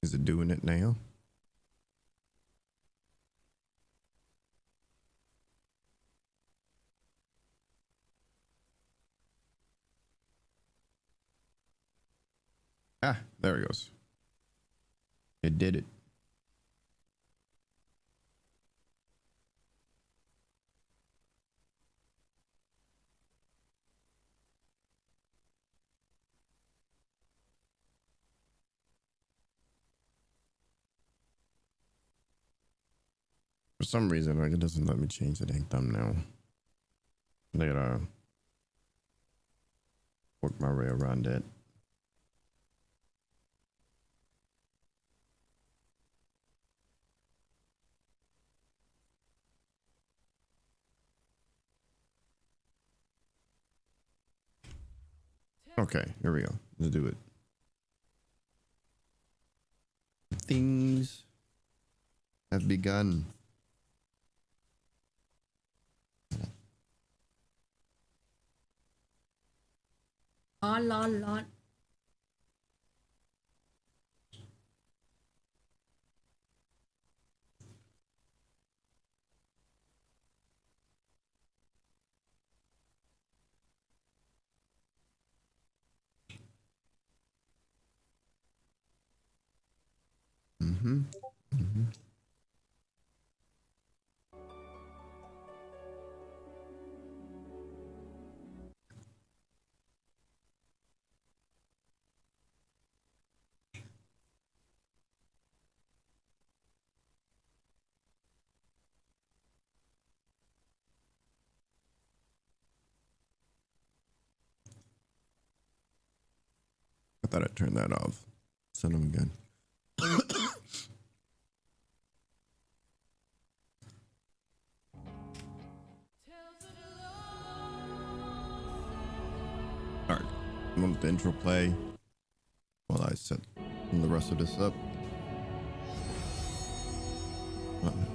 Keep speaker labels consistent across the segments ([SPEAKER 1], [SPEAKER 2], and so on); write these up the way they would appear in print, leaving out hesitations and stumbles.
[SPEAKER 1] Is it doing it now? Ah, there it goes. It did it. For some reason, like, it doesn't let me change the dang thumbnail. I gotta work my way around it. Okay, here we go. Let's do it. Things have begun.
[SPEAKER 2] Lol.
[SPEAKER 1] Mm-hmm. Mm-hmm. I thought I'd turn that off. Son of a gun. Alright, I'm gonna let the intro play while I set the rest of this up.
[SPEAKER 2] Nom.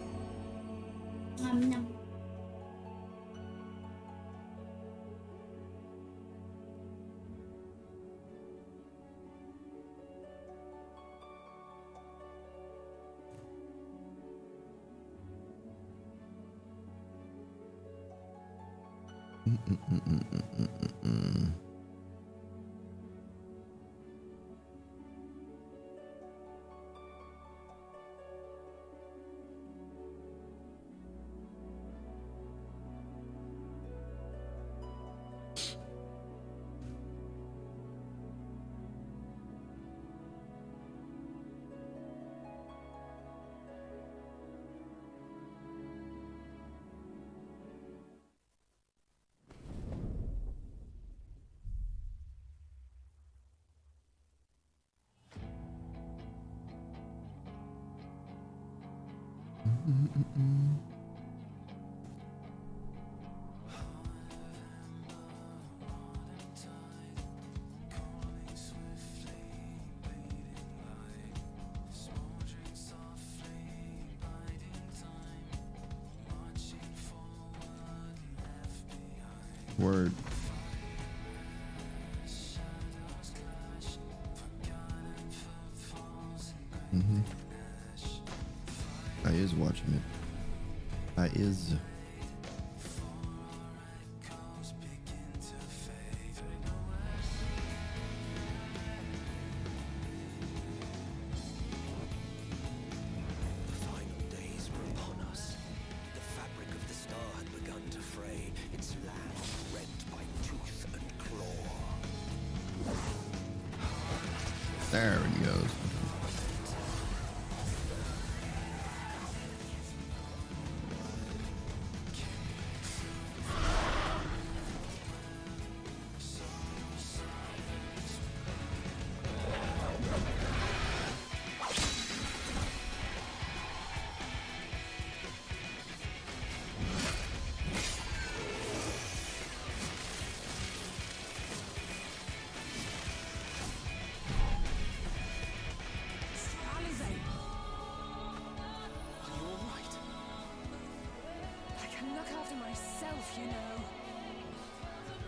[SPEAKER 1] Word. Mm-hmm. I is watching it. I is. There he goes.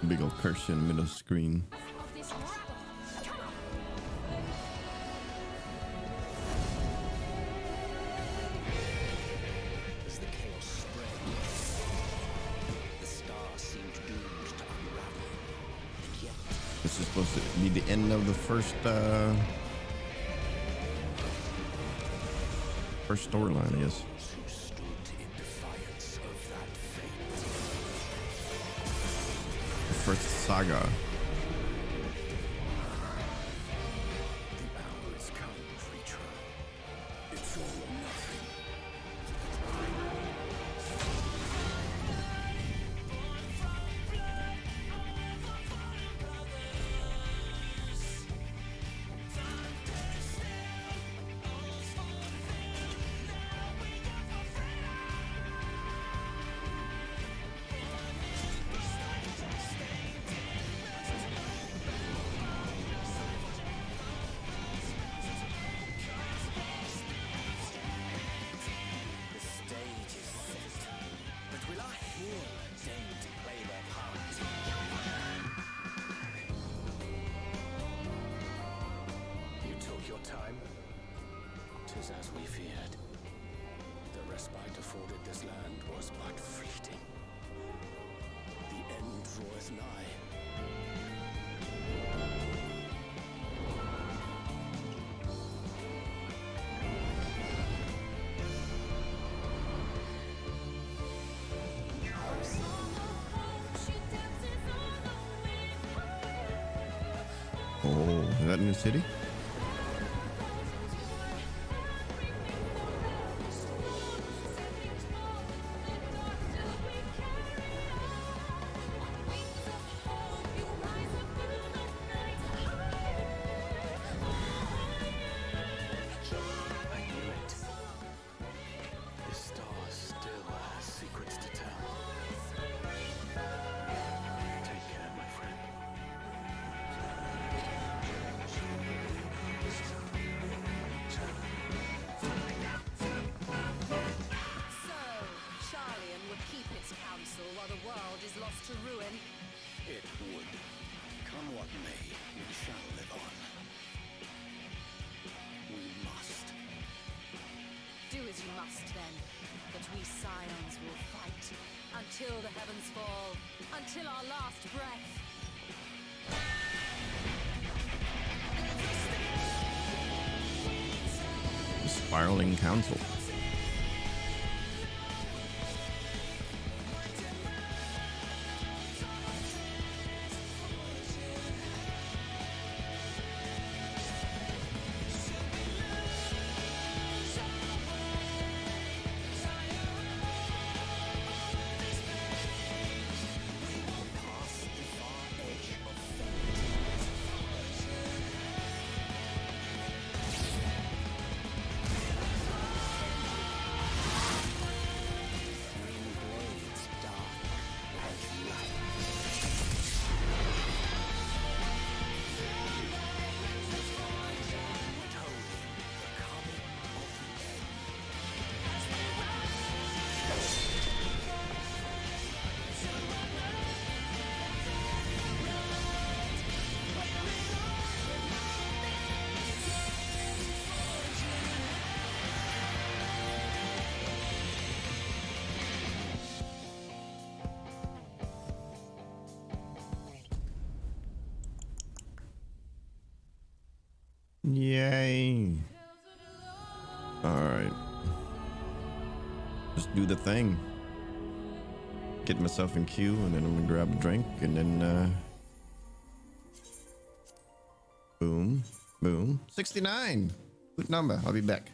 [SPEAKER 1] Big old cursor in the middle of the screen. supposed to be the end of the first storyline, I guess. The first saga.
[SPEAKER 2] As we feared, the respite afforded this land was but fleeting. The end draweth nigh.
[SPEAKER 1] Oh, is that New City?
[SPEAKER 3] Until the heavens fall, until our last breath.
[SPEAKER 1] The Spiraling Council. Yay. Alright. Just do the thing. Get myself in queue and then I'm gonna grab a drink and then boom. Boom. 69. Good number. I'll be back.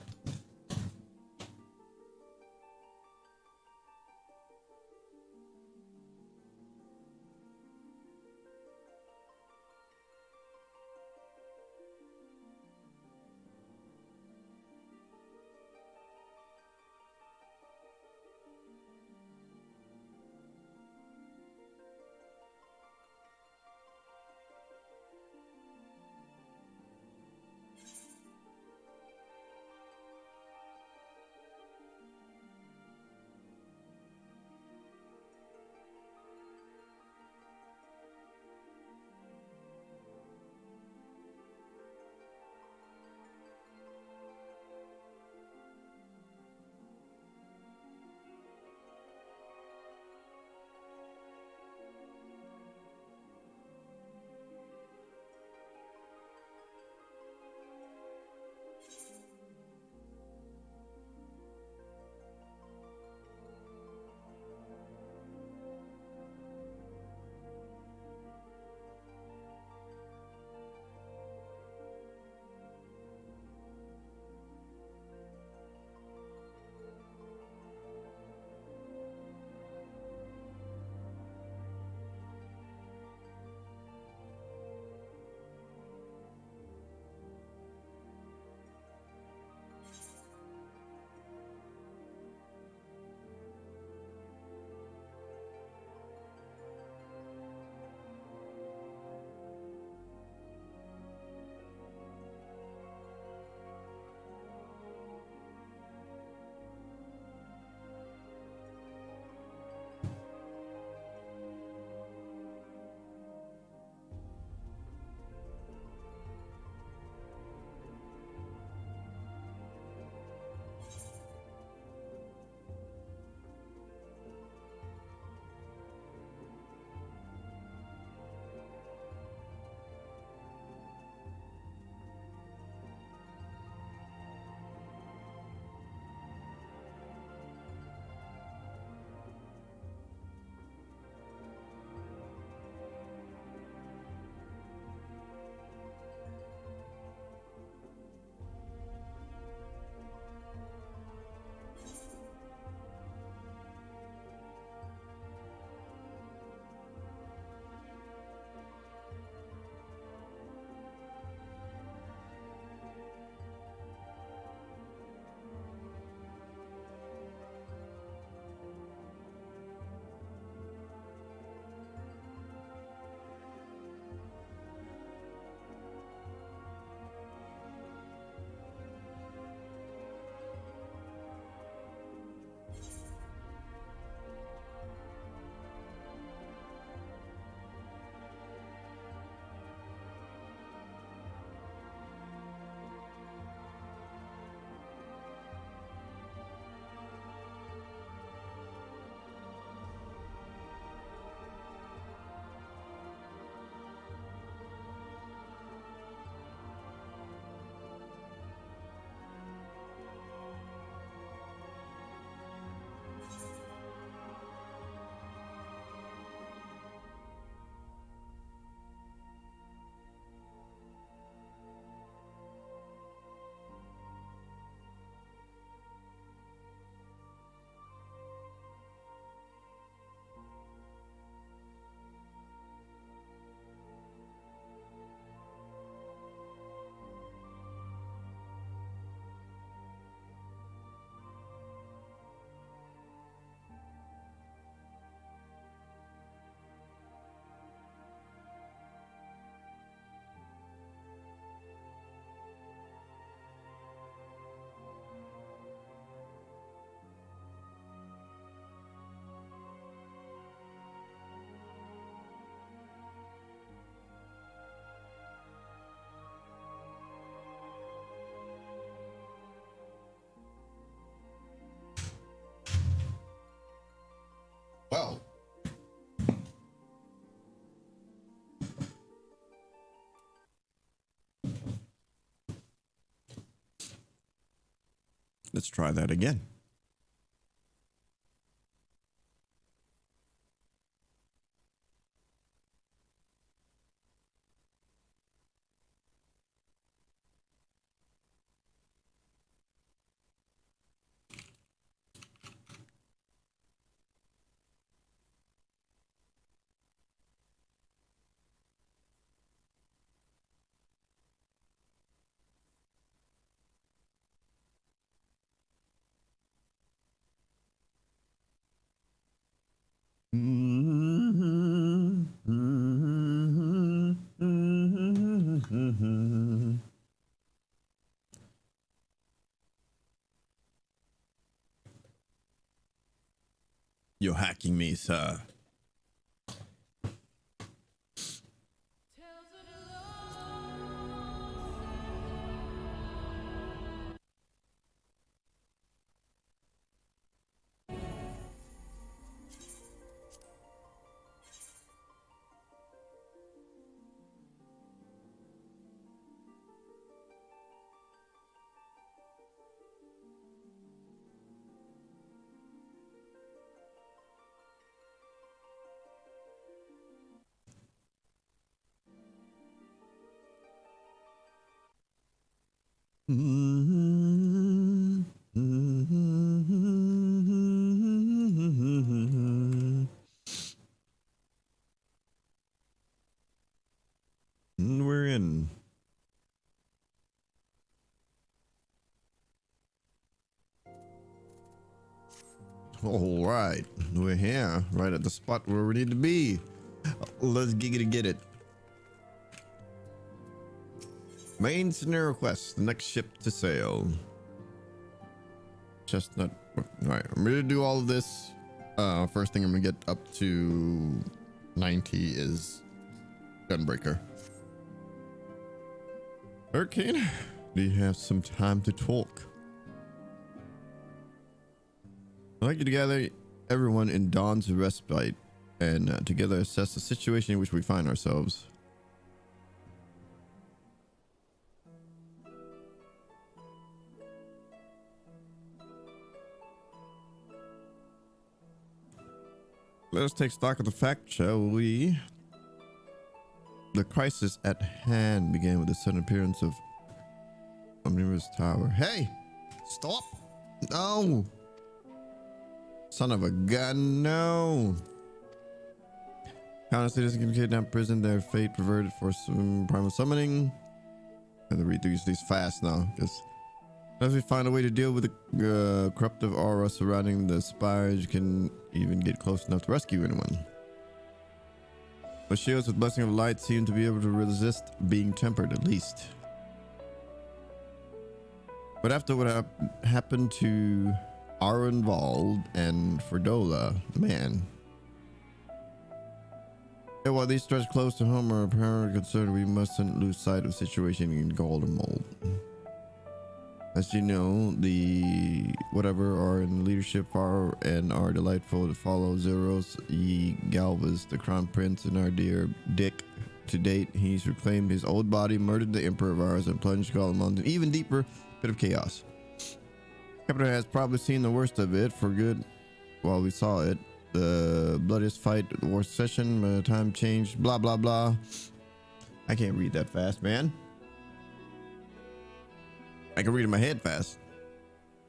[SPEAKER 1] Let's try that again. You're hacking me, sir. We're in. All right, we're here, right at the spot where we need to be. Let's get it. Main scenario quest: the next ship to sail. Chestnut. All right, I'm ready to do all of this. First thing I'm gonna get up to 90 is Gunbreaker. Hurricane, do you have some time to talk? I'd like you to gather everyone in Dawn's respite and together assess the situation in which we find ourselves. Let us take stock of the fact, shall we? The crisis at hand began with the sudden appearance of Omnivorous Tower. Hey! Stop! No! Son of a gun, no! Countless citizens get kidnapped, prison, their fate perverted for some primal summoning. I have to read through these fast now, because unless we find a way to deal with the corruptive aura surrounding the spires, you can even get close enough to rescue anyone. But shields with blessing of light seem to be able to resist being tempered, at least. But after what happened to Arenvald and Fredola, man. Yeah, while these threats close to home are apparently concerned, we mustn't lose sight of the situation in Golden Mold. As you know, the whatever are in leadership are and are delightful to follow. Zeros Ye Galvas, the crown prince, and our dear Dick. To date, he's reclaimed his old body, murdered the emperor of ours, and plunged Gollum into an even deeper pit of chaos. Captain has probably seen the worst of it for good while we saw it. The bloodiest fight, the worst session, by the time changed, blah blah blah. I can't read that fast, man. I can read in my head fast.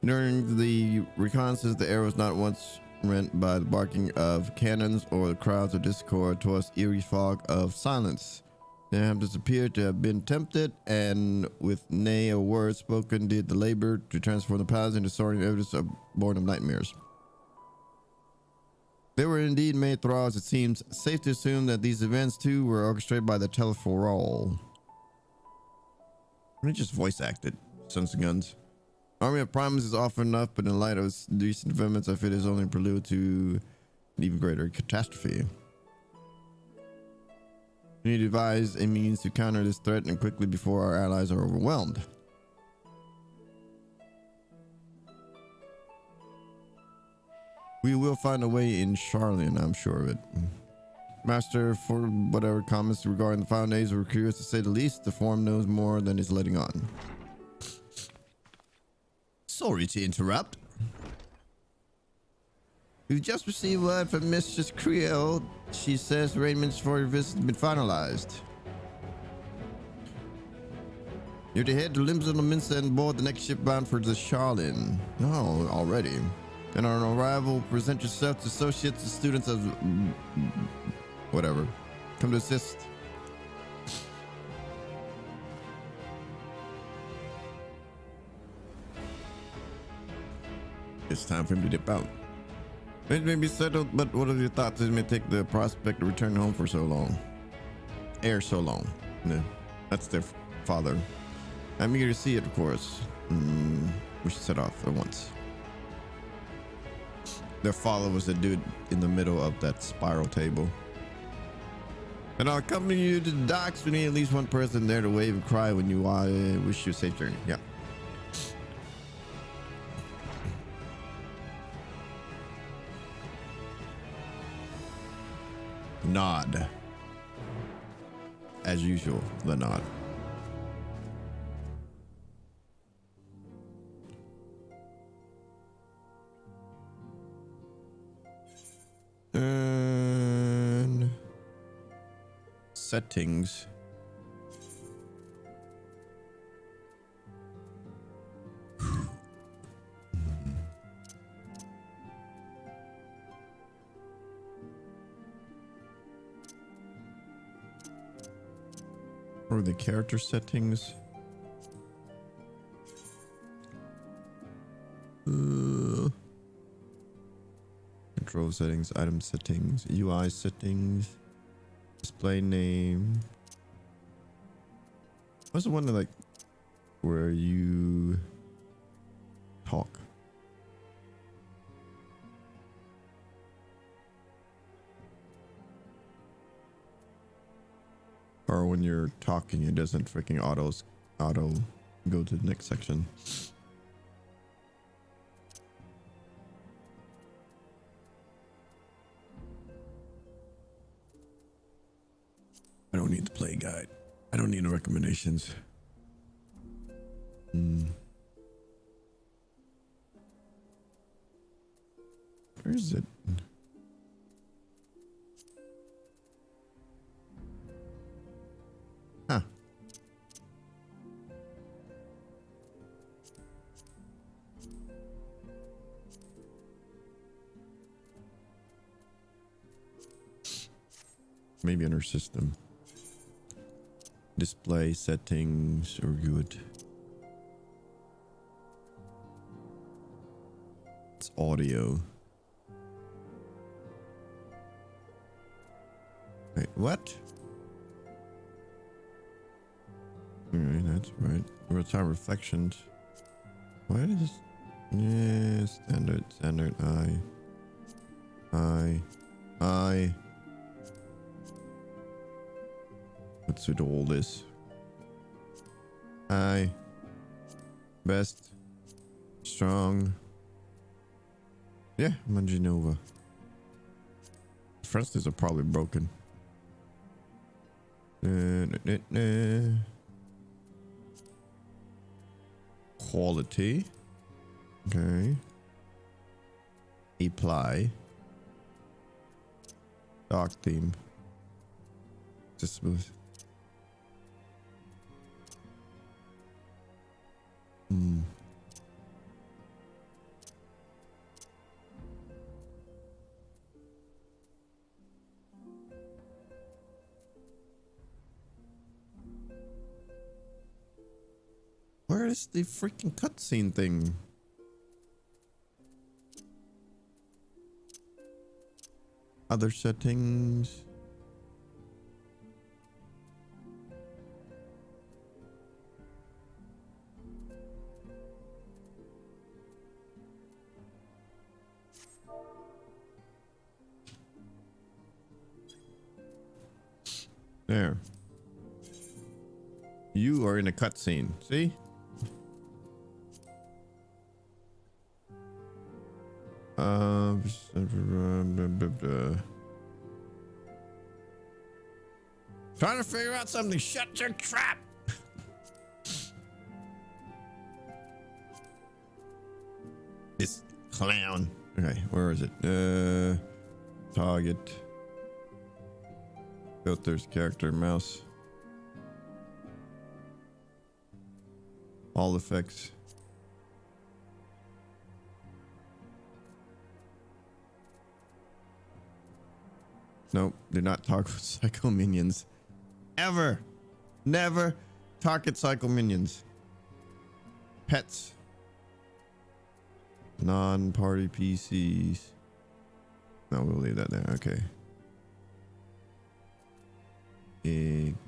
[SPEAKER 1] During the reconnaissance, the air was not once rent by the barking of cannons or the crowds of discord towards eerie fog of silence. The inhabitants appeared to have been tempted, and with nay a word spoken did the labor to transform the palace into soaring evidence of born of nightmares. They were indeed made thralls. It seems safe to assume that these events too were orchestrated by the Teleforol. Let me just voice act it. Sons of guns. Army of Primus is often enough, but in light of its recent developments, I feel it is only a prelude to an even greater catastrophe. We need to devise a means to counter this threat and quickly before our allies are overwhelmed. We will find a way in Charlian, I'm sure of it. Master, for whatever comments regarding the final days were curious to say the least. The form knows more than is letting on. Sorry to interrupt. We've just received word from Mistress Creel. She says arrangements for your visit have been finalized. You're to head to Limson Minsa and board the next ship bound for the Charlin. Oh, already. And on arrival, present yourself to associates and students as... whatever. Come to assist. It's time for him to dip out. It may be settled, but what are your thoughts? It may take the prospect to return home for so long. So long. No, that's their father. I'm eager to see it, of course. We should set off at once. Their father was the dude in the middle of that spiral table. And I'll accompany you to the docks. We need at least one person there to wave and cry when you wish you a safe journey. Yeah. Nod. As usual, the nod. And settings. Or the character settings. Control settings, item settings, UI settings, display name. What's the one that like where you talk? Or when you're talking, it doesn't freaking auto go to the next section. I don't need the play guide. I don't need no recommendations. Where is it? Huh. Maybe under system. Display settings are good. It's audio. Wait, what? Alright, that's right. Real-time reflections. Why is this? Yeah, standard, I. What's with all this? I. Best. Strong. Yeah, Manginova. Fences are probably broken. Quality. Okay. Apply. Dark theme. Just smooth. Where is the freaking cutscene thing? Other settings. There. You are in a cutscene. See? Trying to figure out something. Shut your trap. clown. Okay, where is it? Target. Filters, character, mouse. All effects. Nope, do not talk with psycho minions. Ever. Never target psycho minions. Pets. Non-party PCs. No, we'll leave that there. Okay.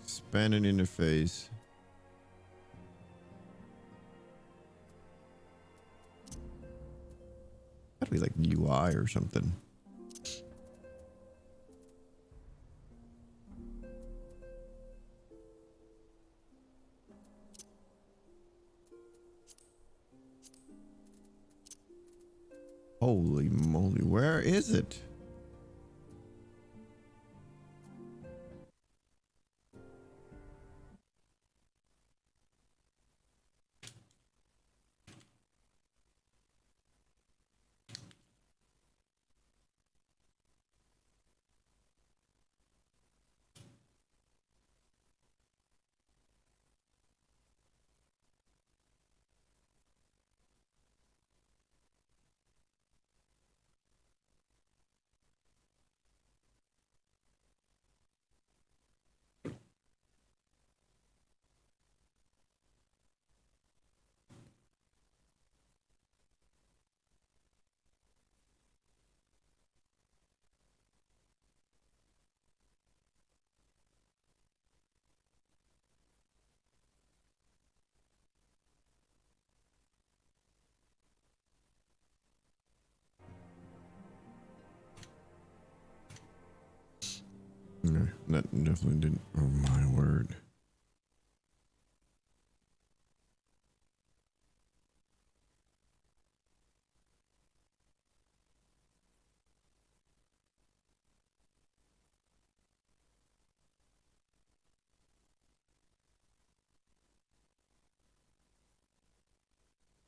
[SPEAKER 1] Expanded interface. That'd be like UI or something. Holy moly, where is it? No, that definitely didn't. Oh my word.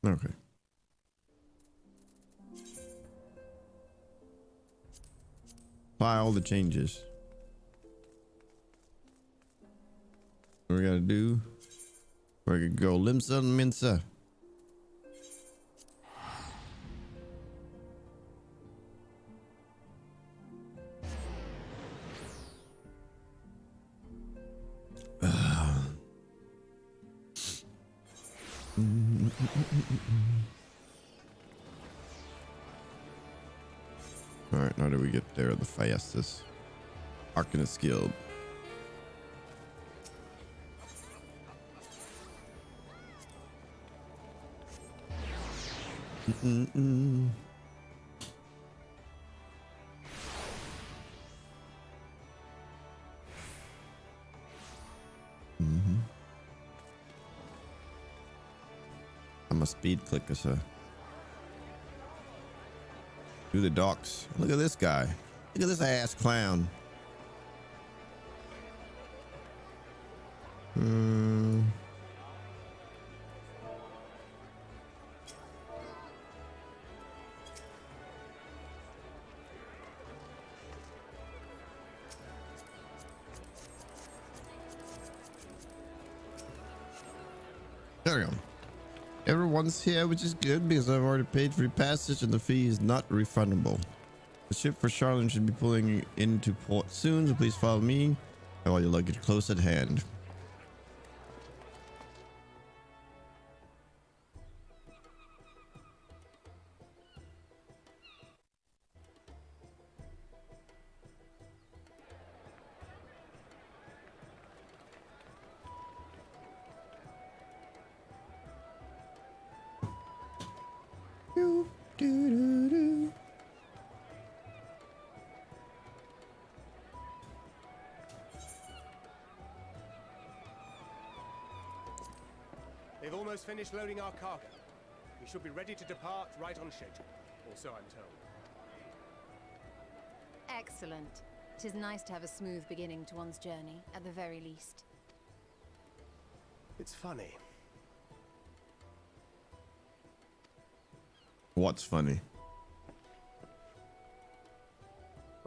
[SPEAKER 1] Okay. Apply all the changes. What we gotta do? We're gonna go Limsa and Minsa. All right, how do we get there the fastest? Arcanist Guild. I'm a speed clicker, sir. Do the docks. Look at this guy. Look at this ass clown. There we go. Everyone's here, which is good because I've already paid for the passage and the fee is not refundable. The ship for Charlotte should be pulling into port soon, so please follow me. Have all your luggage close at hand.
[SPEAKER 4] They've almost finished loading our cargo. We should be ready to depart right on schedule, or so I'm told.
[SPEAKER 3] Excellent. It is nice to have a smooth beginning to one's journey, at the very least.
[SPEAKER 4] It's funny.
[SPEAKER 1] What's funny?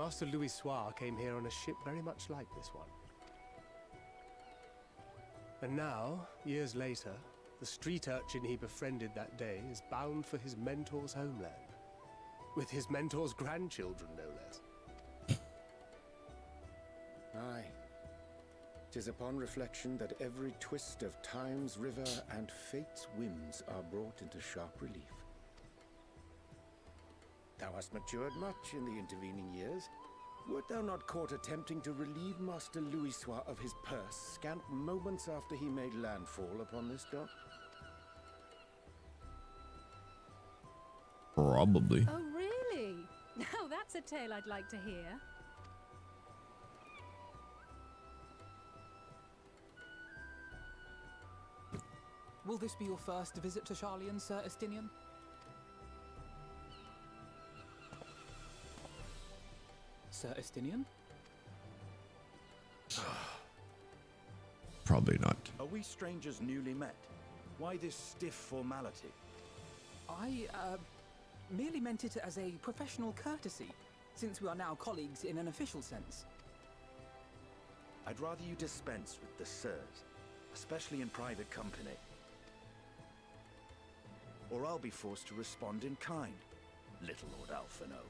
[SPEAKER 4] Master Louis Soir came here on a ship very much like this one. And now, years later, the street urchin he befriended that day is bound for his mentor's homeland. With his mentor's grandchildren, no less.
[SPEAKER 2] Aye. 'Tis upon reflection that every twist of time's river and fate's whims are brought into sharp relief. Thou hast matured much in the intervening years. Wert thou not caught attempting to relieve Master Louis Soir of his purse scant moments after he made landfall upon this dock?
[SPEAKER 1] Probably.
[SPEAKER 3] Oh, really? Now that's a tale I'd like to hear.
[SPEAKER 5] Will this be your first visit to Charlian, Sir Estinian? Sir Estinian?
[SPEAKER 1] Probably not.
[SPEAKER 6] Are we strangers newly met? Why this stiff formality?
[SPEAKER 5] I, merely meant it as a professional courtesy, since we are now colleagues in an official sense.
[SPEAKER 6] I'd rather you dispense with the sirs, especially in private company. Or I'll be forced to respond in kind, little Lord Alphino.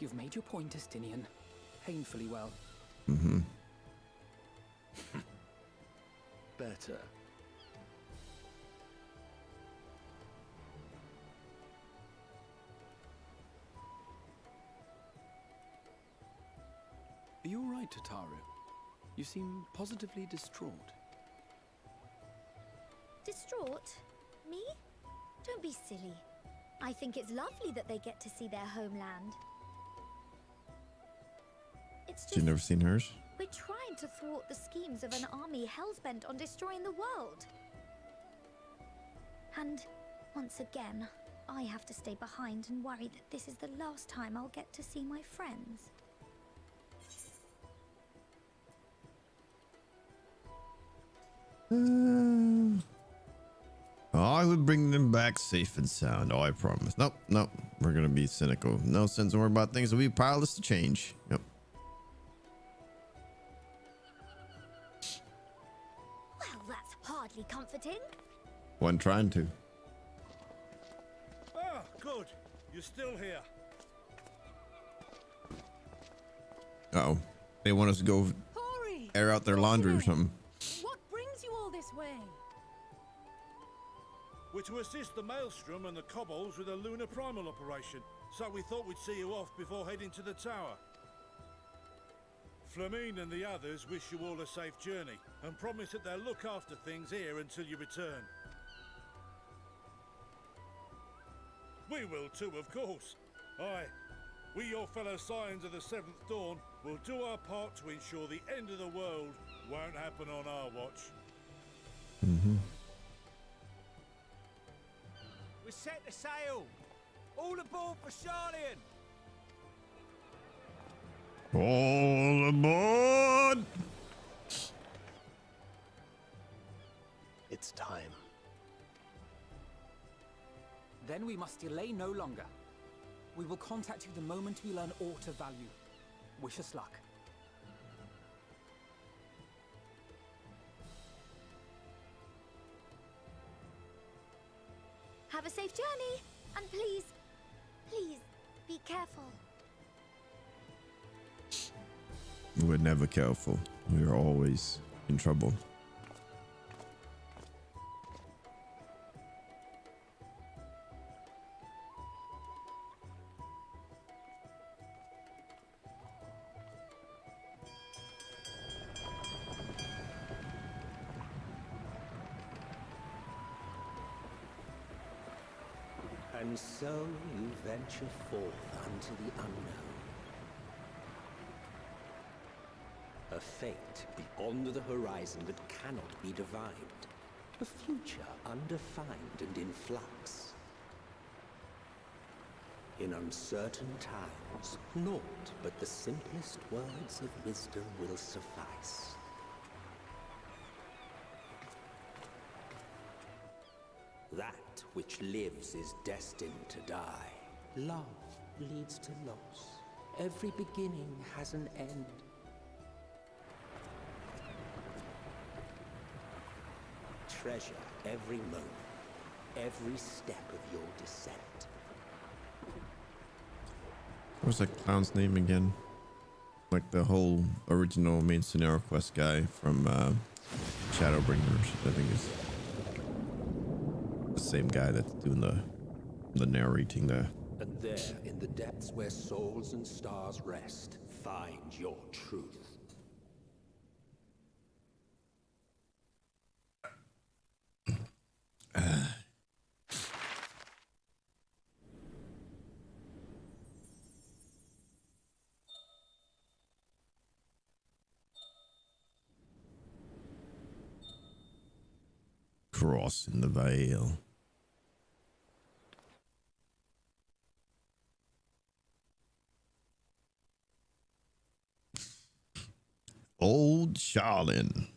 [SPEAKER 5] You've made your point, Estinian. Painfully well.
[SPEAKER 1] Mm-hmm.
[SPEAKER 6] Better.
[SPEAKER 7] Are you all right, Tataru? You seem positively distraught.
[SPEAKER 8] Distraught? Me? Don't be silly. I think it's lovely that they get to see their homeland. It's just
[SPEAKER 1] You've never seen hers?
[SPEAKER 8] we're trying to thwart the schemes of an army hellbent on destroying the world. And once again, I have to stay behind and worry that this is the last time I'll get to see my friends.
[SPEAKER 1] I would bring them back safe and sound. Oh, I promise. Nope, nope. We're gonna be cynical. No sense in worrying about things that we powerless to change. Yep.
[SPEAKER 8] Well, that's hardly comforting.
[SPEAKER 1] Wasn't trying to.
[SPEAKER 9] Ah, good. You're still here.
[SPEAKER 1] Uh-oh. They want us to go
[SPEAKER 3] Hori!
[SPEAKER 1] air out their laundry or something.
[SPEAKER 3] What brings you all this way?
[SPEAKER 9] We're to assist the Maelstrom and the Kobolds with a lunar primal operation, so we thought we'd see you off before heading to the tower. Flamine and the others wish you all a safe journey, and promise that they'll look after things here until you return. We will too, of course. Aye, we your fellow Scions of the Seventh Dawn will do our part to ensure the end of the world won't happen on our watch.
[SPEAKER 1] Mm-hmm.
[SPEAKER 10] We set the sail! All aboard for Charlian!
[SPEAKER 1] All aboard!
[SPEAKER 4] It's time.
[SPEAKER 5] Then we must delay no longer. We will contact you the moment we learn aught of value. Wish us luck.
[SPEAKER 8] Have a safe journey, and please, please, be careful.
[SPEAKER 1] We're never careful. We're always in trouble.
[SPEAKER 2] And so you venture forth unto the unknown. A fate beyond the horizon that cannot be divined. A future undefined and in flux. In uncertain times, naught but the simplest words of wisdom will suffice. That which lives is destined to die. Love
[SPEAKER 11] leads to loss. Every beginning has an end. Treasure every moment, every step of your descent.
[SPEAKER 1] What was that clown's name again? Like the whole original main scenario quest guy from Shadowbringers, I think is the same guy that's doing the narrating there.
[SPEAKER 11] And there, in the depths where souls and stars rest, find your truth.
[SPEAKER 1] Cross in the Veil. Old Charlin.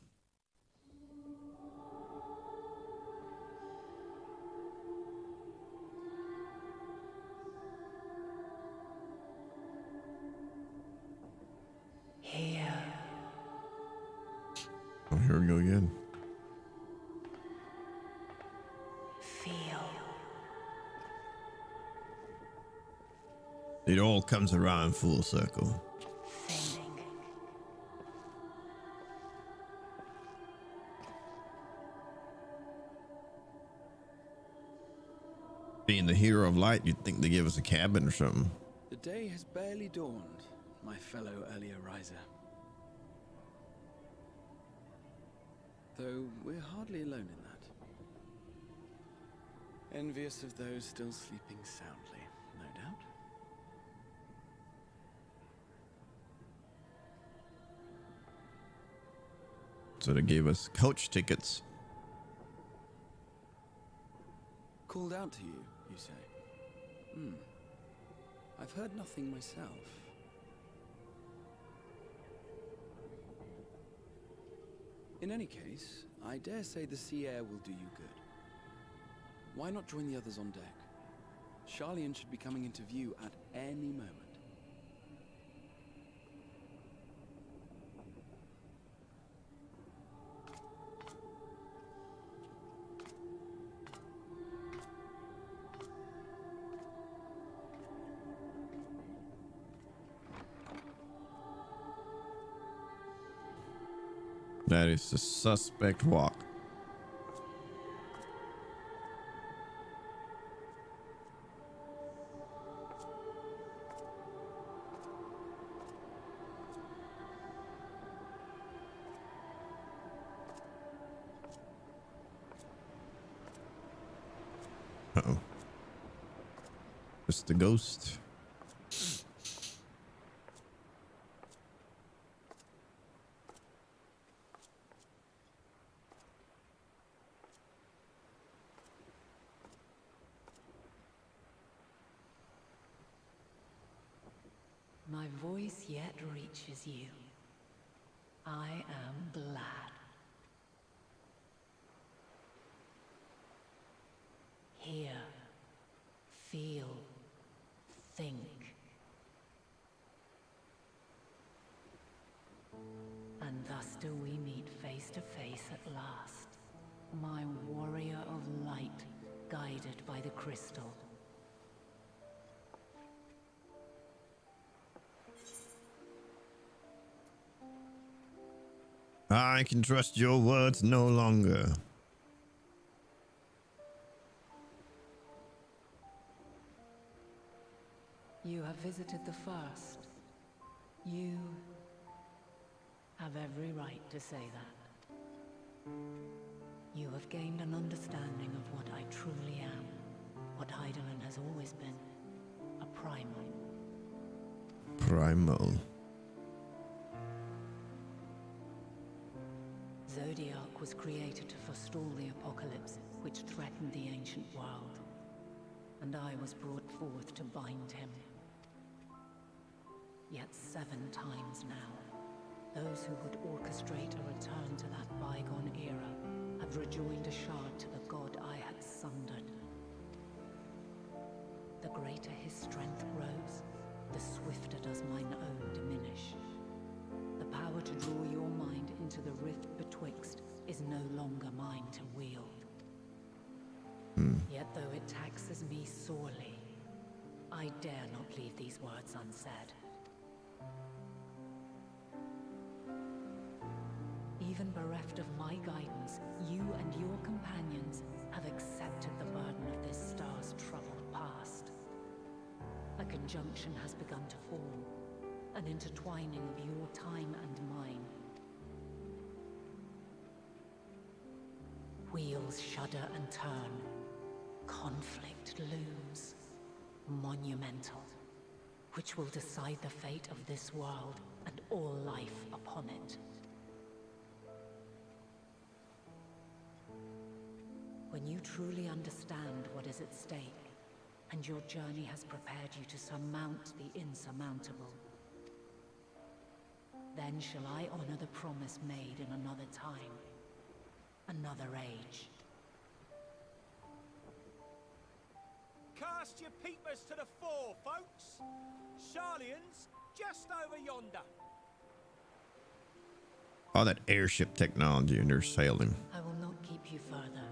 [SPEAKER 11] Here.
[SPEAKER 1] Oh, here we go again.
[SPEAKER 11] Feel.
[SPEAKER 1] It all comes around full circle. Being the hero of light, you'd think they give us a cabin or something.
[SPEAKER 7] The day has barely dawned, my fellow earlier riser. Though we're hardly alone in that. Envious of those still sleeping soundly, no doubt.
[SPEAKER 1] So they gave us coach tickets.
[SPEAKER 7] Called out to you, you say? I've heard nothing myself. In any case, I dare say the sea air will do you good. Why not join the others on deck? Charlian should be coming into view at any moment.
[SPEAKER 1] That is the suspect walk. Uh-oh. It's the ghost.
[SPEAKER 12] My voice yet reaches you. I am glad. Hear, feel, think. And thus do we meet face to face at last. My warrior of light, guided by the crystal.
[SPEAKER 1] I can trust your words no longer.
[SPEAKER 12] You have visited the first. You have every right to say that. You have gained an understanding of what I truly am, what Heidelin has always been, a primal.
[SPEAKER 1] Primal.
[SPEAKER 12] Zodiac was created to forestall the apocalypse which threatened the ancient world, and I was brought forth to bind him. Yet 7 times now, those who would orchestrate a return to that bygone era have rejoined a shard to the god I had sundered. The greater his strength grows, Yet though it taxes me sorely, I dare not leave these words unsaid. Even bereft of my guidance, you and your companions have accepted the burden of this star's troubled past. A conjunction has begun to form, an intertwining of your time and mine. Wheels shudder and turn. Conflict looms, monumental, which will decide the fate of this world and all life upon it. When you truly understand what is at stake, and your journey has prepared you to surmount the insurmountable, then shall I honor the promise made in another time, another age.
[SPEAKER 10] Cast your peepers to the fore, folks. Sharlian's just over yonder.
[SPEAKER 1] All that airship technology and they're sailing.
[SPEAKER 12] I will not keep you further.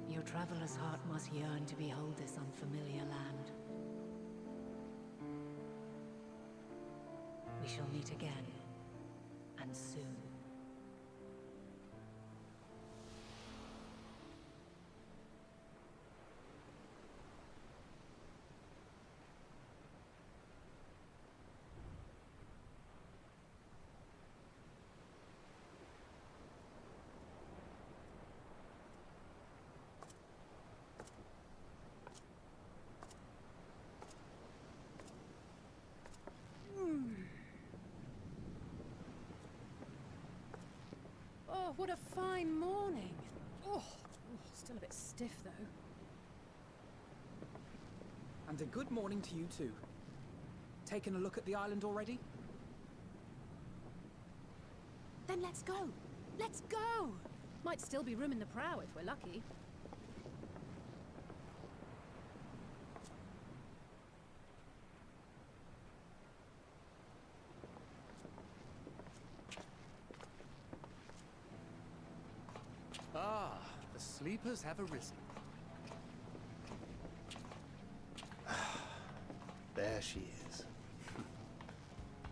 [SPEAKER 12] Your traveler's heart must yearn to behold this unfamiliar land. We shall meet again, and soon.
[SPEAKER 3] Oh, what a fine morning. Oh, still a bit stiff though.
[SPEAKER 5] And a good morning to you too. Taken a look at the island already?
[SPEAKER 3] Then let's go. Let's go. Might still be room in the prow if we're lucky.
[SPEAKER 4] Ah, the sleepers have arisen. There she is.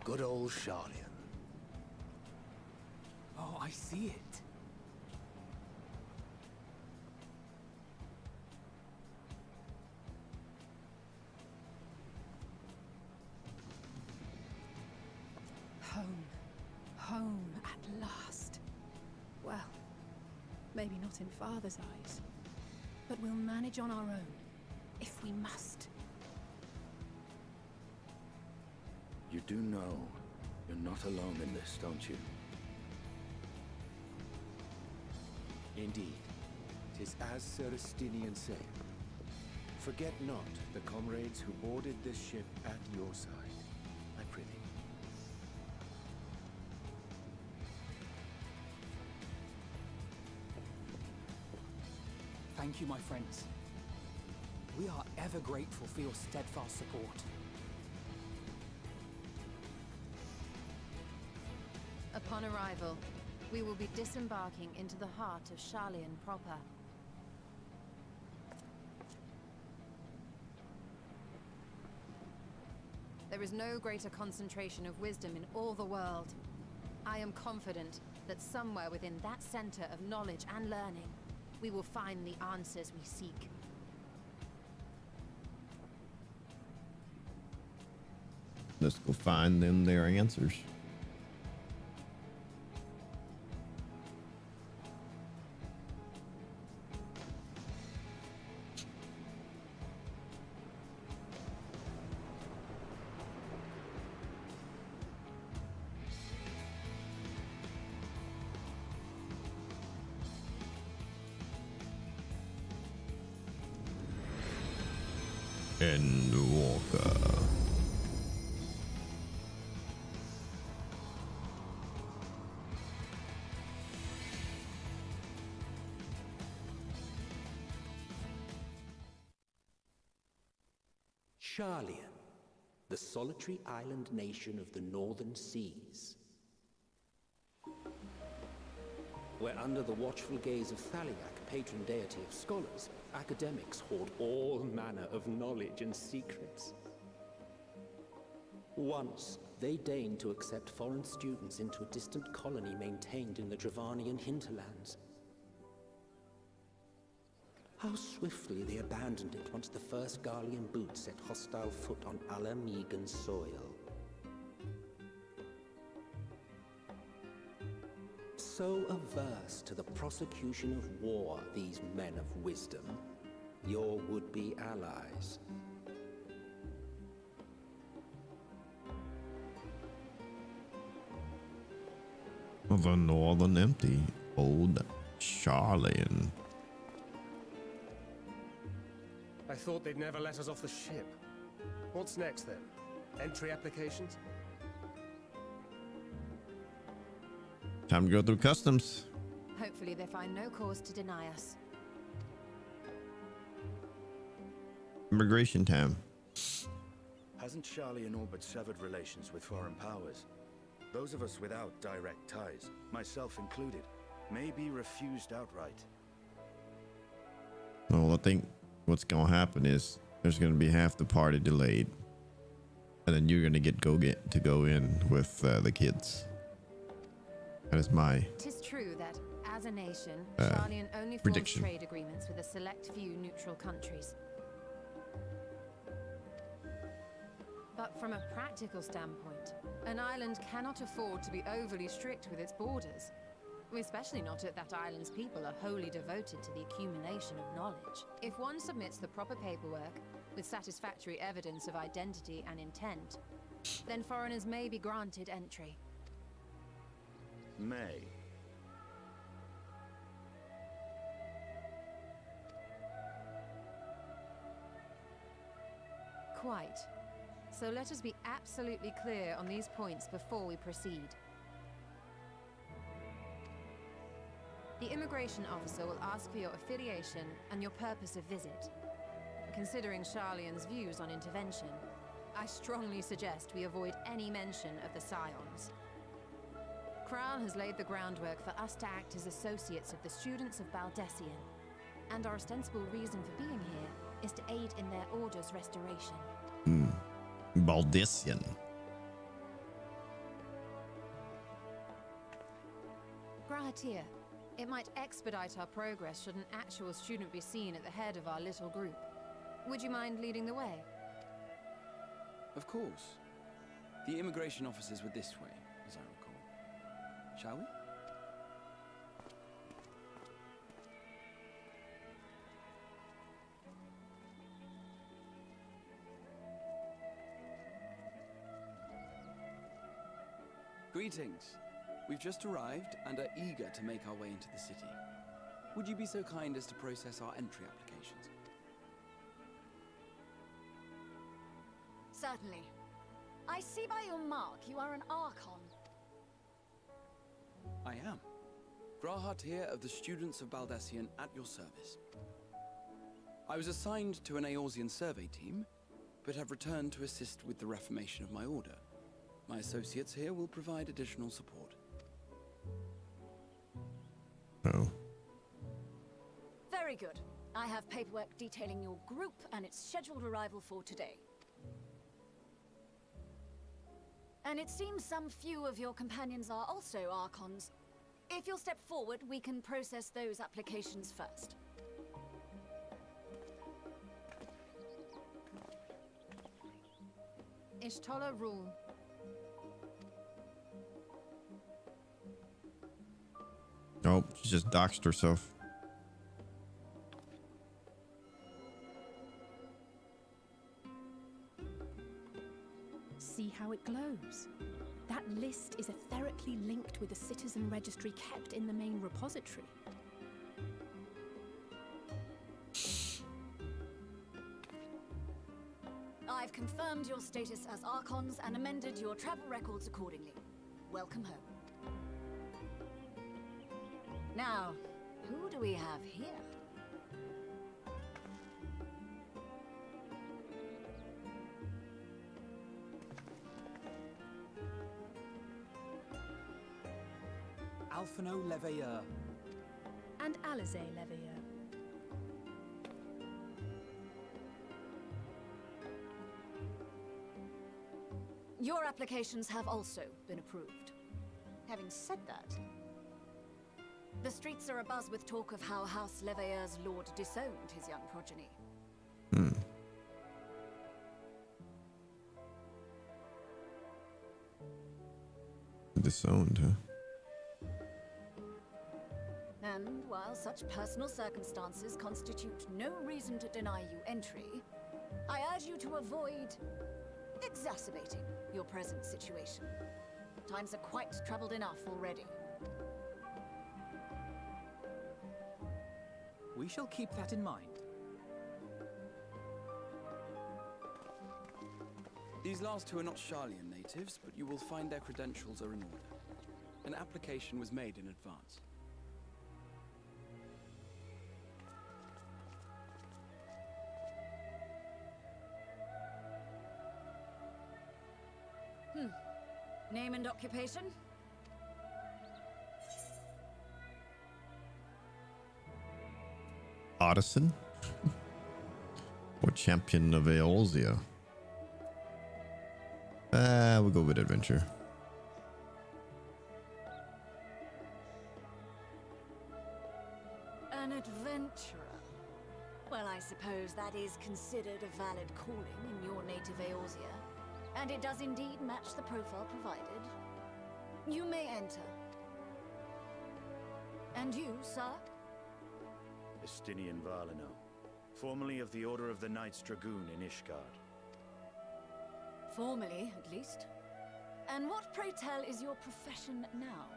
[SPEAKER 4] Good old Sharlian.
[SPEAKER 5] Oh, I see it.
[SPEAKER 3] Home. Home at last. Well, maybe not in Father's eyes, but we'll manage on our own, if we must.
[SPEAKER 6] You do know you're not alone in this, don't you?
[SPEAKER 2] Indeed. 'Tis as Sir Estinian said. Forget not the comrades who boarded this ship at your side, I prithee.
[SPEAKER 5] Thank you, my friends. We are ever grateful for your steadfast support.
[SPEAKER 3] Upon arrival, we will be disembarking into the heart of Sharlian proper. There is no greater concentration of wisdom in all the world. I am confident that somewhere within that center of knowledge and learning, we will find the answers we seek.
[SPEAKER 1] Let's go find them their answers. Endwalker.
[SPEAKER 11] Sharlian, the solitary island nation of the northern seas. Where under the watchful gaze of Thalyak patron deity of scholars, academics hoard all manner of knowledge and secrets. Once, they deigned to accept foreign students into a distant colony maintained in the Dravanian hinterlands. How swiftly they abandoned it once the first Garlean boot set hostile foot on Alamegan soil. So averse to the prosecution of war, these men of wisdom, your would-be allies.
[SPEAKER 1] The northern empty, old Charlian.
[SPEAKER 4] I thought they'd never let us off the ship. What's next then? Entry applications?
[SPEAKER 1] Time to go through customs.
[SPEAKER 13] Hopefully they find no cause to deny us.
[SPEAKER 1] Immigration time.
[SPEAKER 6] Hasn't Charlian all but severed relations with foreign powers? Those of us without direct ties, myself included, may be refused outright.
[SPEAKER 1] Well, I think what's gonna happen is there's gonna be half the party delayed, and then you're gonna get to go in with the kids. That is my.
[SPEAKER 13] Tis true that, as a nation,
[SPEAKER 1] Uh,
[SPEAKER 13] Charlian only forms
[SPEAKER 1] prediction.
[SPEAKER 13] trade agreements with a select few neutral countries. But from a practical standpoint, an island cannot afford to be overly strict with its borders. Especially not if that island's people are wholly devoted to the accumulation of knowledge. If one submits the proper paperwork, with satisfactory evidence of identity and intent, then foreigners may be granted entry.
[SPEAKER 6] May.
[SPEAKER 13] Quite. So let us be absolutely clear on these points before we proceed. The immigration officer will ask for your affiliation and your purpose of visit. Considering Charlian's views on intervention, I strongly suggest we avoid any mention of the Scions. Crown has laid the groundwork for us to act as associates of the students of Baldessian, and our ostensible reason for being here is to aid in their order's restoration.
[SPEAKER 1] Baldessian.
[SPEAKER 13] Grahatir, it might expedite our progress should an actual student be seen at the head of our little group. Would you mind leading the way?
[SPEAKER 7] Of course. The immigration officers were this way, as I recall. Shall we? Greetings. We've just arrived and are eager to make our way into the city. Would you be so kind as to process our entry applications?
[SPEAKER 14] Certainly. I see by your mark you are an Archon.
[SPEAKER 7] I am. Grahatir of the Students of Baldessian at your service. I was assigned to an Eorzean survey team, but have returned to assist with the reformation of my order. My associates here will provide additional support.
[SPEAKER 1] Oh.
[SPEAKER 14] Very good. I have paperwork detailing your group and its scheduled arrival for today. And it seems some few of your companions are also Archons. If you'll step forward, we can process those applications first.
[SPEAKER 13] Ishtola rule.
[SPEAKER 1] Oh, she just doxed herself.
[SPEAKER 3] See how it glows? That list is etherically linked with the citizen registry kept in the main repository.
[SPEAKER 14] I've confirmed your status as Archons and amended your travel records accordingly. Welcome home. Now, who do we have here?
[SPEAKER 5] Alphino Leveilleur.
[SPEAKER 3] And Alizé Leveilleur.
[SPEAKER 14] Your applications have also been approved. Having said that, the streets are abuzz with talk of how House Leveilleur's lord disowned his young progeny.
[SPEAKER 1] Disowned, huh?
[SPEAKER 14] And while such personal circumstances constitute no reason to deny you entry, I urge you to avoid exacerbating your present situation. Times are quite troubled enough already.
[SPEAKER 5] We shall keep that in mind.
[SPEAKER 7] These last two are not Sharlayan natives, but you will find their credentials are in order. An application was made in advance.
[SPEAKER 14] Name and occupation?
[SPEAKER 1] Artisan? Or champion of Eolzia? We'll go with adventure.
[SPEAKER 14] An adventurer. Well, I suppose that is considered a valid calling in your native Eorzea. And it does indeed match the profile provided. You may enter. And you, sir?
[SPEAKER 6] Estinian Valino, formerly of the Order of the Knights Dragoon in Ishgard.
[SPEAKER 14] Formally, at least. And what, pray tell, is your profession now?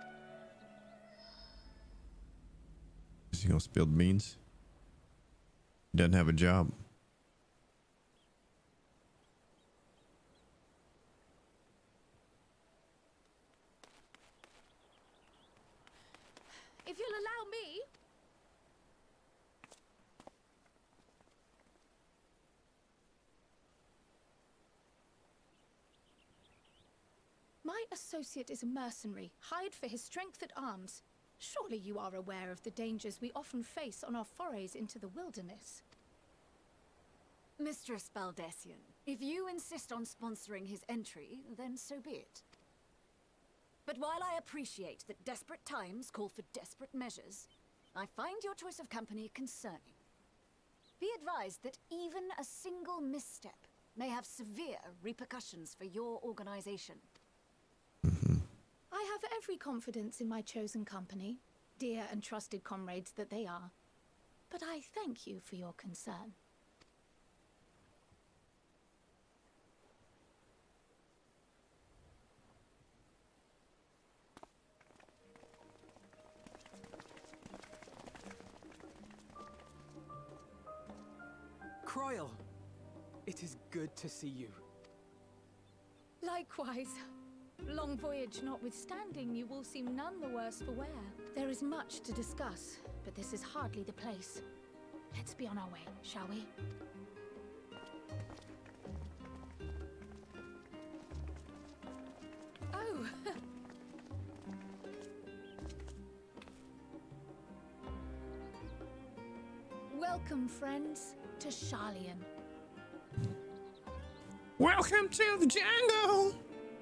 [SPEAKER 1] Is he gonna spill beans? He doesn't have a job.
[SPEAKER 3] If you'll allow me. My associate is a mercenary, hired for his strength at arms. Surely you are aware of the dangers we often face on our forays into the wilderness.
[SPEAKER 14] Mistress Baldessian, if you insist on sponsoring his entry, then so be it. But while I appreciate that desperate times call for desperate measures, I find your choice of company concerning. Be advised that even a single misstep may have severe repercussions for your organization.
[SPEAKER 3] I have every confidence in my chosen company, dear and trusted comrades that they are. But I thank you for your concern.
[SPEAKER 5] Croyle, it is good to see you.
[SPEAKER 3] Likewise. Long voyage notwithstanding, you will seem none the worse for wear. There is much to discuss, but this is hardly the place. Let's be on our way, shall we? Oh! Welcome, friends, to Sharlayan.
[SPEAKER 1] Welcome to the jungle!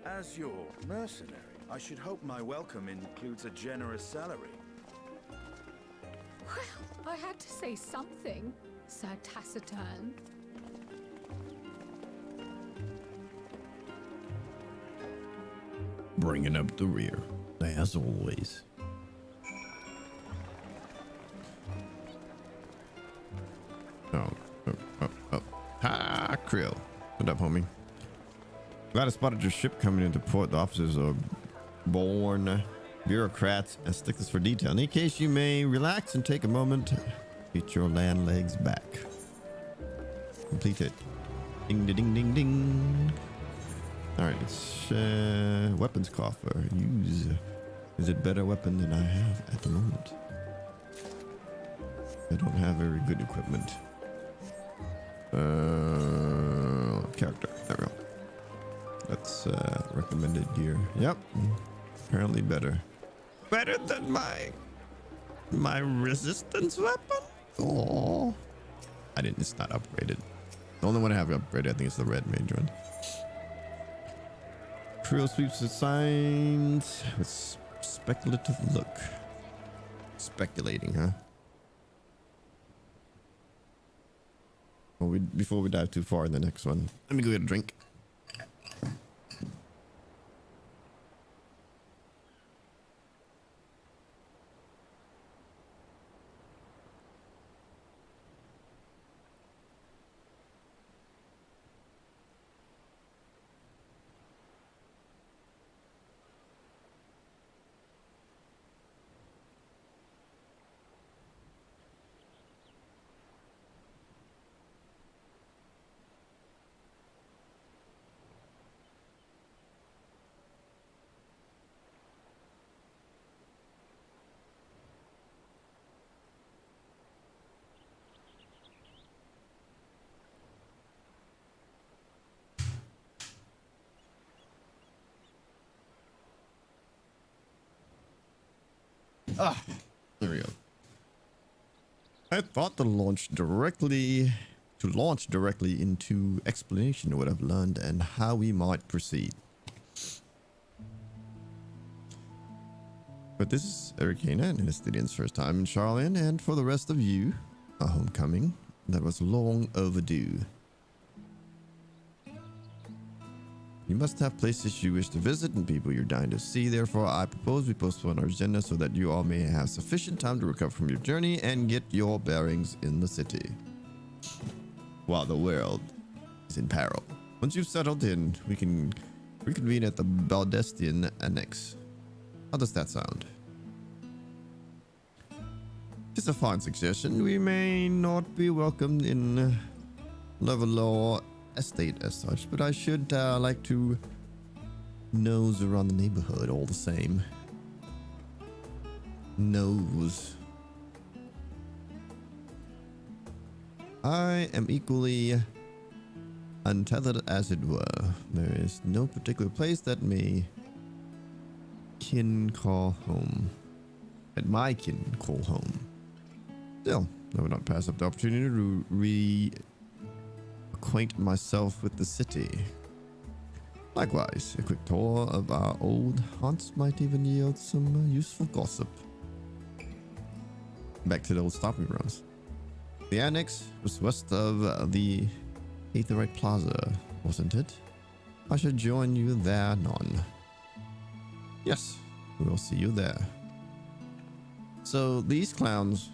[SPEAKER 6] As your mercenary, I should hope my welcome includes a generous salary.
[SPEAKER 3] Well, I had to say something, Sir Taciturn.
[SPEAKER 1] Bringing up the rear, as always. Ha, Krill. What up, homie? Glad I spotted your ship coming into port. The officers are born bureaucrats and sticklers for detail. In any case, you may relax and take a moment to get your land legs back. Completed. Ding, ding, ding, ding, ding. All right, it's weapons coffer. Use. Is it better weapon than I have at the moment? I don't have very good equipment. Character. There we go. That's recommended gear. Yep. Apparently better. Better than my resistance weapon? Oh. It's not upgraded. The only one I have upgraded, I think, is the red mage one. Krill sweeps the signs with speculative look. Speculating, huh? Well, before we dive too far in the next one, let me go get a drink. Ah, there we go. I thought to launch directly into explanation of what I've learned and how we might proceed. But this is Ericana and Estidian's first time in Charlian, and for the rest of you, a homecoming that was long overdue. You must have places you wish to visit and people you're dying to see. Therefore, I propose we postpone our agenda so that you all may have sufficient time to recover from your journey and get your bearings in the city, while the world is in peril. Once you've settled in, we can reconvene at the Baldestian Annex. How does that sound? It's a fine suggestion. We may not be welcomed in Levelor estate as such, but I should like to nose around the neighborhood all the same. Nose. I am equally untethered as it were. There is no particular place that may kin call home. That my kin call home. Still, I would not pass up the opportunity to acquaint myself with the city. Likewise, a quick tour of our old haunts might even yield some useful gossip. Back to the old stopping grounds. The annex was west of the Aetherite Plaza, wasn't it? I should join you there anon. Yes, we will see you there. So these clowns,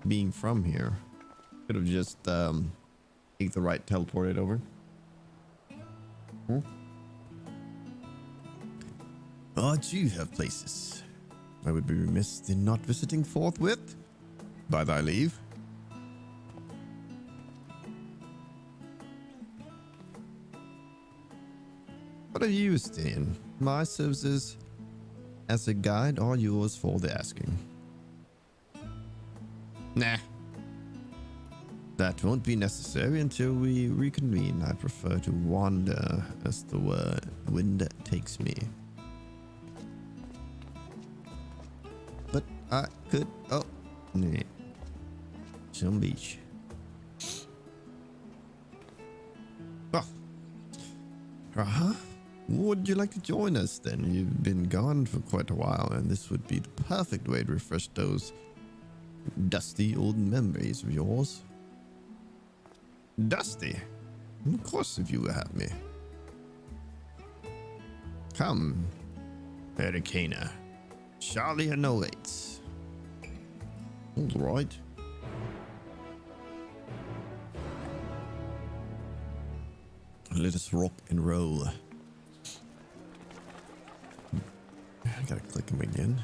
[SPEAKER 1] being from here, could have just Aetherite teleported over. Oh, you have places I would be remiss in not visiting forthwith. By thy leave. What are you staying? My services as a guide are yours for the asking. Nah. That won't be necessary until we reconvene. I prefer to wander as the wind takes me. But I could... Oh, nah. Some beach. Oh. Uh-huh. Would you like to join us then? You've been gone for quite a while, and this would be the perfect way to refresh those dusty old memories of yours. Dusty? Of course, if you will have me. Come, Ericana. Charlian awaits. All right. Let us rock and roll. I gotta click him again.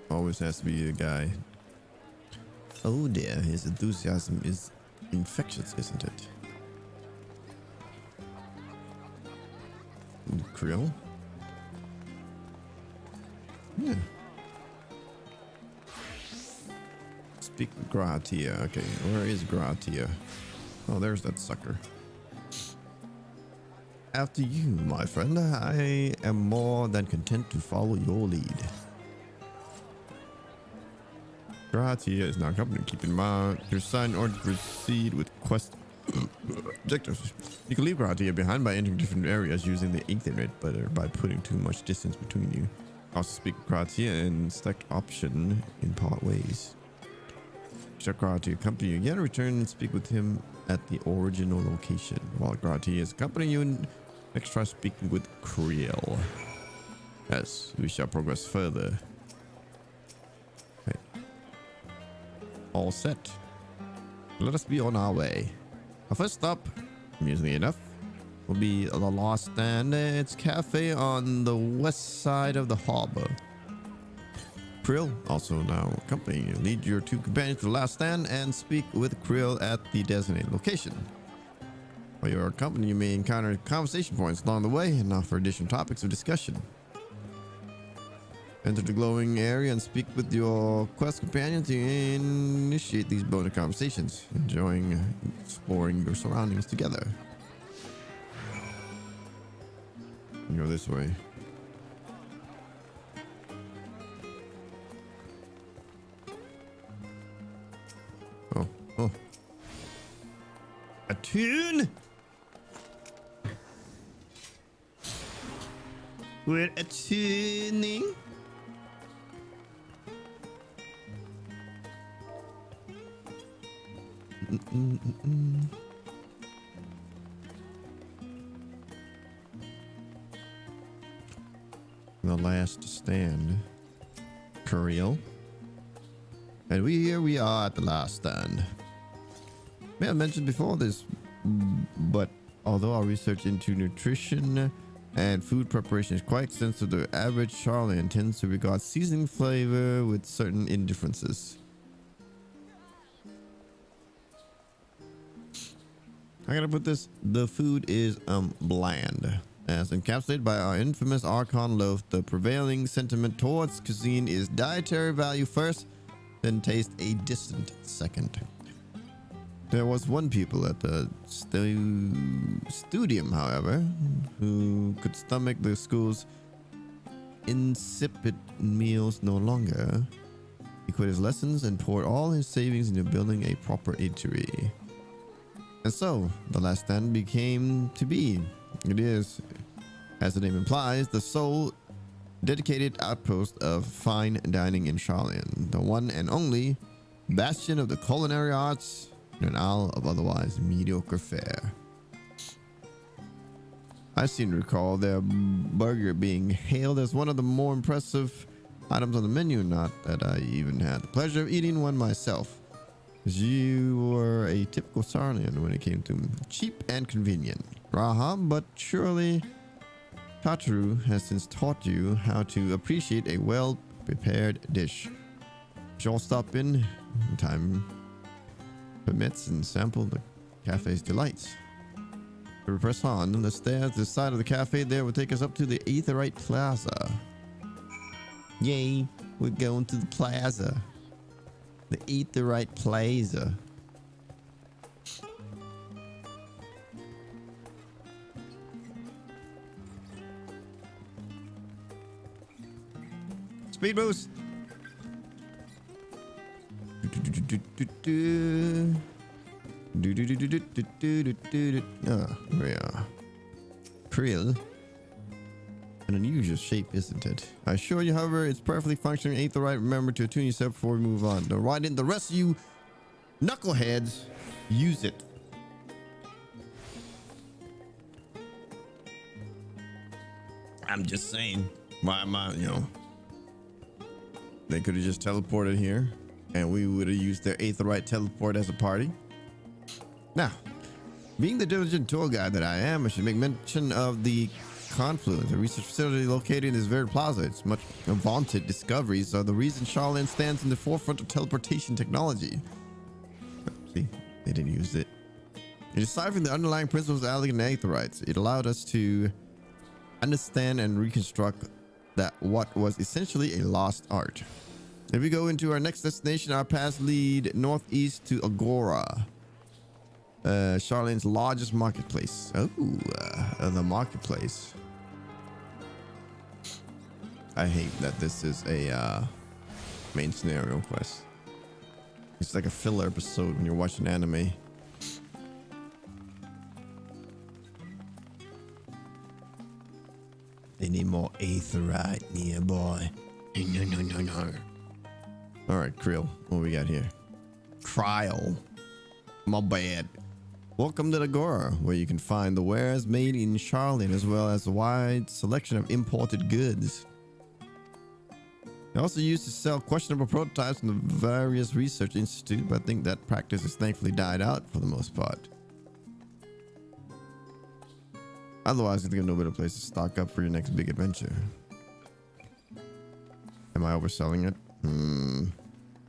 [SPEAKER 1] Always has to be a guy. Oh dear, his enthusiasm is infectious, isn't it? Krill? Yeah. Speak with Gratia. Okay, where is Gratia? Oh, there's that sucker. After you, my friend, I am more than content to follow your lead. Gratia is now company. Keep in mind, your sign order to proceed with quest objectives. You can leave Gratia behind by entering different areas using the Ethernet, but by putting too much distance between you. Also speak with Gratia and select option in part ways. Check Gratia accompany you again, return and speak with him at the original location. While Gratia is accompanying you, next try speaking with Creel. Yes, we shall progress further. Okay. All set. Let us be on our way. Our first stop, amusingly enough, will be the Lost Stand. It's cafe on the west side of the harbor. Krill, also now accompanying you, lead your two companions to the last stand and speak with Krill at the designated location. While you are accompanied, you may encounter conversation points along the way and offer additional topics of discussion. Enter the glowing area and speak with your quest companion to initiate these bonus conversations, enjoying exploring your surroundings together. Go this way. Oh. A tune? We're attuning? The last stand. Kuriel. And here we are at the last stand. May I mentioned before this, but although our research into nutrition and food preparation is quite extensive, the average Charlian tends to regard seasoning flavor with certain indifferences. I gotta put this, the food is bland. As encapsulated by our infamous Archon loaf, the prevailing sentiment towards cuisine is dietary value first, then taste a distant second. There was one pupil at the studium, however, who could stomach the school's insipid meals no longer. He quit his lessons and poured all his savings into building a proper eatery. And so, the last stand became to be. It is, as the name implies, the sole dedicated outpost of fine dining in Charlian, the one and only bastion of the culinary arts in an isle of otherwise mediocre fare. I seem to recall their burger being hailed as one of the more impressive items on the menu, not that I even had the pleasure of eating one myself. You were a typical Charlian when it came to cheap and convenient. Raha, but surely Tataru has since taught you how to appreciate a well-prepared dish. Shall stop in time permits and sample the cafe's delights. We press on. The stairs to the side of the cafe there will take us up to the Aetherite Plaza. Yay, we're going to the plaza. The Aetherite Plaza. Speed boost. Ah, there we are. Krill. An unusual shape, isn't it? I assure you, however, it's perfectly functioning. Aetherite. Remember to attune yourself before we move on. Now, right in the rest of you knuckleheads, use it. I'm just saying. Why am I, they could have just teleported here and we would have used their Aetherite teleport as a party. Now, being the diligent tour guide that I am, I should make mention of the Confluence, a research facility located in this very plaza. Its much vaunted discoveries are the reason Charlian stands in the forefront of teleportation technology. See, they didn't use it. In deciphering the underlying principles of elegant Aetherites, it allowed us to understand and reconstruct that what was essentially a lost art. If we go into our next destination, our paths lead northeast to Agora, Charlian's largest marketplace. Oh, the marketplace. I hate that this is a main scenario quest. It's like a filler episode when you're watching anime. They need more aetherite nearby. No. All right, Krill, what we got here? Kryl. My bad. Welcome to the Agora, where you can find the wares made in Charlotte as well as a wide selection of imported goods. They also used to sell questionable prototypes in the various research institutes, but I think that practice has thankfully died out for the most part. Otherwise, I think no better place to stock up for your next big adventure. Am I overselling it? On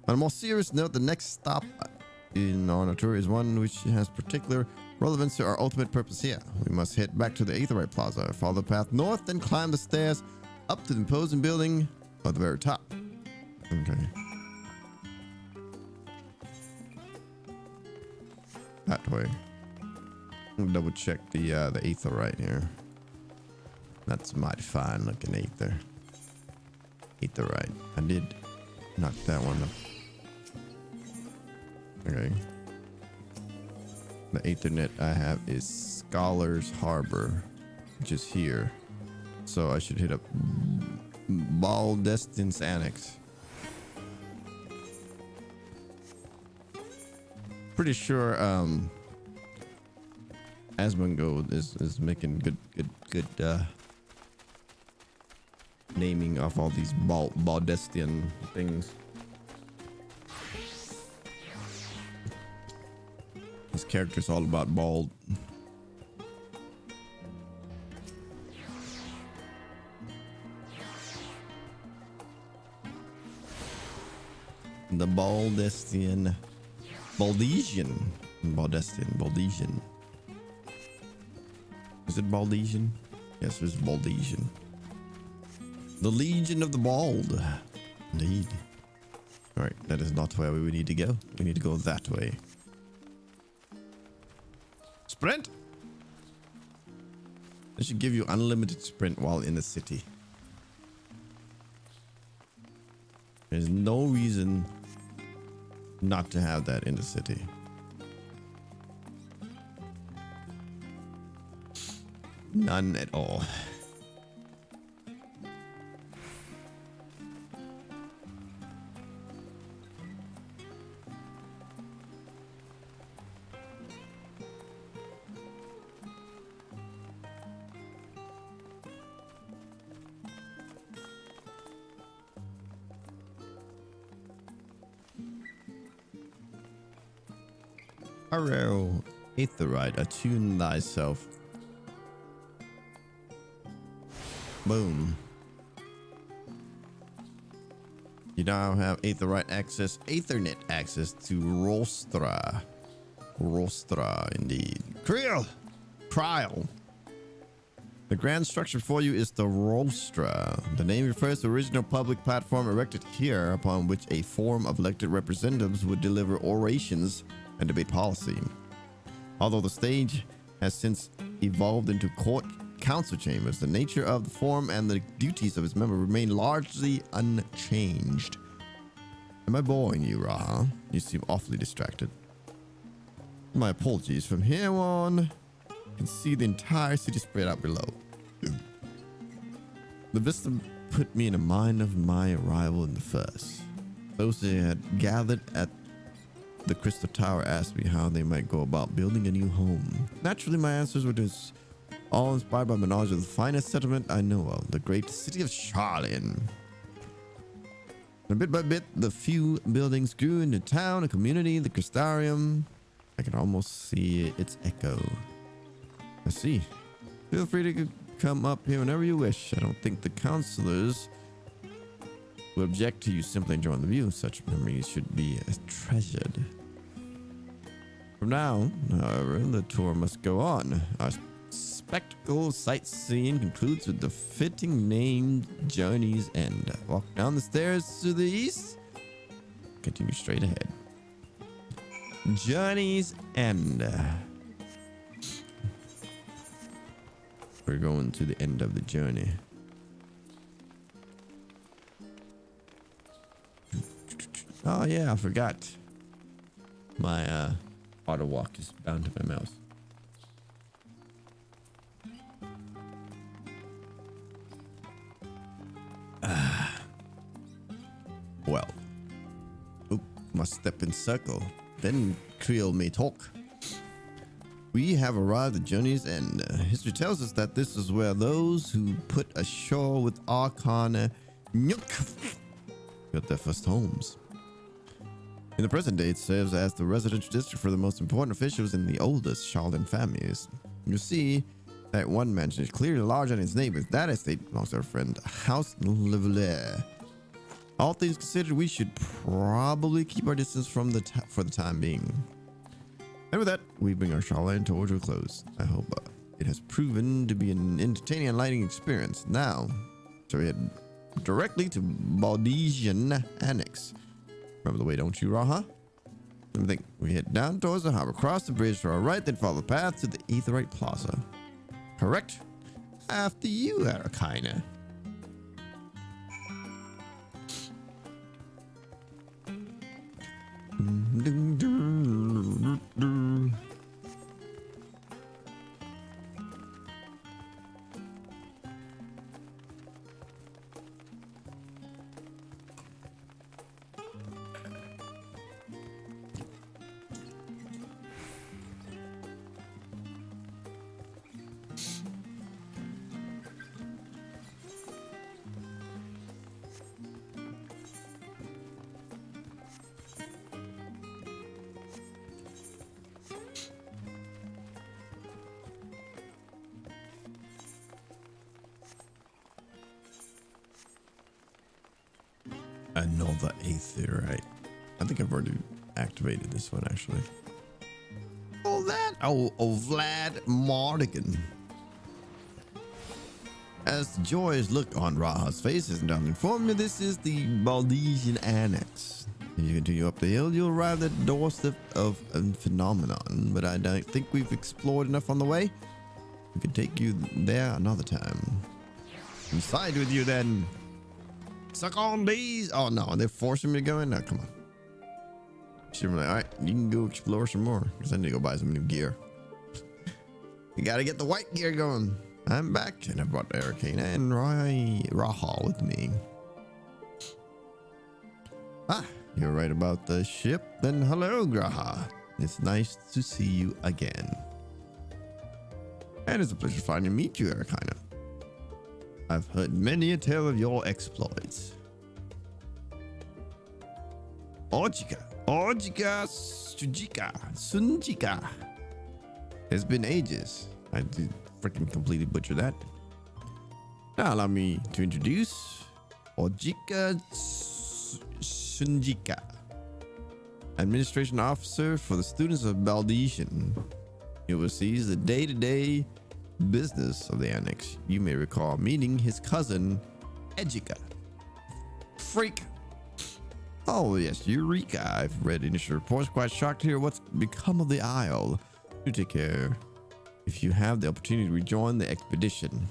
[SPEAKER 1] a more serious note, the next stop in our tour is one which has particular relevance to our ultimate purpose here. We must head back to the Aetherite Plaza, follow the path north, then climb the stairs up to the imposing building at the very top. Okay. That way. I'll double check the Aetherite here. That's mighty fine looking Aether. Aetherite. I did knock that one up. Okay. The Ethernet I have is Scholar's Harbor, which is here. So I should hit up Baldestin's Annex. Pretty sure Asmongold is making good naming of all these Baldestian things. His character's all about bald. The Baldestian. Baldesian. Baldesian. Is it Baldesian? Yes, it's Baldesian. The Legion of the Bald. Indeed. Alright, that is not where we need to go. We need to go that way. Sprint! They should give you unlimited sprint while in the city. There's no reason not to have that in the city. None at all. Arrow, Aetherite, attune thyself. Boom. You now have Aetherite access, Aethernet access to Rostra. Rostra, indeed. Kryl. The grand structure for you is the Rostra. The name refers to the original public platform erected here upon which a forum of elected representatives would deliver orations and debate policy. Although the stage has since evolved into court council chambers, the nature of the forum and the duties of its members remain largely unchanged. Am I boring you, Raha? You seem awfully distracted. My apologies. From here on, you can see the entire city spread out below. The vista put me in the mind of my arrival in the first. Those who had gathered at the Crystal Tower asked me how they might go about building a new home. Naturally, my answers were just all inspired by my knowledge of the finest settlement I know of, the great city of Charlene. And bit by bit, the few buildings grew into town, a community, the Crystarium. I can almost see its echo. I see. Feel free to come up here whenever you wish. I don't think the counselors would object to you simply enjoying the view. Such memories should be treasured. From now, however, the tour must go on. Our spectacle sightseeing concludes with the fitting name Journey's End. Walk down the stairs to the east. Continue straight ahead. Journey's End. We're going to the end of the journey. Oh yeah, I forgot. My auto walk is bound to my mouse. Must step in circle. Then Creel may talk. We have arrived at Journey's End. History tells us that this is where those who put ashore with Arcana Nyuk got their first homes. In the present day, it serves as the residential district for the most important officials in the oldest Shaolin families. You see that one mansion is clearly larger than its neighbors. That estate belongs to our friend House Livelair. All things considered, we should probably keep our distance from for the time being. And with that, we bring our Shaolin tour to a close. I hope it has proven to be an entertaining and enlightening experience. Now, shall we head directly to Baldesian Annex? Remember the way, don't you, Raha? Let me think. We head down towards the harbor, cross the bridge to our right, then follow the path to the Aetherite Plaza. Correct? After you, Arakina. Another Aetherite. I think I've already activated this one, actually. Oh, that. Oh, Vlad Mardigan. As the joyous look on Raha's face is done inform you, this is the Baldesian Annex. As you continue up the hill, you'll arrive at the doorstep of a phenomenon, but I don't think we've explored enough on the way. We can take you there another time. Inside with you, then. Suck on these. Oh no, they're forcing me to go in. No, come on. She's like, all right, you can go explore some more because I need to go buy some new gear. You got to get the white gear going. I'm back and I brought Arcana and Raha with me. Ah, you're right about the ship. Then hello, Graha. It's nice to see you again. And it's a pleasure to finally meet you, Arcana. I've heard many a tale of your exploits. Ojika, Sunjika. It's been ages. I did freaking completely butcher that. Now allow me to introduce Ojika Sunjika, Administration Officer for the students of Baldesian. He oversees the day-to-day business of the annex. You may recall meeting his cousin Ejika. Freak. Oh yes, Eureka. I've read initial reports. Quite shocked to hear what's become of the Isle. Do take care if you have the opportunity to rejoin the expedition.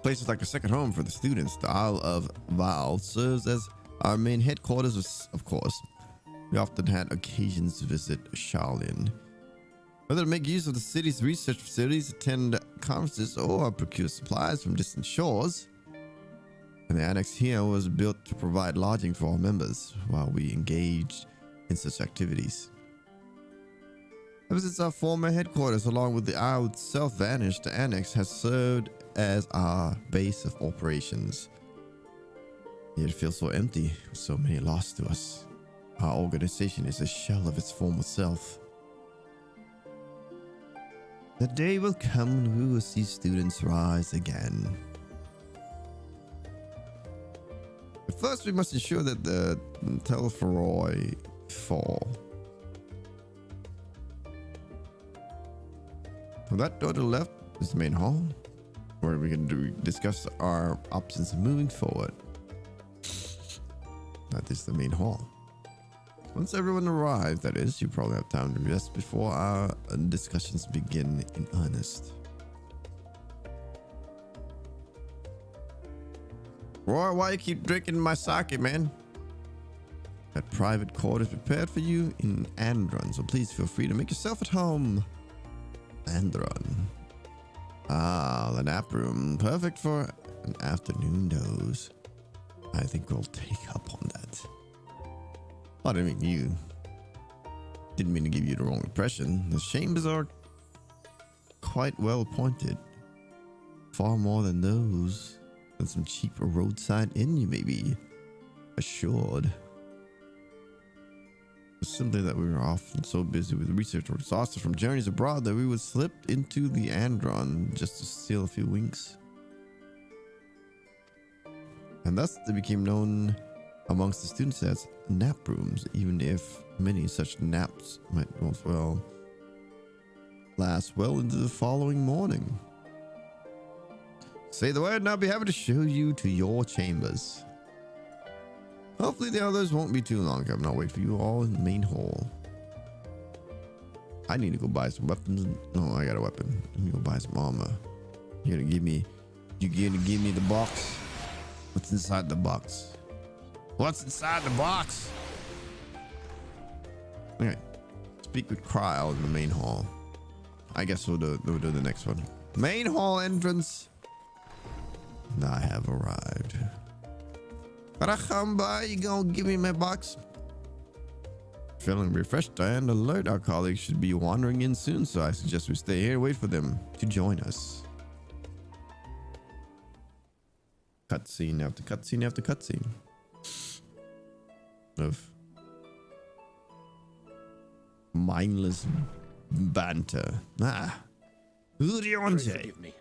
[SPEAKER 1] Places like a second home for the students. The Isle of Val serves as our main headquarters, of course. We often had occasions to visit Shaolin. Whether to make use of the city's research facilities, attend conferences, or procure supplies from distant shores. And the annex here was built to provide lodging for all members while we engaged in such activities. Ever since our former headquarters, along with the isle itself, vanished, the annex has served as our base of operations. Yet it feels so empty, with so many lost to us. Our organization is a shell of its former self. The day will come when we will see students rise again. But first, we must ensure that the Telferoi fall. From that door to the left is the main hall, where we can discuss our options moving forward. That is the main hall. Once everyone arrives, that is, you probably have time to rest before our discussions begin in earnest. Roy, why you keep drinking my sake, man? Got private quarters prepared for you in Andron, so please feel free to make yourself at home. Andron. Ah, the nap room. Perfect for an afternoon doze. I think we'll take up on that. I didn't mean to give you the wrong impression. The chambers are quite well appointed. Far more than those than some cheap roadside inn, you may be assured. It's simply that we were often so busy with research or exhausted from journeys abroad that we would slip into the Andron just to steal a few winks. And thus they became known amongst the students as nap rooms, even if many such naps might as well last well into the following morning. Say the word and I'll be happy to show you to your chambers. Hopefully the others won't be too long. I'll wait for you all in the main hall. I need to go buy some weapons. No, I got a weapon. Let me go buy some armor. You gonna give me the box? What's inside the box? What's inside the box? Okay. Speak with Kryl in the main hall. I guess we'll do the next one. Main hall entrance. I have arrived. Karachamba, you gonna give me my box? Feeling refreshed and alert, our colleagues should be wandering in soon, so I suggest we stay here and wait for them to join us. Cutscene after cutscene after cutscene of mindless banter.
[SPEAKER 2] Forgive me.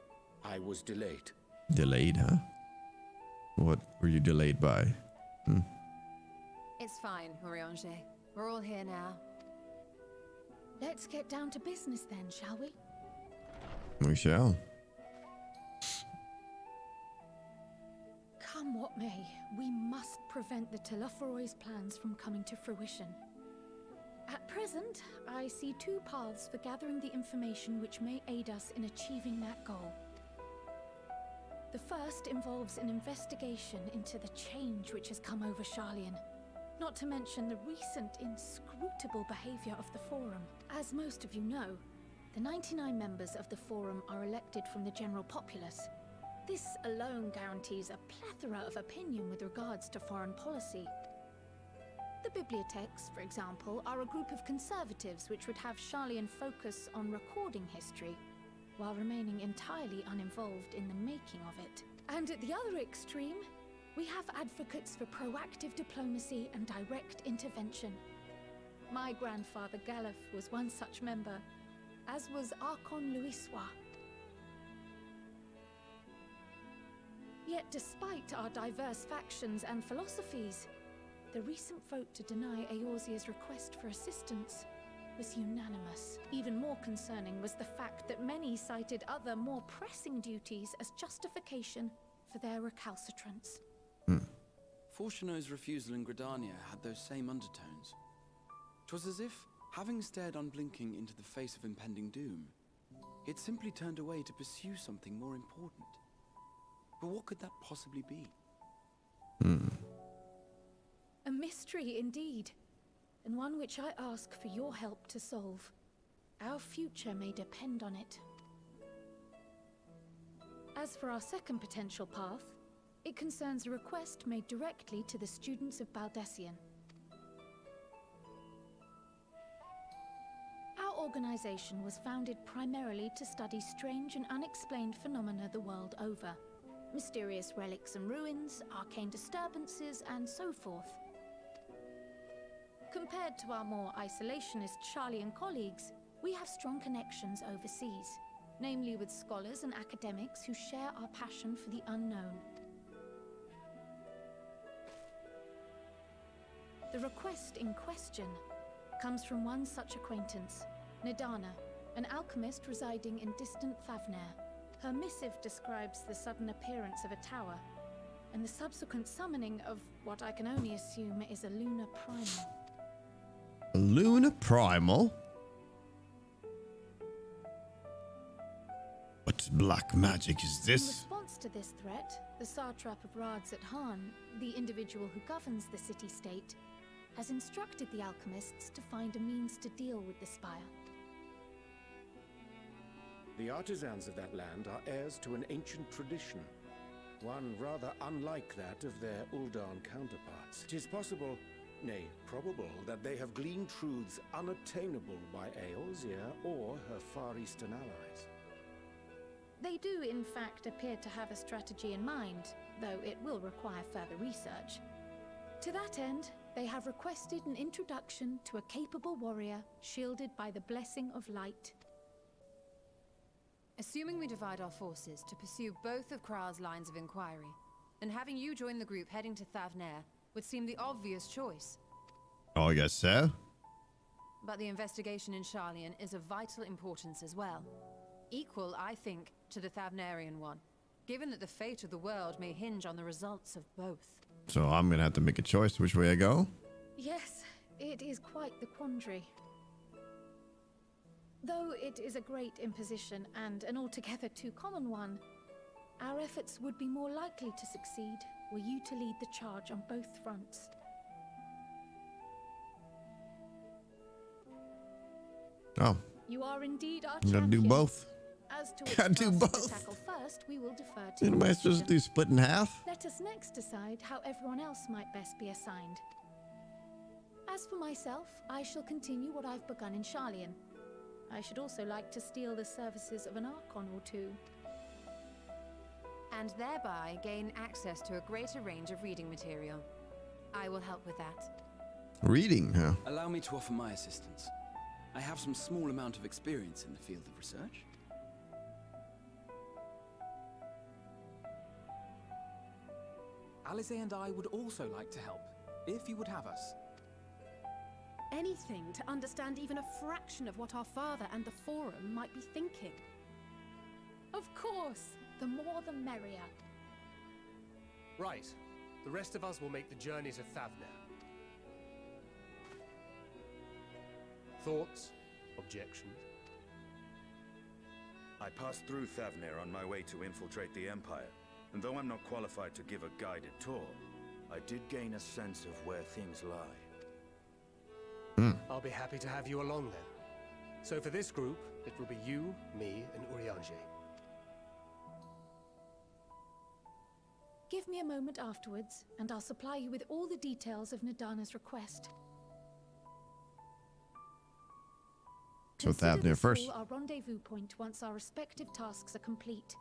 [SPEAKER 2] I was delayed.
[SPEAKER 1] Delayed, huh? What were you delayed by?
[SPEAKER 13] It's fine, Urianger. We're all here now.
[SPEAKER 3] Let's get down to business then, shall we?
[SPEAKER 1] We shall.
[SPEAKER 3] Come what may, we must prevent the Telophoroi's plans from coming to fruition. At present, I see two paths for gathering the information which may aid us in achieving that goal. The first involves an investigation into the change which has come over Sharlayan, not to mention the recent inscrutable behavior of the Forum. As most of you know, the 99 members of the Forum are elected from the general populace. This alone guarantees a plethora of opinion with regards to foreign policy. The bibliotheques, for example, are a group of conservatives which would have Sharlayan focus on recording history, while remaining entirely uninvolved in the making of it. And at the other extreme, we have advocates for proactive diplomacy and direct intervention. My grandfather Galef was one such member, as was Archon Louisois. Yet despite our diverse factions and philosophies, the recent vote to deny Eorzea's request for assistance was unanimous. Even more concerning was the fact that many cited other, more pressing duties as justification for their recalcitrance.
[SPEAKER 7] Fortuno's refusal in Gridania had those same undertones. 'Twas as if, having stared unblinking into the face of impending doom, it simply turned away to pursue something more important. But what could that possibly be?
[SPEAKER 3] A mystery indeed, and one which I ask for your help to solve. Our future may depend on it. As for our second potential path, it concerns a request made directly to the students of Baldesion. Our organization was founded primarily to study strange and unexplained phenomena the world over. Mysterious relics and ruins, arcane disturbances, and so forth. Compared to our more isolationist Sharlayan colleagues, we have strong connections overseas, namely with scholars and academics who share our passion for the unknown. The request in question comes from one such acquaintance, Nidana, an alchemist residing in distant Thavnair. Her missive describes the sudden appearance of a tower, and the subsequent summoning of what I can only assume is a lunar primal.
[SPEAKER 1] A lunar primal? What black magic is
[SPEAKER 3] In
[SPEAKER 1] this?
[SPEAKER 3] response to this threat, the Satrap of Radzat-Han, the individual who governs the city-state, has instructed the alchemists to find a means to deal with the spire.
[SPEAKER 2] The artisans of that land are heirs to an ancient tradition, one rather unlike that of their Uldan counterparts. It is possible nay, probable, that they have gleaned truths unattainable by Eorzea or her Far Eastern allies.
[SPEAKER 3] They do, in fact, appear to have a strategy in mind, though it will require further research. To that end, they have requested an introduction to a capable warrior shielded by the blessing of light.
[SPEAKER 13] Assuming we divide our forces to pursue both of Kral's lines of inquiry, then having you join the group heading to Thavnair would seem the obvious choice.
[SPEAKER 1] Oh, I guess so.
[SPEAKER 13] But the investigation in Sharlayan is of vital importance as well. Equal, I think, to the Thavnarian one, given that the fate of the world may hinge on the results of both.
[SPEAKER 1] So I'm gonna have to make a choice which way I go.
[SPEAKER 3] Yes, it is quite the quandary. Though it is a great imposition and an altogether too common one, our efforts would be more likely to succeed were you to lead the charge on both fronts.
[SPEAKER 1] Oh,
[SPEAKER 3] You are indeed our
[SPEAKER 1] I'm gonna do
[SPEAKER 3] champion.
[SPEAKER 1] both.
[SPEAKER 3] As to which
[SPEAKER 1] Gotta do
[SPEAKER 3] task
[SPEAKER 1] both.
[SPEAKER 3] to tackle first, we will defer to
[SPEAKER 1] What am
[SPEAKER 3] your
[SPEAKER 1] I supposed to do?
[SPEAKER 3] decision.
[SPEAKER 1] Split in half?
[SPEAKER 3] Let us next decide how everyone else might best be assigned. As for myself, I shall continue what I've begun in Sharlayan. I should also like to steal the services of an Archon or two.
[SPEAKER 13] And thereby gain access to a greater range of reading material. I will help with that.
[SPEAKER 1] Reading, huh?
[SPEAKER 7] Allow me to offer my assistance. I have some small amount of experience in the field of research.
[SPEAKER 5] Alize and I would also like to help, if you would have us.
[SPEAKER 3] Anything to understand even a fraction of what our father and the Forum might be thinking. Of course, the more the merrier.
[SPEAKER 4] Right. The rest of us will make the journey to Thavnair. Thoughts? Objections?
[SPEAKER 6] I passed through Thavnair on my way to infiltrate the Empire, and though I'm not qualified to give a guided tour, I did gain a sense of where things lie.
[SPEAKER 4] I'll be happy to have you along then. So for this group, it will be you, me, and Urianger.
[SPEAKER 3] Give me a moment afterwards, and I'll supply you with all the details of Nadana's request.
[SPEAKER 1] So
[SPEAKER 3] Consider
[SPEAKER 1] Thavnair
[SPEAKER 3] this
[SPEAKER 1] first.
[SPEAKER 3] all our rendezvous point once our respective tasks are complete.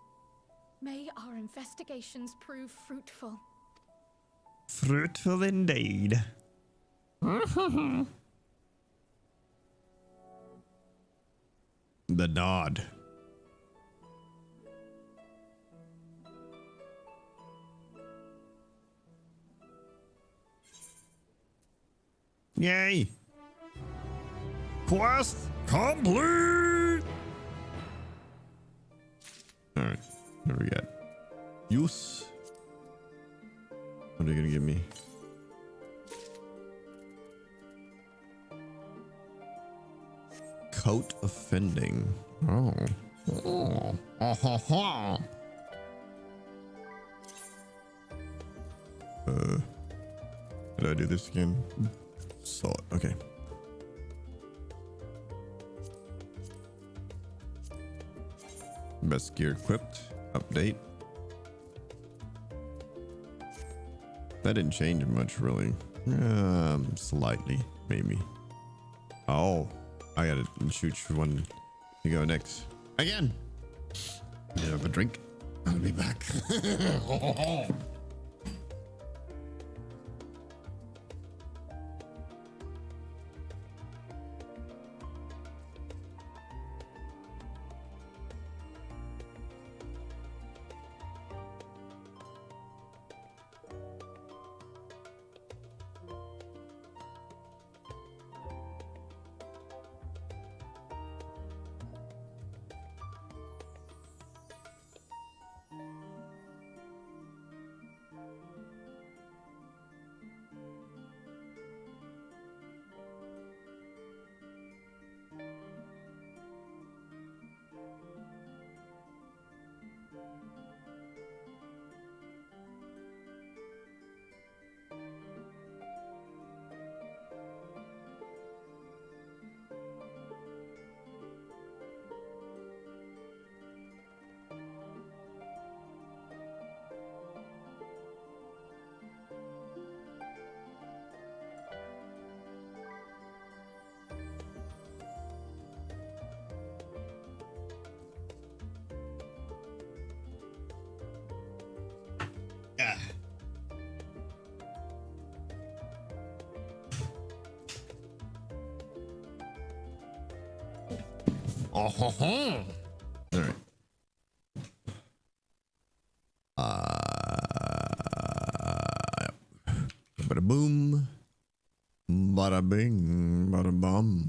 [SPEAKER 3] May our investigations prove fruitful.
[SPEAKER 1] Fruitful indeed. The nod. Yay! Quest complete! Alright, what do we got? Use. What are you gonna give me? Coat offending. Oh. Oh. Did I do this again? Saw it. Okay. Best gear equipped. Update. That didn't change much, really. Slightly, maybe. Oh, I gotta shoot one to go next. Again. You have a drink. I'll be back. All right. Bada boom, bada bing, bada bum.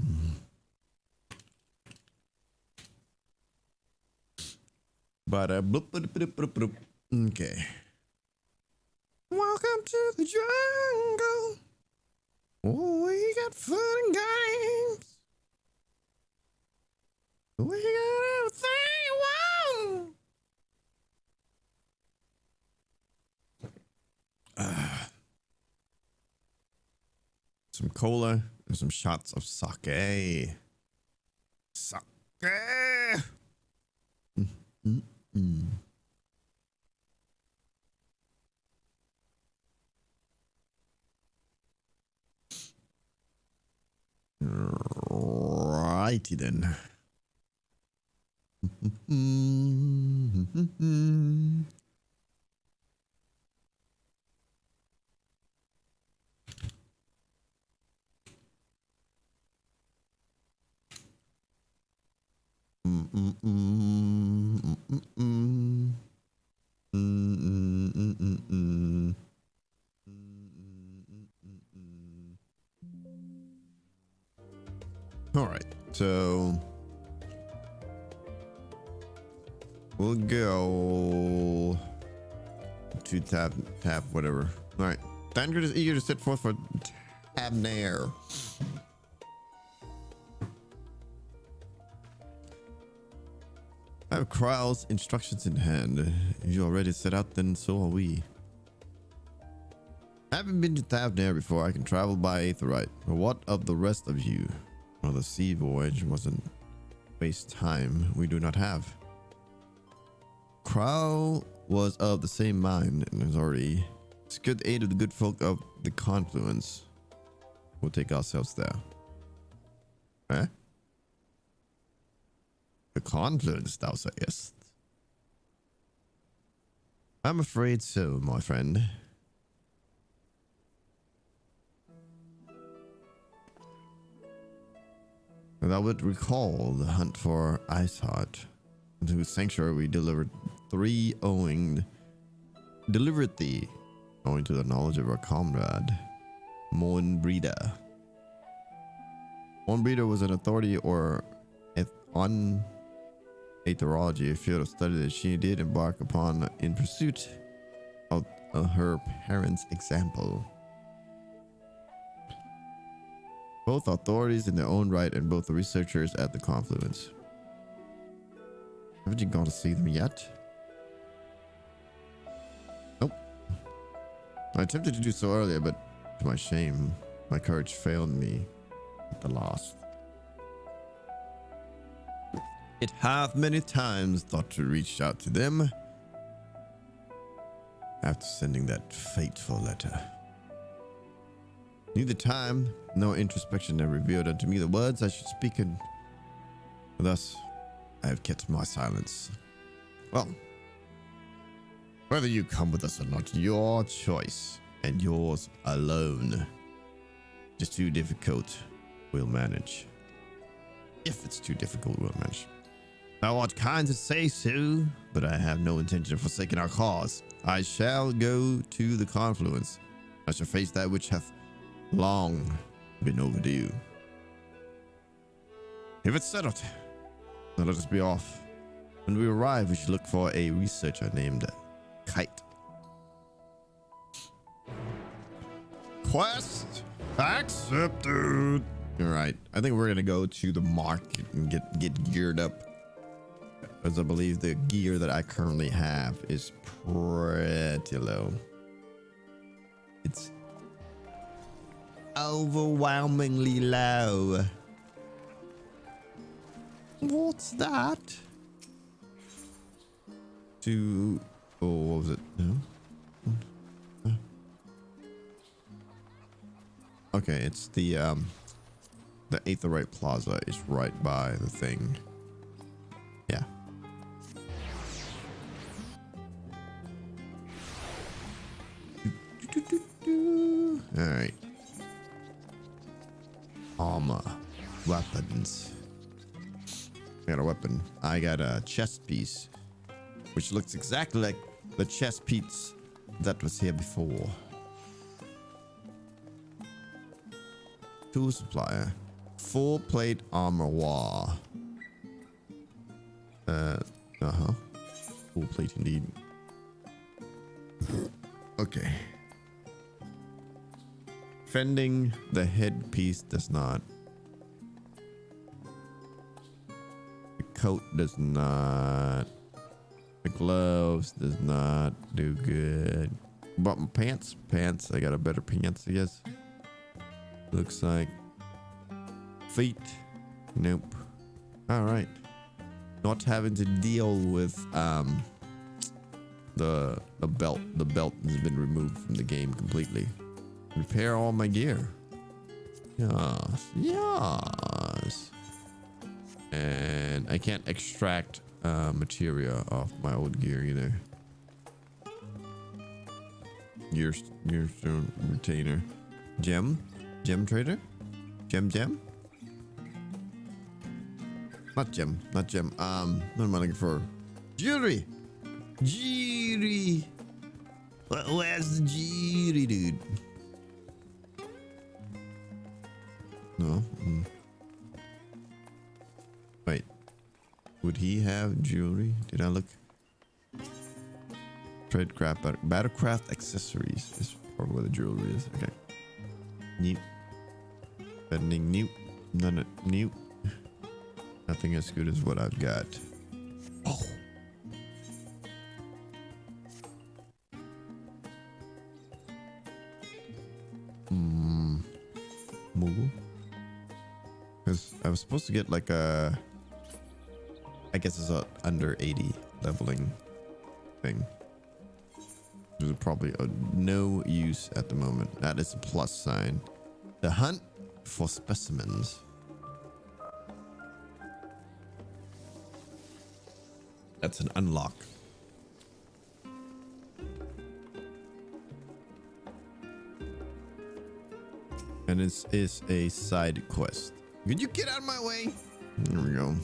[SPEAKER 1] Bada bloop, bloop, bloop, bloop, bloop. Okay. Welcome to the jungle. Oh, we got fun and games. We got everything you want. Some cola and some shots of sake. Sake. Righty then. All right, so we'll go to tab, whatever. All right, Dandred is eager to set forth for Tabnair. I have Kryl's instructions in hand. If you already set out, then so are we. I haven't been to Tabnair before. I can travel by Aetherite. But what of the rest of you? Well, the sea voyage wasn't waste time we do not have. Kryl was of the same mind and has already secured the aid of the good folk of the Confluence. We'll take ourselves there. Eh? The Confluence, thou sayest? I'm afraid so, my friend. Thou would recall the hunt for Iceheart, into whose sanctuary we delivered thee, owing to the knowledge of our comrade, Moenbrida. Moenbrida was an authority on aetherology, a field of study that she did embark upon in pursuit of her parents' example. Both authorities in their own right and both the researchers at the Confluence. Haven't you gone to see them yet? Nope. I attempted to do so earlier, but to my shame, my courage failed me at the last. It hath many times thought to reach out to them after sending that fateful letter. Neither time nor introspection have revealed unto me the words I should speak, and thus I have kept my silence. Well, whether you come with us or not, your choice and yours alone. If it's too difficult, we'll manage. If it's too difficult, we'll manage. Thou art kind to say so, but I have no intention of forsaking our cause. I shall go to the Confluence. I shall face that which hath long been overdue. If it's settled, then let us be off. When we arrive, we should look for a researcher named Kite. Quest accepted. All right, I think we're gonna go to the market and get geared up, as I believe the gear that I currently have is pretty low. It's overwhelmingly low. What's that? What was it? No. Okay, it's the Aetherite Plaza is right by the thing. Yeah. All right. Armor, weapons. I got a weapon. I got a chest piece, which looks exactly like the chest piece that was here before. Tool supplier. Full plate armoire. Full plate indeed. Okay. Fending the headpiece does not. The coat does not. The gloves does not do good. But my pants. I got a better pants, I guess. Looks like. Feet. Nope. All right. Not having to deal with the belt. The belt has been removed from the game completely. Repair all my gear. Yes. And I can't extract materia off my old gear either. Gear stone retainer. Gem trader. Gem. Not gem. What am I looking for? Jewelry. Where's the jewelry, dude? No. Wait. Would he have jewelry? Did I look? Tradecraft, Battlecraft accessories is probably where the jewelry is. Okay. New. Bending new. None new. Nothing as good as what I've got. Oh. Moogle. Because I was supposed to get like a, I guess it's a under 80 leveling thing. Which is probably no use at the moment. That is a plus sign. The hunt for specimens. That's an unlock. And this is a side quest. Could you get out of my way? Here we go.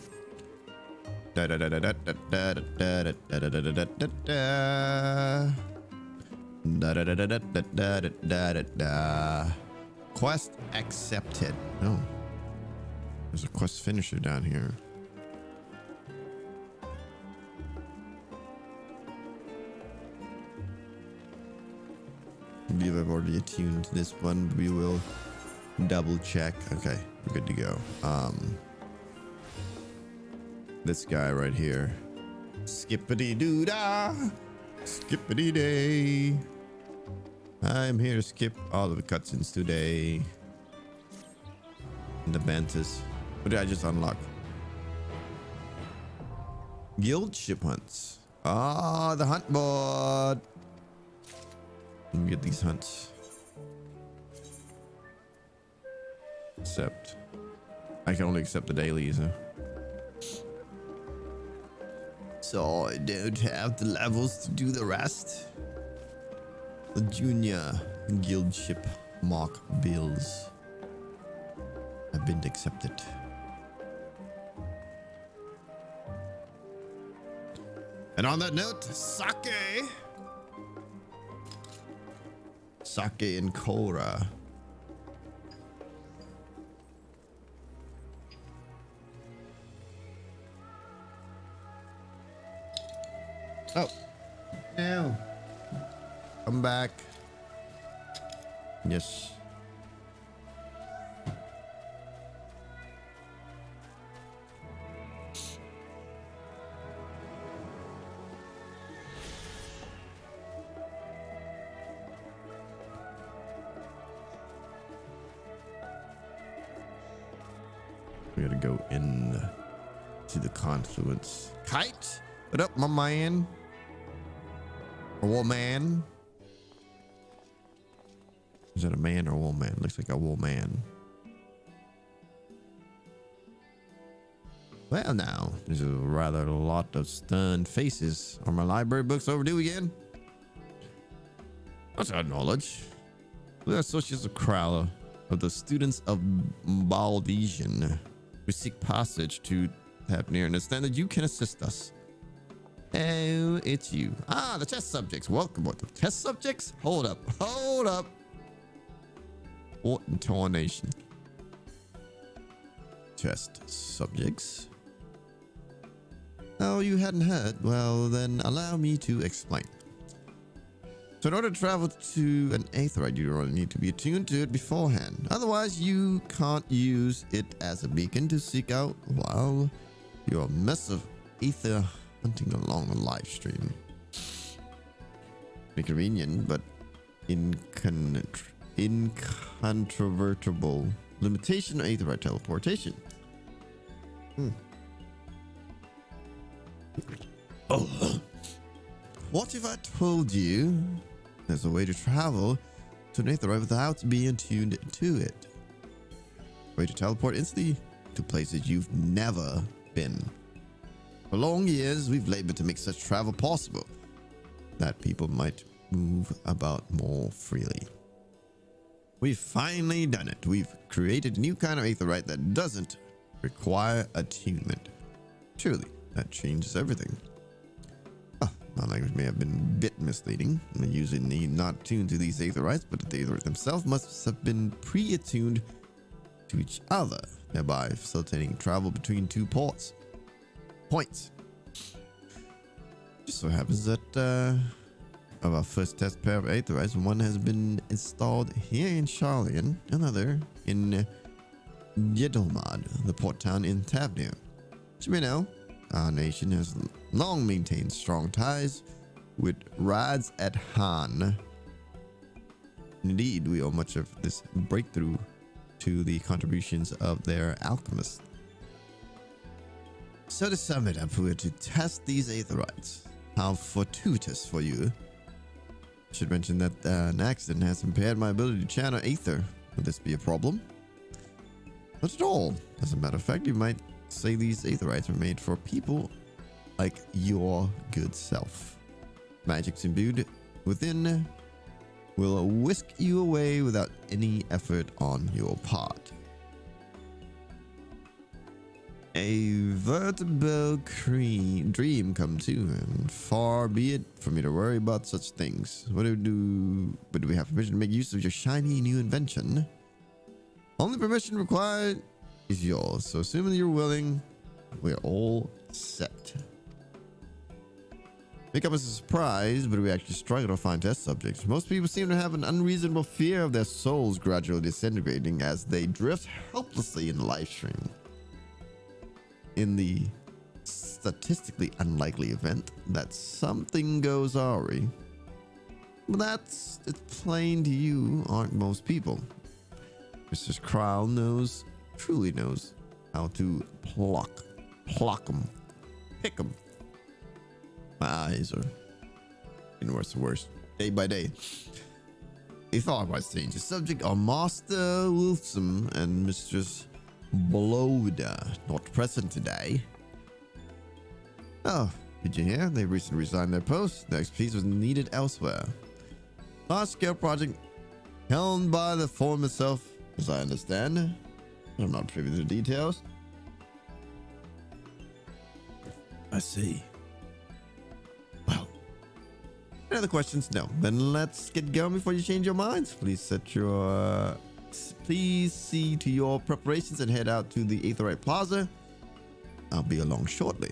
[SPEAKER 1] Quest accepted. Oh. There's a quest finisher down here. I believe I've already attuned to this one. We will double check. Okay, we're good to go. This guy right here. Skippity doo dah. Skippity day. I'm here to skip all of the cutscenes today. And the Bantus. What did I just unlock? Guild ship hunts. Ah, the hunt board. Let me get these hunts. Accept. I can only accept the dailies, huh? So I don't have the levels to do the rest. The junior guild ship mock bills have been accepted. And on that note, sake. Sake and Korra. Oh. No. Come back. Yes. We gotta go in to the confluence. Kite? What up, my man? A woman? Is that a man or a woman? Looks like a woman. Well, now, there's a rather lot of stunned faces. Are my library books overdue again? That's our knowledge. We are associates of of the students of Baldesian. We seek passage to Hapnir, understand that you can assist us. Oh, it's you. Ah, the test subjects. Welcome. What, the test subjects? Hold up. Hold up. What intonation? Test subjects. Oh, you hadn't heard? Well, then allow me to explain. So in order to travel to an aetheryte, you only need to be attuned to it beforehand. Otherwise, you can't use it as a beacon to seek out while you're a mess of aether hunting along a live stream. Inconvenient, but incontrovertible limitation of aetheryte teleportation. Oh. What if I told you there's a way to travel to an aetheryte without being tuned to it? A way to teleport instantly to places you've never been. For long years, we've labored to make such travel possible, that people might move about more freely. We've finally done it. We've created a new kind of aetheryte that doesn't require attunement. Surely, that changes everything. My language may have been a bit misleading. I usually need not tuned to these aetherites, but the aetherites themselves must have been pre-attuned to each other, thereby facilitating travel between two points. Just so happens that of our first test pair of aetherites, one has been installed here in Sharlayan, another in Yedilmad, the port town in Tavnir. As you may know, our nation has long maintained strong ties with Rads at Han. Indeed, we owe much of this breakthrough to the contributions of their alchemists. So to sum it up, we're to test these aetherites. How fortuitous for you. I should mention that an accident has impaired my ability to channel aether. Would this be a problem? Not at all. As a matter of fact, you might say these aetherites are made for people like your good self. Magics imbued within will whisk you away without any effort on your part. A veritable dream come true, and far be it for me to worry about such things. But do we have permission to make use of your shiny new invention? Only permission required is yours, so assuming you're willing, we're all set. May come as a surprise, but we actually struggle to find test subjects. Most people seem to have an unreasonable fear of their souls gradually disintegrating as they drift helplessly in the live stream. In the statistically unlikely event that something goes awry, but it's plain to you aren't most people. Mr. Crown truly knows how to pluck them, pick them. My eyes are getting worse and worse, day by day. If I might change the subject, are Master Wilson and Mistress Bloda not present today? Oh, did you hear? They recently resigned their posts. Their expertise was needed elsewhere. Large-scale project held by the firm itself, as I understand. I'm not privy to the details. I see. Well, any other questions? No. Then let's get going before you change your minds. Please see to your preparations and head out to the Aetherite Plaza. I'll be along shortly.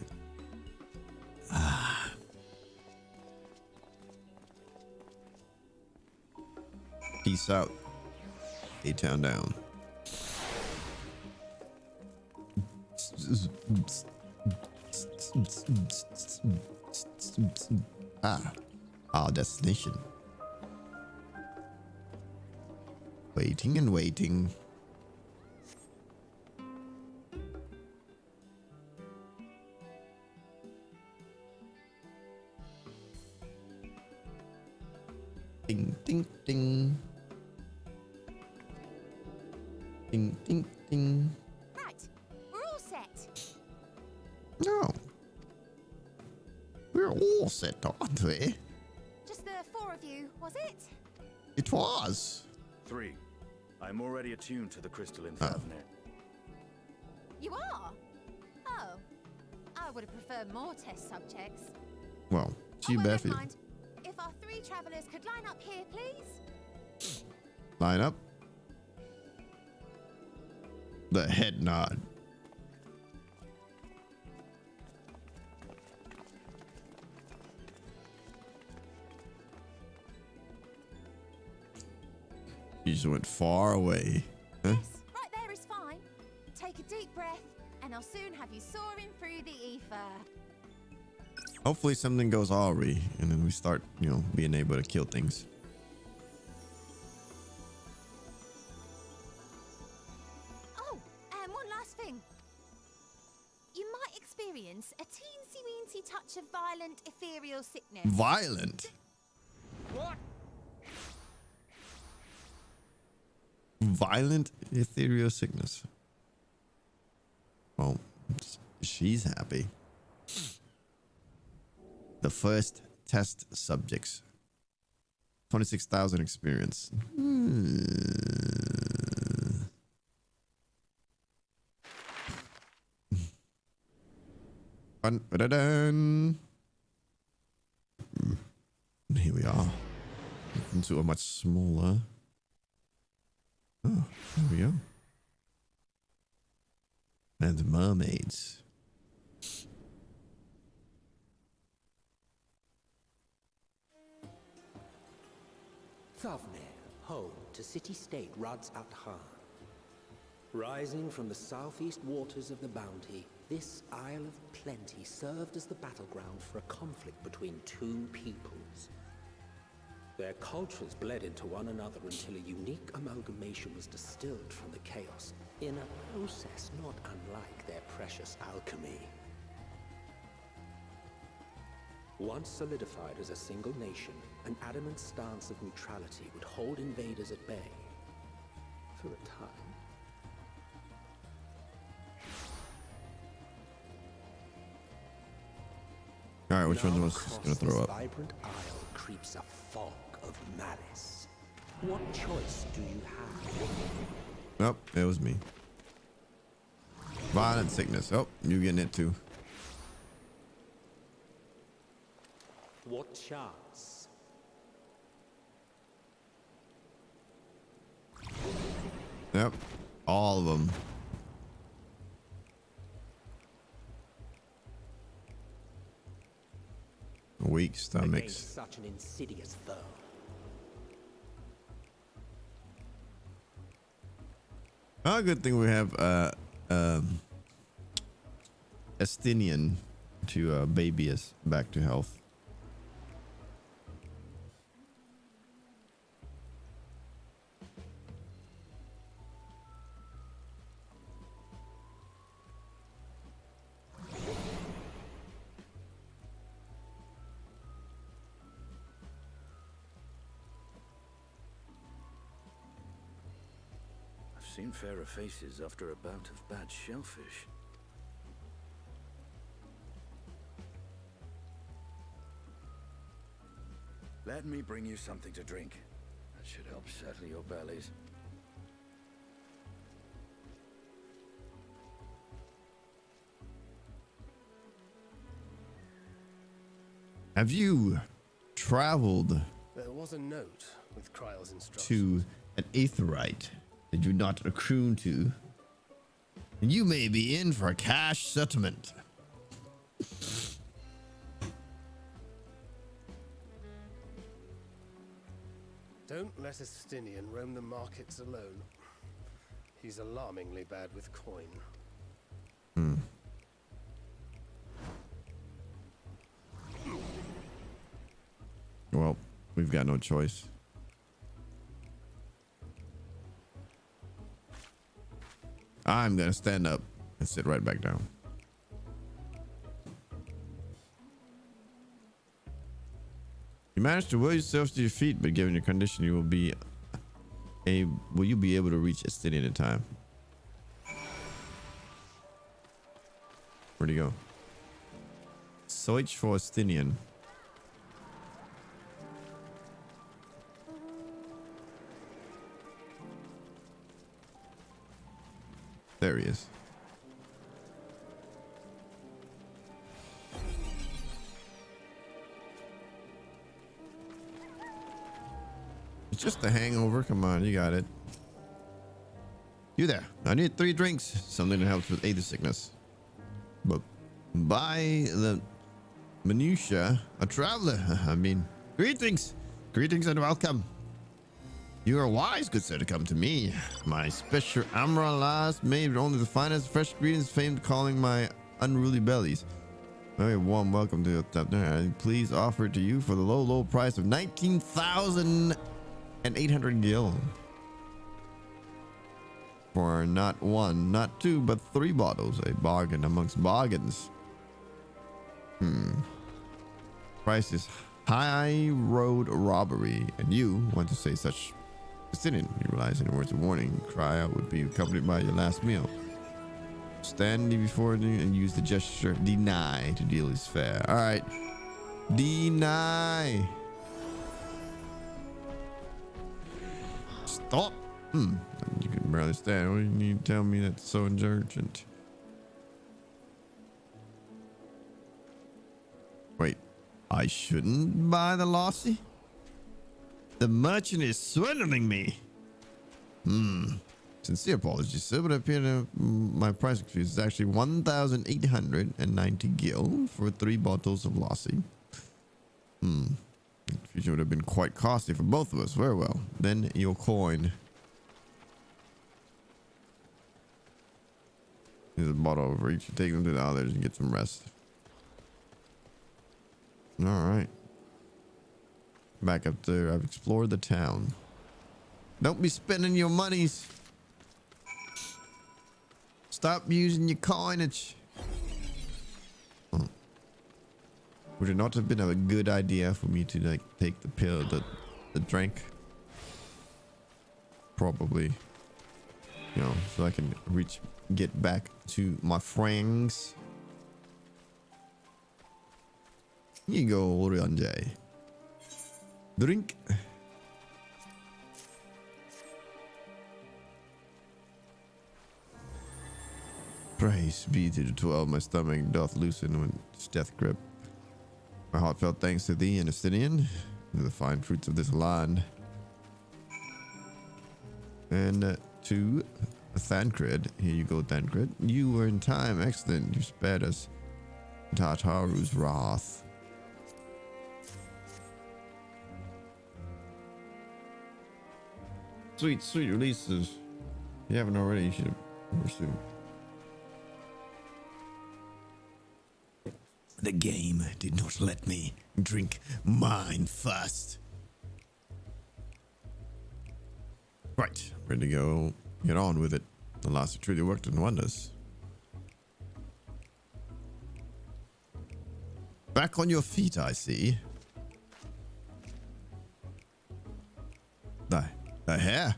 [SPEAKER 1] Peace out. A-Town down. Our destination. Waiting and waiting. Ding, ding, ding. Ding, ding, ding.
[SPEAKER 8] Right, we're all set.
[SPEAKER 1] No. We're all set, aren't we?
[SPEAKER 8] Just the four of you, was it?
[SPEAKER 1] It was.
[SPEAKER 6] 3. I'm already attuned to the crystal in Thavnir.
[SPEAKER 8] You are? Oh,
[SPEAKER 13] would have preferred more test subjects.
[SPEAKER 1] Well, too bad for you.
[SPEAKER 13] Mind. If our 3 travelers could line up here, please.
[SPEAKER 1] Line up. The head nod. You just went far away. Huh?
[SPEAKER 13] Yes, right there is fine. Take a deep breath, and I'll soon have you soaring through the ether.
[SPEAKER 1] Hopefully something goes awry, and then we start, you know, being able to kill things.
[SPEAKER 13] Oh, and one last thing. You might experience a teensy-weensy touch of violent ethereal sickness.
[SPEAKER 1] Violent?
[SPEAKER 10] What?
[SPEAKER 1] Violent ethereal sickness. Well, she's happy. The first test subjects. 26,000 experience. Dun. Here we are. Into a much smaller. Oh, there we go. And mermaids.
[SPEAKER 11] Thavnir, home to city-state Rads at Han. Rising from the southeast waters of the Bounty, this Isle of Plenty served as the battleground for a conflict between 2 peoples. Their cultures bled into one another until a unique amalgamation was distilled from the chaos, in a process not unlike their precious alchemy. Once solidified as a single nation, an adamant stance of neutrality would hold invaders at bay for a time.
[SPEAKER 1] All right, which one was gonna throw up?
[SPEAKER 11] Vibrant isle creeps a fog of malice. What choice do you have?
[SPEAKER 1] Nope, it was me. Violent sickness. Oh, you getting it too.
[SPEAKER 11] What chance?
[SPEAKER 1] Yep, all of them. Weak stomachs.
[SPEAKER 11] Against such an insidious foe.
[SPEAKER 1] Oh, good thing we have Estinian to baby us back to health.
[SPEAKER 6] Seen fairer faces after a bout of bad shellfish. Let me bring you something to drink. That should help settle your bellies.
[SPEAKER 1] Have you traveled
[SPEAKER 4] There was a note with Kryle's instructions.
[SPEAKER 1] to an aetheryte that you're not accrued to? And you may be in for a cash settlement.
[SPEAKER 4] Don't let Estinian roam the markets alone. He's alarmingly bad with coin.
[SPEAKER 1] Well, we've got no choice. I'm gonna stand up and sit right back down. You managed to will yourself to your feet, but given your condition, you will be will you be able to reach Estinian in time? Where'd he go? Search for Estinian. There he is. just a hangover. Come on, you got it. You there. I need 3 drinks. Something that helps with either sickness. But by the minutia, a traveler. I mean, greetings. Greetings and welcome. You are wise, good sir, to come to me. My special Amra last made only the finest fresh ingredients famed calling my unruly bellies. Very warm welcome to your and please offer it to you for the low price of 19,800 gil. For not 1, not 2, but 3 bottles. A bargain amongst bargains. Price is high road robbery, and you want to say such Justinian, you realize in words of warning, cry out would be accompanied by your last meal. Stand before you and use the gesture deny to deal is fair. All right, deny. Stop. You can barely stand. What do you need to tell me that's so urgent? Wait, I shouldn't buy the lassie? The merchant is swindling me. Sincere apologies, sir, but I appear to my price confused. It's actually 1,890 gil for 3 bottles of lassie. Fusion would have been quite costly for both of us. Very well. Then your coin. Here's a bottle over each. Take them to the others and get some rest. All right. Back up there. I've explored the town. Don't be spending your monies. Stop using your coinage. Would it not have been a good idea for me to like take the pill, the drink? Probably. You know, so I can get back to my friends. Here you go, Ryonjay. Drink. Praise be to the 12, my stomach doth loosen with its death grip. My heartfelt thanks to thee and Justinian, to the fine fruits of this land. And to Thancred. Here you go, Thancred. You were in time. Excellent. You spared us Tartaru's wrath. Sweet, sweet releases. If you haven't already, you should have pursued. The game did not let me drink mine first. Right, ready to go. Get on with it. The last truly worked in wonders. Back on your feet, I see. The hair.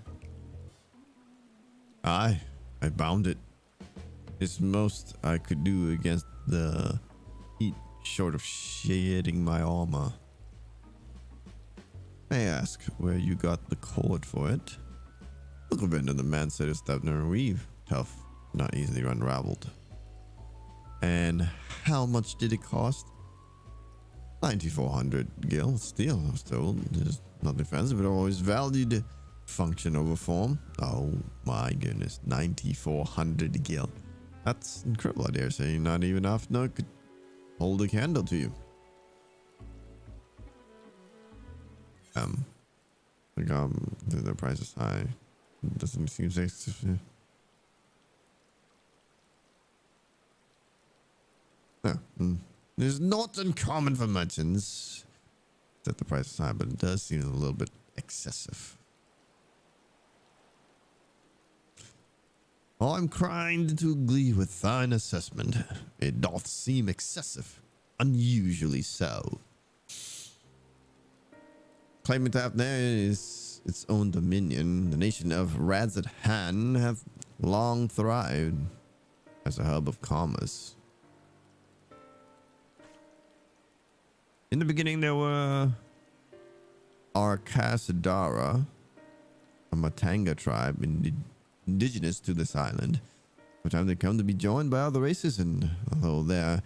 [SPEAKER 1] I bound it. It's most I could do against the heat, short of shedding my armor. May I ask where you got the cord for it? Look a bit, and the man said it's Stepner weave. Tough, not easily unraveled. And how much did it cost? 9,400 gil. Still, I was told. There's nothing fancy, but always valued function over form. Oh my goodness, 9,400 gil. That's incredible, I dare say. Not even half no could hold a candle to you. The price is high. Doesn't seem sexy. It's not uncommon for merchants that the price is high, but it does seem a little bit excessive. I'm inclined to agree with thine assessment. It doth seem excessive, unusually so. Claiming to have there is its own dominion, the nation of Razathan have long thrived as a hub of commerce. In the beginning, there were Arcasadara, a Matanga tribe indigenous to this island. Over time, they come to be joined by other races, and although they're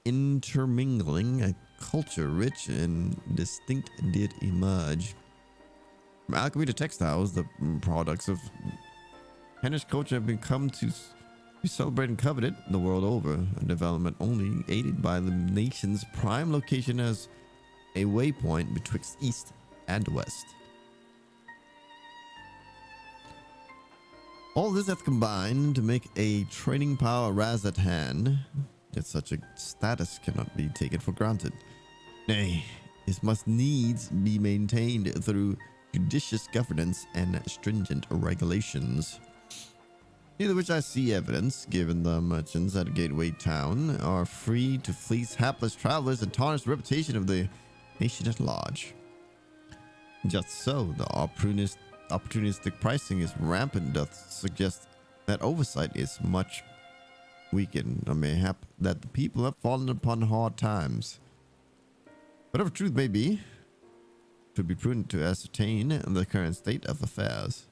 [SPEAKER 1] intermingling, a culture rich and distinct did emerge. From alchemy to textiles, the products of Hennish culture have become to be celebrated and coveted the world over. A development only aided by the nation's prime location as a waypoint betwixt east and west. All this hath combined to make a trading power rise at hand, yet such a status cannot be taken for granted. Nay, it must needs be maintained through judicious governance and stringent regulations. Neither which I see evidence, given the merchants at Gateway Town are free to fleece hapless travelers and tarnish the reputation of the nation at large. Just so, the opportunistic pricing is rampant, doth suggest that oversight is much weakened, or mayhap that the people have fallen upon hard times. Whatever truth may be, it would be prudent to ascertain the current state of affairs.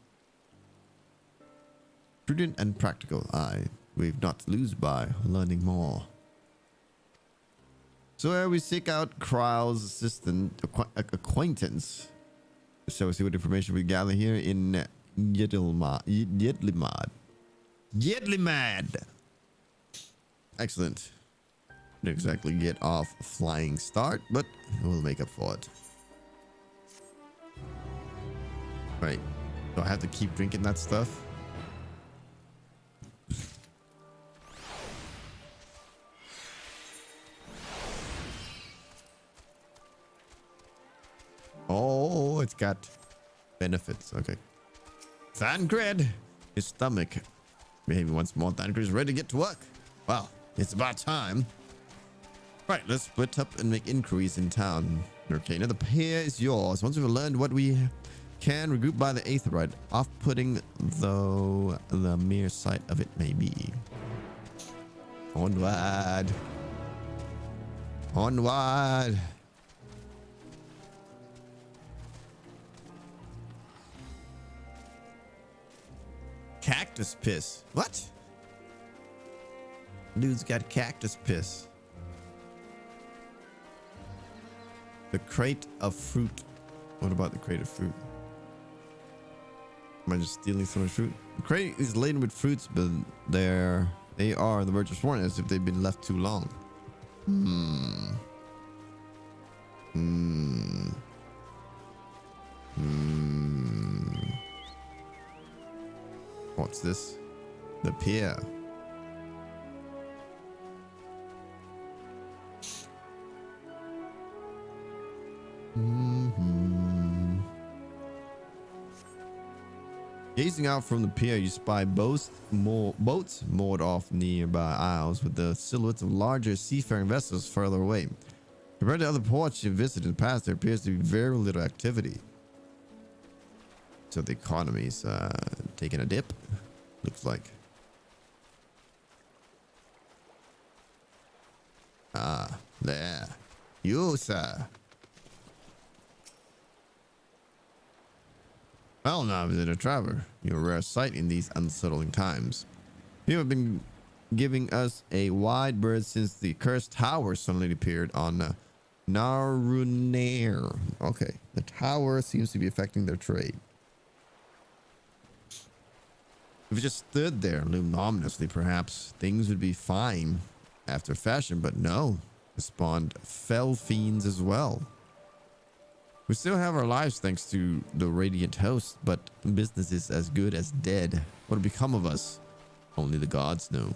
[SPEAKER 1] Prudent and practical, aye, we've not to lose by learning more. So we seek out Kryle's assistant acquaintance. So we see what information we gather here in Yedlimad. Excellent. Didn't exactly get off a flying start, but we'll make up for it. Right. Do I have to keep drinking that stuff? Oh, it's got benefits. Okay. Thancred, his stomach. Maybe once more. Thancred is ready to get to work. Well, it's about time. Right, let's split up and make inquiries in town. Okay, now the pier is yours. Once we've learned what we can, regroup by the Aetherite. Off-putting, though the mere sight of it may be. Onward. Onward. Cactus piss. What? Dude's got cactus piss. The crate of fruit. What about the crate of fruit? Am I just stealing so much fruit? The crate is laden with fruits, but they are on the verge of spoiling as if they've been left too long. What's this? The pier. Gazing out from the pier, you spy boats moored off nearby isles with the silhouettes of larger seafaring vessels further away. Compared to other ports you've visited in the past, there appears to be very little activity. So the economy's taking a dip, looks like. Ah, there. You, sir. Well, now, visitor traveler, you're a rare sight in these unsettling times. You have been giving us a wide berth since the cursed tower suddenly appeared on Narunair. Okay, the tower seems to be affecting their trade. If it just stood there and loomed ominously, perhaps things would be fine after fashion, but no, it spawned fell fiends as well. We still have our lives thanks to the radiant host, but business is as good as dead. What will become of us? Only the gods know.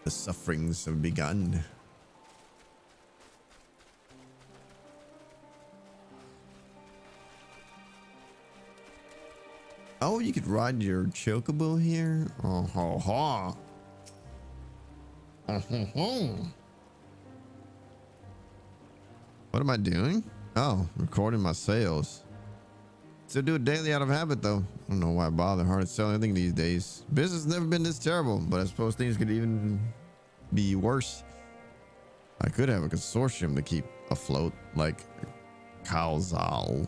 [SPEAKER 1] The sufferings have begun. Oh, you could ride your chocobo here? Oh, ho, ho. Oh, ho, ho. What am I doing? Oh, recording my sales. Still do it daily out of habit, though. I don't know why I bother hard selling anything these days. Business has never been this terrible, but I suppose things could even be worse. I could have a consortium to keep afloat, like Kalzal.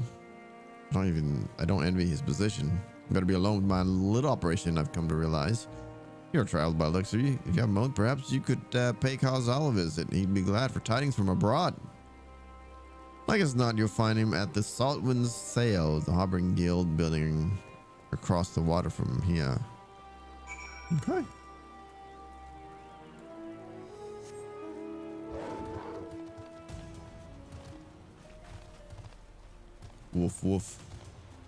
[SPEAKER 1] I don't envy his position. I'm gonna be alone with my little operation, I've come to realize. You're traveled by looks of you. If you have a moment, perhaps you could pay Kalzal a visit. He'd be glad for tidings from abroad. Like as not, you'll find him at the Saltwind's Sail, the Harboring Guild building across the water from here. Okay. Woof woof.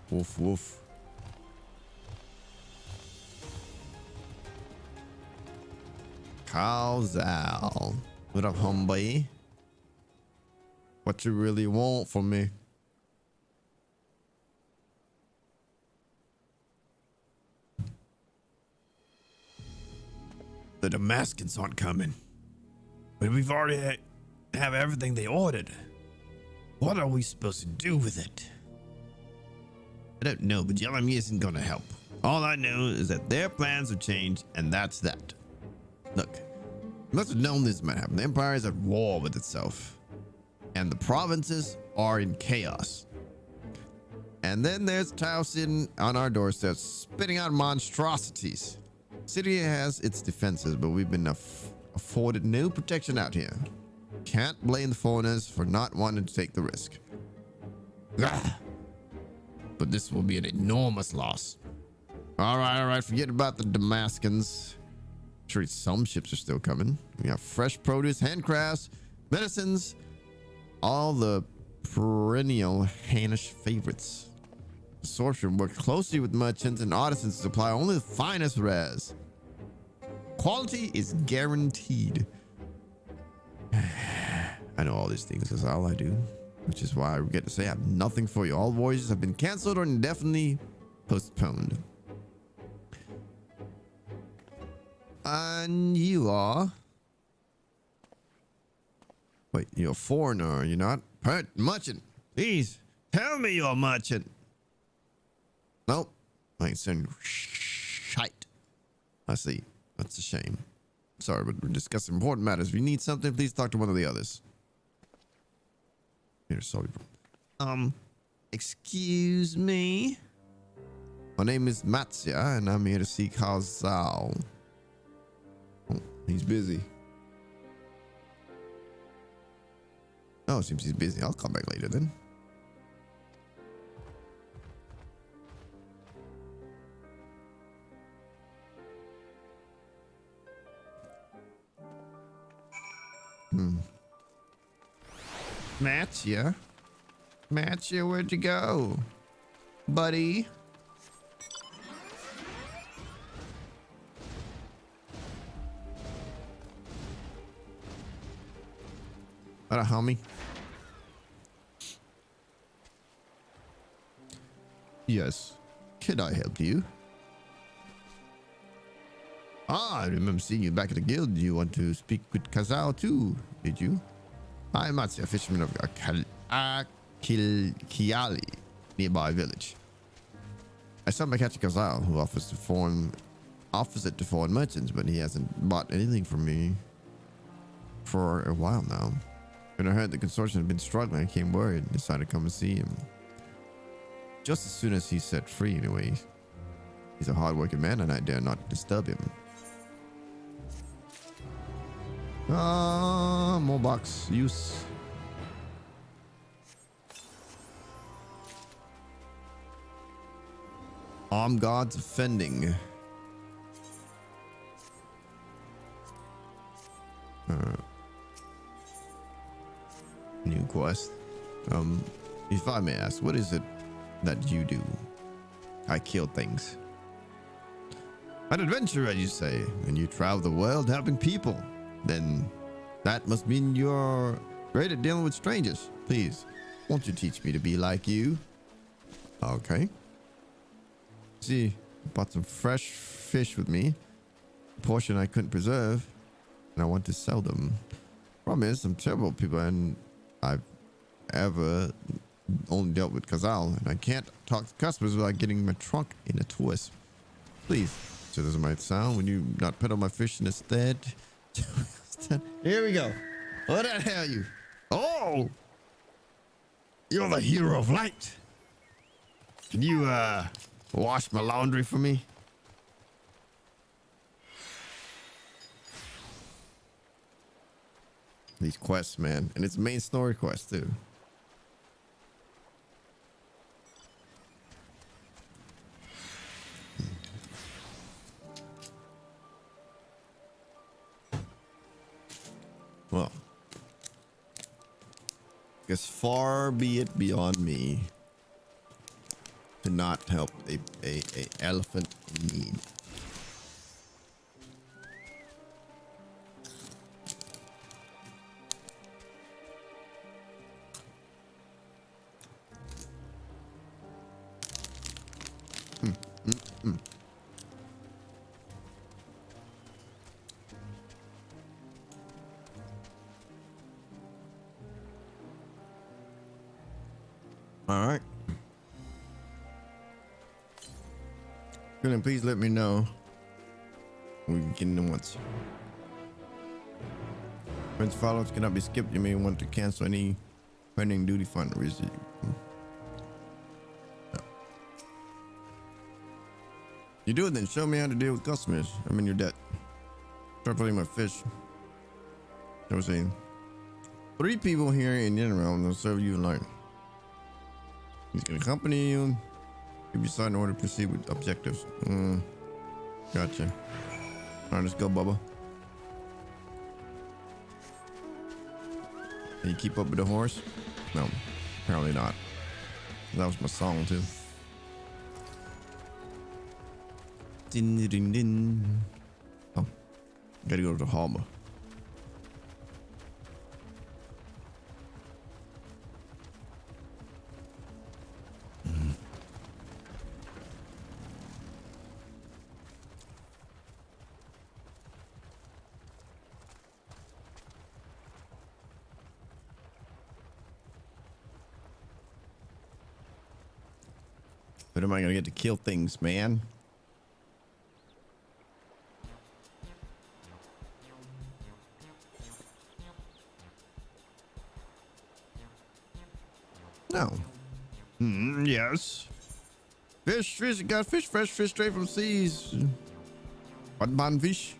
[SPEAKER 1] Woof woof. Calzal. What up, homeboy? What you really want from me? The Damascus aren't coming, but we've already have everything they ordered. What are we supposed to do with it? I don't know, but yelling me isn't gonna help. All I know is that their plans have changed, and that's that. Look, you must have known this might happen. The Empire is at war with itself, and the provinces are in chaos. And then there's Tau sitting on our doorstep, spitting out monstrosities. City has its defenses, but we've been afforded no protection out here. Can't blame the foreigners for not wanting to take the risk. Ah. But this will be an enormous loss. All right, forget about the Damascans. Sure, some ships are still coming. We have fresh produce, handcrafts, medicines, all the perennial Hanish favorites. The sorcerer works closely with merchants and artisans to supply only the finest wares. Quality is guaranteed. I know all these things, that's all I do. Which is why I get to say I have nothing for you. All voyages have been cancelled or indefinitely postponed. And you are? Wait, you're a foreigner, are you not? Merchant. Please, tell me you're a merchant. Nope. I ain't saying shite. I see. That's a shame. Sorry, but we're discussing important matters. If you need something, please talk to one of the others. Here, sorry. Excuse me? My name is Matsia, and I'm here to see Calzal. Oh, he's busy. Oh, it seems he's busy. I'll come back later then. Matsia? Matsia, where'd you go? Buddy? What a homie. Yes. Could I help you? Ah, I remember seeing you back at the guild. You want to speak with Kazao too, did you? I'm Matsia, fisherman of Kiali, nearby village. I saw my catch Kazao, who offers it to foreign merchants, but he hasn't bought anything from me for a while now. When I heard the consortium had been struggling, I became worried and decided to come and see him. Just as soon as he's set free, anyway. He's a hard-working man, and I dare not disturb him. More box use. Armed guards offending. New quest. If I may ask, what is it that you do? I kill things. An adventurer, you say, and you travel the world helping people. Then that must mean you're great at dealing with strangers. Please, won't you teach me to be like you? Okay. See, bought some fresh fish with me. A portion I couldn't preserve, and I want to sell them. Problem is, some terrible people, and I've ever only dealt with Kazal, and I can't talk to customers without getting my trunk in a twist. Please, so this might sound, when you not peddle my fish instead. Here we go. What the hell, you? Oh, you're the hero of light. Can you wash my laundry for me? These quests, man, and it's main story quest too. Because far be it beyond me to not help a elephant in need. All right. Then please let me know when we can get once. Friends follows cannot be skipped. You may want to cancel any pending duty fund receipt. You do it then. Show me how to deal with customers. I'm in your debt. Start putting my fish. I was saying 3 people here in the realm will serve you and learn. He's gonna accompany you. Give you sign in order to proceed with objectives. Gotcha. Alright, let's go, Bubba. Can you keep up with the horse? No, apparently not. That was my song too. Din din din. Oh, gotta go to the harbor. But am I gonna get to kill things, man? No. Yes. Fish, got fish, fresh fish straight from seas. Bun fish.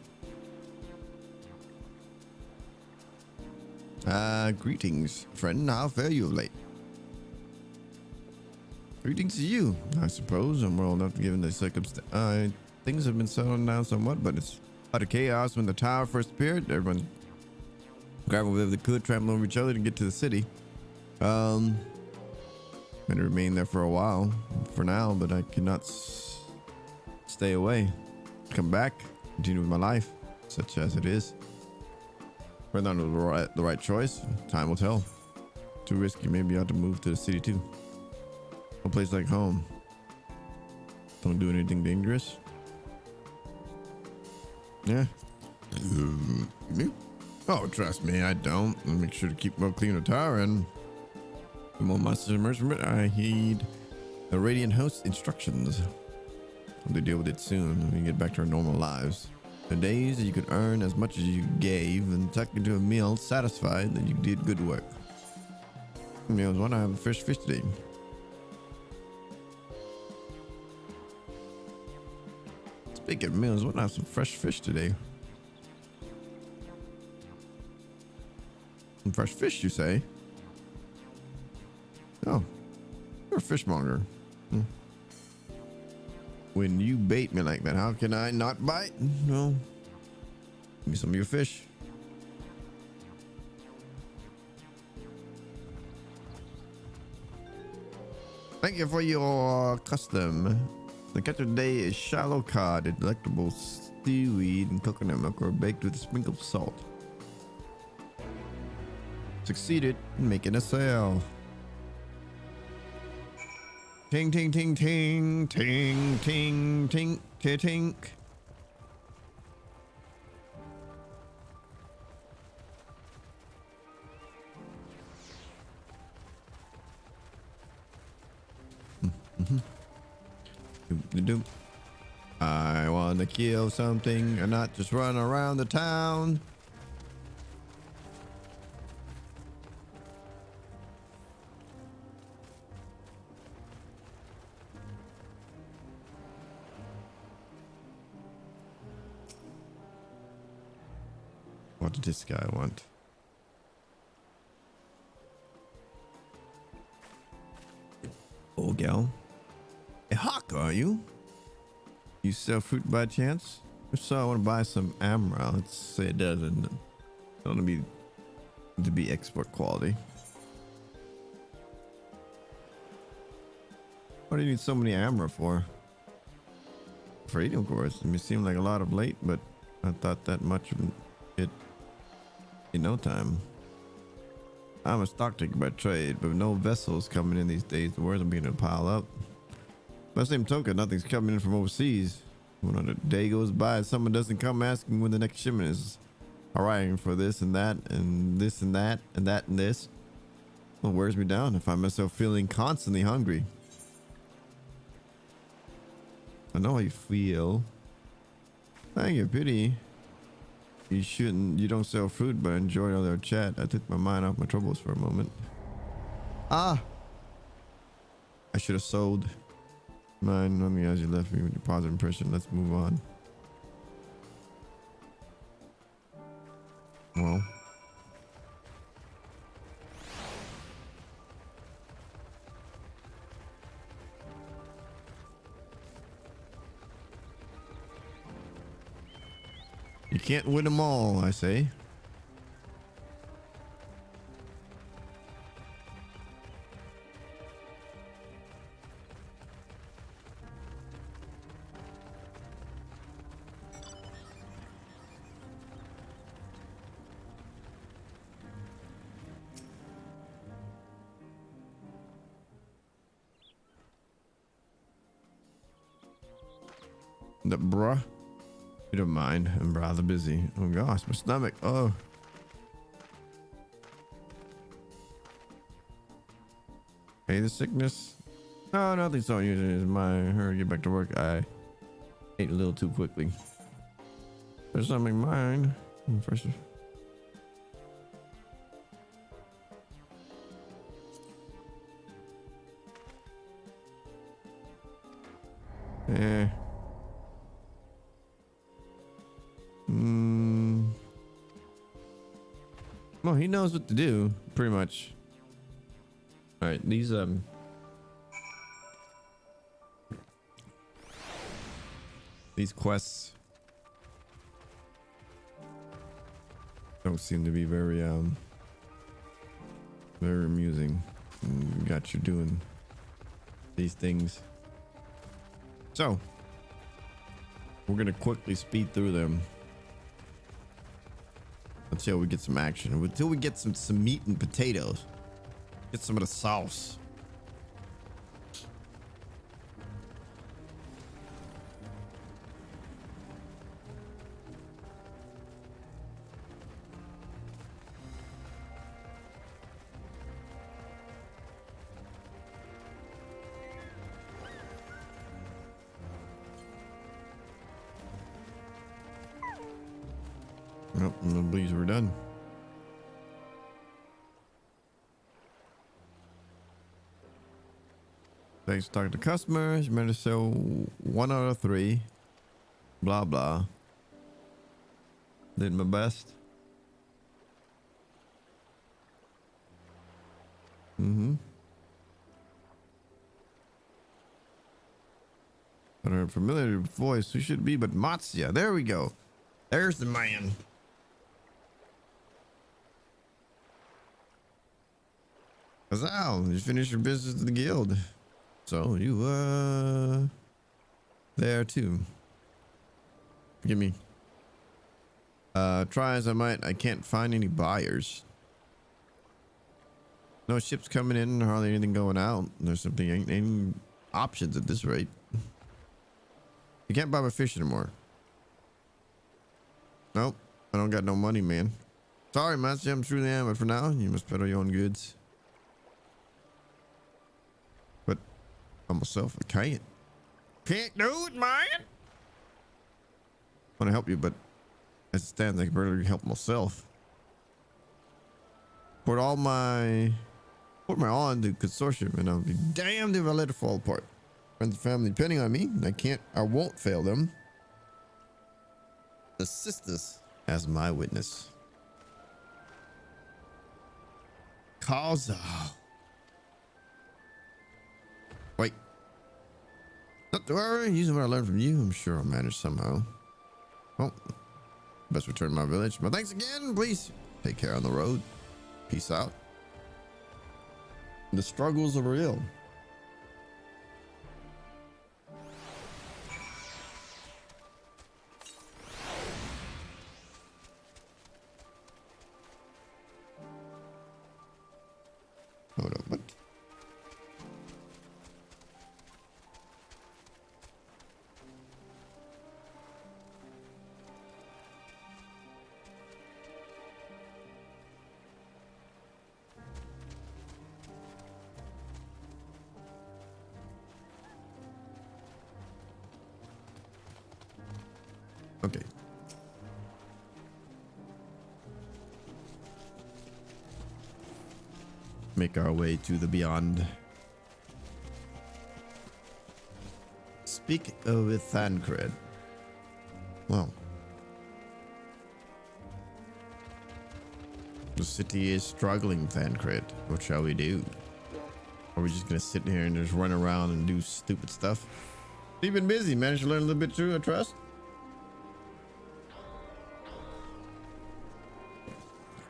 [SPEAKER 1] Greetings, friend. How fare you of late? Greetings to you, I suppose. I'm well enough given the circumstance. Things have been settling down somewhat, but it's a lot of chaos when the tower first appeared. Everyone grabbed whatever they could, trampling over each other to get to the city. Going to remain there for a while, for now, but I cannot stay away. Come back, continue with my life, such as it is. Whether or not the right choice, time will tell. Too risky, maybe I ought to move to the city too. A place like home. Don't do anything dangerous. Yeah. Oh, trust me, I don't. I'll make sure to keep well clean the tower and the more monsters emerge from it, I heed the Radiant Host's instructions. We'll deal with it soon when we get back to our normal lives. The days that you could earn as much as you gave and tuck into a meal satisfied that you did good work. Meals, why not have a fish today? Speaking of meals, why not have some fresh fish today? Some fresh fish, you say? Oh, you're a fishmonger. When you bait me like that, how can I not bite? No. Give me some of your fish. Thank you for your custom. The catch of the day is shallow cod, a delectable seaweed and coconut milk are baked with a sprinkle of salt. Succeeded in making a sale. Ting ting ting ting ting ting ting ting ting. I want to kill something and not just run around the town. What did this guy want? Old gal. A hawk, are you? You sell fruit by chance? If so, I want to buy some amra. Let's say it doesn't. I want to be export quality. What do you need so many armor for? Freedom course. It may seem like a lot of late, but I thought that much of it in no time. I'm a stock taker by trade, but with no vessels coming in these days, the wares are beginning to pile up. By the same token, nothing's coming in from overseas. When a day goes by, someone doesn't come asking when the next shipment is arriving for this and that and this and that and that and this. Well, it wears me down. I find myself feeling constantly hungry. I know how you feel. Thank you, pity. You don't sell fruit, but I enjoyed all their chat. I took my mind off my troubles for a moment. I should have sold mine. Let me, as you left me with your positive impression. Let's move on. Well. You can't win them all, I say. The bruh. You don't mind. I'm rather busy. Oh gosh, my stomach. Oh. Hey, the sickness. No, nothing so unusual. It's my hurry get back to work. I ate a little too quickly. There's something mine. First. Well, he knows what to do, pretty much. All right, these quests don't seem to be very very amusing. You got you doing these things, so we're gonna quickly speed through them until we get some action, until we get some meat and potatoes, get some of the sauce. Nope, I believe we're done. Thanks for talking to customers. You managed to sell 1 out of 3. Blah blah. Did my best. I don't have a familiar voice. Who should it be but Matsya? There we go. There's the man. Al, you finished your business at the guild, so you there too. Forgive me. Try as I might, I can't find any buyers. No ships coming in, hardly anything going out. There's something, ain't any options at this rate. You can't buy my fish anymore. Nope, I don't got no money, man. Sorry, Master, I'm truly am, but for now, you must peddle your own goods. But I myself, I can't do it, man. I want to help you, but as it stands, I can barely help myself. Put my all into consortium, and I'll be damned if I let it fall apart. Friends and family depending on me, and I won't fail them. The sisters as my witness. Kaza. Wait. Not to worry, using what I learned from you, I'm sure I'll manage somehow. Well, best return to my village. But thanks again, please take care on the road. Peace out. The struggles are real. Okay. Make our way to the beyond. Speak with Thancred. Well, the city is struggling, Thancred. What shall we do? Are we just gonna sit here and just run around and do stupid stuff? You've been busy. Managed to learn a little bit too, I trust.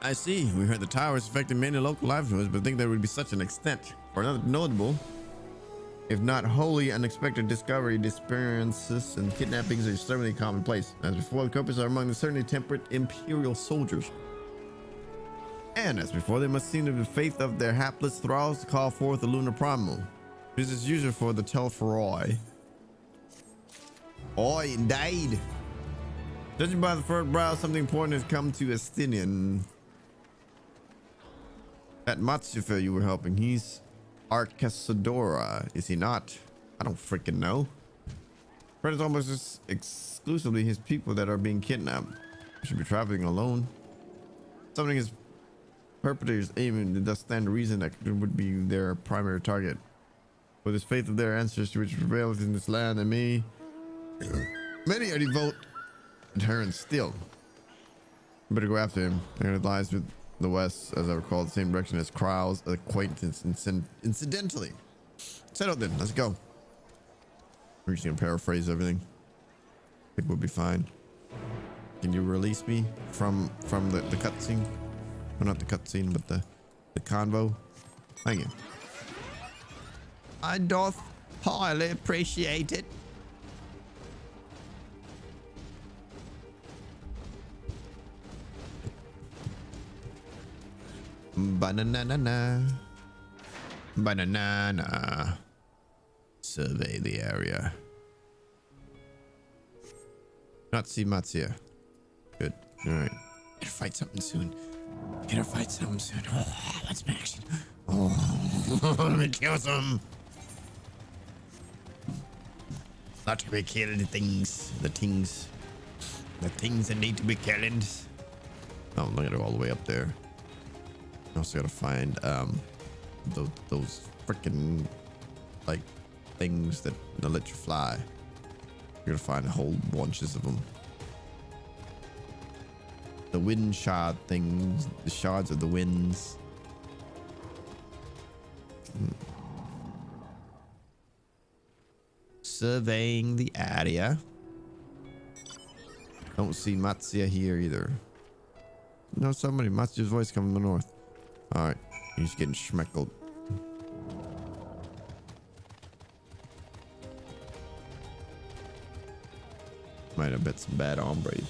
[SPEAKER 1] I see. We heard the towers affected many local livelihoods, but think there would be such an extent. For another notable, if not wholly unexpected discovery, disappearances and kidnappings are certainly commonplace. As before, the culprits are among the certainly temperate imperial soldiers. And as before, they must seem to the faith of their hapless thralls to call forth the lunar primal. This is usual for the Telferoi. Oi, indeed. Judging by the furrowed brow, something important has come to Estinian. That Matsufa you were helping, he's Arcasadora, is he not? I don't freaking know. But it's almost exclusively his people that are being kidnapped. He should be traveling alone. Something his perpetrators aiming, it does stand to reason that would be their primary target. With his faith of their ancestors which prevails in this land, and many are devout adherents still. Better go after him. It lies with the west, as I recall, the same direction as Krau's acquaintance incidentally. Settle then, let's go. We're just gonna paraphrase everything. I think we'll be fine. Can you release me from the cutscene? Well, not the cutscene, but the convo. Thank you. I doth highly appreciate it. Banana, banana. Survey the area. Not see Matsuya. Good. All right. Gotta fight something soon. Gotta fight something soon. Oh, what's my action? Oh, let me kill some. Not to be killed. The things that need to be killed. Oh, look at it all the way up there. I also gotta find those freaking like things that let you fly. You're gonna find whole bunches of them. The wind shard things, the shards of the winds. Surveying the area. Don't see Matsuya here either. No, somebody. Matsuya's voice coming from the north. All right, he's getting schmeckled. Might have bet some bad hombres.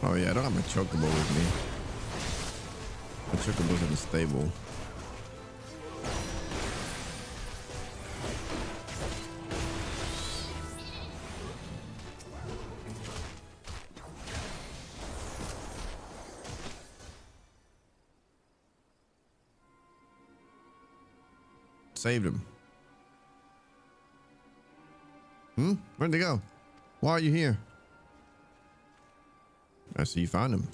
[SPEAKER 1] Oh yeah, I don't have my chocobo with me. My chocobo's in the stable. Saved him. Where'd they go? Why are you here? I see you found him.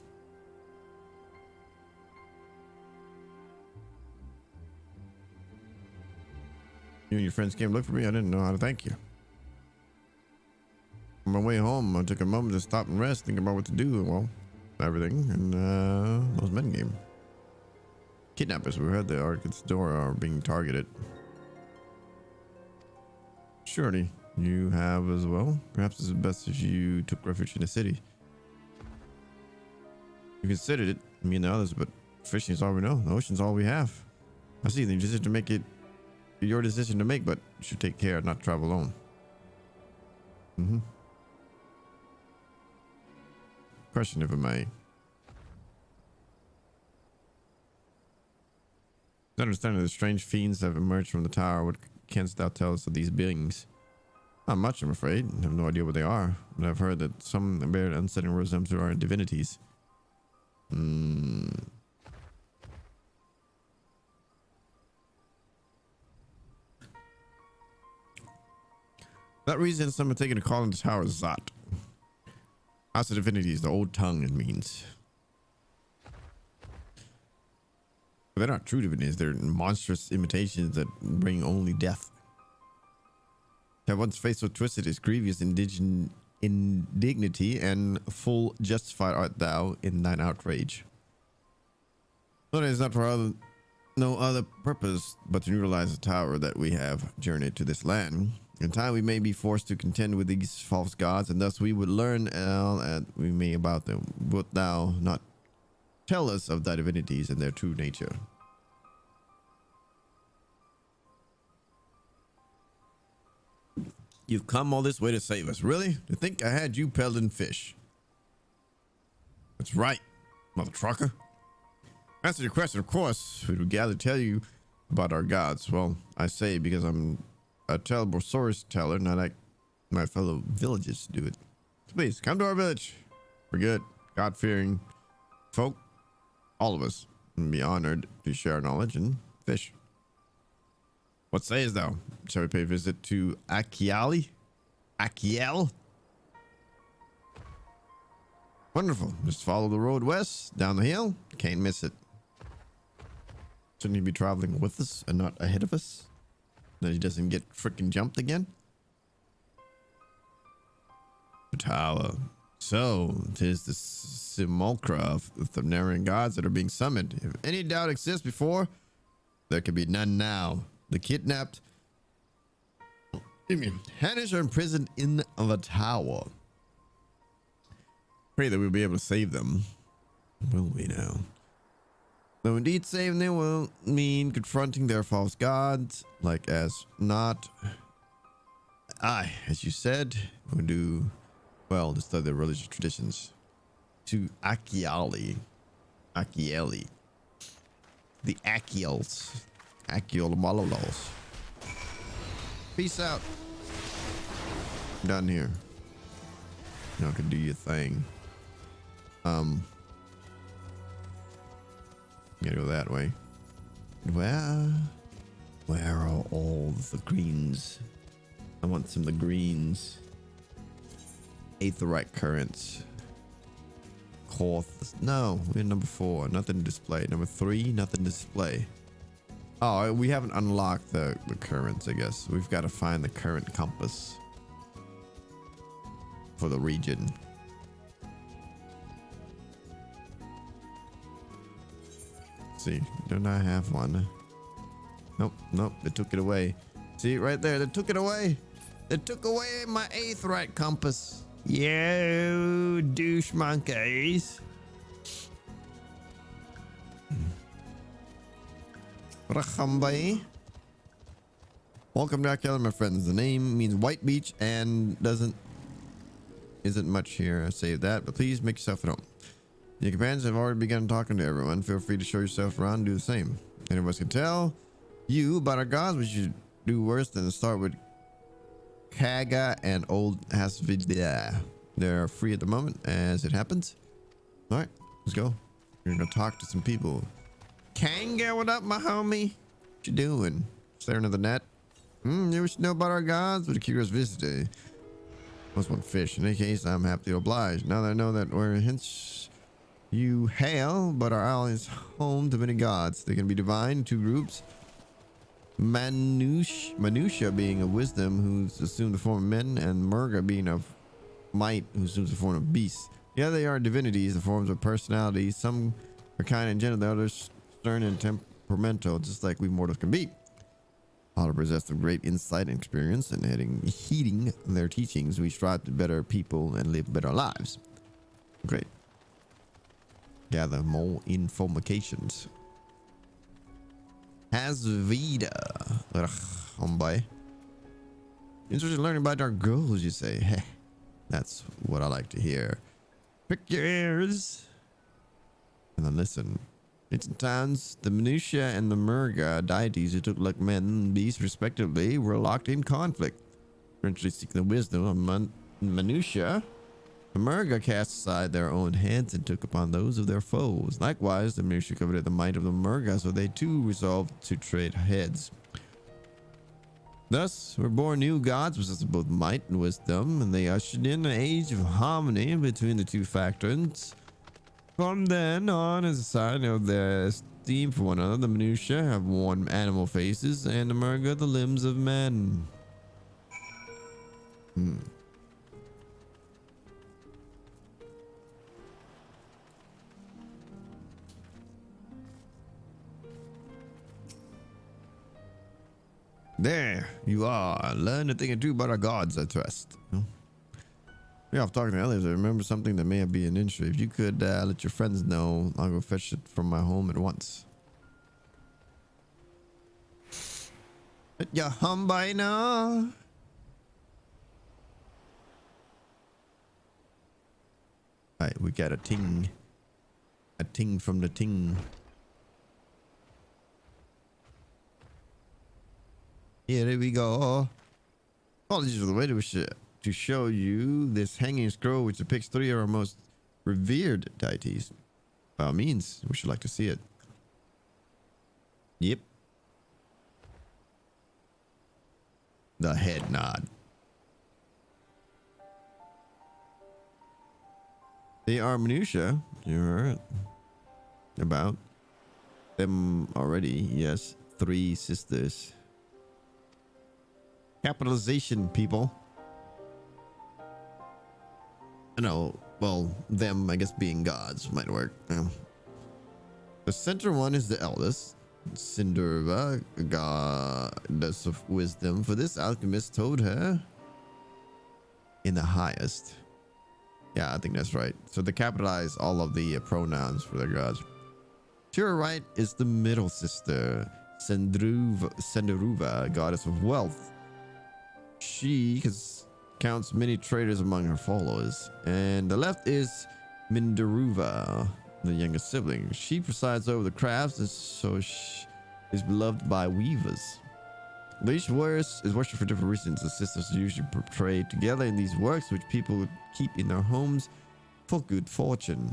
[SPEAKER 1] You and your friends came look for me. I didn't know how to thank you. On my way home, I took a moment to stop and rest, think about what to do. Well, everything, and those men game. Kidnappers, we heard the Arcade's door are being targeted. Surely you have as well. Perhaps it's best if you took refuge in the city. You considered it, me and the others, but fishing is all we know. The ocean's all we have. I see. The decision to make it your decision to make, but you should take care not to travel alone. Question, if I may. I understand that the strange fiends have emerged from the tower. What canst thou tell us of these beings? Not much, I'm afraid. I have no idea what they are, but I've heard that some bear unsettling resemblance to our divinities. That reason some have taken to call the tower Zot. As the divinity is the old tongue, it means. But they're not true divinities, they're monstrous imitations that bring only death. That one's face so twisted is grievous indignity, and full justified art thou in thine outrage. But it is not for no other purpose but to neutralize the tower that we have journeyed to this land. In time we may be forced to contend with these false gods, and thus we would learn all that we may about them. Wilt thou not tell us of thy divinities and their true nature? You've come all this way to save us, really? To think I had you peddling fish? That's right, mother trucker. Answer your question, of course. We would gather to tell you about our gods. Well, I say because I'm a terrible storyteller, not like my fellow villagers do it. So please come to our village. We're good, God-fearing folk, all of us, and be honored to share our knowledge and fish. What sayest thou? Shall we pay a visit to Akiel? Wonderful. Just follow the road west, down the hill. Can't miss it. Shouldn't he be traveling with us and not ahead of us? That he doesn't get freaking jumped again? The tower. So, 'tis the simulacra of the Thamnarian gods that are being summoned. If any doubt exists before, there can be none now. The kidnapped Hannish are imprisoned in the tower. Pray that we'll be able to save them. Will we now? Though indeed saving them will mean confronting their false gods, like as not. Aye, as you said, we'll do well to study their religious traditions. To Akiel. The Akiels. Akiel Malolos. Peace out. Done here. Y'all can do your thing. Gotta go that way. Where are all the greens? I want some of the greens. Aetherite currents. Corth. No, we're number 4. Nothing to display. Number 3, nothing to display. Oh, we haven't unlocked the currents, I guess. We've got to find the current compass for the region. Let's see, don't I have one? Nope, they took it away. See, right there, they took it away. They took away my aetherite compass. You douche monkeys. Rahambai. Welcome to Akiel, my friends. The name means white beach and isn't much here. I saved that, but please make yourself at home. Your companions have already begun talking to everyone. Feel free to show yourself around and do the same. Any of us can tell you about our gods. We should do worse than to start with Kaga and Old Hasvidia. They're free at the moment, as it happens. All right, let's go. We're gonna talk to some people. Kanga, what up, my homie? What you doing? Staring at the net? You wish to know about our gods? With a curious visitor. Must want fish. In any case, I'm happy to oblige. Now that I know that where hence you hail, but our island is home to many gods. They can be divine in 2 groups. Manusha being of wisdom, who's assumed the form of men, and Murga being of might, who assumes the form of beasts. Yeah, they are divinities, the forms of personality. Some are kind and gentle, the others stern and temperamental, just like we mortals can be. All possess of great insight and experience, and heeding their teachings, we strive to better people and live better lives. Great. Let's go. We're gonna talk to some people. Kanga, what up, my homie? What you doing? Staring at the net? You wish to know about our gods? With a curious visitor. Must want fish. In any case, I'm happy to oblige. Now that I know that where hence you hail, but our island is home to many gods. They can be divine in 2 groups. Manusha being of wisdom, who's assumed the form of men, and Murga being of might, who assumes the form of beasts. Yeah, they are divinities, the forms of personality. Some are kind and gentle, the others stern and temperamental, just like we mortals can be. All possess of great insight and experience, and heeding their teachings, we strive to better people and live better lives. Great. gather more informations. Hasvida. Homeboy. Interested in learning about our goals, you say? Heh. That's what I like to hear. Prick your ears and then listen. Ancient times, the Minutia and the Murga, deities who took like men and beasts respectively, were locked in conflict. Eventually seeking the wisdom of Minutia, the Murga cast aside their own heads and took upon those of their foes. Likewise, the Minutia coveted the might of the Murga, so they too resolved to trade heads. Thus were born new gods possessing both might and wisdom, and they ushered in an age of harmony between the two factions. From then on, as a sign of their esteem for one another, the Minutia have worn animal faces, and the Murga the limbs of men. There you are. Learn a thing or two about our gods, I trust. Yeah, I've talked to others. I remember something that may be an interest. If you could let your friends know, I'll go fetch it from my home at once. Let ya hum by now. Alright, we got a ting. A ting from the ting. Yeah, there we go. Apologies for the wait. To show you this hanging scroll which depicts 3 of our most revered deities. By all means, we should like to see it. Yep. The head nod. They are Minutia. You heard about them already. Yes, 3 sisters. Capitalization, people. No, well, them, I guess, being gods might work. Yeah. The center one is the eldest, Cinderva, goddess of wisdom. For this, alchemist told her in the highest. Yeah, I think that's right. So they capitalize all of the pronouns for their gods. To your right is the middle sister, Senderuva, goddess of wealth. She counts many traders among her followers. And the left is Minderuva, the youngest sibling. She presides over the crafts, and so she is beloved by weavers. Each verse is worshipped for different reasons. The sisters are usually portrayed together in these works, which people keep in their homes for good fortune.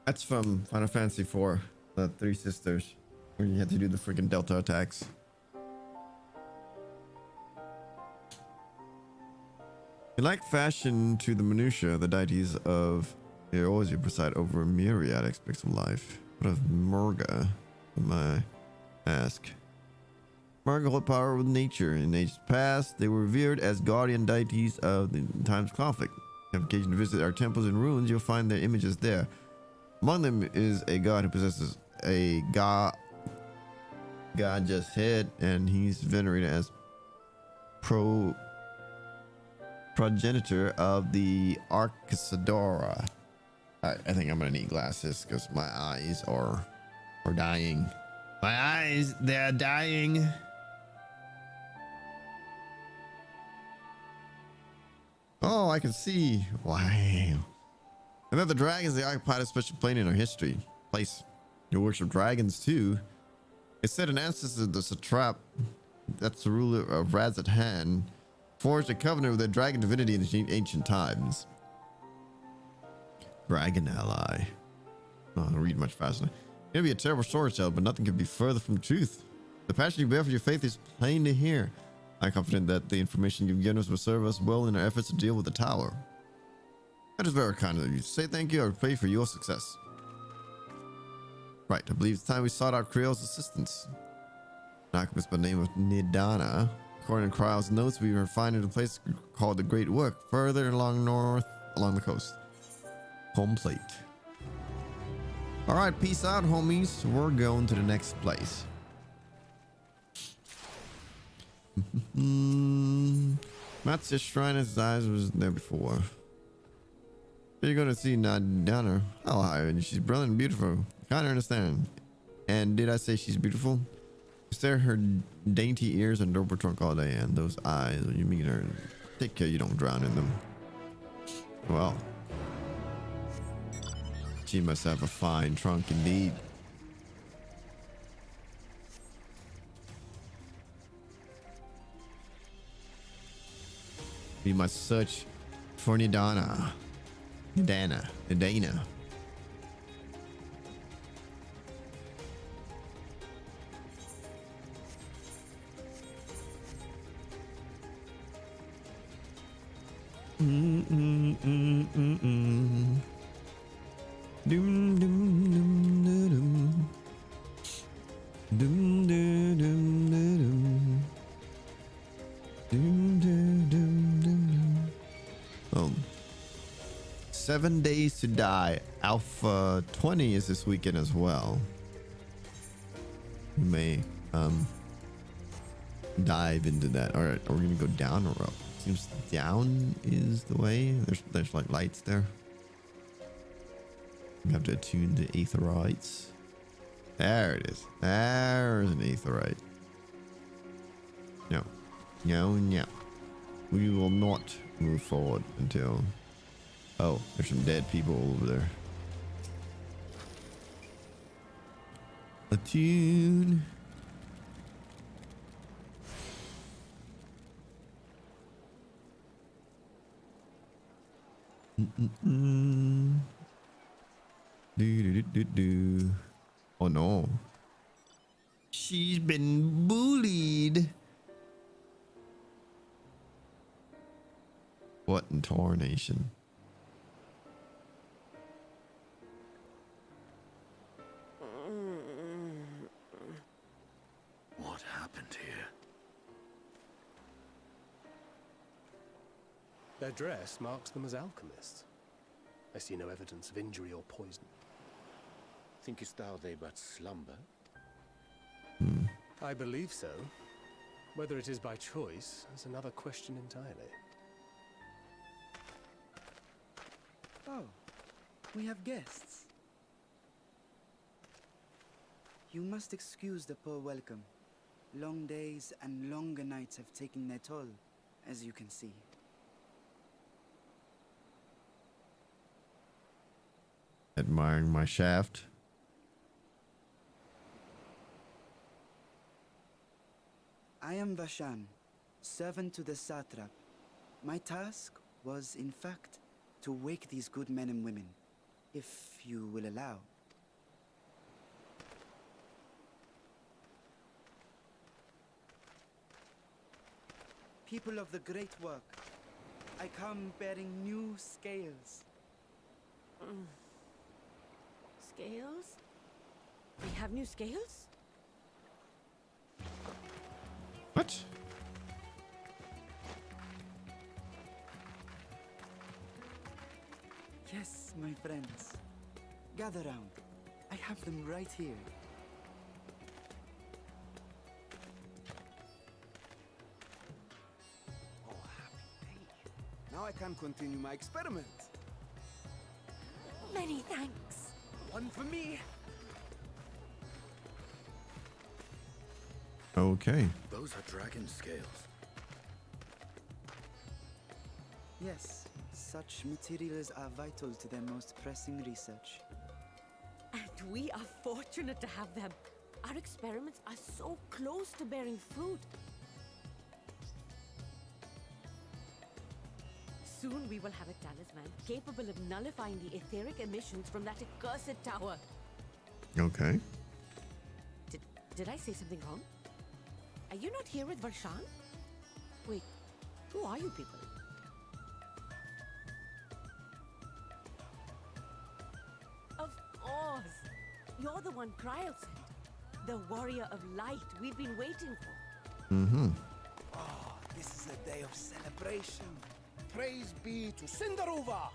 [SPEAKER 1] That's from Final Fantasy IV, the 3 sisters, where you had to do the freaking Delta attacks. In like fashion to the Minutia, the deities of Eorzea preside over a myriad aspects of life. What of Murga, I ask? Murga hold power with nature. In ages past, they were revered as guardian deities of the times of conflict. If you have occasion to visit our temples and ruins, you'll find their images there. Among them is a god who possesses a gorgeous head, and he's venerated as progenitor of the Arcasadora. I think I'm gonna need glasses because my eyes are dying. My eyes, they're dying. Oh, I can see. Wow. And that the dragons, they occupied a special plane in our history. Place. You worship dragons too. It said an ancestor, the satrap, that's the ruler of Razathan, forged a covenant with the dragon divinity in the ancient times. Dragon ally. Oh, I'll read much faster. It may be a terrible storyteller, but nothing could be further from truth. The passion you bear for your faith is plain to hear. I'm confident that the information you've given us will serve us well in our efforts to deal with the tower. That is very kind of you. To say thank you, I pray for your success. Right, I believe it's time we sought out Creel's assistance. An alchemist by the name of Nidana. According to Kryle's notes, we were finding a place called the Great Work, further along north, along the coast. Home plate. All right, peace out, homies. We're going to the next place. Matsu's shrine as his eyes was there before. You're gonna see Nadana. Oh, hi, she's brilliant and beautiful. Kinda understand. And did I say she's beautiful? Stare at her dainty ears and double trunk all day, and those eyes when you meet her. Take care you don't drown in them. Well, she must have a fine trunk indeed. We must search for Nidana. Nidana. Doom, doom, doom, doom. Doom, doom, doom, doom. Doom, doom, doom, doom. Oh. 7 Days to Die. Alpha 20 is this weekend as well. We may dive into that. All right, are we gonna go down or up? Seems down is the way. There's like lights there. We have to attune the aetherites. There it is. There's an aetherite. No. No, no. We will not move forward until... Oh, there's some dead people over there. Attune. Do. Oh no. She's been bullied. What in tarnation?
[SPEAKER 6] What happened here?
[SPEAKER 4] Their dress marks them as alchemists. I see no evidence of injury or poison.
[SPEAKER 2] Thinkest thou they but slumber?
[SPEAKER 4] I believe so. Whether it is by choice is another question entirely.
[SPEAKER 15] Oh, we have guests. You must excuse the poor welcome. Long days and longer nights have taken their toll, as you can see.
[SPEAKER 1] Admiring my shaft.
[SPEAKER 15] I am Vashan, servant to the satrap. My task was, in fact, to wake these good men and women, if you will allow. People of the great work, I come bearing new scales.
[SPEAKER 16] Scales? We have new scales?
[SPEAKER 1] What?
[SPEAKER 15] Yes, my friends. Gather round. I have them right here.
[SPEAKER 17] Oh, happy day. Now I can continue my experiment.
[SPEAKER 16] Many thanks.
[SPEAKER 17] One for me.
[SPEAKER 1] Okay.
[SPEAKER 6] Those are dragon scales.
[SPEAKER 15] Yes, such materials are vital to their most pressing research.
[SPEAKER 16] And we are fortunate to have them. Our experiments are so close to bearing fruit. Soon we will have a talisman capable of nullifying the etheric emissions from that accursed tower.
[SPEAKER 1] Okay.
[SPEAKER 16] Did I say something wrong? Are you not here with Varshan? Wait, who are you people? Of course! You're the one Kryl sent. The warrior of light we've been waiting for.
[SPEAKER 1] Mm-hmm.
[SPEAKER 17] Oh, this is a day of celebration. Praise be to Cinderova!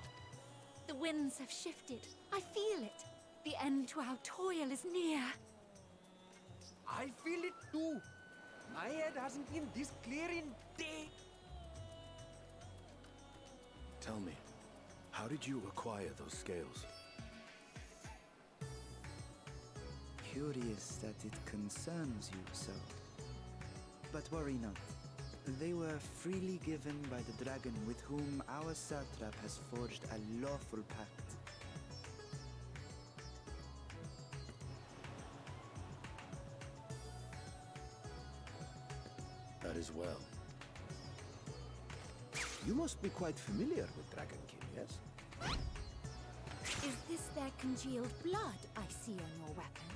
[SPEAKER 8] The winds have shifted. I feel it. The end to our toil is near.
[SPEAKER 10] I feel it too. My head hasn't been this clear in days.
[SPEAKER 6] Tell me, how did you acquire those scales?
[SPEAKER 15] Curious that it concerns you so. But worry not. They were freely given by the dragon with whom our satrap has forged a lawful pact.
[SPEAKER 6] That is well.
[SPEAKER 17] You must be quite familiar with Dragonkin, yes?
[SPEAKER 14] Is this their congealed blood I see on your weapon?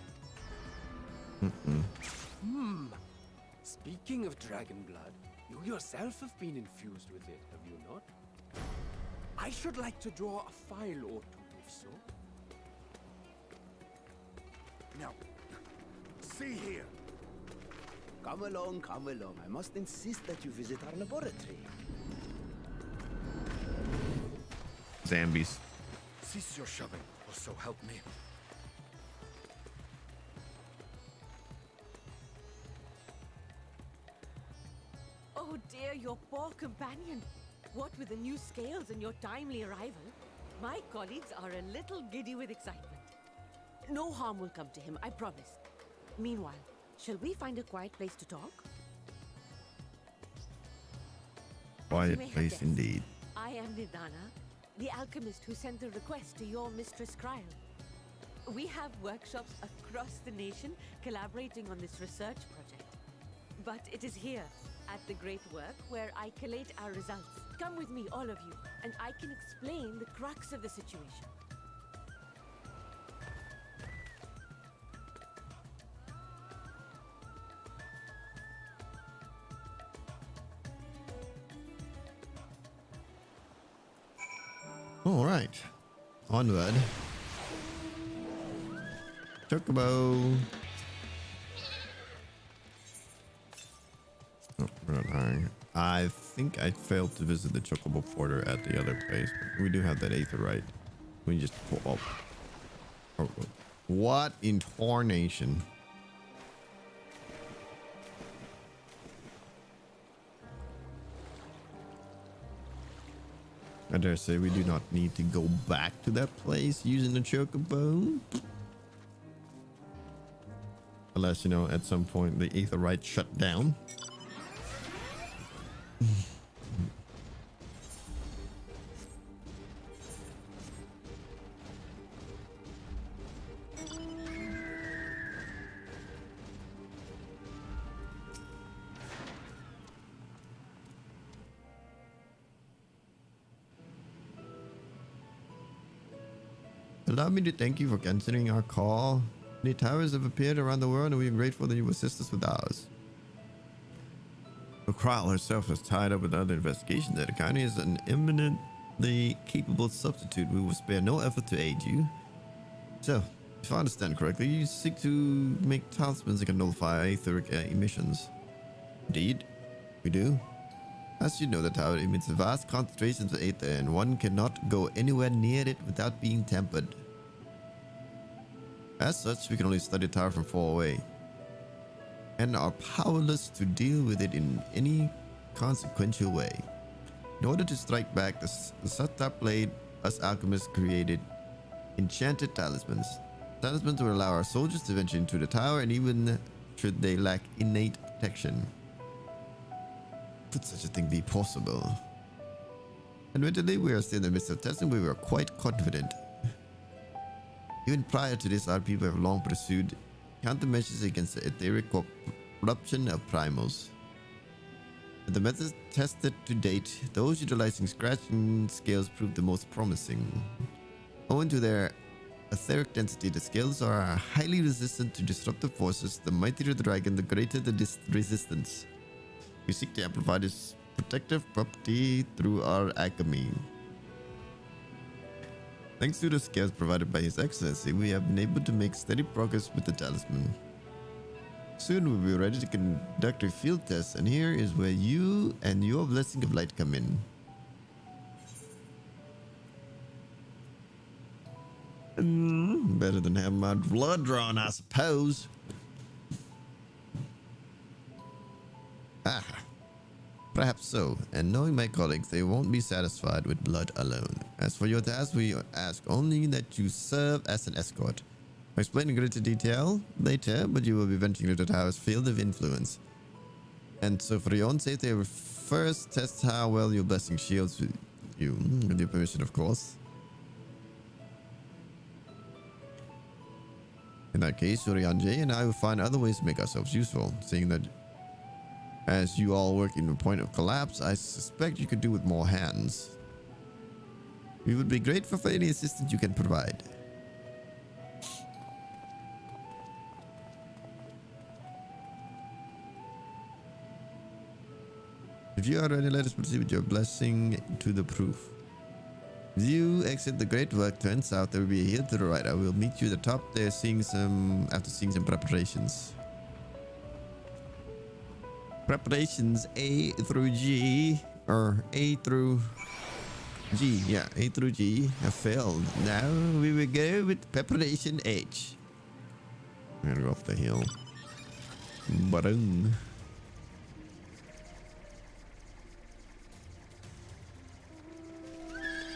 [SPEAKER 4] Speaking of dragon blood, you yourself have been infused with it, have you not? I should like to draw a file or two, if so.
[SPEAKER 17] Now, see here. Come along, come along. I must insist that you visit our laboratory.
[SPEAKER 1] Zambies.
[SPEAKER 6] Cease your shoving, or so help me.
[SPEAKER 16] Oh dear, your poor companion. What with the new scales and your timely arrival, my colleagues are a little giddy with excitement. No harm will come to him, I promise. Meanwhile, shall we find a quiet place to talk?
[SPEAKER 1] Quiet place indeed.
[SPEAKER 16] I am Nidana, the alchemist who sent the request to your mistress Kryl. We have workshops across the nation collaborating on this research project. But it is here, at the Great Work, where I collate our results. Come with me, all of you, and I can explain the crux of the situation.
[SPEAKER 1] All right, onward. Chocobo. Oh, we're not hiring. I think I failed to visit the Chocobo Porter at the other place. But we do have that Aetherite. We just pull up. Oh, what in tarnation? I dare say we do not need to go back to that place using the Chocobo. Unless, you know, at some point the Aetherite shut down. Allow me to thank you for considering our call. Many towers have appeared around the world, and we are grateful that you assist us with ours. Kryl herself is tied up with other investigations that Akane is an eminently capable substitute. We will spare no effort to aid you. So, if I understand correctly, you seek to make talismans that can nullify etheric emissions. Indeed, we do. As you know, the tower emits vast concentrations of aether, and one cannot go anywhere near it without being tempered. As such, we can only study the tower from far away, and are powerless to deal with it in any consequential way. In order to strike back, the Satrap blade, us alchemists created enchanted talismans. Talismans will allow our soldiers to venture into the tower, and even should they lack innate protection. Could such a thing be possible? Admittedly, we are still in the midst of testing, but we are quite confident. Even prior to this, our people have long pursued countermeasures against the etheric corruption of primals. But the methods tested to date, those utilizing scratching scales proved the most promising. Owing to their etheric density, the scales are highly resistant to disruptive forces. The mightier the dragon, the greater the resistance. We seek to amplify this protective property through our alchemy. Thanks to the scales provided by His Excellency, we have been able to make steady progress with the talisman. Soon we'll be ready to conduct a field test, and here is where you and your blessing of light come in. Better than having my blood drawn, I suppose. Ah. Perhaps so, and knowing my colleagues, they won't be satisfied with blood alone. As for your task, we ask only that you serve as an escort. I'll explain in greater detail later, but you will be venturing into the tower's field of influence. And so for your own safety, I will first test how well your blessing shields you, with your permission, of course. In that case, Urianje and I will find other ways to make ourselves useful, seeing that as you all work in the point of collapse, I suspect you could do with more hands. We would be grateful for any assistance you can provide. If you are ready, let us proceed with your blessing to the proof. As you exit the great work, turn south, there will be a hill to the right. I will meet you at the top there after seeing some preparations. Preparations A through G, or A through G, yeah, A through G have failed. Now we will go with preparation H. I'm gonna go up the hill. Ba-dum.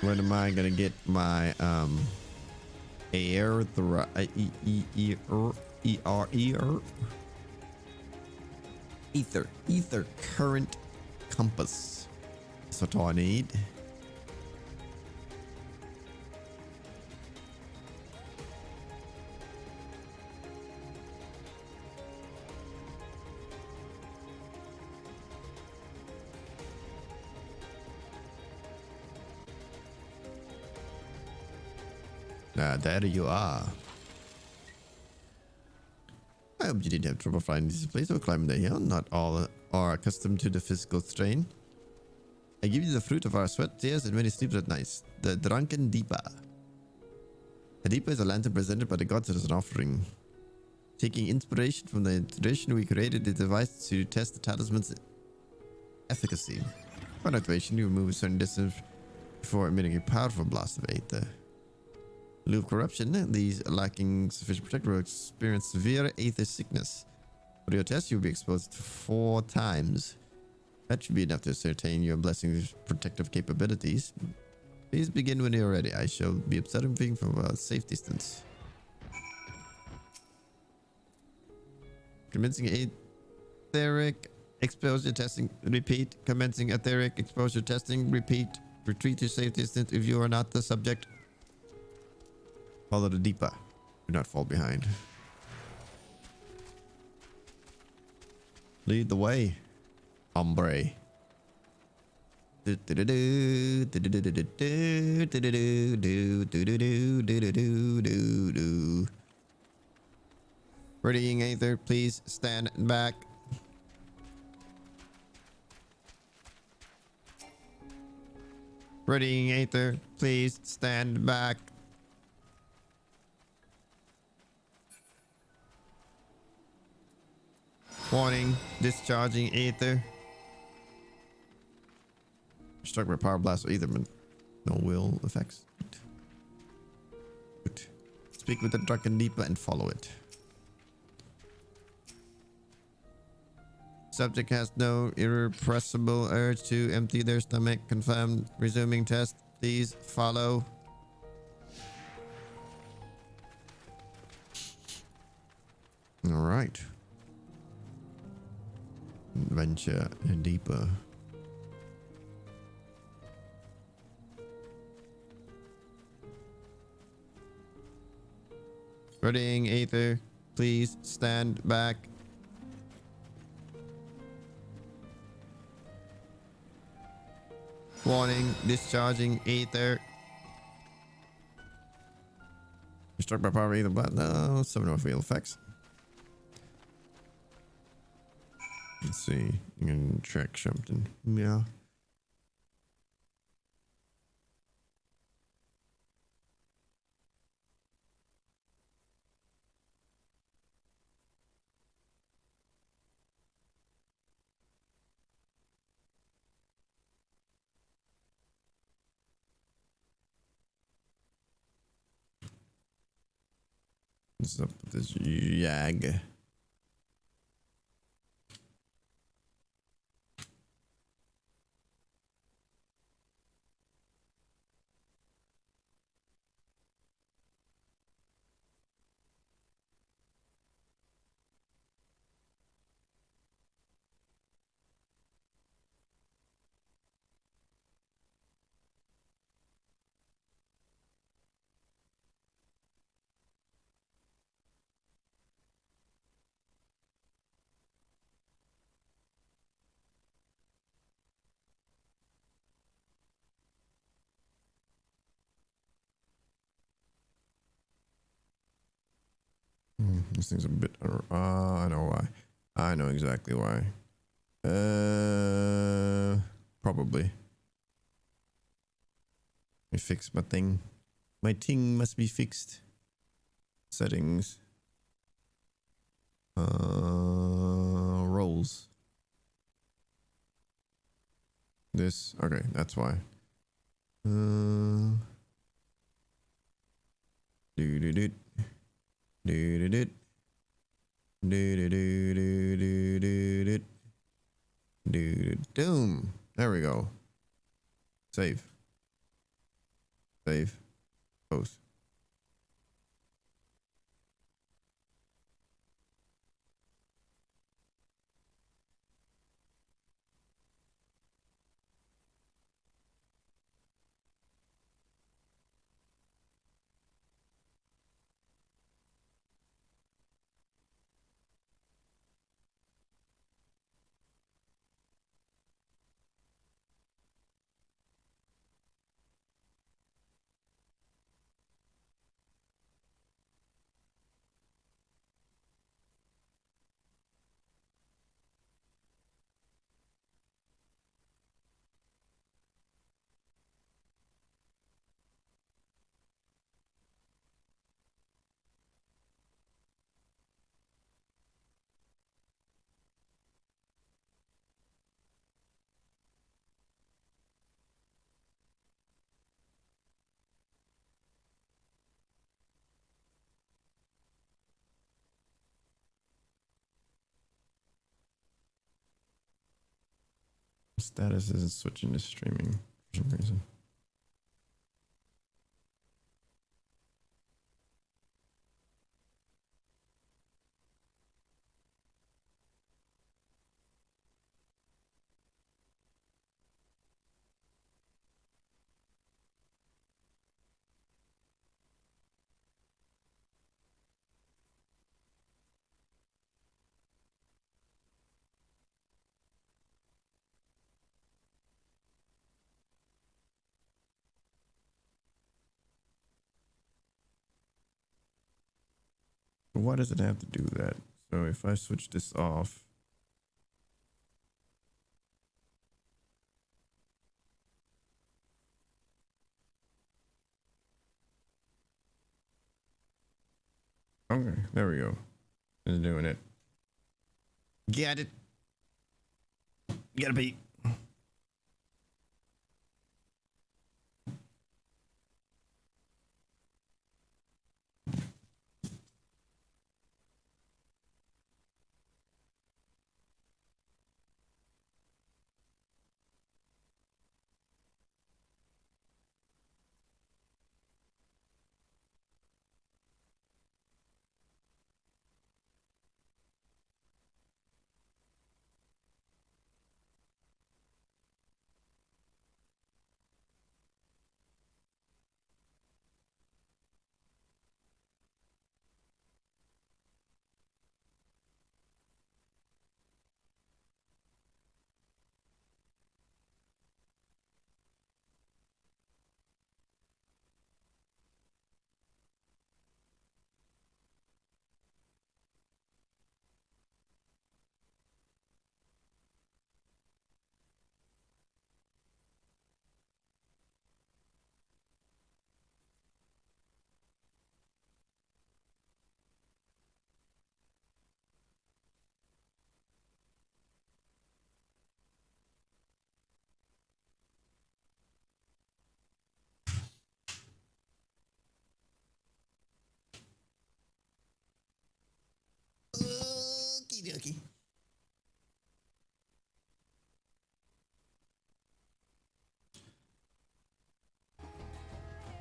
[SPEAKER 1] When am I gonna get my air through ether current compass? That's what I need. There you are. I hope you didn't have trouble finding this place or climbing the hill. Not all are accustomed to the physical strain. I give you the fruit of our sweat, tears, and many sleeps at night. The drunken Deepa. A Deepa is a lantern presented by the gods as an offering. Taking inspiration from the tradition, we created a device to test the talisman's efficacy. Upon activation, you move a certain distance before emitting a powerful blast of aether. In lieu of corruption, these lacking sufficient protection will experience severe aether sickness. For your test, you'll be exposed 4 times. That should be enough to ascertain your blessing's protective capabilities. Please begin when you're ready. I shall be observing from a safe distance. Commencing etheric exposure testing. Repeat. Commencing etheric exposure testing. Repeat. Retreat to safe distance if you are not the subject. Follow the Deepa. Do not fall behind. Lead the way, hombre. Readying aether, please stand back. Readying aether, please stand back. Warning, discharging aether. Struck by power blast or ether, but no will effects. Good. Speak with the drunken Deepa and follow it. Subject has no irrepressible urge to empty their stomach. Confirmed. Resuming test. Please follow. All right. Venture deeper. Readying aether. Please stand back. Warning, discharging aether. Struck by power either, but no, some no field effects. Let's see. You can check something. Yeah. What's up with this Yag? This thing's a bit. I know why. I know exactly why. Probably. Let me fix my thing. My thing must be fixed. Settings. Roles. This. Okay, that's why. Do do do do do do do do do doom. There we go. Save. Save. Post. Status isn't switching to streaming for some reason. But why does it have to do that? So if I switch this off. Okay, there we go. It's doing it. Get it. Get a beat. Okie dokie.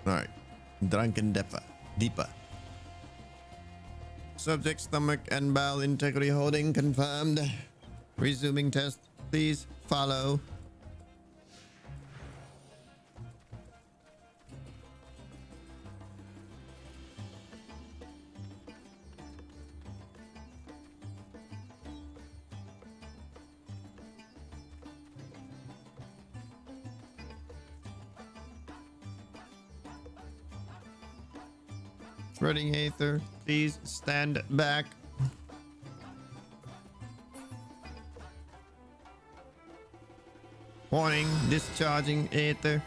[SPEAKER 1] Alright. Drunken Deepa. Subject stomach and bowel integrity holding confirmed. Resuming test. Please follow. Ready, Aether. Please stand back. Warning, discharging Aether.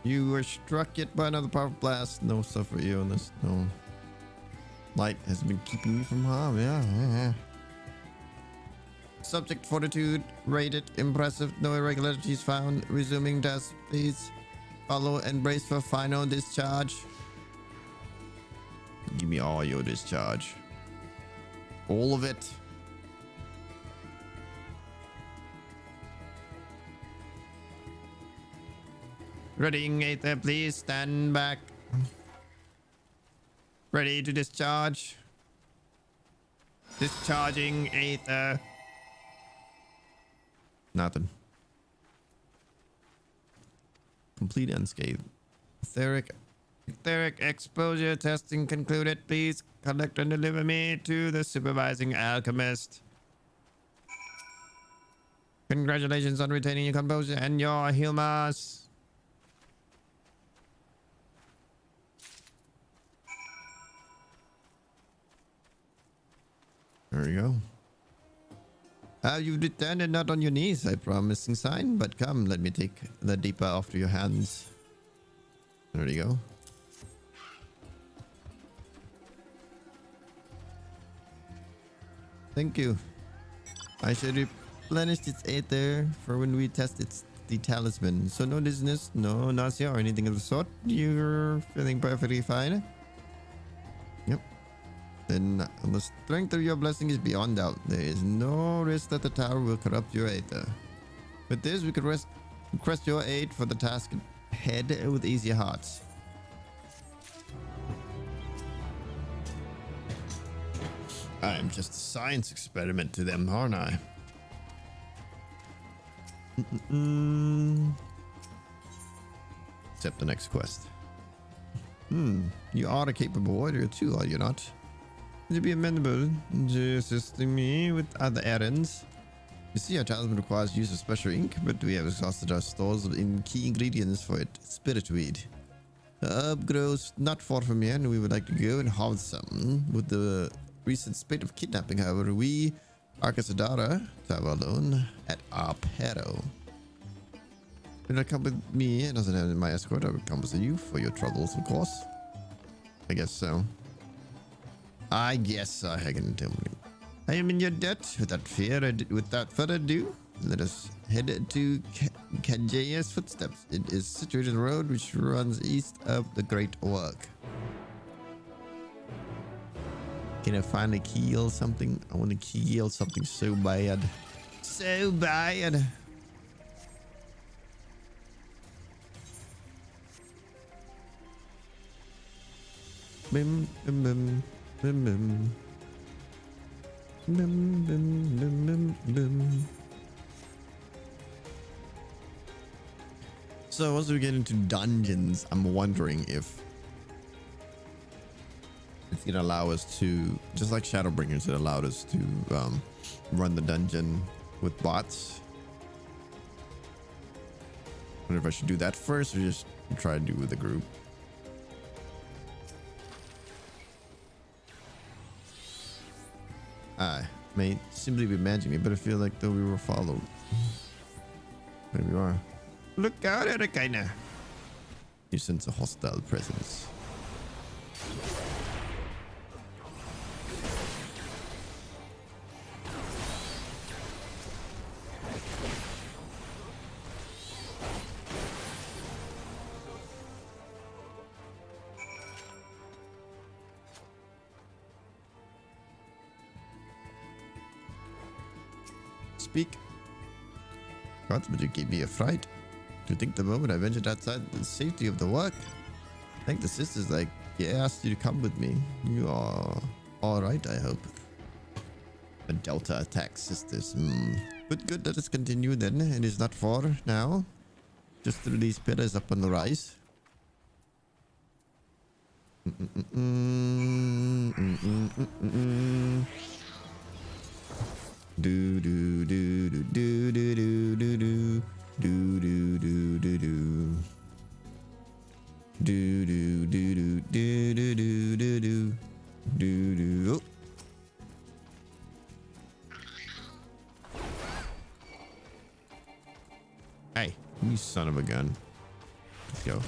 [SPEAKER 1] You were struck yet by another powerful blast. No suffer illness. No. Light has been keeping me from harm. Yeah. Subject fortitude rated impressive. No irregularities found. Resuming test, please. Follow and brace for final discharge. Give me all your discharge. All of it. Ready, Aether, please stand back. Ready to discharge. Discharging Aether. Nothing. Complete unscathed. Etheric exposure testing concluded. Please collect and deliver me to the supervising alchemist. Congratulations on retaining your composure and your heal mass. There you go. You've returned and not on your knees, I promising sign. But come, let me take the deeper off to your hands. There you go. Thank you. I should replenish its Aether for when we test the talisman. So no dizziness, no nausea or anything of the sort. You're feeling perfectly fine. Yep. Then the strength of your blessing is beyond doubt. There is no risk that the tower will corrupt your Aether. With this, we could request your aid for the task ahead with easier hearts. I am just a science experiment to them, aren't I? Except the next quest. You are a capable warrior too, are you not? Would you be amenable to assisting me with other errands? You see, our talisman requires use of special ink, but we have exhausted our stores in key ingredients for it. Spiritweed. The herb grows not far from here, and we would like to go and harvest some. With the recent spate of kidnapping, however, we, Arcasadara, travel alone at our peril. Will you come with me and as my escort? I will compensate you for your troubles, of course. I guess so. I guess I can tell you. I am in your debt. Without further ado, let us head to Kajaya's footsteps. It is situated on the road which runs east of the Great Work. Can I finally kill something? I want to kill something so bad. So bad. Bim, bim, bim, bim, bim. Bim, bim, bim, bim, bim. So once we get into dungeons, I'm wondering if it's gonna allow us to, just like Shadowbringers, it allowed us to run the dungeon with bots. I wonder if I should do that first or just try to do it with a group. I may simply be imagining, but I feel like though we were followed. There we are. Look out, Erikaina. You sense a hostile presence. Speak. God, but you gave me a fright. To think the moment I ventured outside the safety of the work. I think the sisters like, yeah, asked you to come with me. You are alright, I hope. A Delta attack sisters. But good, let us continue then. It is not far now. Just through these pillars up on the rise. Do do do do do do do do do do do do do do Do do do do do do do do do do do. Oh. Hey, you son of a gun. Let's go.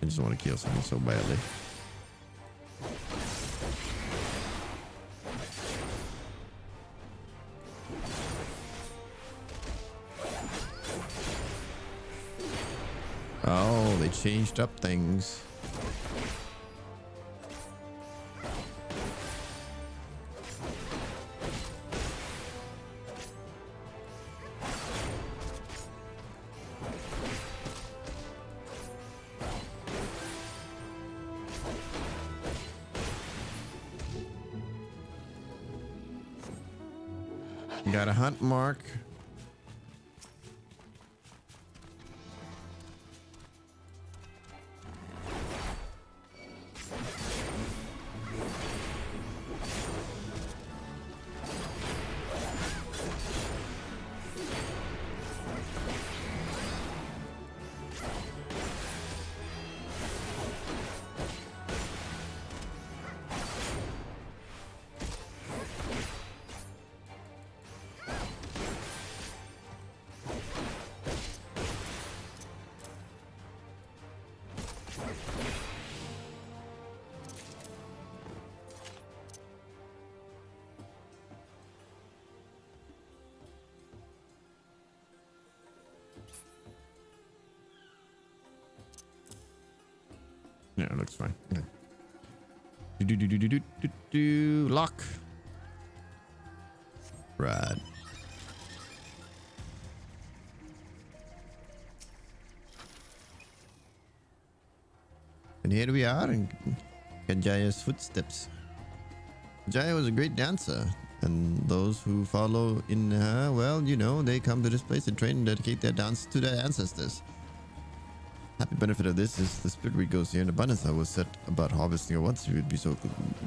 [SPEAKER 1] I just want to kill someone so badly. Oh, they changed up things. Got a hunt mark. Yeah, it looks fine. Okay. Lock. Right. And here we are in Kajaya's footsteps. Kajaya was a great dancer, and those who follow in her, well, you know, they come to this place and train and dedicate their dance to their ancestors. Happy benefit of this is the spirit we goes here in abundance. I was set about harvesting her once. We would be so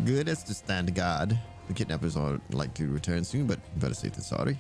[SPEAKER 1] good as to stand guard. The kidnappers are likely to return soon, but better safe than sorry.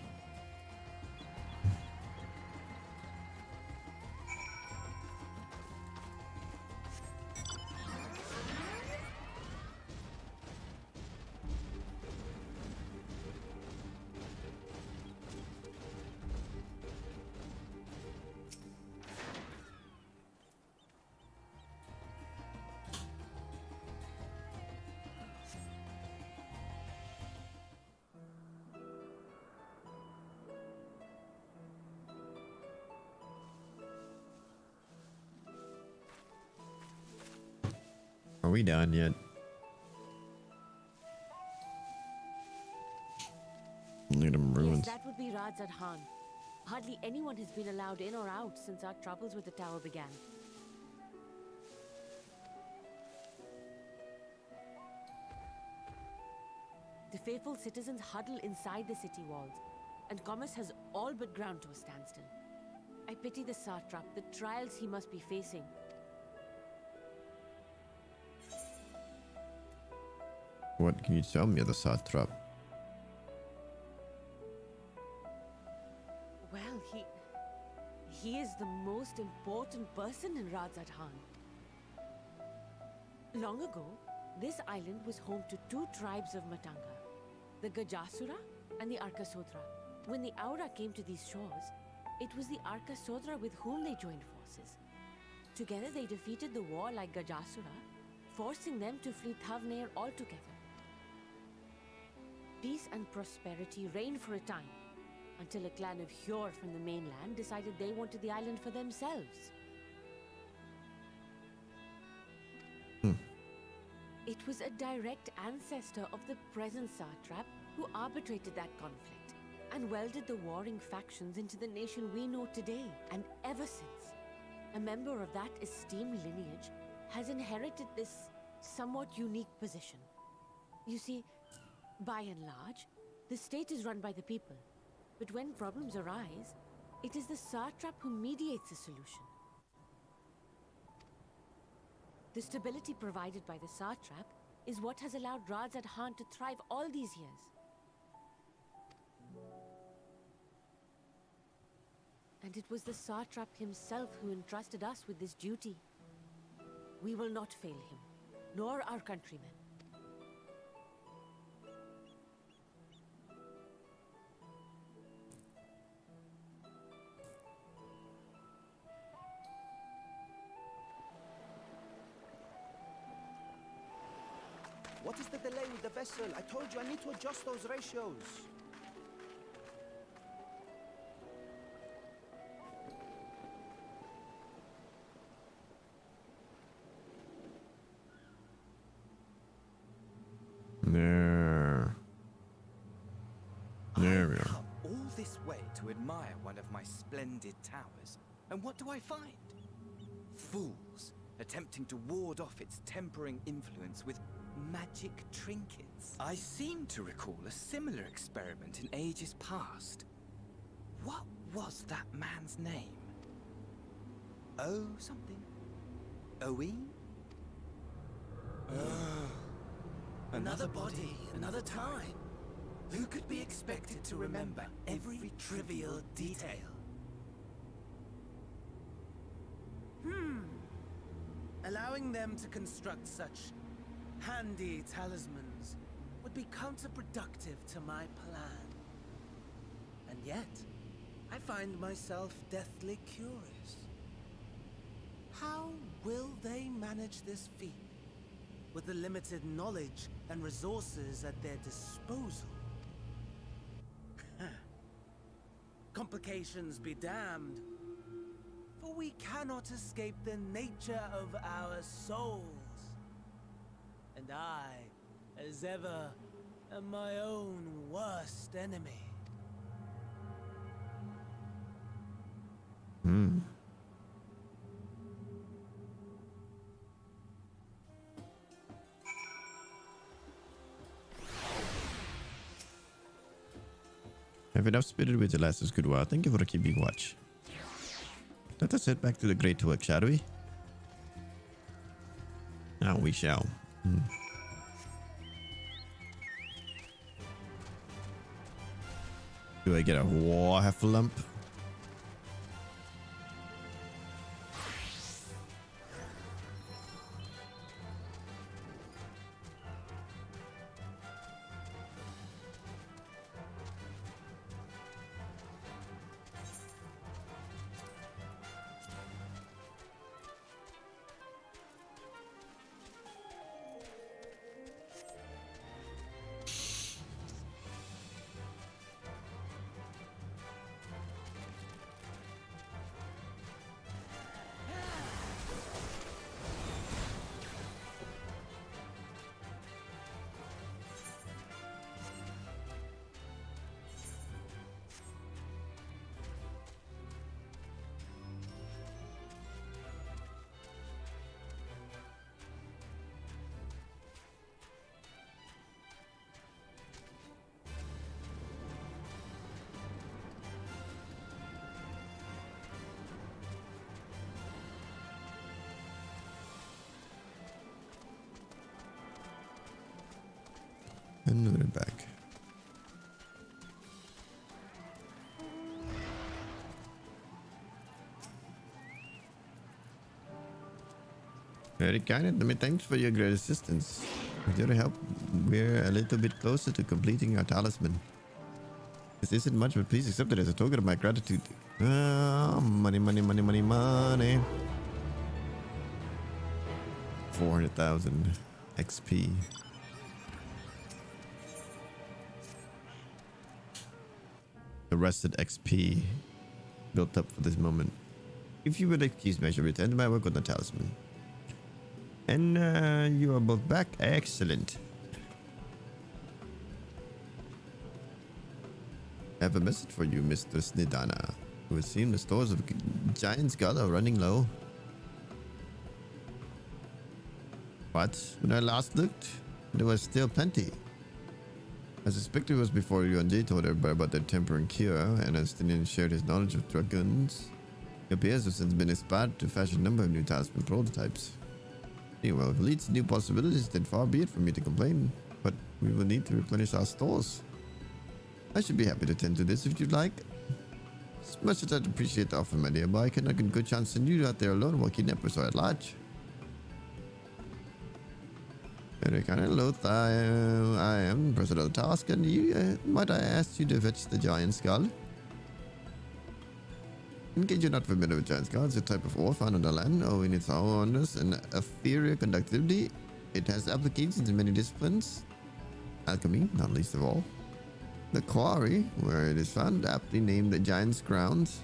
[SPEAKER 1] Are we done yet? Look at them ruins.
[SPEAKER 16] Yes, that would be Radzad Khan. Hardly anyone has been allowed in or out since our troubles with the tower began. The faithful citizens huddle inside the city walls, and commerce has all but ground to a standstill. I pity the satrap, the trials he must be facing.
[SPEAKER 1] What can you tell me of the satrap?
[SPEAKER 16] Well, he is the most important person in Radzad Khan. Long ago, this island was home to two tribes of Matanga, the Gajasura and the Arkasodra. When the Aura came to these shores, it was the Arkasodra with whom they joined forces. Together they defeated the war like Gajasura, forcing them to flee Thavnair altogether. Peace and prosperity reigned for a time, until a clan of Hjor from the mainland decided they wanted the island for themselves. It was a direct ancestor of the present satrap who arbitrated that conflict and welded the warring factions into the nation we know today. And ever since, a member of that esteemed lineage has inherited this somewhat unique position. You see, by and large, the state is run by the people. But when problems arise, it is the satrap who mediates a solution. The stability provided by the satrap is what has allowed Radzad Khan to thrive all these years. And it was the satrap himself who entrusted us with this duty. We will not fail him, nor our countrymen.
[SPEAKER 17] What is the delay with the vessel? I told you I need to adjust those ratios.
[SPEAKER 1] There. There we are.
[SPEAKER 18] Come all this way to admire one of my splendid towers, and what do I find? Fools attempting to ward off its tempering influence with magic trinkets. I seem to recall a similar experiment in ages past. What was that man's name? Oh, something. Owen? Another body, another time. Who could be expected to remember every trivial detail?
[SPEAKER 10] Allowing them to construct such handy talismans would be counterproductive to my plan. And yet, I find myself deathly curious. How will they manage this feat with the limited knowledge and resources at their disposal? Complications be damned, for we cannot escape the nature of our souls. And I, as ever, am my own worst enemy.
[SPEAKER 1] Have enough spirit with the last good while. Thank you for keeping watch. Let us head back to the great work, shall we? Now we shall. Do I get a half lump? And we're back. Very kind of me. Thanks for your great assistance. With your help, we're a little bit closer to completing our talisman. This isn't much, but please accept it as a token of my gratitude. Money, money, money, money, money. 400,000 XP. The rested XP built up for this moment. If you would excuse me, I should return to my work on the talisman. And you are both back. Excellent. I have a message for you, Mr. Snidana. It would seem the stores of Giant's God are running low. But when I last looked, there was still plenty. I suspect it was before Yuan-Ji told everybody about their tempering cure, and as Stinian shared his knowledge of dragoons, it appears to have since been inspired to fashion a number of new talisman prototypes. Anyway, if it leads to new possibilities, then far be it for me to complain, but we will need to replenish our stores. I should be happy to tend to this if you'd like. As much as I'd appreciate the offer, my dear boy, I cannot get a good chance to send you out there alone while kidnappers are at large. Very kind of Loth, I am president of the task, and you, might I ask you to fetch the giant skull? In case you're not familiar with giant skulls, it's a type of ore found on the land, owing its owners and inferior conductivity. It has applications in many disciplines. Alchemy, not least of all. The quarry, where it is found, aptly named the Giant's Grounds,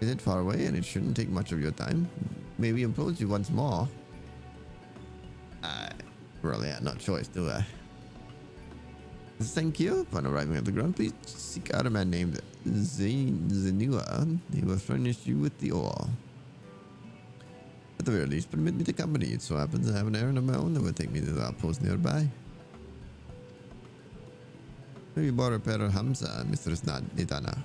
[SPEAKER 1] isn't far away, and it shouldn't take much of your time. Maybe approach you once more. I really had no choice, do I? Thank you. Upon arriving at the ground, please seek out a man named Zenua. He will furnish you with the ore. At the very least, permit me to accompany you. It so happens I have an errand of my own that will take me to the outpost nearby. Maybe borrow a pair of Hamza, Mistress Nidana.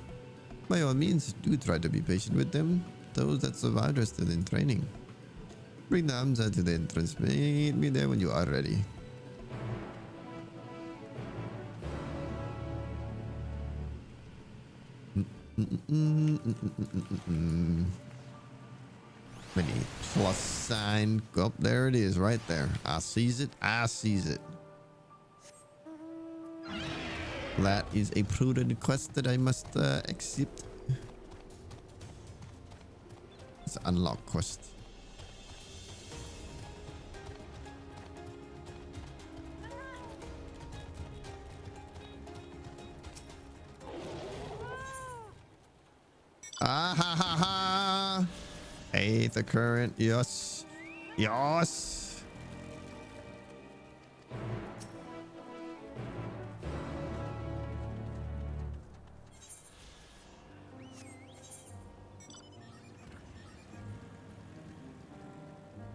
[SPEAKER 1] By all means, do try to be patient with them. Those that survived are still in training. Bring the Hamza to the entrance. Meet me there when you are ready. Many plus sign. Oh, there it is, right there. I sees it. I sees it. That is a prudent quest that I must accept. It's an unlock quest. Ah ha ha ha! Hey, the current. Yes. Yes.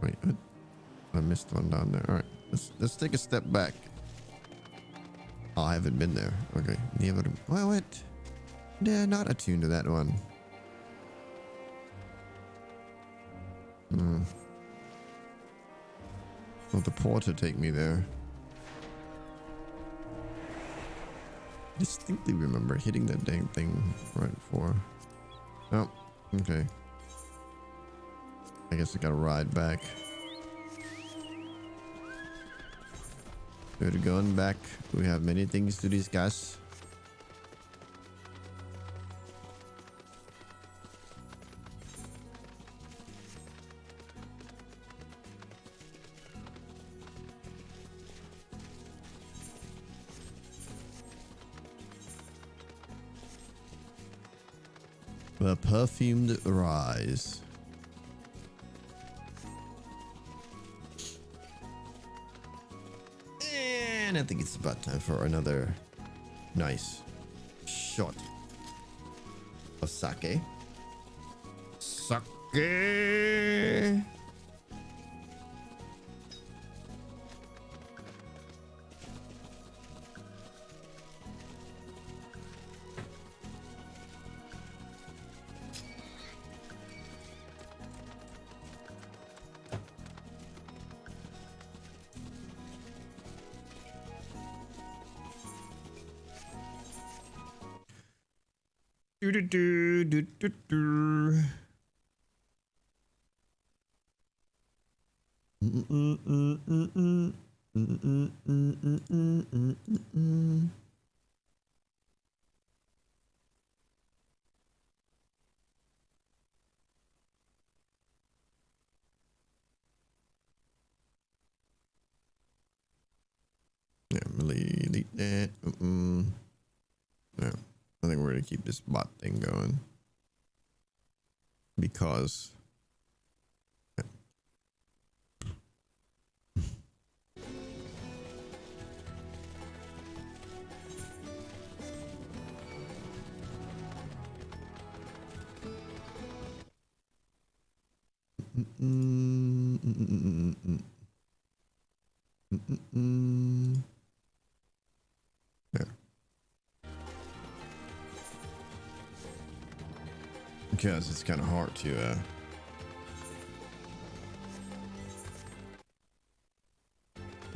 [SPEAKER 1] Wait, what? I missed one down there. All right, let's take a step back. Oh, I haven't been there. Okay, never. Well, what? Yeah, not attuned to that one. Will the porter take me there? Distinctly remember hitting that dang thing right before. Oh, okay. I guess I gotta ride back. We're going back. We have many things to discuss. The perfumed rise. And I think it's about time for another nice shot of sake. Sake. Yeah, really delete that. Yeah, I think we're gonna keep this bot thing going because there. Because it's kind of hard to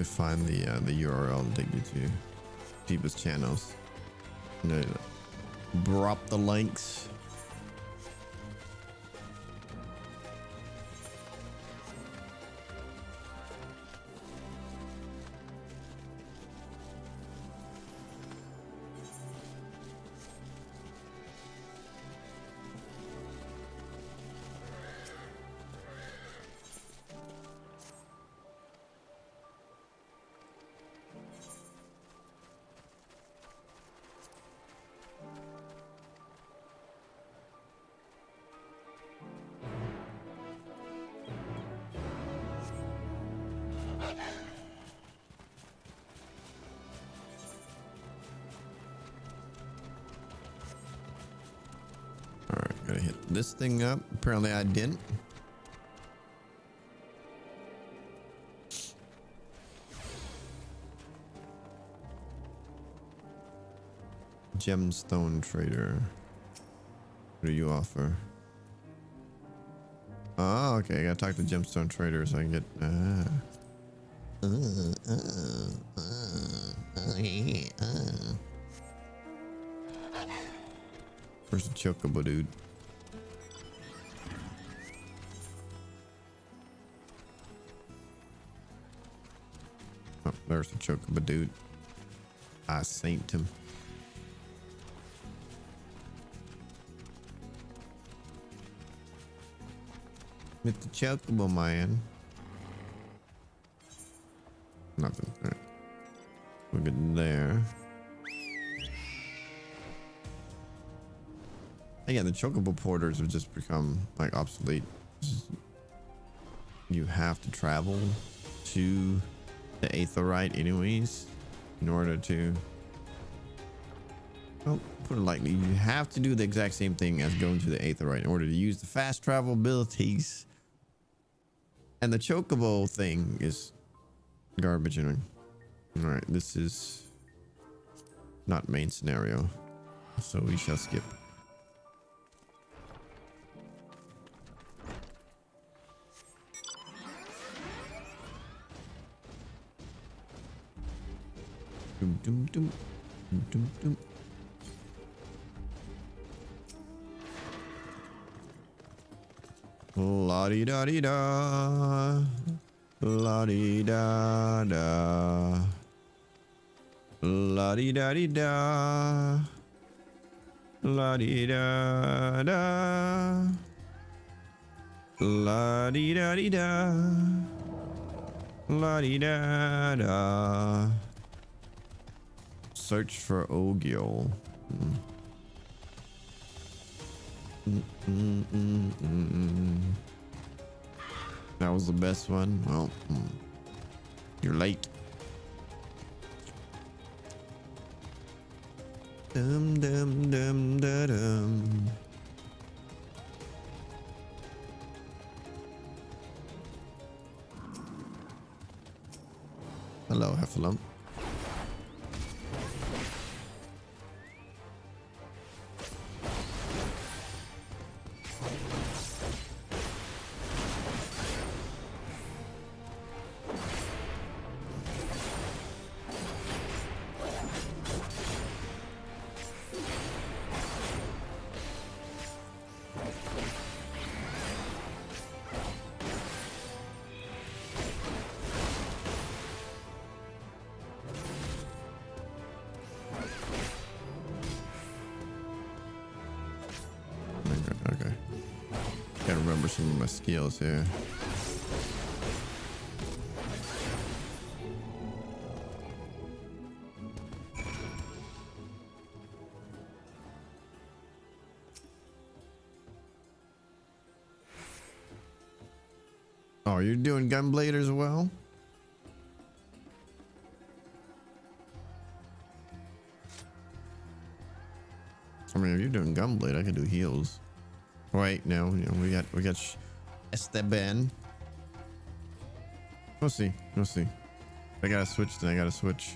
[SPEAKER 1] find the URL and take you to people's channels. You know, drop the links. I hit this thing up? Apparently I didn't. Gemstone trader. What do you offer? Oh, okay. I gotta talk to gemstone trader so I can get. Where's the chocobo, dude? Oh, there's the chocobo, dude. I saint him. With the chocobo, man. Nothing. All right. We're good there. Again, the chocobo porters have just become like obsolete. You have to travel to the Aetherite anyways in order to, well, put it lightly, you have to do the exact same thing as going to the Aetherite in order to use the fast travel abilities. And the chocobo thing is garbage anyway. All right, this is not main scenario, so we shall skip. Dum, dum, dum, dum, dum, dum. La-di-da-di-da. La-di-da-da. La-di-da-di-da. La-di-da-da. La-di-da-di-da. La-di-da-da. Search for Ogiel. That was the best one. Well, you're late. Dum dum dum da dum. Hello, Heffalump. Okay. Gotta remember some of my skills here. Oh, you're doing Gunblade as well? I mean, if you're doing Gunblade, I can do heals. Wait, no, you know, we got Esteban. We'll see. We'll see. I gotta switch. Then I gotta switch.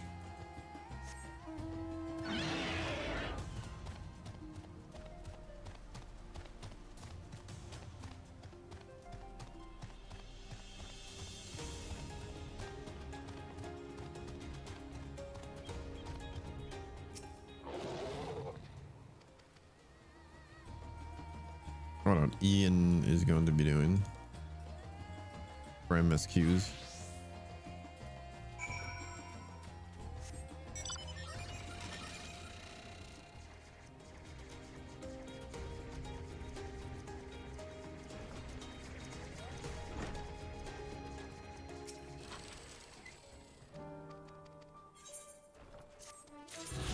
[SPEAKER 1] Hold on, Ian is going to be doing for MSQs.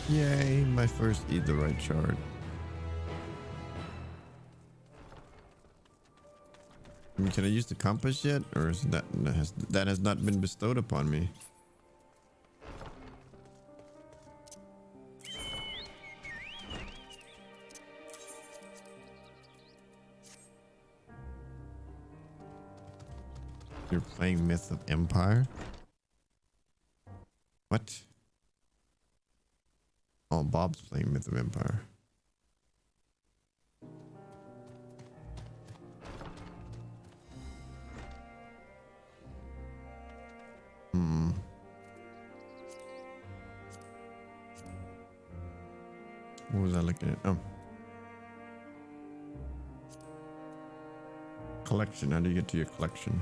[SPEAKER 1] Yay, my first Eat the Right chart. I mean, can I use the compass yet, or is that has not been bestowed upon me? You're playing Myth of Empire? What? Oh, Bob's playing Myth of Empire. Hmm. What was I looking at? Oh. Collection. How do you get to your collection?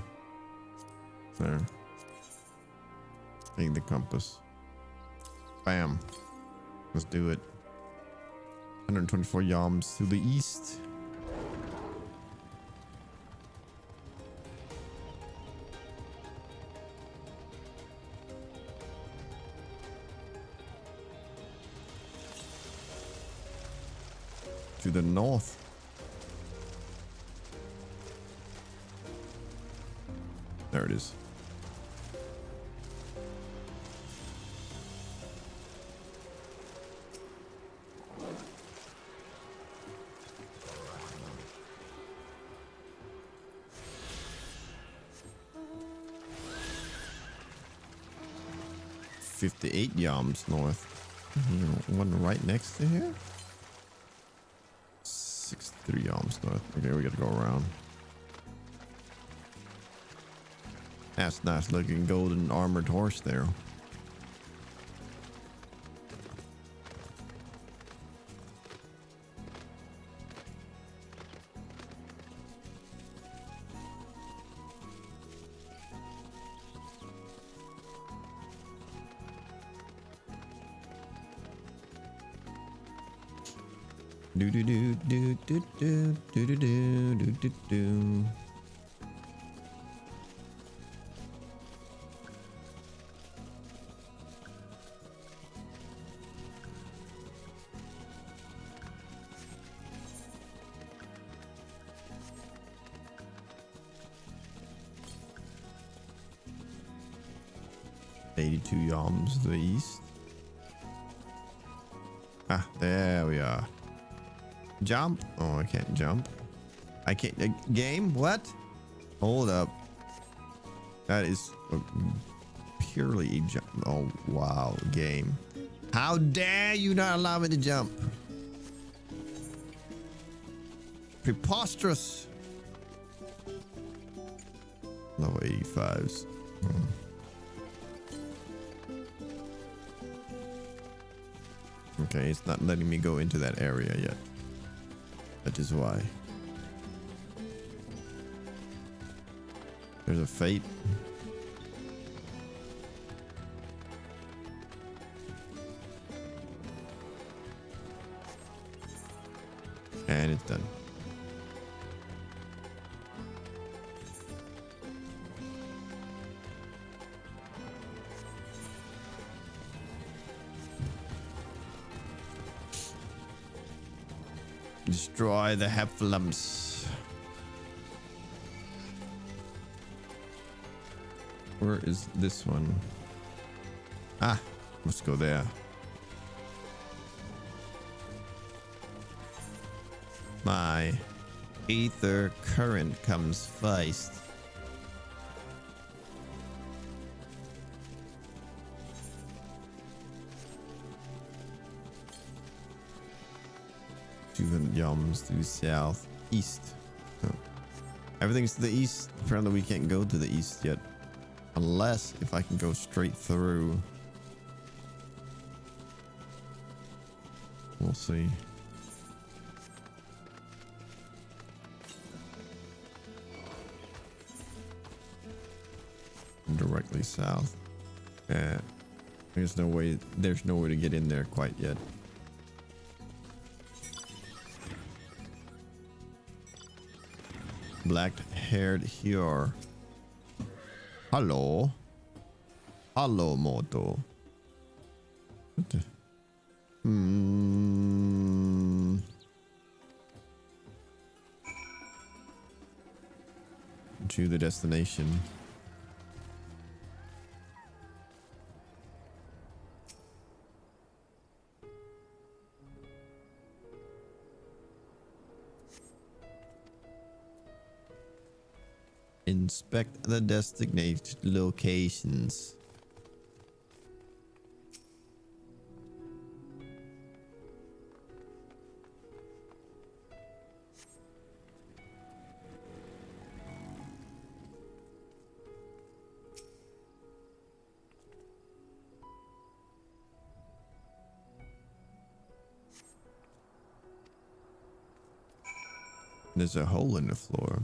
[SPEAKER 1] There. Take the compass. Bam. Let's do it. 124 yams to the east. To the north. There it is. $58 yams north. One right next to here. 63 yams north. Okay, we gotta go around. That's nice looking golden armored horse there. Do do do do do do do do do do do. Yams to the east. Ah, there we are. Jump. Oh, I can't jump. I can't. Game? What? Hold up. That is purely a jump. Oh, wow. Game. How dare you not allow me to jump? Preposterous. Level 85s. Okay, it's not letting me go into that area yet. That is why. There's a fate. And it's done. Destroy the heffalumps. Where is this one? Ah, let's go there. My ether current comes first. Yums to south east. Oh. Everything's to the east. Apparently we can't go to the east yet, unless if I can go straight through. We'll see. Directly south. Yeah, there's no way. There's no way to get in there quite yet. Black-haired here. Hello. Hello, Moto. What the? To the destination. Inspect the designated locations. There's a hole in the floor.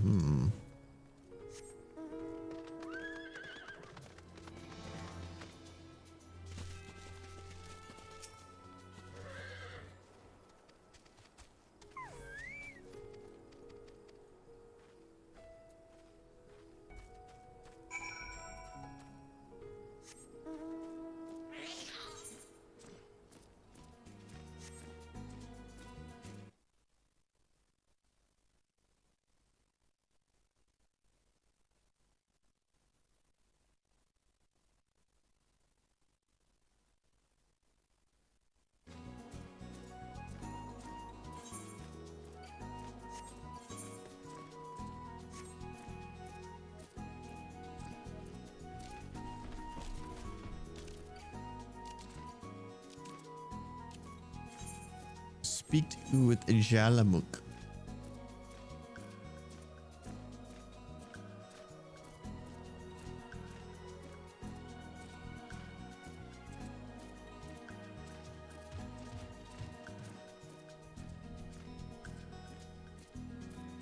[SPEAKER 1] Speak with Jalamuk.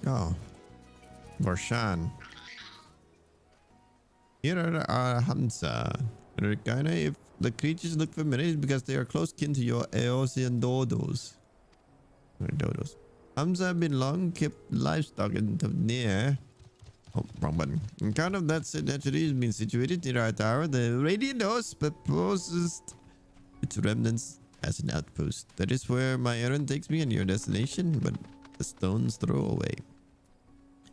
[SPEAKER 1] Oh, Varshan. Here are Hamza. Rekina, if the creatures look familiar, it's because they are close kin to your Eosian dodos. Dodos. Hamza have been long kept livestock in the near. Oh, wrong button. In count of that century has been situated near our tower. The radiant host proposes its remnants as an outpost. That is where my errand takes me and your destination, but a stone's throw away.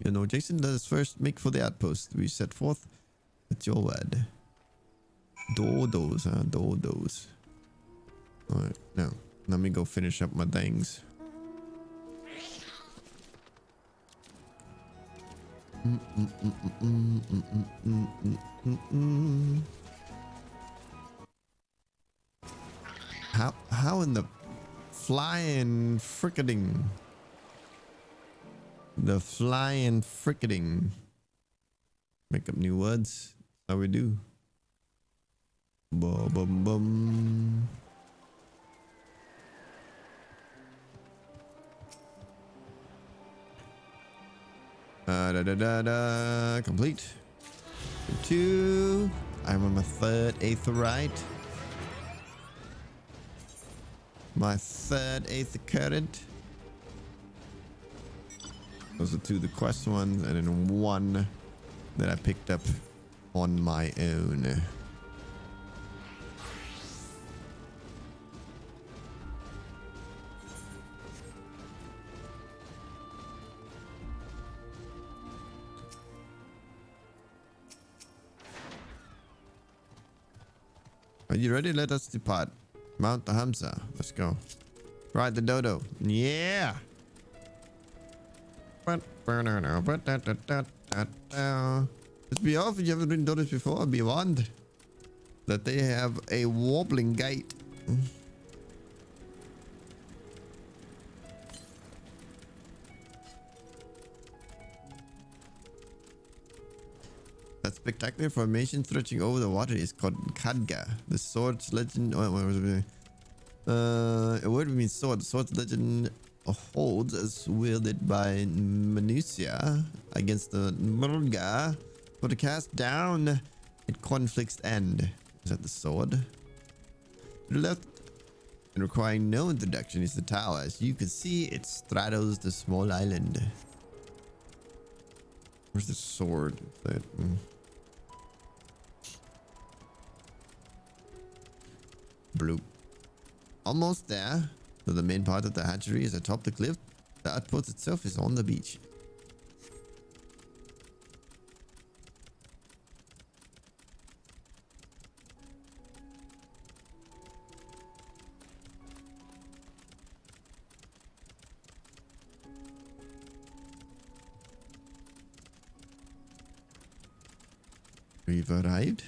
[SPEAKER 1] You know, Jason, let us first make for the outpost. We set forth at your word. Dodos, huh? Dodos. Alright, now, let me go finish up my things. How in the flying fricketing? The flying fricketing. Make up new words. That's how we do. Bum bum bum. Complete. 2. I'm on my third aetherite. My third aether current. Those are 2 the quest ones, and then 1 that I picked up on my own. Are you ready? Let us depart. Mount the Hamza. Let's go. Ride the dodo. Yeah. Let's be off. If you haven't ridden dodos before, be warned that they have a wobbling gait. That spectacular formation stretching over the water is called Khadga. The sword's legend. A word means sword. The sword's legend holds as wielded by Manusia against the Murga. For to cast down at conflict's end. Is that the sword? To the left, and requiring no introduction, is the tower. As you can see, it straddles the small island. Where's the sword? Blue. Almost there. So the main part of the hatchery is atop the cliff. The outpost itself is on the beach. We've arrived.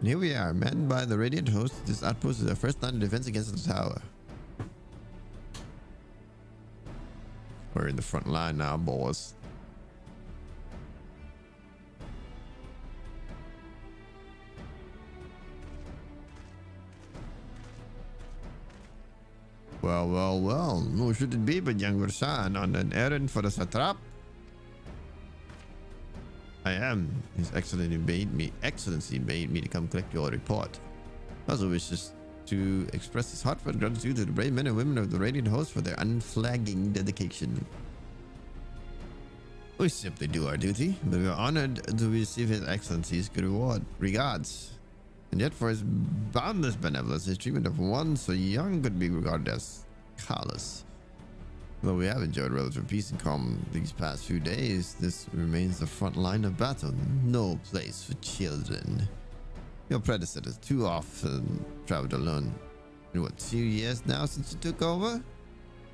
[SPEAKER 1] And here we are, manned by the Radiant Host. This outpost is our first line of defense against the tower. We're in the front line now, boys. Well, well, well. Who should it be but young Versan on an errand for the satrap? I am. His Excellency bade me to come collect your report. Also wishes to express his heartfelt gratitude to the brave men and women of the Radiant Host for their unflagging dedication. We simply do our duty, but we are honored to receive His Excellency's good reward. Regards. And yet for his boundless benevolence, his treatment of one so young could be regarded as callous. Though we have enjoyed relative peace and calm these past few days, this remains the front line of battle. No place for children. Your predecessors too often traveled alone. In what, 2 years now since you took over?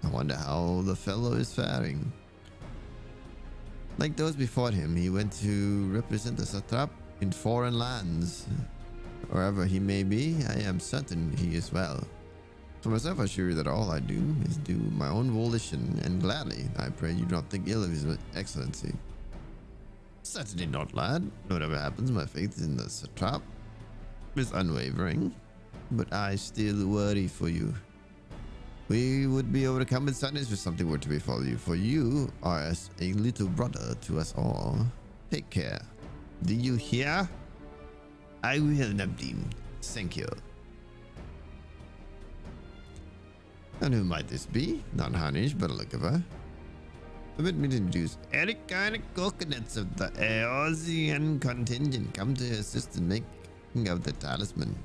[SPEAKER 1] I wonder how the fellow is faring. Like those before him, he went to represent the satrap in foreign lands. Wherever he may be, I am certain he is well. For myself, I assure you that all I do is do my own volition, and gladly, I pray you do not think ill of His Excellency. Certainly not, lad. Whatever happens, my faith in the satrap is unwavering, but I still worry for you. We would be overcome in sadness if something were to befall you, for you are as a little brother to us all. Take care. Do you hear? I will, Nabdim. Thank you. And who might this be? Not Hanish, but a look of her. Permit me to introduce Eric and Coconuts of the Eosian contingent come to assist in making of the talisman.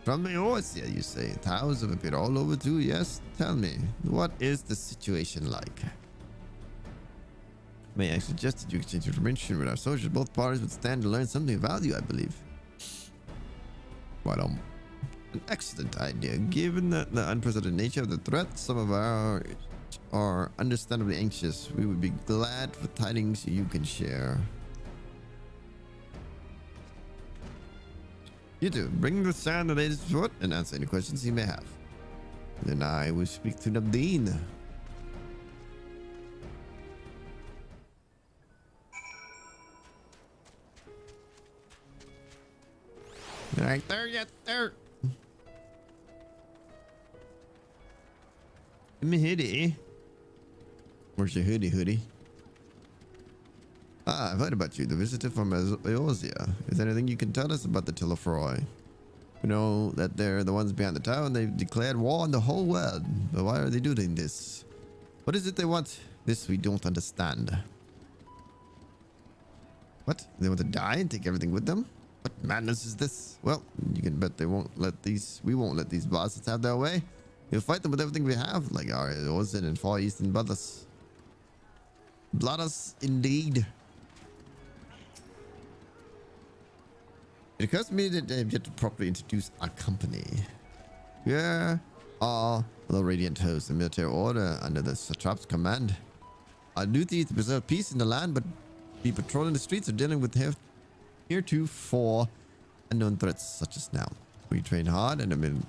[SPEAKER 1] From Eosia, you say? Towers have appeared all over too, yes? Tell me, what is the situation like? May I suggest that you exchange information with our soldiers? Both parties would stand to learn something of value, I believe. Well, an excellent idea. Given the unprecedented nature of the threat, some of our are understandably anxious. We would be glad for tidings you can share. You two, bring the sound the latest report and answer any questions you may have. Then I will speak to Nabdeen. Right there, yet there. Give me hoodie. Where's your hoodie? Ah, I've heard about you, the visitor from Eosia. Is there anything you can tell us about the Tillefroy? We know that they're the ones behind the tower and they've declared war on the whole world. But why are they doing this? What is it they want? This we don't understand. What? They want to die and take everything with them? What madness is this? Well, you can bet we won't let these bastards have their way. We'll fight them with everything we have, like our Eosian and Far Eastern brothers. Blooders indeed. It occurs to me that I've yet to properly introduce our company. We are the Radiant Host, a military order under the satrap's command. Our duty is to preserve peace in the land, but be patrolling the streets or dealing with heretofore unknown threats such as now. We train hard and have been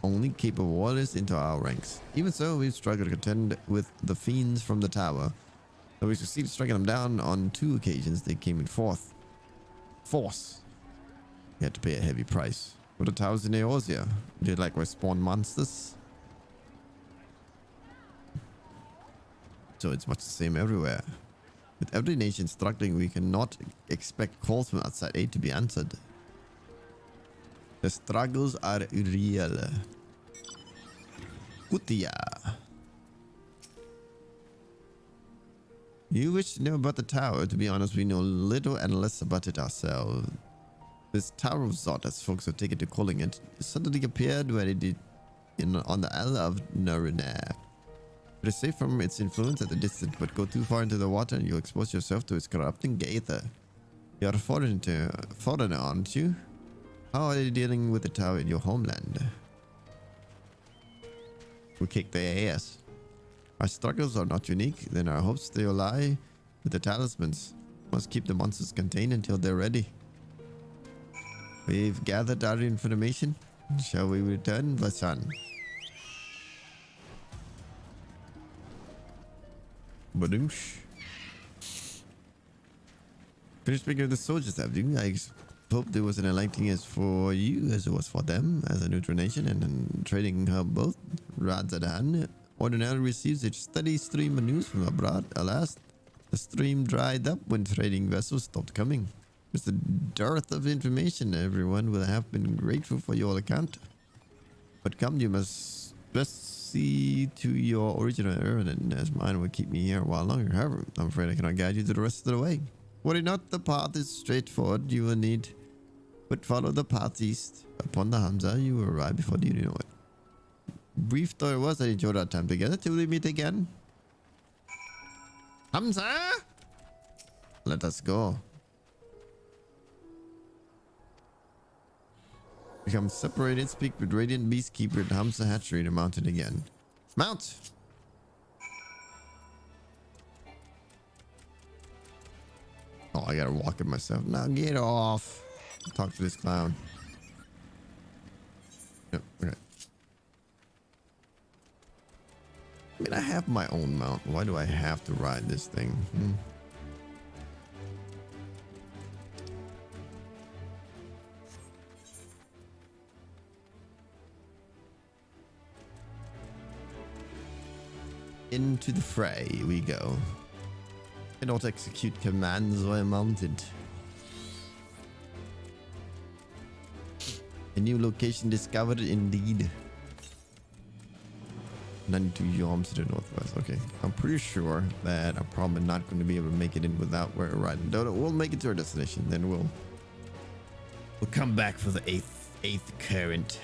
[SPEAKER 1] only capable warriors into our ranks. Even so, we've struggled to contend with the fiends from the tower. Though we succeeded striking them down on 2 occasions, they came in force. We had to pay a heavy price. For the towers in Eosia, they likewise spawn monsters. So it's much the same everywhere. With every nation struggling, we cannot expect calls from outside aid to be answered. The struggles are real. Kutia. You wish to know about the tower? To be honest, we know little and less about it ourselves. This Tower of Zod, as folks have taken to calling it, suddenly appeared where it did on the Isle of Naruna. It is safe from its influence at a distance, but go too far into the water and you'll expose yourself to its corrupting gaither. You're a foreigner, aren't you? How are you dealing with the tower in your homeland? We kick their ass. Our struggles are not unique, then our hopes still lie with the talismans. Must keep the monsters contained until they're ready. We've gathered our information. Shall we return, Vashan? Badoosh. Finished speaking of the soldiers, have you? I hope there was an enlightening as for you as it was for them, as a neutral nation and trading hub both. Radzadan ordinarily receives a steady stream of news from abroad. Alas, the stream dried up when trading vessels stopped coming. It's the dearth of information. Everyone will have been grateful for your account. But come, you must best see to your original errand, as mine will keep me here a while longer. However, I'm afraid I cannot guide you to the rest of the way. Worry not, the path is straightforward. You will need but follow the path east. Upon the Hamza, you will arrive before you know it. Brief though it was, I enjoyed our time together. Till we meet again. Hamza! Let us go. Become separated, speak with Radiant Beastkeeper at Hamza Hatchery to mount it again. Mount! Oh, I gotta walk it myself. Now get off. Talk to this clown. Yep, okay. I mean, I have my own mount. Why do I have to ride this thing? Into the fray we go. Cannot execute commands while mounted. A new location discovered indeed. 92 yalms to the northwest. Okay, I'm pretty sure that I'm probably not going to be able to make it in without where we're riding. We'll make it to our destination. Then we'll come back for the eighth current.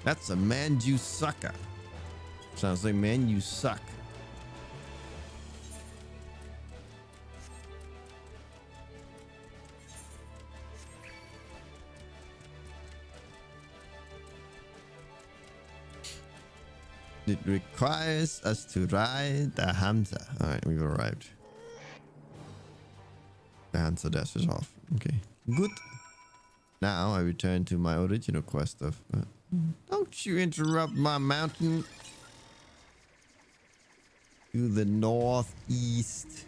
[SPEAKER 1] That's a man you sucker. Sounds like man you suck. It requires us to ride the Hamza. Alright, we've arrived. The Hamza dash is off. Okay, good. Now I return to my original quest of... don't you interrupt my mountain. To the northeast.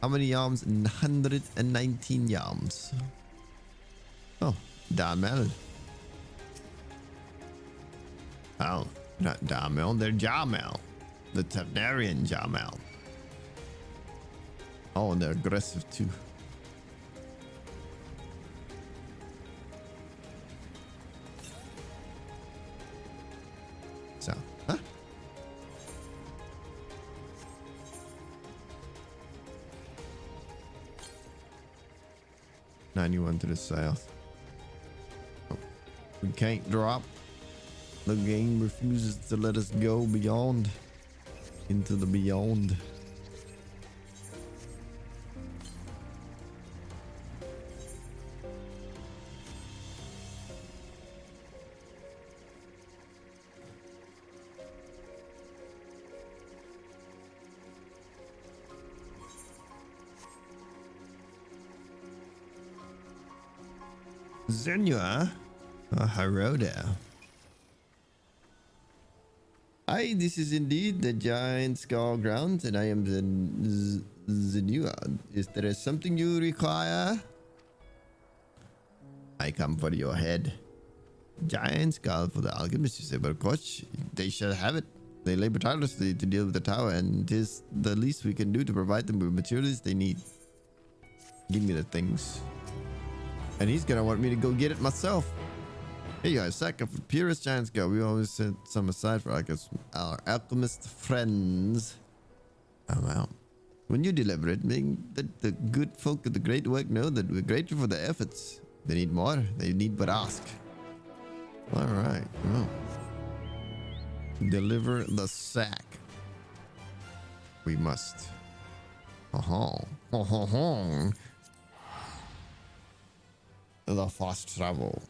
[SPEAKER 1] How many yams? 119 yams. Oh, Damel. Oh, not Damel, they're Jamel. The Targaryen Jamel. Oh, and they're aggressive too. So, huh? $91 to the south. Oh, we can't drop. The game refuses to let us go beyond. Into the beyond. Zenua, Haroda. Hi, this is indeed the Giant Skull Grounds, and I am the Zenua. Is there something you require? I come for your head. Giant Skull for the alchemist, you say, but coach, they shall have it. They labor tirelessly to deal with the tower, and it is the least we can do to provide them with materials they need. Give me the things. And he's gonna want me to go get it myself. Here you are, a sack of purest giant skull. We always set some aside for our alchemist friends. I'm out. When you deliver it, make the good folk of the great work know that we're grateful for the efforts. They need more. They need but ask. All right. Well, deliver the sack. We must. The fast travel.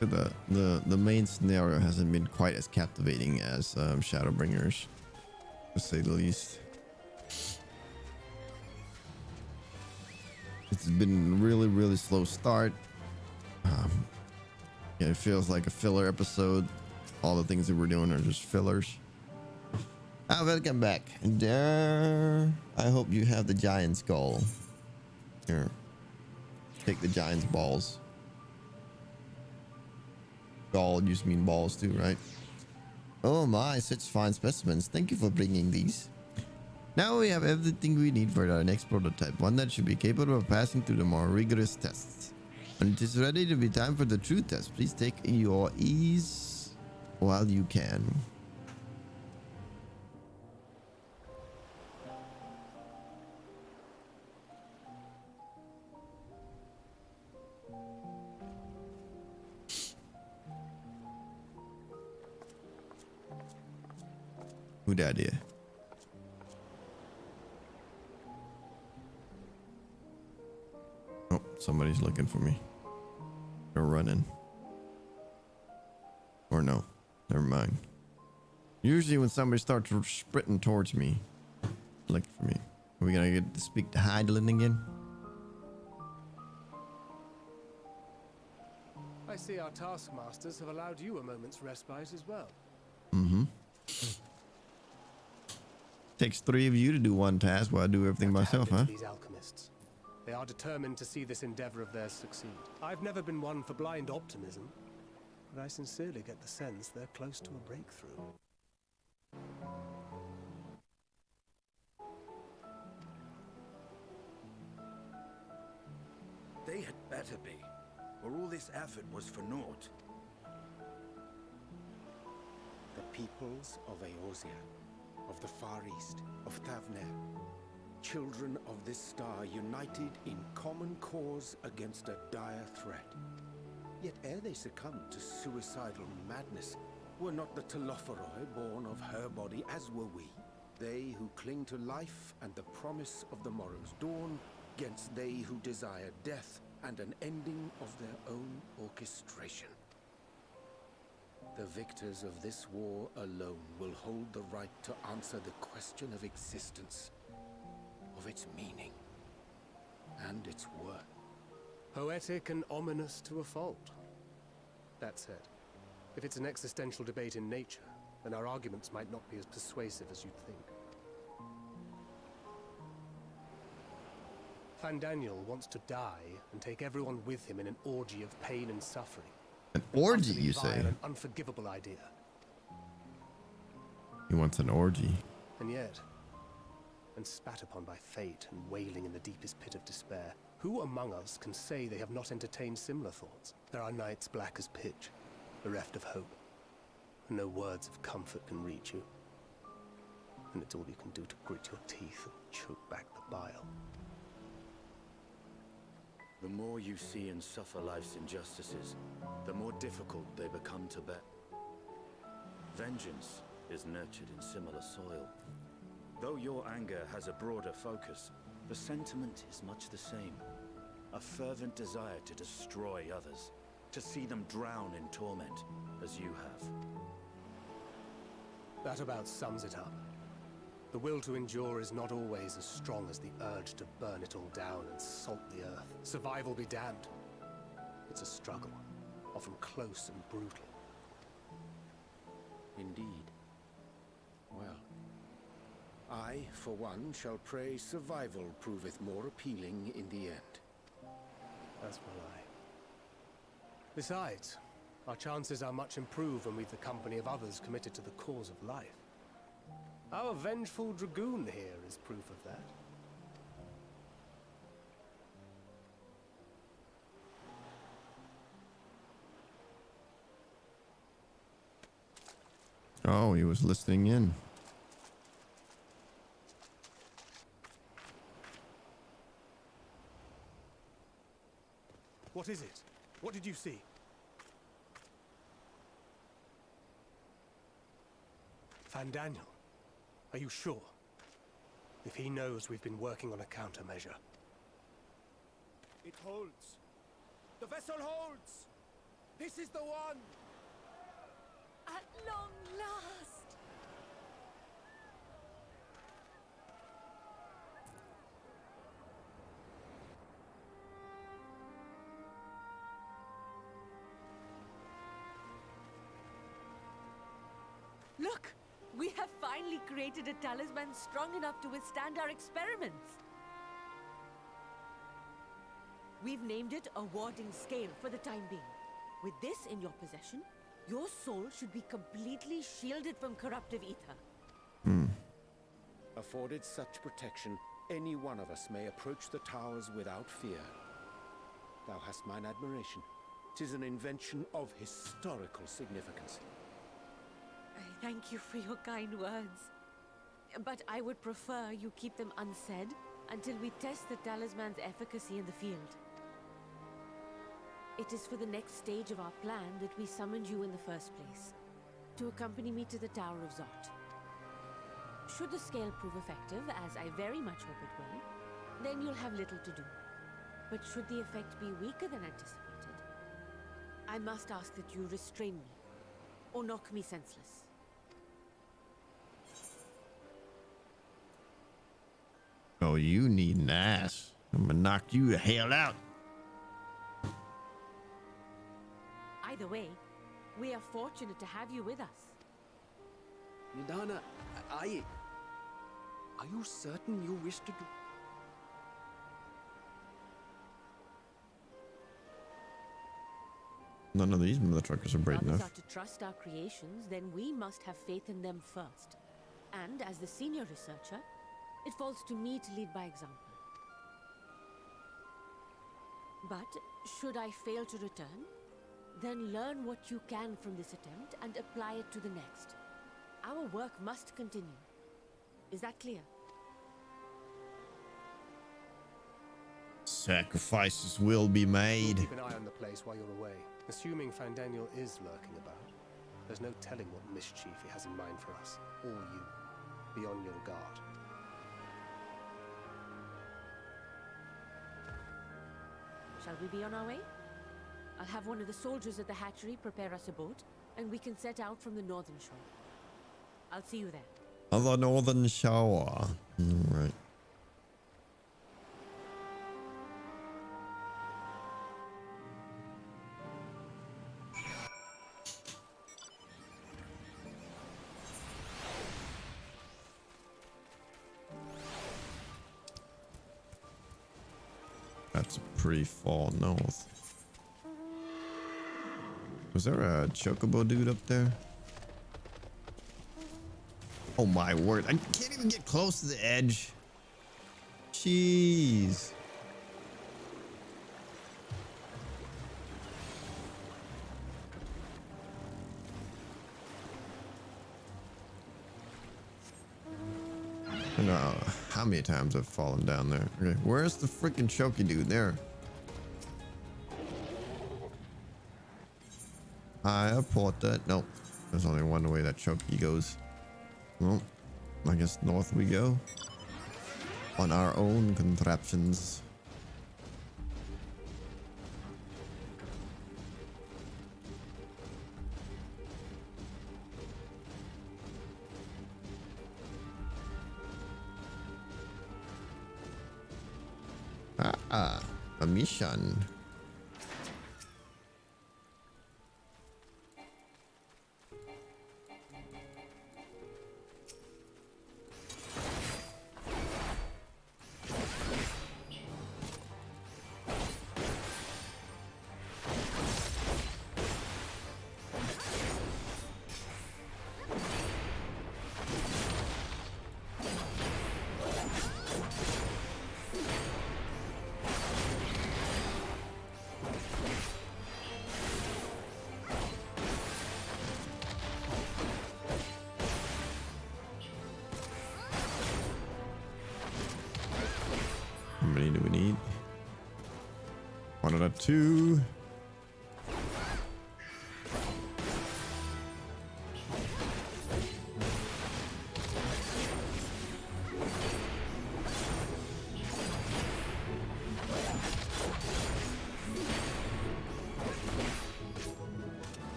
[SPEAKER 1] The main scenario hasn't been quite as captivating as Shadowbringers, to say the least. It's been really slow start. Yeah, it feels like a filler episode. All the things that we're doing are just fillers. Welcome back. And I hope you have the giant skull. Here, take the giant's balls. Skull used to mean balls too, right? Oh my, such fine specimens. Thank you for bringing these. Now we have everything we need for our next prototype, one that should be capable of passing through the more rigorous tests. When it is ready to be time for the true test, please take your ease while you can. Who that is? Oh, somebody's looking for me. They're running. Or no, never mind. Usually when somebody starts sprinting towards me, looking for me. Are we gonna get to speak to Heidelin again?
[SPEAKER 4] I see our taskmasters have allowed you a moment's respite as well.
[SPEAKER 1] Mm-hmm. Takes 3 of you to do one task while I do everything myself, huh?
[SPEAKER 4] These alchemists. They are determined to see this endeavor of theirs succeed. I've never been one for blind optimism, but I sincerely get the sense they're close to a breakthrough.
[SPEAKER 6] They had better be, or all this effort was for naught.
[SPEAKER 2] The peoples of Eorzea, of the Far East, of Thavner, children of this star united in common cause against a dire threat. Yet ere they succumbed to suicidal madness, were not the Telophoroi born of her body as were we? They who cling to life and the promise of the morrow's dawn, against they who desire death and an ending of their own orchestration. The victors of this war alone will hold the right to answer the question of existence, of its meaning, and its worth.
[SPEAKER 4] Poetic and ominous to a fault. That said, if it's an existential debate in nature, then our arguments might not be as persuasive as you'd think. Fandaniel wants to die and take everyone with him in an orgy of pain and suffering.
[SPEAKER 1] An orgy, you say?
[SPEAKER 4] An unforgivable idea.
[SPEAKER 1] He wants an orgy.
[SPEAKER 4] And yet, and spat upon by fate and wailing in the deepest pit of despair, who among us can say they have not entertained similar thoughts? There are nights black as pitch, bereft of hope, and no words of comfort can reach you. And it's all you can do to grit your teeth and choke back the bile.
[SPEAKER 6] The more you see and suffer life's injustices, the more difficult they become to bear. Vengeance is nurtured in similar soil. Though your anger has a broader focus, the sentiment is much the same. A fervent desire to destroy others, to see them drown in torment, as you have.
[SPEAKER 4] That about sums it up. The will to endure is not always as strong as the urge to burn it all down and salt the earth. Survival be damned. It's a struggle, often close and brutal.
[SPEAKER 2] Indeed. Well, I, for one, shall pray survival proveth more appealing in the end.
[SPEAKER 4] As will I. Besides, our chances are much improved when we've the company of others committed to the cause of life. Our vengeful dragoon here is proof of that.
[SPEAKER 1] Oh, he was listening in.
[SPEAKER 4] What is it? What did you see? Van Daniel, are you sure? If he knows we've been working on a countermeasure.
[SPEAKER 17] It holds. The vessel holds. This is the one.
[SPEAKER 16] At long last! Look! We have finally created a talisman strong enough to withstand our experiments. We've named it a warding scale for the time being. With this in your possession, your soul should be completely shielded from corruptive ether.
[SPEAKER 2] Afforded such protection, any one of us may approach the towers without fear. Thou hast mine admiration. 'Tis an invention of historical significance.
[SPEAKER 16] I thank you for your kind words. But I would prefer you keep them unsaid until we test the talisman's efficacy in the field. It is for the next stage of our plan that we summoned you in the first place, to accompany me to the Tower of Zot. Should the scale prove effective, as I very much hope it will, then you'll have little to do. But should the effect be weaker than anticipated, I must ask that you restrain me, or knock me senseless.
[SPEAKER 1] Oh, you need an ass. I'm gonna knock you the hell out.
[SPEAKER 16] Either way, we are fortunate to have you with us.
[SPEAKER 18] Nidana, are you certain you wish to do?
[SPEAKER 1] None of these motherfuckers are brave
[SPEAKER 16] If others
[SPEAKER 1] enough.
[SPEAKER 16] are to trust our creations, then we must have faith in them first. And as the senior researcher, it falls to me to lead by example. But should I fail to return, then learn what you can from this attempt and apply it to the next. Our work must continue. Is that clear?
[SPEAKER 1] Sacrifices will be made.
[SPEAKER 4] Keep an eye on the place while you're away. Assuming Van Daniel is lurking about, there's no telling what mischief he has in mind for us, or you. Be on your guard.
[SPEAKER 16] Shall we be on our way? I'll have one of the soldiers at the hatchery prepare us a boat, and we can set out from the northern shore. I'll see you there.
[SPEAKER 1] On the northern shore. Right. That's pretty far north. Was there a chocobo dude up there? Oh my word, I can't even get close to the edge. Jeez. I don't know how many times I've fallen down there. Okay, where's the freaking choky dude? There. I report that. Nope. There's only one way that choky goes. Well, I guess north we go. On our own contraptions. A mission. of that too.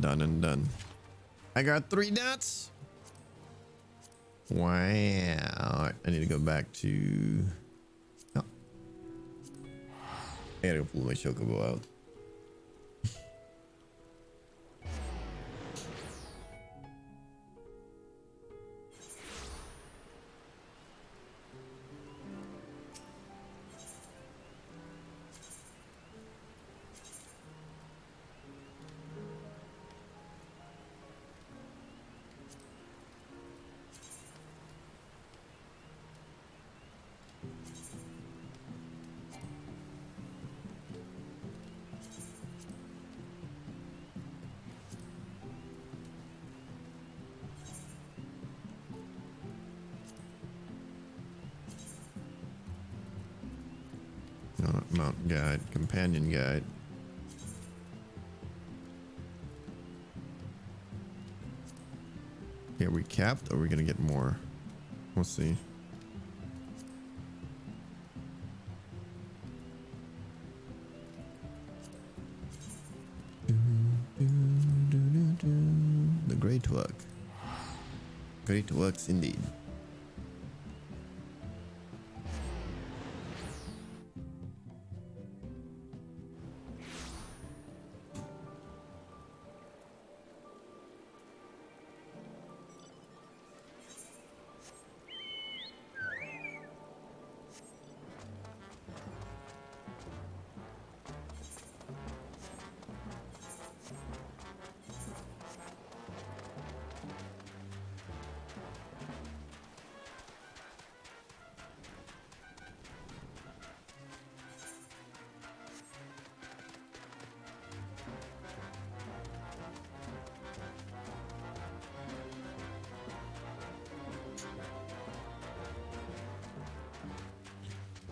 [SPEAKER 1] Done and done. I got 3 dots. Wow. I need to go back to... Oh. I gotta go pull my chocobo out. Mount guide, companion guide. Are we capped or are we gonna get more? We'll see. The great work. Great works indeed.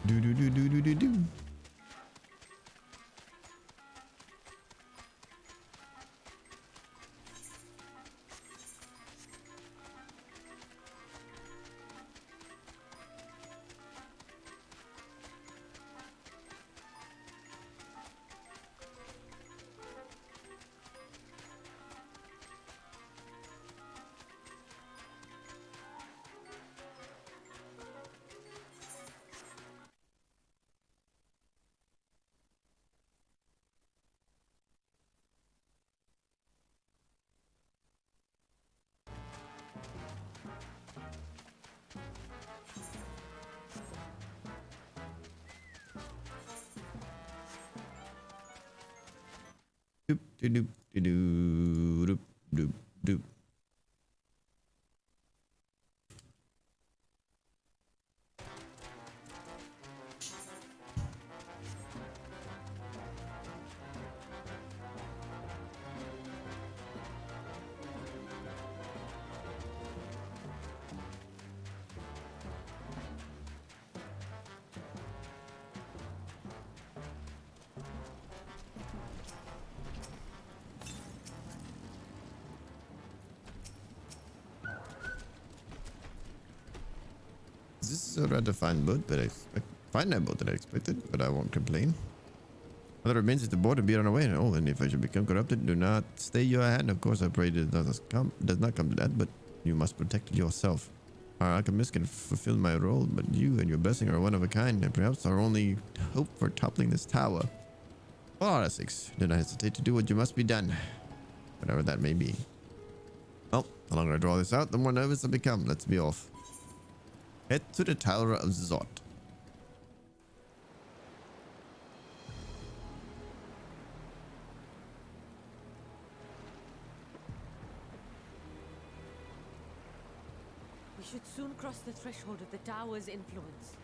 [SPEAKER 1] Do. Doop, doop, doop, doop, doop, doop. This is a rather fine boat, but I find that boat that I expected, but I won't complain. All that remains is the board to be on our way. Oh, and if I should become corrupted, do not stay your hand. Of course, I pray it does not come to that, but you must protect yourself. Our alchemist can fulfill my role, but you and your blessing are one of a kind, and perhaps our only hope for toppling this tower. For our sakes, do not hesitate to do what you must be done, whatever that may be. Well, the longer I draw this out, the more nervous I become. Let's be off. Head to the Tower of Zot.
[SPEAKER 16] We should soon cross the threshold of the tower's influence.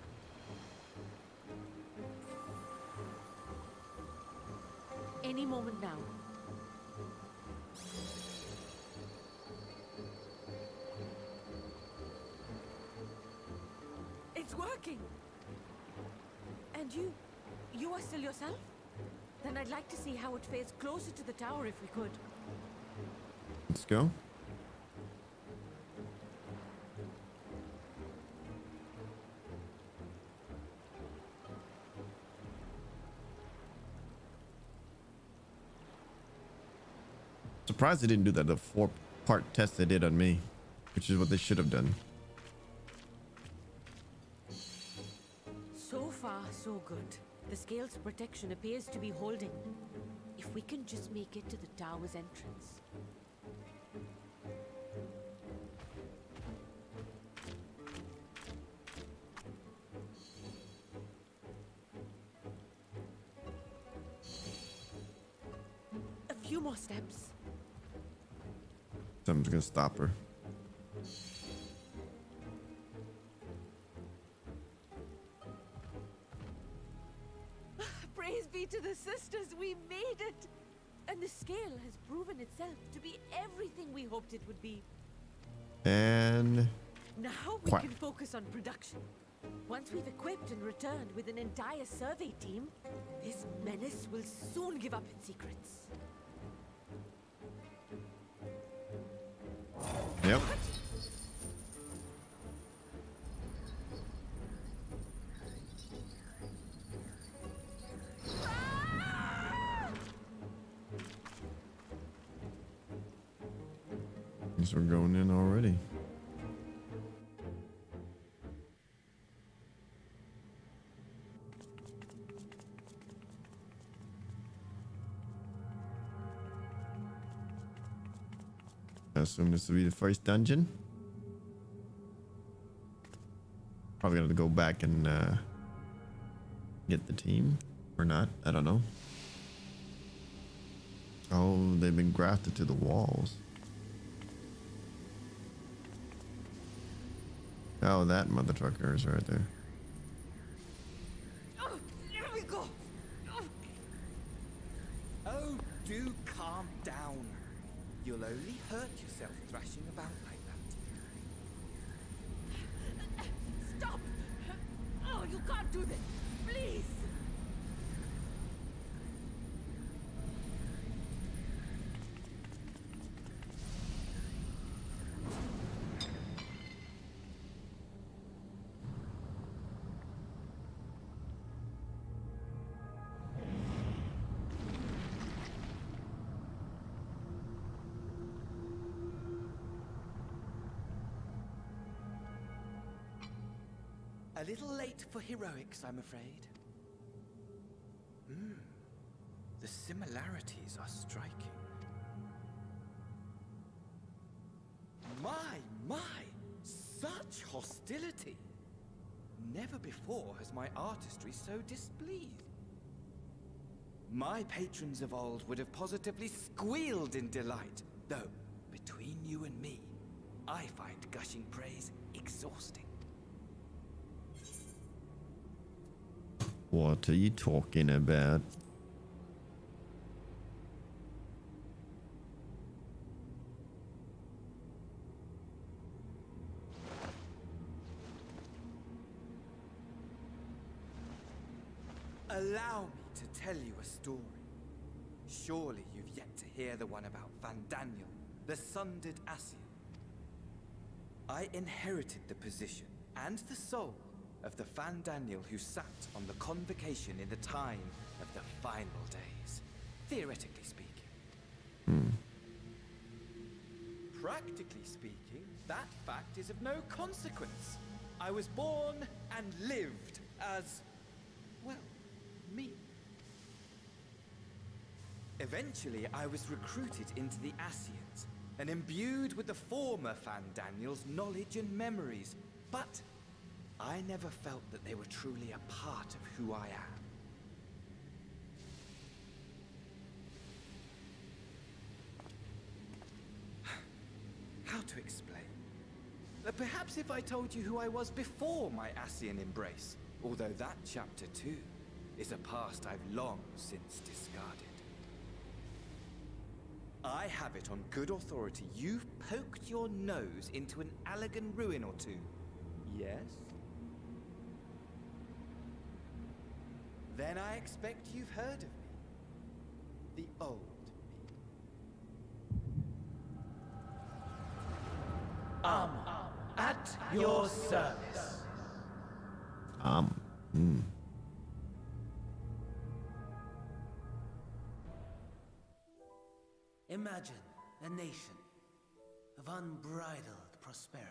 [SPEAKER 16] Any moment now. It's working! And you are still yourself? Then I'd like to see how it fares closer to the tower if we could.
[SPEAKER 1] Let's go. Surprised they didn't do that, the 4-part test they did on me, which is what they should have done.
[SPEAKER 16] So far, so good. The scale's protection appears to be holding. If we can just make it to the tower's entrance. A few more steps.
[SPEAKER 1] Something's gonna stop her.
[SPEAKER 16] Praise be to the sisters, we made it! And the scale has proven itself to be everything we hoped it would be.
[SPEAKER 1] And
[SPEAKER 16] Now we can focus on production. Once we've equipped and returned with an entire survey team, this menace will soon give up its secrets.
[SPEAKER 1] Yep. Guess we're going in already. I assume this will be the first dungeon. Probably gonna go back and get the team or not. I don't know. Oh, they've been grafted to the walls. Oh, that mother trucker is right there.
[SPEAKER 16] Oh, there we go!
[SPEAKER 18] Oh, do calm down. You'll only hurt yourself thrashing about like that.
[SPEAKER 16] Stop! Oh, you can't do this! Please!
[SPEAKER 18] A little late for heroics, I'm afraid. The similarities are striking. My! Such hostility! Never before has my artistry so displeased. My patrons of old would have positively squealed in delight, though, between you and me, I find gushing praise exhausting.
[SPEAKER 1] What are you talking about?
[SPEAKER 18] Allow me to tell you a story. Surely you've yet to hear the one about Van Daniel, the sundered Asian. I inherited the position and the soul of the Van Daniel who sat on the convocation in the time of the final days, theoretically speaking. Practically speaking, that fact is of no consequence. I was born and lived as, well, me. Eventually, I was recruited into the Asians and imbued with the former Van Daniel's knowledge and memories, but I never felt that they were truly a part of who I am. How to explain? Perhaps if I told you who I was before my Ascian embrace, although that chapter too is a past I've long since discarded. I have it on good authority you've poked your nose into an Allegan ruin or two. Yes? Then I expect you've heard of me. The old
[SPEAKER 10] At your service. Imagine a nation of unbridled prosperity.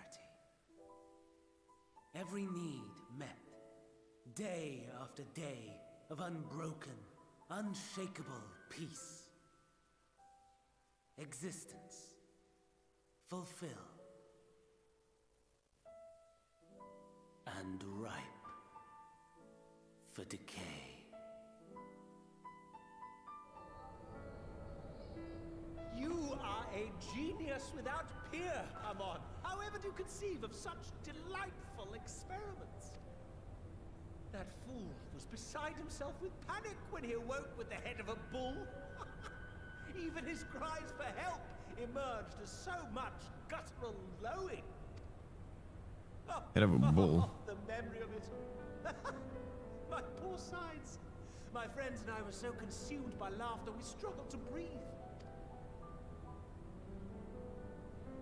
[SPEAKER 10] Every need met, day after day of unbroken, unshakable peace. Existence fulfilled and ripe for decay.
[SPEAKER 19] You are a genius without peer, Amon. However do you conceive of such delightful experiments? That fool was beside himself with panic when he awoke with the head of a bull. Even his cries for help emerged as so much guttural lowing.
[SPEAKER 1] Head of a bull.
[SPEAKER 19] The memory of it. My poor sides. My friends and I were so consumed by laughter we struggled to breathe.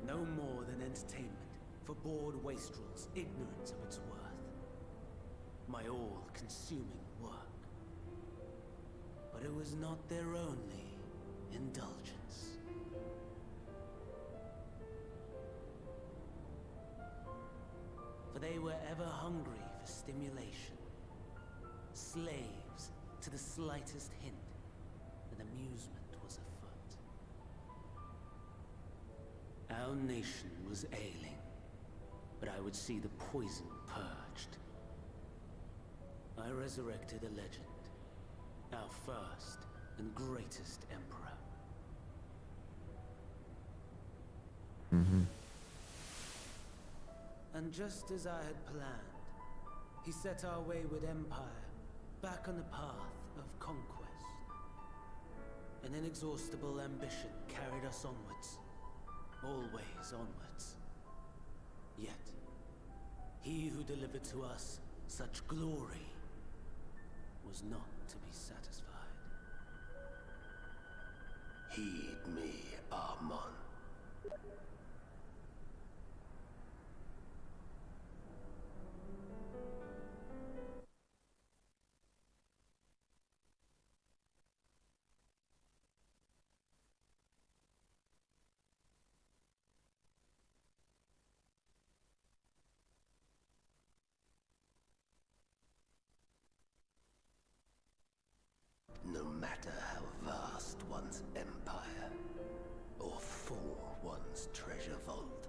[SPEAKER 10] No more than entertainment for bored wastrels ignorant of its worth. My all-consuming work. But it was not their only indulgence. For they were ever hungry for stimulation, slaves to the slightest hint that amusement was afoot. Our nation was ailing, but I would see the poison purged. I resurrected a legend, our first and greatest emperor. And just as I had planned, he set our wayward empire back on the path of conquest. An inexhaustible ambition carried us onwards, always onwards. Yet, he who delivered to us such glory was not to be satisfied.
[SPEAKER 11] Heed me, Amon. No matter how vast one's empire, or full one's treasure vault,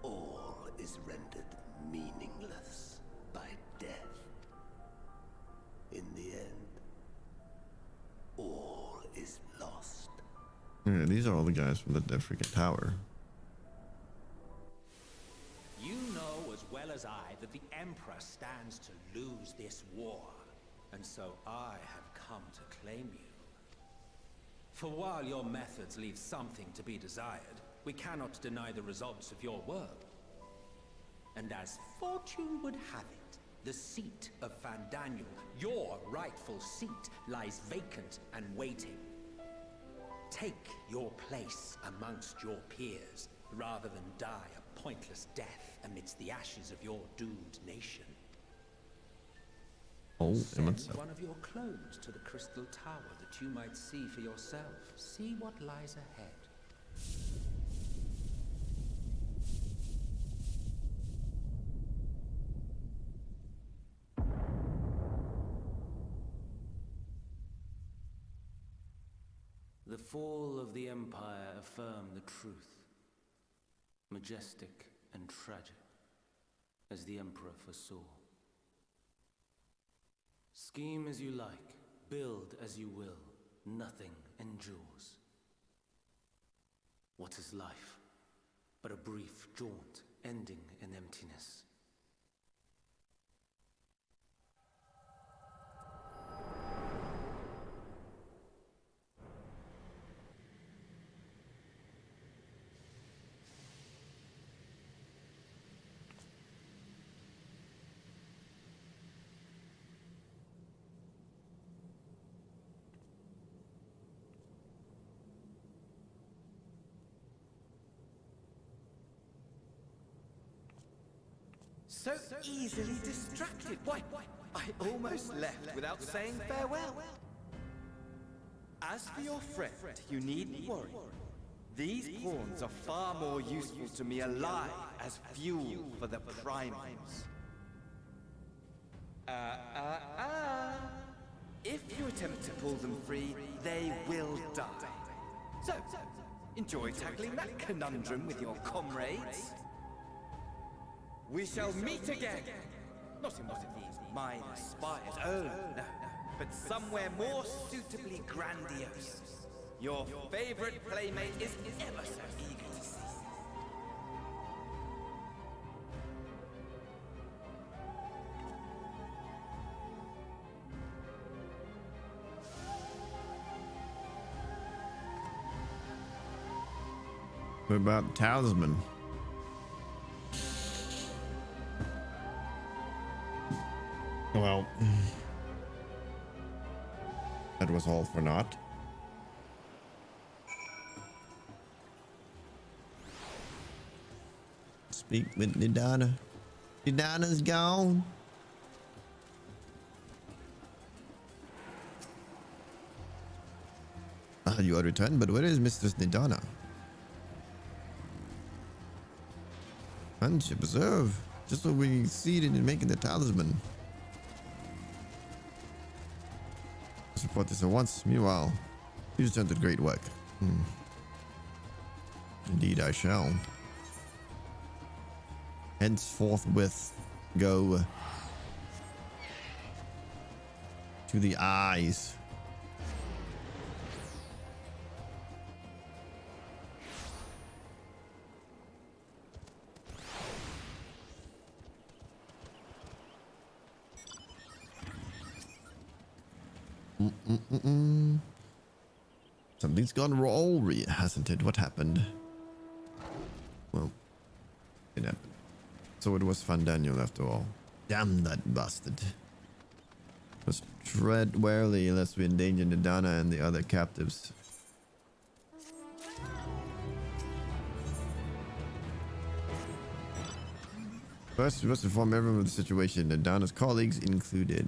[SPEAKER 11] all is rendered meaningless by death. In the end, all is lost.
[SPEAKER 1] Yeah, these are all the guys from the Dead Freaking Tower.
[SPEAKER 20] You know as well as I that the Emperor stands to lose this war. And so I have come to claim you. For while your methods leave something to be desired, we cannot deny the results of your work. And as fortune would have it, the seat of Fandaniel, your rightful seat, lies vacant and waiting. Take your place amongst your peers, rather than die a pointless death amidst the ashes of your doomed nation. Send one of your clones to the Crystal Tower that you might see for yourself. See what lies ahead.
[SPEAKER 10] The fall of the Empire affirmed the truth. Majestic and tragic, as the Emperor foresaw. Scheme as you like, build as you will, nothing endures. What is life
[SPEAKER 20] but a brief jaunt ending in emptiness.
[SPEAKER 18] So easily distracted. Why, I almost left without saying farewell. As for your friend, you needn't worry. These pawns are far more useful to me alive as fuel for the primals. If you attempt to pull them free, they will die. So, enjoy tackling that conundrum with your comrades. We shall meet again! Not in one of these minor spires, oh no, but somewhere more suitably grandiose. Your favorite playmate is ever so eager to see.
[SPEAKER 1] What about talisman? Well, that was all for naught. Speak with Nidana. Nidana's gone. Ah, you are returned, but where is Mistress Nidana? Friendship preserve. Just what we succeeded in making the talisman. Support this at once. Meanwhile, you return to great work. Indeed, I shall. Henceforth, go to the eyes. Something's gone wrong, hasn't it? What happened? Well, it happened. So it was Fandaniel after all. Damn that bastard. Let's tread warily lest we endanger Nidana and the other captives. First, we must inform everyone of the situation. Nidana's colleagues included.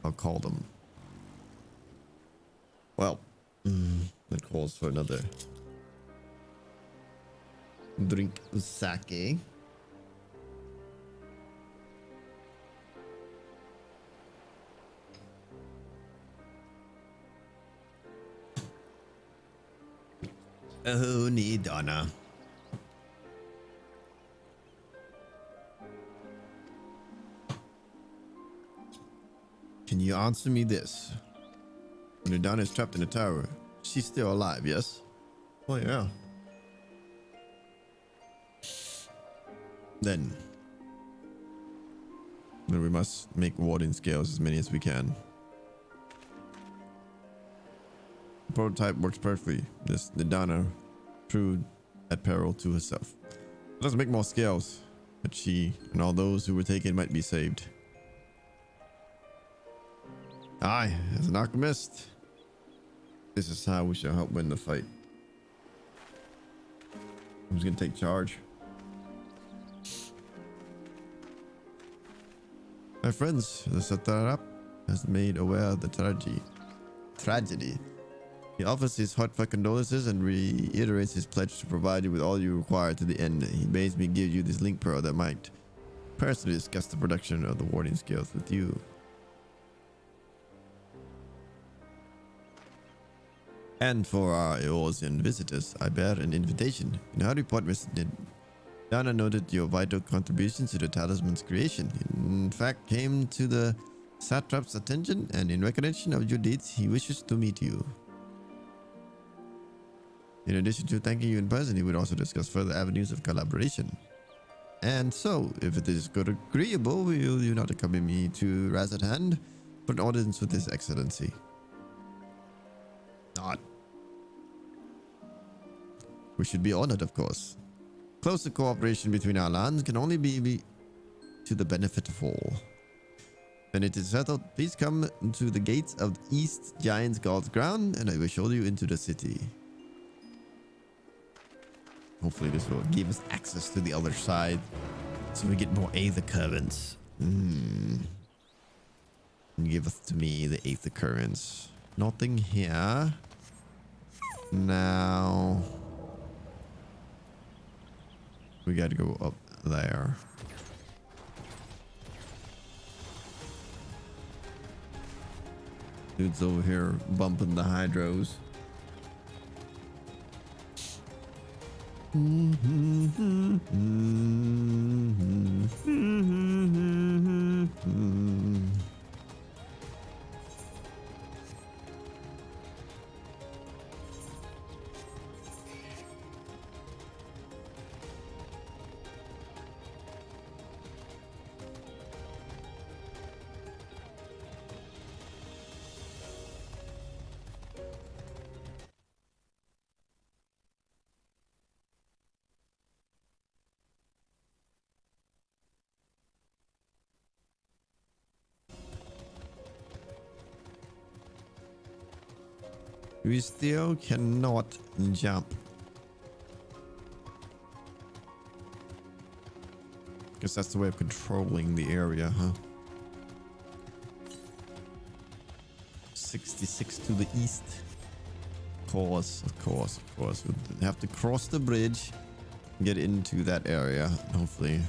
[SPEAKER 1] I'll call them. Well, that calls for another drink of sake. Oh, Nidana. Can you answer me this? Nidana is trapped in a tower. She's still alive, yes? Oh, yeah. Then we must make warding scales as many as we can. The prototype works perfectly. This Nidana proved at peril to herself. Let's make more scales, but she and all those who were taken might be saved. Aye, as an alchemist, this is how we shall help win the fight. Who's gonna take charge? My friends, the Satrap has made aware of the tragedy. He offers his heartfelt condolences and reiterates his pledge to provide you with all you require to the end. He bids me give you this link pearl that might personally discuss the production of the warding scales with you. And for our Eorzean visitors, I bear an invitation. In our report, Mr. Nidana noted your vital contributions to the talisman's creation. In fact, came to the satrap's attention, and in recognition of your deeds, he wishes to meet you. In addition to thanking you in person, he would also discuss further avenues of collaboration. And so, if it is good agreeable, will you not accompany me to Razatan for an audience with His Excellency? Not. We should be honored, of course. Closer cooperation between our lands can only be to the benefit of all. When it is settled, please come to the gates of the East Giant's God's ground, and I will show you into the city. Hopefully this will give us access to the other side, so we get more Aether Currents. Give us to me the Aether Currents. Nothing here. Now we gotta go up there. Dude's over here bumping the hydros. We still cannot jump. Guess that's the way of controlling the area, huh? 66 to the east. Of course. We'll have to cross the bridge, get into that area. Hopefully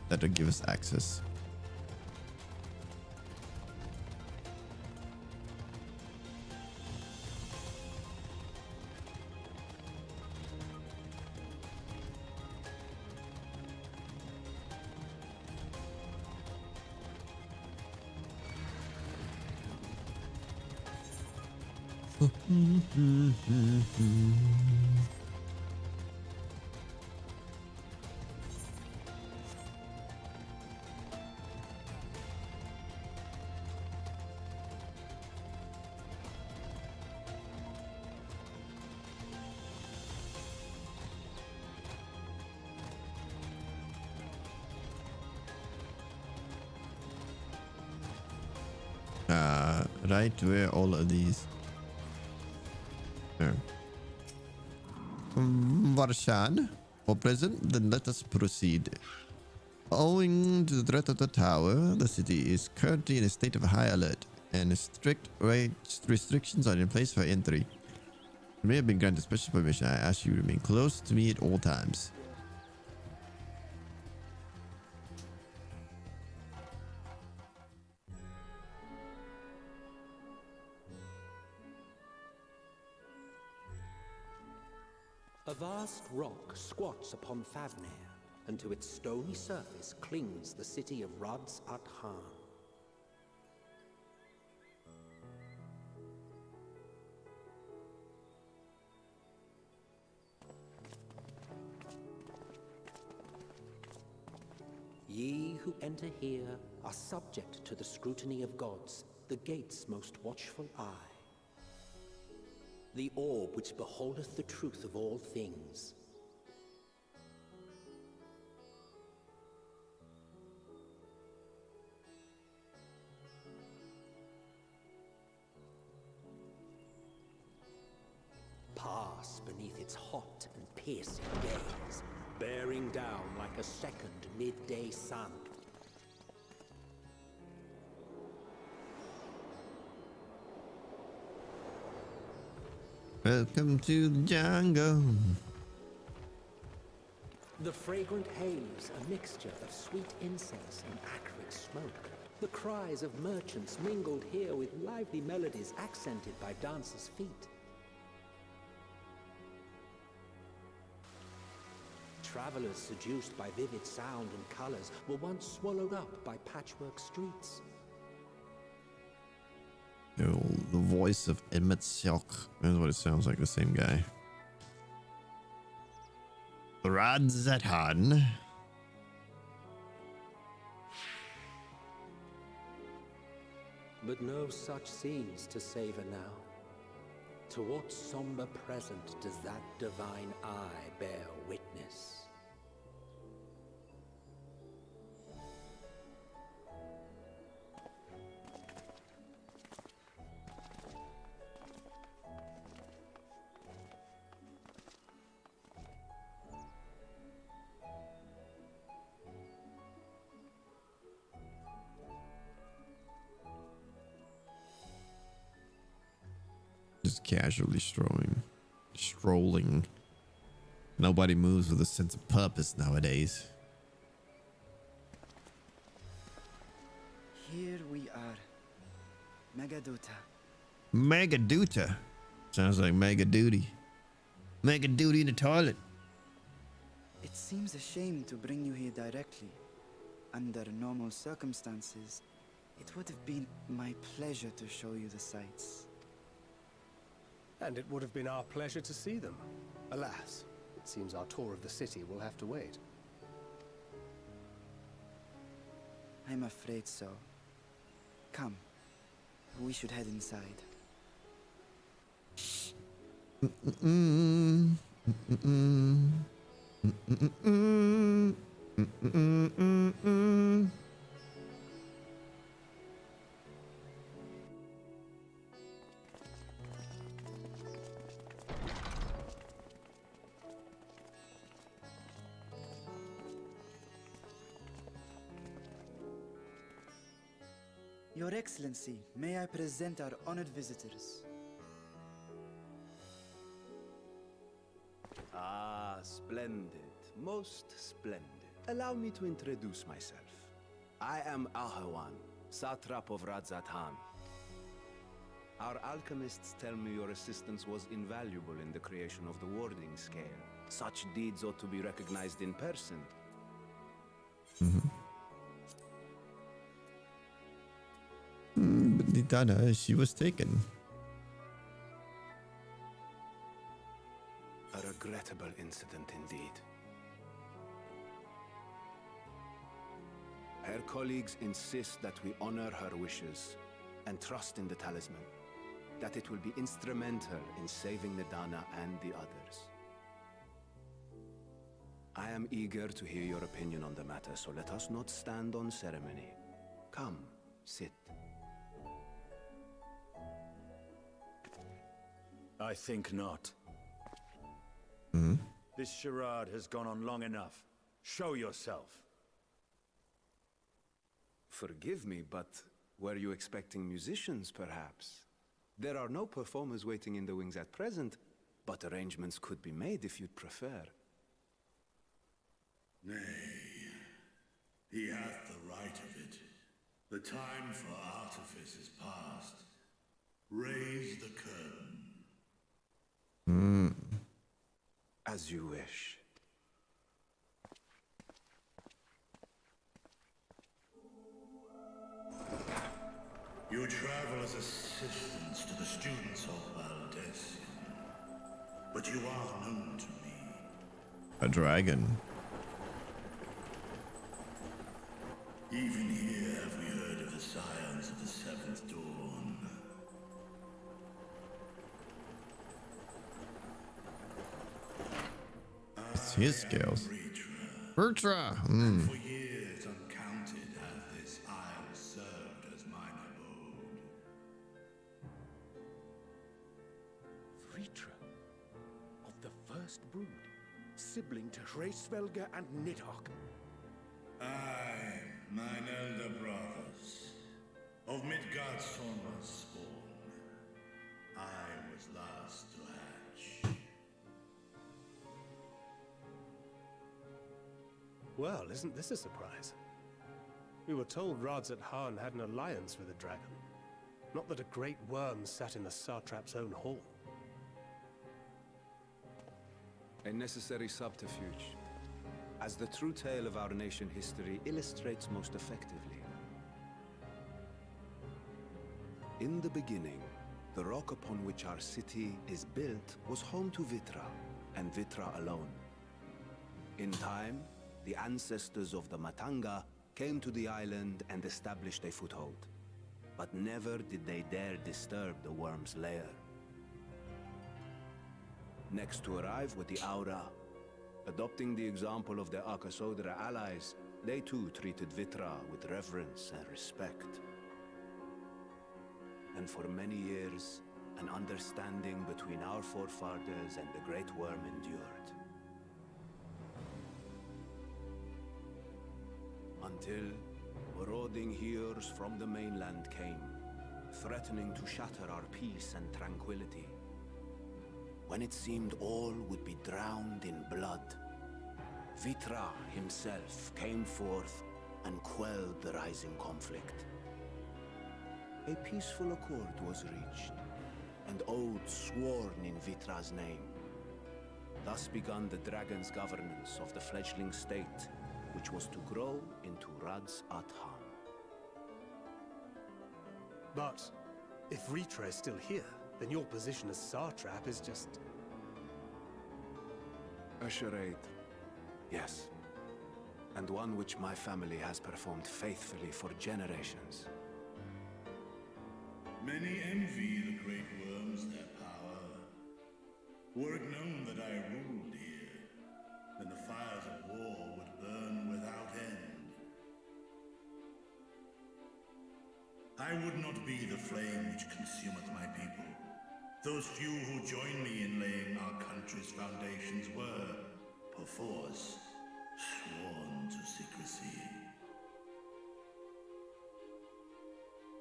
[SPEAKER 1] that'll give us access. Right where all of these Varshan or present, then let us proceed. Owing to the threat of the tower, the city is currently in a state of high alert, and strict restrictions are in place for entry. You may have been granted special permission. I ask you to remain close to me at all times.
[SPEAKER 11] A vast rock squats upon Thavnair, and to its stony surface clings the city of Rads at Han. Ye who enter here are subject to the scrutiny of gods, the gate's most watchful eye. The orb which beholdeth the truth of all things. Pass beneath its hot and piercing gaze, bearing down like a second midday sun.
[SPEAKER 1] Welcome to the jungle.
[SPEAKER 11] The fragrant haze, a mixture of sweet incense and acrid smoke. The cries of merchants mingled here with lively melodies accented by dancers' feet. Travelers seduced by vivid sound and colors were once swallowed up by patchwork streets.
[SPEAKER 1] Oh, the voice of Emmett Silk. That's what it sounds like, the same guy. Radzatan.
[SPEAKER 11] But no such scenes to savor now. To what somber present does that divine eye bear witness?
[SPEAKER 1] Just casually strolling. Nobody moves with a sense of purpose nowadays.
[SPEAKER 15] Here we are. Megaduta.
[SPEAKER 1] Megaduta. Sounds like mega duty. Mega duty in the toilet.
[SPEAKER 15] It seems a shame to bring you here directly. Under normal circumstances, it would have been my pleasure to show you the sights.
[SPEAKER 4] And it would have been our pleasure to see them. Alas, it seems our tour of the city will have to wait.
[SPEAKER 15] I'm afraid so. Come, we should head inside. Your Excellency, may I present our honored visitors?
[SPEAKER 17] Ah, splendid. Most splendid. Allow me to introduce myself. I am Ahawan, satrap of Radzatan. Our alchemists tell me your assistance was invaluable in the creation of the warding scale. Such deeds ought to be recognized in person.
[SPEAKER 1] But Nidana, she was taken.
[SPEAKER 17] A regrettable incident indeed. Her colleagues insist that we honor her wishes and trust in the talisman, that it will be instrumental in saving Nidana and the others. I am eager to hear your opinion on the matter, so let us not stand on ceremony. Come, sit.
[SPEAKER 6] I think not. This charade has gone on long enough. Show yourself.
[SPEAKER 17] Forgive me, but were you expecting musicians, perhaps? There are no performers waiting in the wings at present, but arrangements could be made if you'd prefer.
[SPEAKER 9] Nay, he hath the right of it. The time for artifice is past. Raise the curtain.
[SPEAKER 17] As you wish.
[SPEAKER 9] You travel as assistants to the students of Baldesion, but you are known to me.
[SPEAKER 1] A dragon.
[SPEAKER 9] Even here have we heard of the scions of the Seventh Dawn.
[SPEAKER 1] It's his skills. Bertra.
[SPEAKER 9] For years uncounted hath this isle served as mine abode.
[SPEAKER 2] Vritra, of the first brood, sibling to Hraesvelga and Nidhogg.
[SPEAKER 9] Aye, mine elder brothers, of Midgard's Sonra's spawn. I was last to hatch.
[SPEAKER 4] Well, isn't this a surprise? We were told Radzatan had an alliance with a dragon. Not that a great worm sat in the satrap's own hall.
[SPEAKER 17] A necessary subterfuge, as the true tale of our nation history illustrates most effectively. In the beginning, the rock upon which our city is built was home to Vitra, and Vitra alone. In time, the ancestors of the Matanga came to the island and established a foothold. But never did they dare disturb the worm's lair. Next to arrive were the Aura. Adopting the example of their Akasodra allies, they too treated Vitra with reverence and respect. And for many years, an understanding between our forefathers and the Great Worm endured. Until marauding heroes from the mainland came, threatening to shatter our peace and tranquility. When it seemed all would be drowned in blood, Vitra himself came forth and quelled the rising conflict. A peaceful accord was reached, and oaths sworn in Vitra's name. Thus began the dragon's governance of the fledgling state, which was to grow into Radz-at-Han.
[SPEAKER 4] But if Vitra is still here, then your position as Satrap is just...
[SPEAKER 17] A charade, yes. And one which my family has performed faithfully for generations.
[SPEAKER 9] Many envy the Great Worms their power. Were it known that I ruled here, then the fires of war would burn without end. I would not be the flame which consumeth my people. Those few who joined me in laying our country's foundations were, perforce, sworn to secrecy.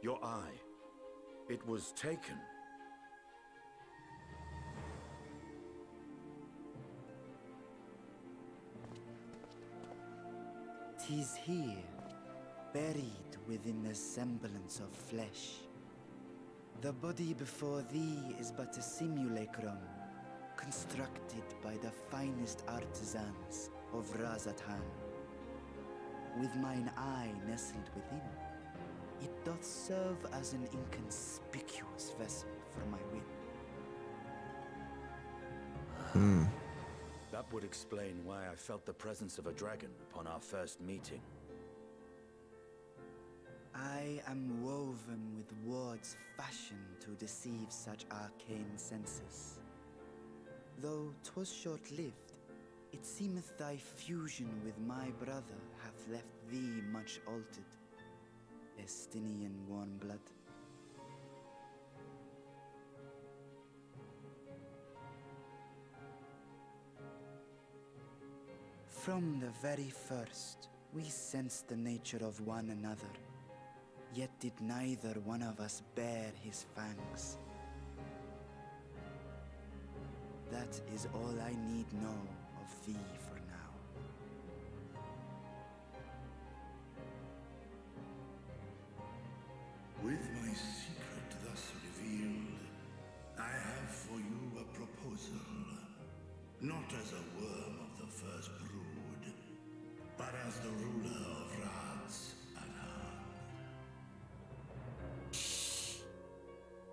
[SPEAKER 6] Your eye. It was taken.
[SPEAKER 15] "'Tis here, buried within the semblance of flesh. The body before thee is but a simulacrum, constructed by the finest artisans of Radz-at-Han. With mine eye nestled within, it doth serve as an inconspicuous vessel for my will."
[SPEAKER 6] That would explain why I felt the presence of a dragon upon our first meeting.
[SPEAKER 15] I am woven with words fashioned to deceive such arcane senses. Though 'twas short-lived, it seemeth thy fusion with my brother hath left thee much altered, Estinian warm blood. From the very first, we sensed the nature of one another, yet did neither one of us bear his fangs. That is all I need know of thee for now.
[SPEAKER 9] With my secret thus revealed, I have for you a proposal. Not as a worm of the first brood, but as the ruler of Radz-at-Han.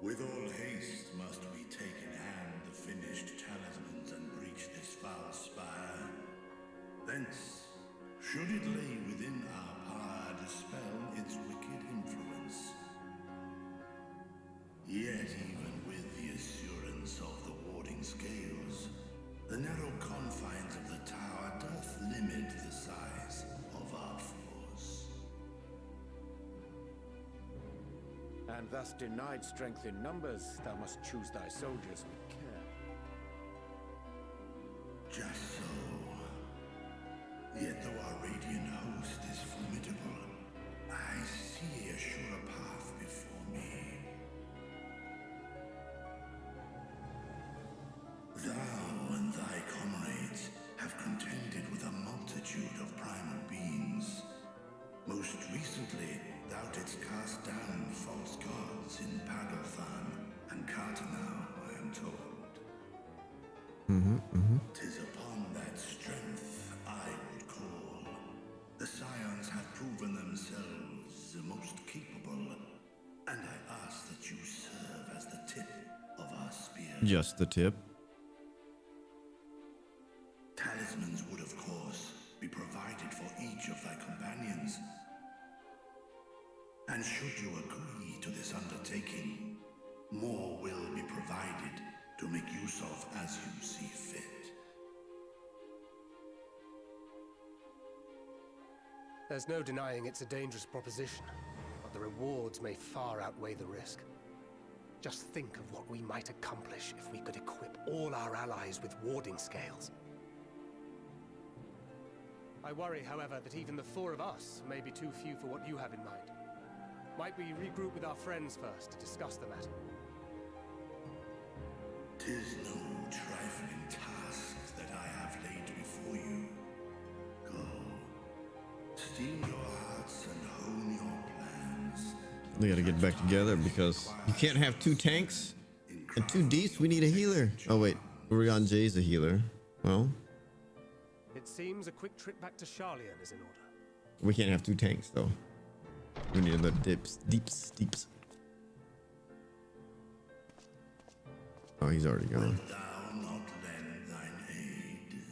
[SPEAKER 9] With all haste must we take in hand the finished talismans and breach this foul spire. Thence, should it lay within our power, dispel its wicked influence. Yet even with the assurance of the warding scales, the narrow confines of the tower doth limit the size of our force.
[SPEAKER 2] And thus denied strength in numbers, thou must choose thy soldiers with care.
[SPEAKER 9] Just so. Yet though our radiant host is formidable, I see a surer path before me. Thou and thy comrades have contended with a multitude of primal beings. Most recently, thou didst cast down false gods in Padothan and Cartanau, I am told. 'Tis upon that strength I would call. The Scions have proven themselves the most capable, and I ask that you serve as the tip of our spear.
[SPEAKER 1] Just the tip.
[SPEAKER 9] Talismans would, of course, plans. And should you agree to this undertaking, more will be provided to make use of as you see fit.
[SPEAKER 4] There's no denying it's a dangerous proposition, but the rewards may far outweigh the risk. Just think of what we might accomplish if we could equip all our allies with warding scales. I worry, however, that even the 4 of us may be too few for what you have in mind. Might we regroup with our friends first to discuss the matter?
[SPEAKER 9] 'Tis no trifling task that I have laid before you. Go, steel your hearts and hone your plans.
[SPEAKER 1] We gotta get back together because you can't have 2 tanks and 2 Ds. We need a healer. Oh wait, Urion J's a healer. Well,
[SPEAKER 4] It seems a quick trip back to Charlian is in order.
[SPEAKER 1] we can't have 2 tanks though. We need the deeps. Oh, he's already gone.
[SPEAKER 9] Thou not lend thine aid.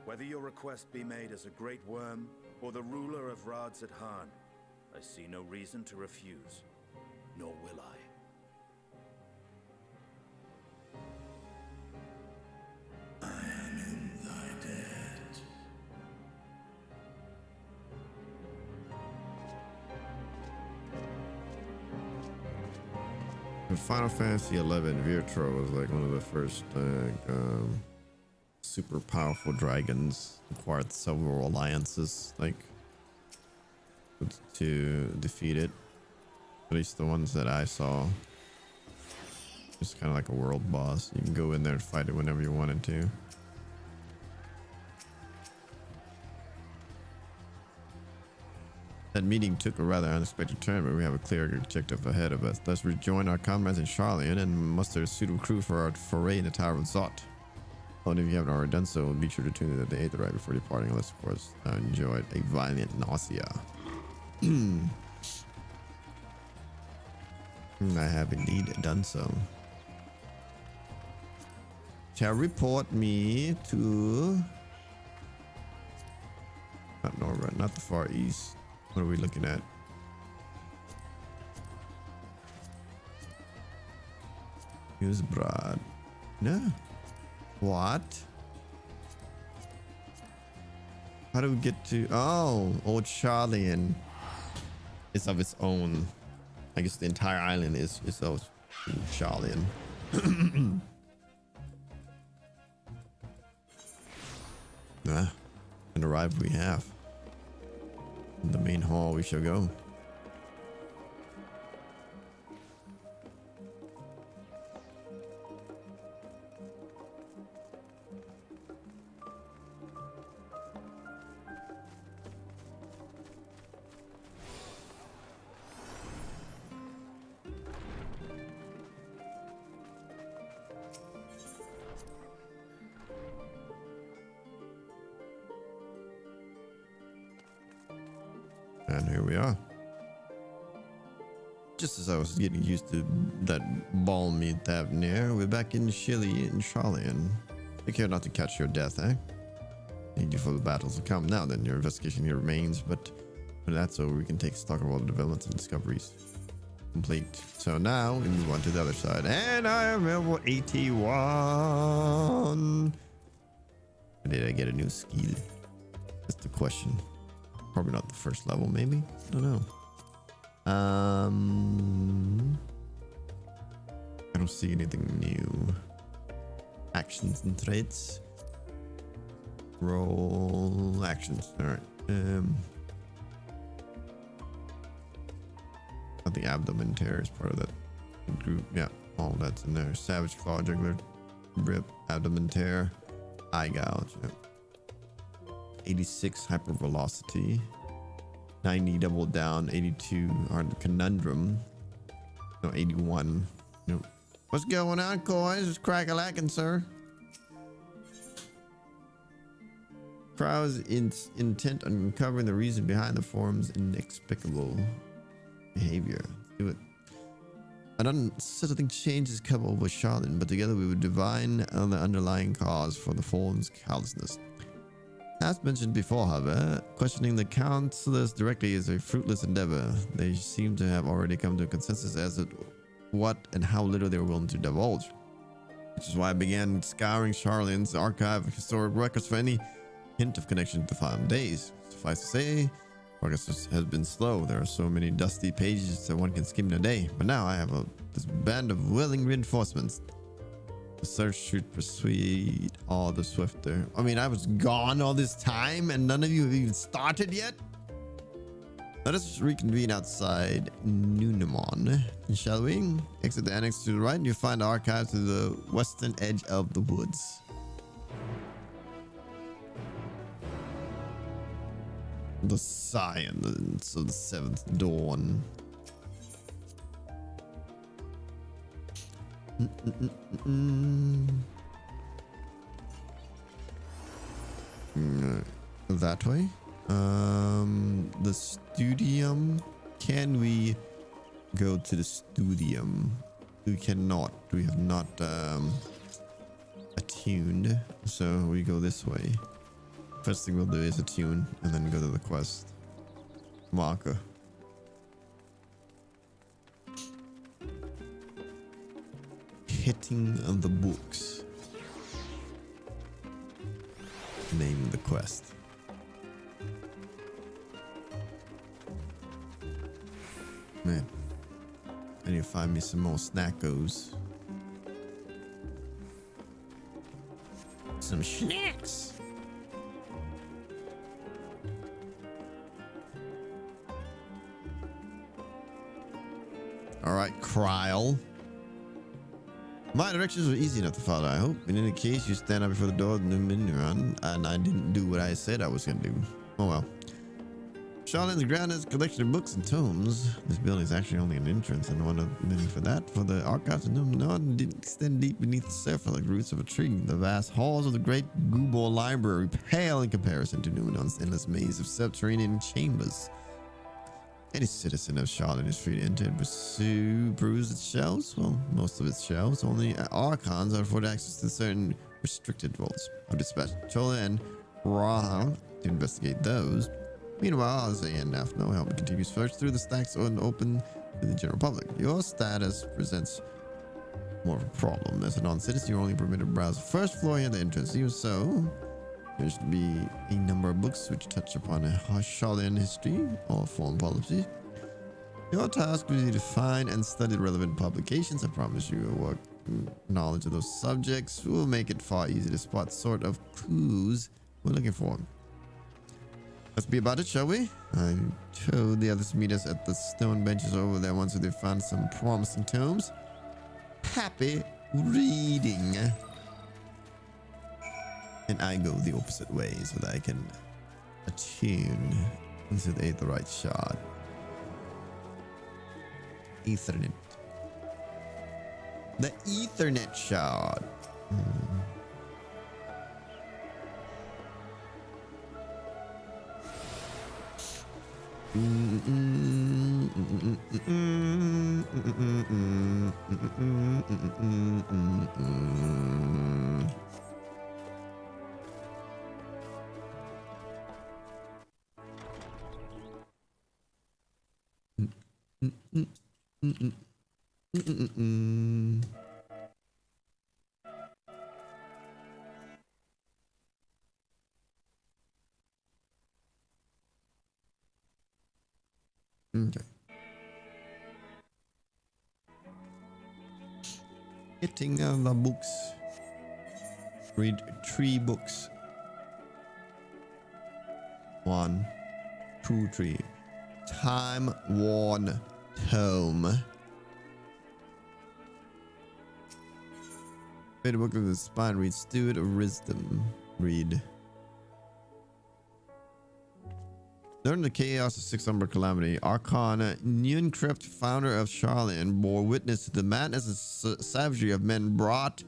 [SPEAKER 6] Whether your request be made as a great worm or the ruler of Radzat-Han, I see no reason to refuse, nor will I.
[SPEAKER 9] I am in thy debt.
[SPEAKER 1] In Final Fantasy 11, Virtro was like one of the first super powerful dragons. Acquired several alliances like to defeat it. At least the ones that I saw. It's kind of like a world boss. You can go in there and fight it whenever you wanted to. That meeting took a rather unexpected turn, but we have a clear objective ahead of us. Let's rejoin our comrades in Charlian and muster a suitable crew for our foray in the Tower of Zot. Only if you haven't already done so, be sure to tune in at the 8th right before departing, unless of course I enjoyed a violent nausea. I have indeed done so. Shall report me to not Norway, not the Far East. What are we looking at? Use broad. No. What? How do we get to? Oh, Old Charlian is of its own. I guess the entire island is of Charlian. And arrived we have. In the main hall we shall go. And here we are. Just as I was getting used to that balmy tavernier, we're back in Chile in Charlian. Take care not to catch your death, eh? Need you for the battles to come. Now then, your investigation here remains, but when that's over, we can take stock of all the developments and discoveries. Complete. So now we move on to the other side. And I am level 81. Did I get a new skill? That's the question. Probably not the first level, maybe. I don't know. I don't see anything new. Actions and traits. Roll actions. All right. I think abdomen tear is part of that group. Yeah, all that's in there. Savage claw, jugular rip, abdomen tear, eye gouge. Yep. 86 hypervelocity, 90 double down, 82 hard conundrum, no 81. Nope. What's going on, coys? It's crack-a-lackin', sir. Crowd's intent on uncovering the reason behind the form's inexplicable behavior. Let's do it. An unsettling change has come over Charlene, but together we would divine the underlying cause for the fallen's callousness. As mentioned before, however, questioning the counselors directly is a fruitless endeavor. They seem to have already come to a consensus as to what and how little they were willing to divulge. Which is why I began scouring Charlene's archive of historic records for any hint of connection to the final days. Suffice to say, progress has been slow. There are so many dusty pages that one can skim in a day. But now I have this band of willing reinforcements. The search should proceed all the swifter. I mean, I was gone all this time and none of you have even started yet? Let us reconvene outside Nunamon, shall we? Exit the annex to the right and you'll find the archives to the western edge of the woods. The science of the seventh dawn. That way. The studium. Can we go to the studium? We cannot. We have not attuned, so we go this way. First thing we'll do is attune and then go to the quest marker. Hitting the books. Name the quest. Man, I need to find me some more snackos. Some snacks. All right, Kryle. My directions were easy enough to follow, I hope. In any case, you stand up before the door of the new menu run, and I didn't do what I said I was going to do. Oh well. Charlene's ground has a collection of books and tomes. This building is actually only an entrance, and one of many for that. For the archives of Numenor didn't extend deep beneath the surface like roots of a tree. The vast halls of the great Gubor Library pale in comparison to Numenor's endless maze of subterranean chambers. Any citizen of Charlene is free to enter and peruse its shelves. Well, most of its shelves. Only archons are afforded access to certain restricted vaults. I've dispatched Chola and Raha to investigate those. Meanwhile, as ANF no help continues search through the stacks and open to the general public. Your status presents more of a problem. As a non-citizen, you're only permitted to browse the first floor and the entrance. Even so, there should be a number of books which touch upon a Charlean history or foreign policy. Your task will be to find and study relevant publications. I promise you a work knowledge of those subjects will make it far easier to spot sort of clues we're looking for. Let's be about it, shall we? I told the others to meet us at the stone benches over there once they found some promising tomes. Happy reading. And I go the opposite way so that I can attune into the Aetherite shard. Ethernet. The Ethernet shard. Okay. Hitting the books. Read 3 books. 1, 2, 3. Time worn tome. Read a book of the spine. Read Steward of Wisdom. Read. During the chaos of Six Umber Calamity, Archon Nuencrypt, founder of Charlene, bore witness to the madness and savagery of men brought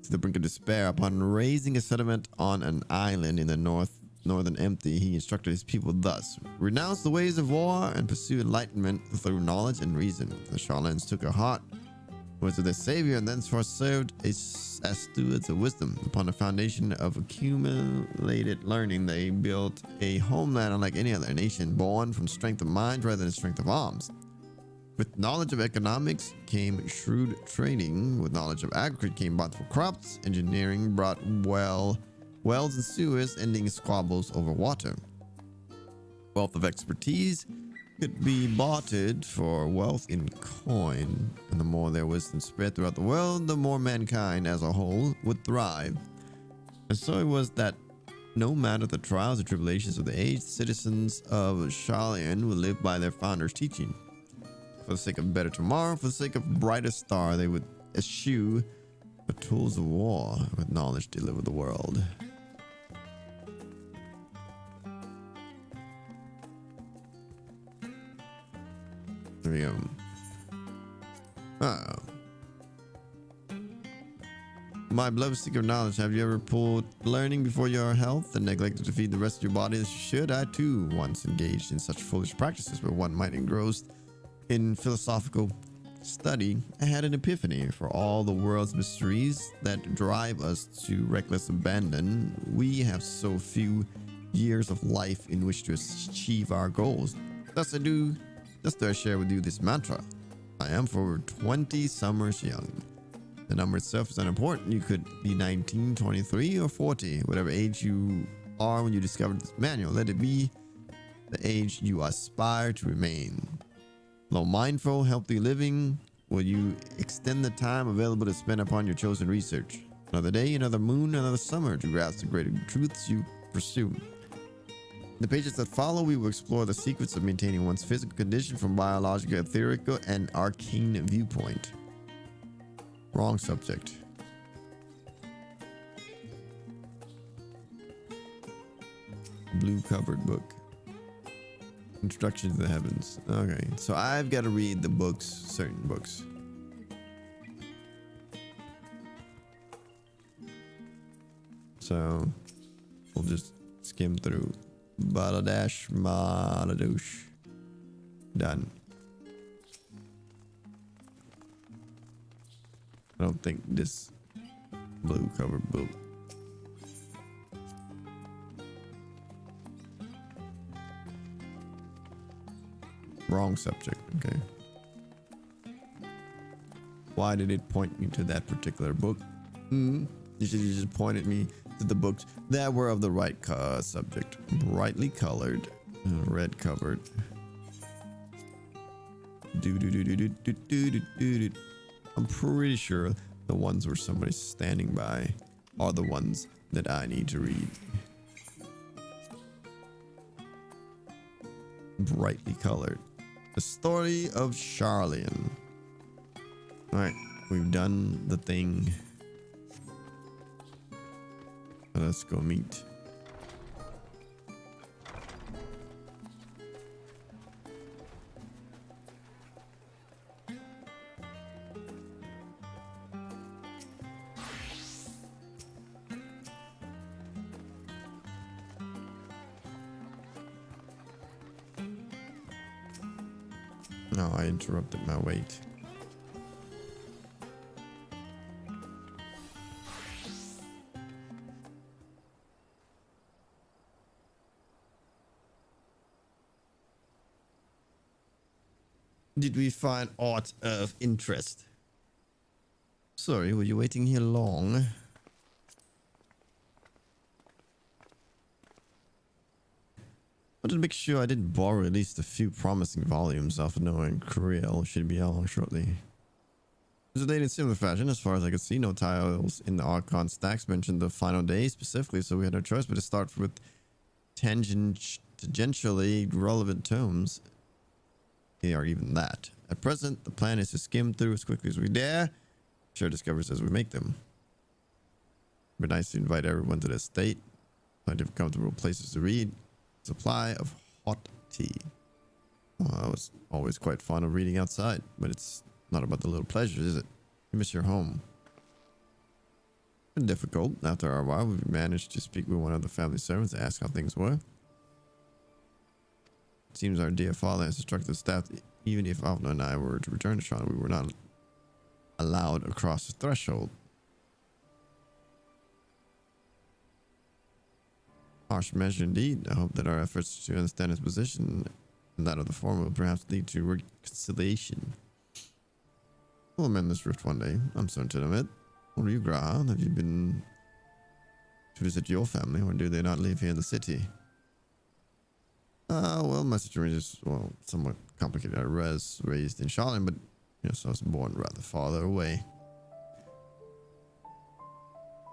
[SPEAKER 1] to the brink of despair upon raising a settlement on an island in the north northern empty, he instructed his people thus: renounce the ways of war and pursue enlightenment through knowledge and reason. The Sharlans took a heart was their savior and thenceforth served as stewards of wisdom. Upon the foundation of accumulated learning, they built a homeland unlike any other nation, born from strength of mind rather than strength of arms. With knowledge of economics came shrewd trading. With knowledge of agriculture came bountiful crops. Engineering brought wells and sewers, ending squabbles over water. Wealth of expertise could be bartered for wealth in coin, and the more their wisdom spread throughout the world, the more mankind as a whole would thrive. And so it was that no matter the trials and tribulations of the age, the citizens of Shalian would live by their founder's teaching. For the sake of a better tomorrow, for the sake of a brighter star, they would eschew the tools of war. With knowledge deliver the world. There we go. My beloved seeker of knowledge, have you ever pulled learning before your health and neglected to feed the rest of your body as you should? I too once engaged in such foolish practices, but one might engrossed in philosophical study. I had an epiphany. For all the world's mysteries that drive us to reckless abandon, we have so few years of life in which to achieve our goals. Thus do I share with you this mantra. I am for over 20 summers young. The number itself is unimportant. You could be 19, 23, or 40, whatever age you are when you discover this manual. Let it be the age you aspire to remain. Though mindful, healthy living, will you extend the time available to spend upon your chosen research? Another day, another moon, another summer to grasp the greater truths you pursue. In the pages that follow, we will explore the secrets of maintaining one's physical condition from biological, etherical, and arcane viewpoint. Wrong subject. Blue covered book. Introduction to the Heavens. Okay, so I've got to read the books, certain books. So we'll just skim through. Baladash Maladush. Done. I don't think this blue covered book. Wrong subject. Okay. Why did it point me to that particular book? You should have just pointed me to the books that were of the right subject. Brightly colored, red covered. I'm pretty sure the ones where somebody's standing by are the ones that I need to read. Brightly colored. The story of Sharlayan. Alright, we've done the thing. Let's go meet. No, I interrupted my wait. Did we find aught of interest? Sorry, were you waiting here long? I wanted to make sure I didn't borrow at least a few promising volumes off of Noah and Kriel. Should be out shortly. It was a date in similar fashion, as far as I could see. No tiles in the Archon stacks mentioned the final day specifically, so we had no choice but to start with tangentially relevant tomes. Or even that. At present, the plan is to skim through as quickly as we dare, share discoveries as we make them. It'd be nice to invite everyone to the estate. Plenty of comfortable places to read. Supply of hot tea. Well, I was always quite fond of reading outside, but it's not about the little pleasures, is it? You miss your home. Been difficult. After a while, we managed to speak with one of the family servants to ask how things were. It seems our dear father has instructed the staff that even if Alvin and I were to return to Sean, we were not allowed across the threshold. Harsh measure indeed. I hope that our efforts to understand his position and that of the former will perhaps lead to reconciliation. We'll amend this rift one day, I'm certain of it. What are you, Graha? Have you been to visit your family, or do they not live here in the city? Well, my situation is, well, somewhat complicated. I was raised in Charlotte, but yes, I was born rather farther away.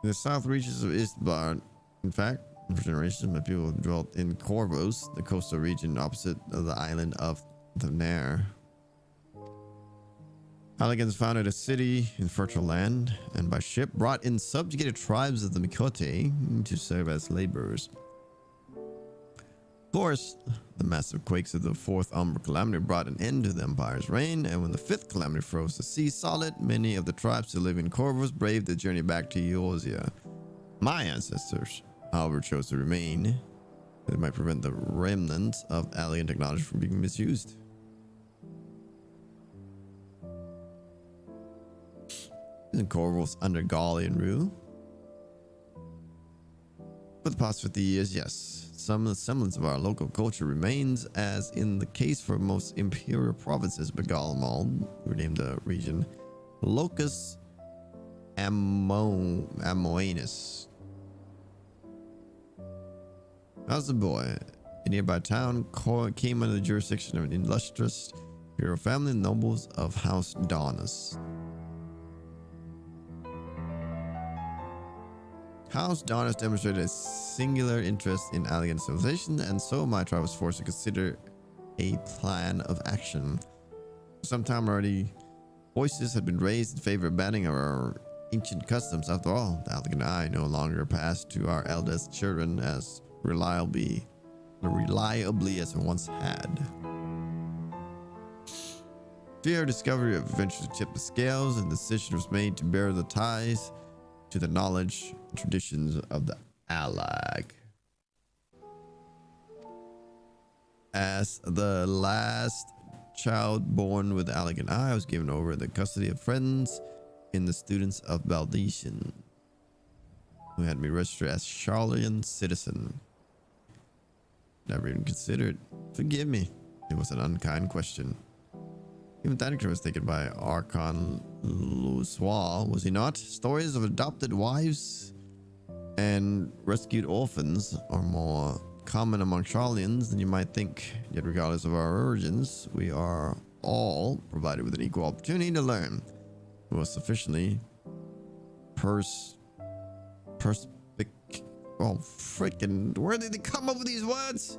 [SPEAKER 1] In the south reaches of Istbar, in fact, for generations, my people dwelt in Corvos, the coastal region opposite of the island of Thavner. Alligans founded a city in fertile land, and by ship brought in subjugated tribes of the Mikote to serve as laborers. Of course, the massive quakes of the fourth Umbra Calamity brought an end to the Empire's reign, and when the fifth Calamity froze the sea solid, many of the tribes who live in Corvus braved the journey back to Eorzea. My ancestors, however, chose to remain. It might prevent the remnants of alien technology from being misused. In Corvus under Gallian rule. For the past 50 years, yes, some semblance of our local culture remains, as in the case for most imperial provinces, but Galmald, who named the region Locus Amoenus. As a boy, a nearby town came under the jurisdiction of an illustrious imperial family, nobles of House Daunus. House Daunus demonstrated a singular interest in alien civilization, and so my tribe was forced to consider a plan of action. For some time already, voices had been raised in favor of banning our ancient customs. After all, the Alec and I no longer pass to our eldest children as reliably as we once had. Fear of discovery eventually tipped the scales, and the decision was made to bear the ties to the knowledge and traditions of the Alag. As the last child born with Alag and I was given over the custody of friends in the students of Baldician, who had me registered as Charlian citizen. Never even considered. Forgive me. It was an unkind question. Even Thanaker was taken by Archon Luswa, was he not? Stories of adopted wives and rescued orphans are more common among Charlians than you might think. Yet regardless of our origins, we are all provided with an equal opportunity to learn. We was sufficiently oh freaking, where did they come up with these words?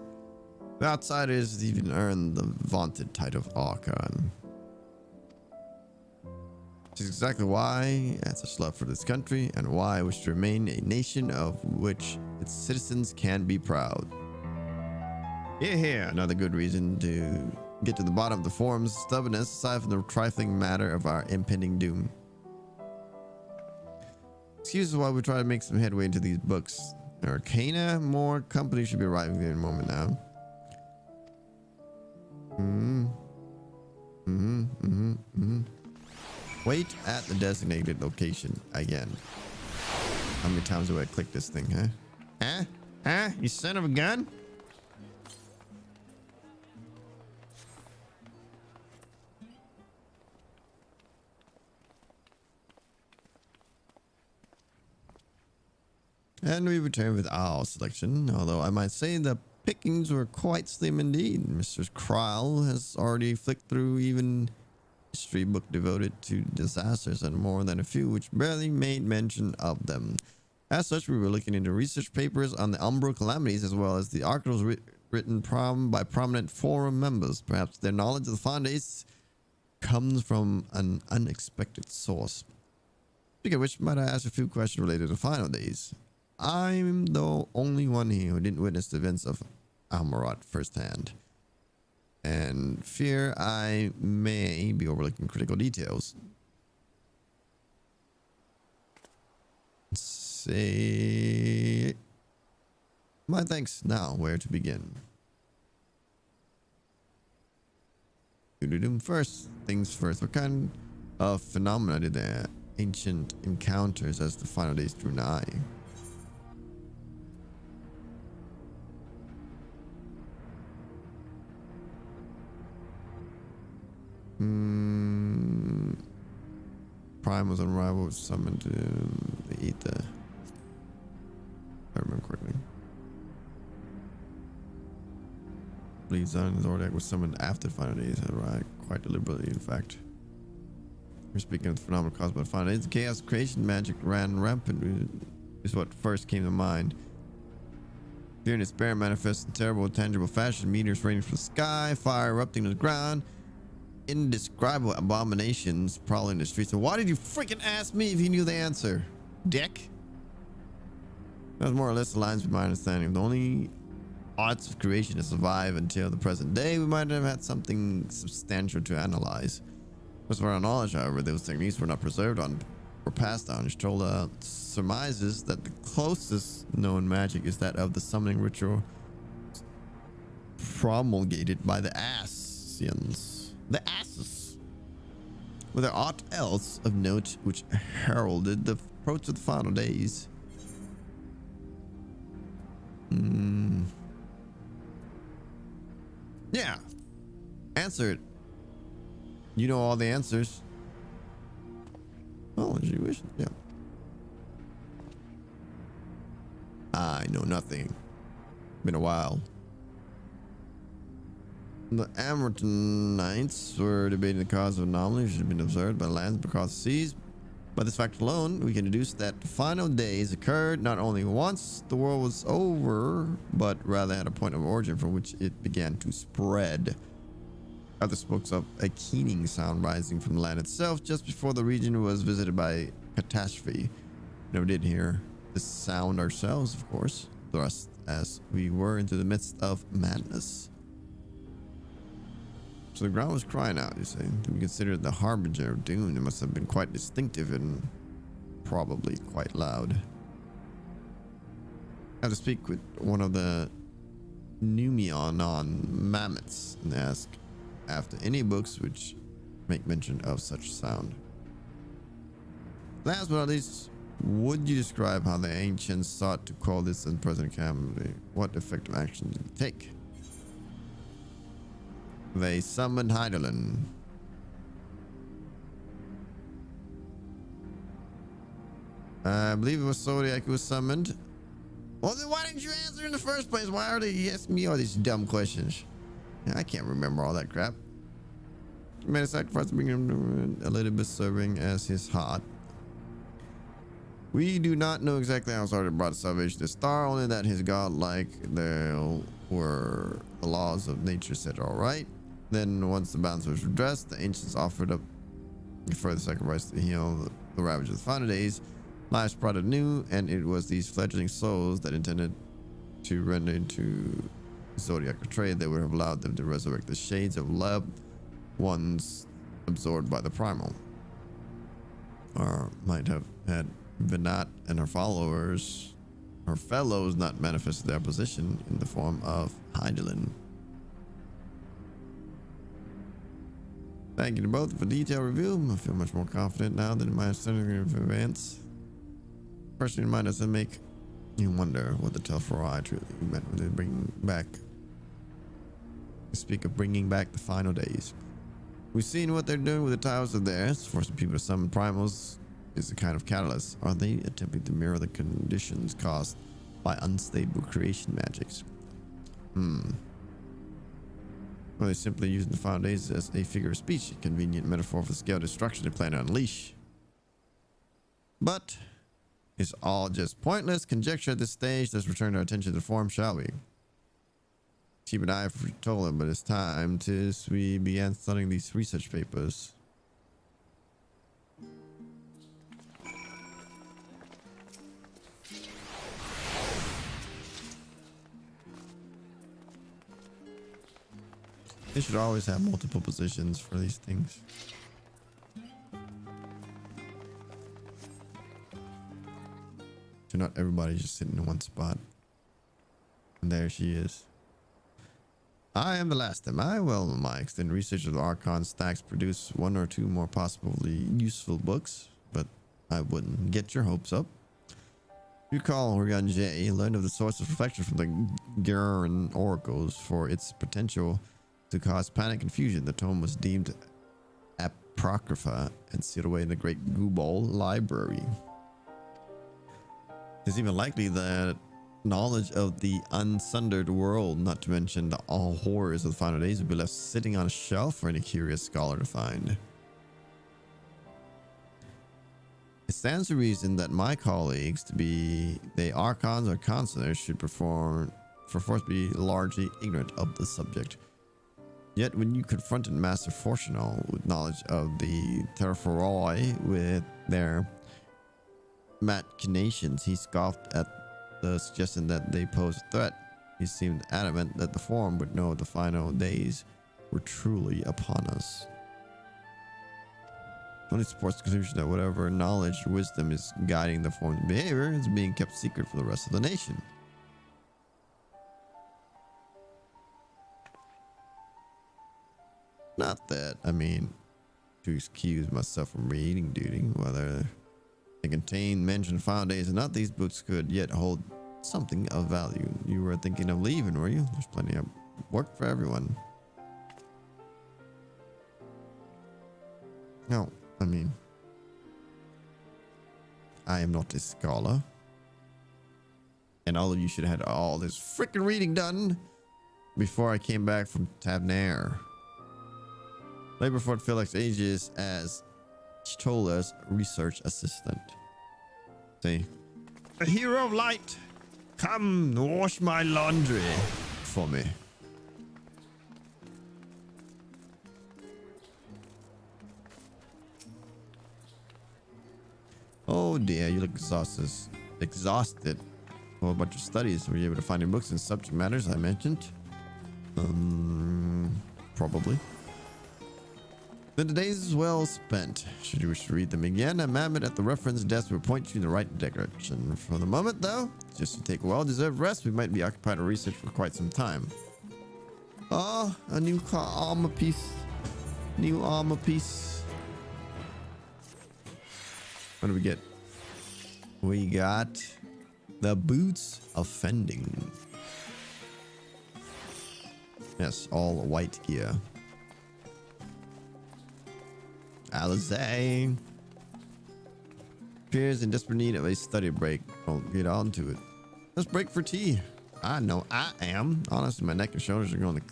[SPEAKER 1] The outsiders even earned the vaunted title of Archon. Which is exactly why, as a love for this country, and why I wish to remain a nation of which its citizens can be proud. Here, another good reason to get to the bottom of the forum's stubbornness, aside from the trifling matter of our impending doom. Excuses while we try to make some headway into these books. Arcana, more company should be arriving there in a moment now. Wait at the designated location again. How many times do I click this thing, huh? Huh? You son of a gun? And we return with our selection, although I might say the pickings were quite slim indeed. Mr. Kryle has already flicked through even history book devoted to disasters and more than a few which barely made mention of them. As such, we were looking into research papers on the Umbral calamities as well as the articles written by prominent forum members. Perhaps their knowledge of the Fondays comes from an unexpected source. Speaking of which, might I ask a few questions related to final days? I'm the only one here who didn't witness the events of Almarat firsthand, and fear I may be overlooking critical details. say my thanks. Now, where to begin? First things first, what kind of phenomena did the ancient encounters as the final days drew nigh? Prime was unrivaled, was summoned to the ether. If I remember correctly. Bleeds on the Zodiac was summoned after the final days had arrived, quite deliberately, in fact. We're speaking of the phenomenon caused by the final days. Chaos creation magic ran rampant, is what first came to mind. Fear and despair manifest in terrible, tangible fashion. Meteors raining from the sky, fire erupting to the ground, indescribable abominations prowling the streets. So why did you freaking ask me if you knew the answer, dick? That was more or less aligns with my understanding. The only arts of creation to survive until the present day, we might have had something substantial to analyze. As for our knowledge, however, those techniques were not preserved on or passed down. Strolla surmises that the closest known magic is that of the summoning ritual promulgated by the Asians. The Asses. Were there aught else of note which heralded the approach of the final days? Yeah. Answer it. You know all the answers. Oh, as you wish. Yeah. I know nothing. Been a while. The Amertonites were debating the cause of anomalies which had been observed by lands across the seas. By this fact alone, we can deduce that the final days occurred not only once the world was over, but rather at a point of origin from which it began to spread. Other spoke of a keening sound rising from the land itself just before the region was visited by catastrophe. Never did hear this sound ourselves, of course, thrust as we were into the midst of madness. So the ground was crying out, you say. To be considered the harbinger of doom, it must have been quite distinctive and probably quite loud. I have to speak with one of the Numenon mammoths and ask after any books which make mention of such sound. Last but not least, would you describe how the ancients sought to call this in present calamity? What effective action did they take? They summoned Heidelin. I believe it was Zodiac who was summoned. Well, then why didn't you answer in the first place? Why are they asking me all these dumb questions? I can't remember all that crap. He made a sacrifice to bring him a little bit serving as his heart. We do not know exactly how Zodiac brought salvation to the star, only that his god, like there were the laws of nature set all right. Then once the balance was redressed, the ancients offered up a further sacrifice to heal the ravages of the final days. Lives brought anew, and it was these fledgling souls that intended to render into Zodiac a trade that would have allowed them to resurrect the shades of love once absorbed by the primal. Or might have had Venat and her followers, her fellows, not manifested their opposition in the form of Heidelin. Thank you to both for the detailed review. I feel much more confident now than in my understanding of events. Personally, mine doesn't make you wonder what the Tel'Thrai truly meant when they bring back. Speak of bringing back the final days. We've seen what they're doing with the towers of theirs, forcing people to summon primals is a kind of catalyst. Are they attempting to mirror the conditions caused by unstable creation magics? Or are they simply using the final days as a figure of speech, a convenient metaphor for the scale of destruction they plan to unleash? But it's all just pointless conjecture at this stage. Let's return our attention to the form, shall we? Keep an eye for Tola, but it's time to we began studying these research papers. They should always have multiple positions for these things. So not everybody just sitting in one spot. And there she is. I am the last am I? Well, my extended research of the Archon stacks produce one or two more possibly useful books, but I wouldn't get your hopes up. You call Horgan J learned of the source of reflection from the Gurren oracles for its potential to cause panic confusion. The tome was deemed apocrypha and sealed away in the Great Gubal Library. It's even likely that knowledge of the unsundered world, not to mention the all horrors of the final days, would be left sitting on a shelf for any curious scholar to find. It stands to reason that my colleagues, to be they archons or counselors, should be largely ignorant of the subject. Yet when you confronted Master Fortunal with knowledge of the Terraforoi with their machinations, he scoffed at the suggestion that they posed a threat. He seemed adamant that the Forum would know the final days were truly upon us. Only supports the conclusion that whatever knowledge or wisdom is guiding the Forum's behavior is being kept secret for the rest of the nation. Not that, I mean, to excuse myself from reading duty, whether they contain mentioned final days or not, these books could yet hold something of value. You were thinking of leaving, were you? There's plenty of work for everyone. No, I mean, I am not a scholar. And all of you should have had all this freaking reading done before I came back from Tavnair. Labor Fort Felix ages as Chitola's research assistant. See, a hero of light, come wash my laundry for me. Oh dear, you look exhausted. Well, a bunch of studies. Were you able to find any books and subject matters I mentioned? Probably. Then the days is well spent. Should you wish to read them again, a mammoth at the reference desk will point you in the right direction. For the moment, though, just to take a well-deserved rest, we might be occupied with research for quite some time. Oh, a new armor piece. New armor piece. What do we get? We got the boots of fending. Yes, all white gear. Alizé appears in desperate need of a study break. Don't get on to it. Let's break for tea. I know I am. Honestly, my neck and shoulders are going to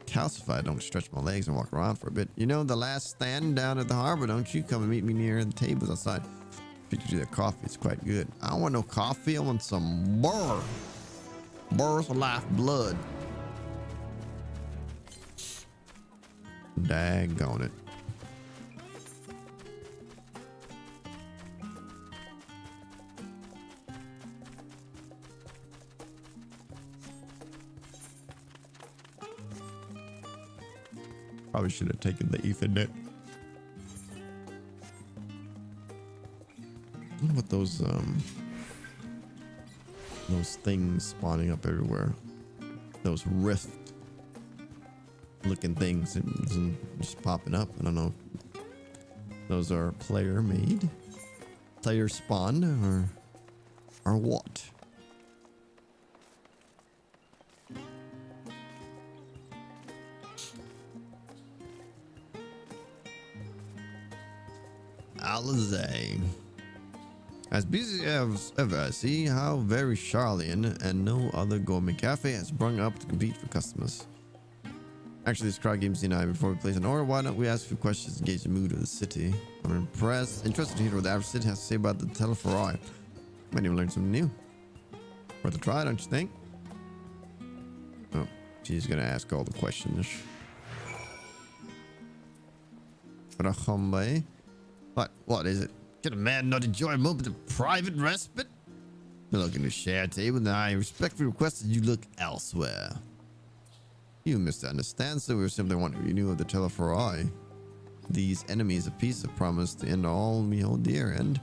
[SPEAKER 1] calcify. Don't stretch my legs and walk around for a bit. You know the last stand down at the harbor, don't you? Come and meet me near the tables outside. Treat you to their coffee. It's quite good. I don't want no coffee. I want some burr. Burr's life blood. Daggone it. Probably should have taken the Ethernet. What those things spawning up everywhere. Those rift looking things and just popping up. I don't know. Those are player made, player spawned, or what? Alizé. As busy as ever, I see how very Charlian and no other gourmet cafe has sprung up to compete for customers. Actually, this crowd games denied before we place an order. Why don't we ask a few questions to gauge the mood of the city? I'm interested to hear what the average city has to say about the Telephoroi. Might even learn something new. Worth a try, don't you think? Oh, she's gonna ask all the questions. Rachombe. What is it? Can a man not enjoy a moment of private respite? You're looking to share a table, and I respectfully request that you look elsewhere. You misunderstand, so we're simply wondering if you knew of the Telephoroi. These enemies of peace have promised to end all we hold dear, and...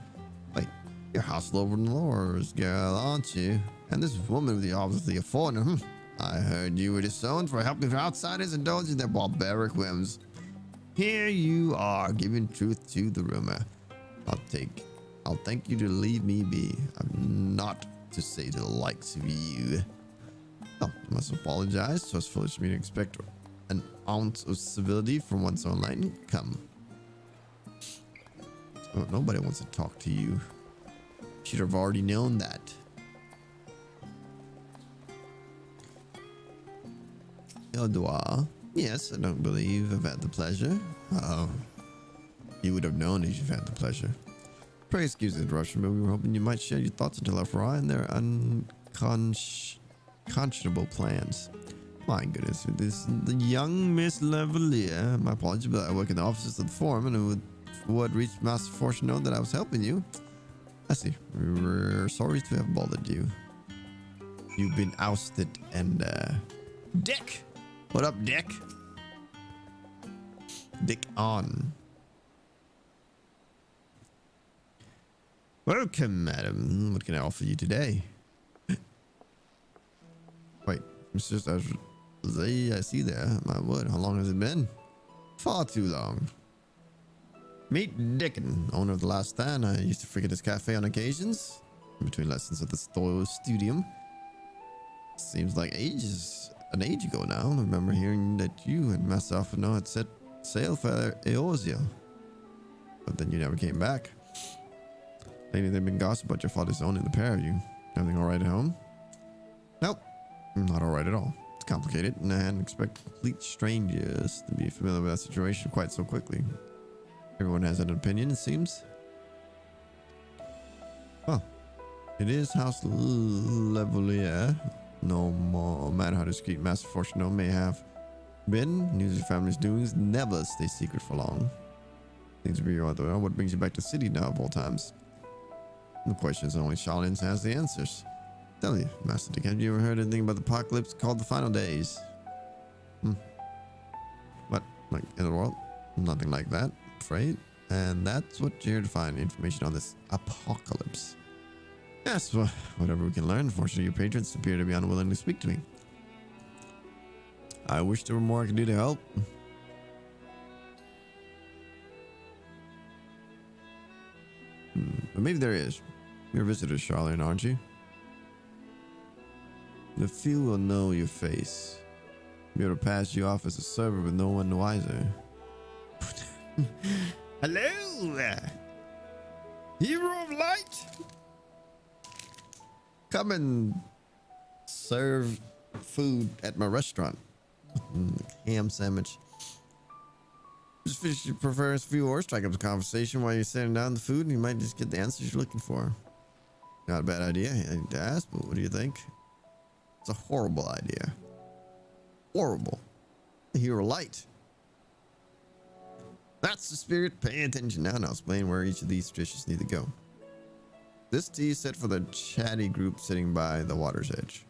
[SPEAKER 1] Wait, You're house lord's girl, aren't you? And this woman with the obviously a foreigner. I heard you were disowned for helping outsiders indulge in their barbaric whims. Here you are, giving truth to the rumor. I'll thank you to leave me be. I'm not to say to the likes of you. Oh, I must apologize. So it's foolish of me to expect an ounce of civility from one so enlightened. Come. Oh, nobody wants to talk to you. Should have already known that. Eldwar. Yes, I don't believe I've had the pleasure. Oh, you would have known if you've had the pleasure. Pray excuse the interruption, but we were hoping you might share your thoughts on Telefra and their unconscionable plans. My goodness, this is the young Miss Lavalier. My apologies, but I work in the offices of the forum and who had reached Master Fortune know that I was helping you. I see. We're sorry to have bothered you. You've been ousted and Dick! What up, Dick? Dick on. Welcome, madam. What can I offer you today? Wait, Mr. I see there. My word, how long has it been? Far too long. Meet Dickon, owner of the last stand. I used to frequent his cafe on occasions, in between lessons at the Studium. Seems like an age ago now. I remember hearing that you and Master Alphino had set sail for Eorzea, but then you never came back. Lately, they've been gossiping about your father's owning the pair of you. Everything all right at home? Nope, not all right at all. It's complicated, and I hadn't expected complete strangers to be familiar with that situation quite so quickly. Everyone has an opinion, it seems. Well, it is House Lavalier. No matter how discreet Master Fortuno may have been, news of your family's doings never stay secret for long. Things will be your other. What brings you back to the city now of all times? The question is only Charlene has the answers. Tell me, Master Dick, have you ever heard anything about the apocalypse called the Final Days? What? Like in the world? Nothing like that, I'm afraid. And that's what you're here to find information on this apocalypse. Yes, well, whatever we can learn. Unfortunately, your patrons appear to be unwilling to speak to me. I wish there were more I could do to help. But maybe there is. You're a visitor, Charlene, aren't you? The few will know your face. Be able to pass you off as a server with no one wiser. Hello! Hero of Light! Come and serve food at my restaurant. Ham sandwich. Just finish your prefers few or strike up a conversation while you're sitting down the food, and you might just get the answers you're looking for. Not a bad idea, I to ask, but what do you think? It's a horrible idea. Horrible. A hero light. That's the spirit. Pay attention now, and I'll explain where each of these dishes need to go. This tea is set for the chatty group sitting by the water's edge.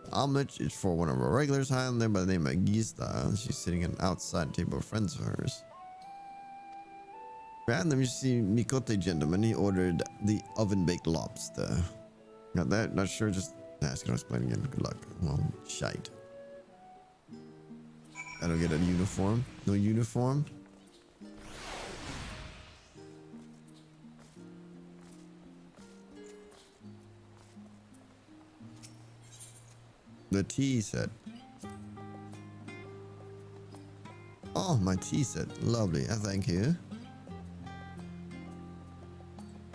[SPEAKER 1] The omelet is for one of our regulars high on there by the name of Gista. She's sitting at an outside table of friends of hers. Behind them you see Mikote gentleman. He ordered the oven-baked lobster. Got that? Not sure, just ask and I'll explain again. Good luck. Well, shite. I don't get a uniform. No uniform. The tea set. Oh, my tea set. Lovely. I thank you.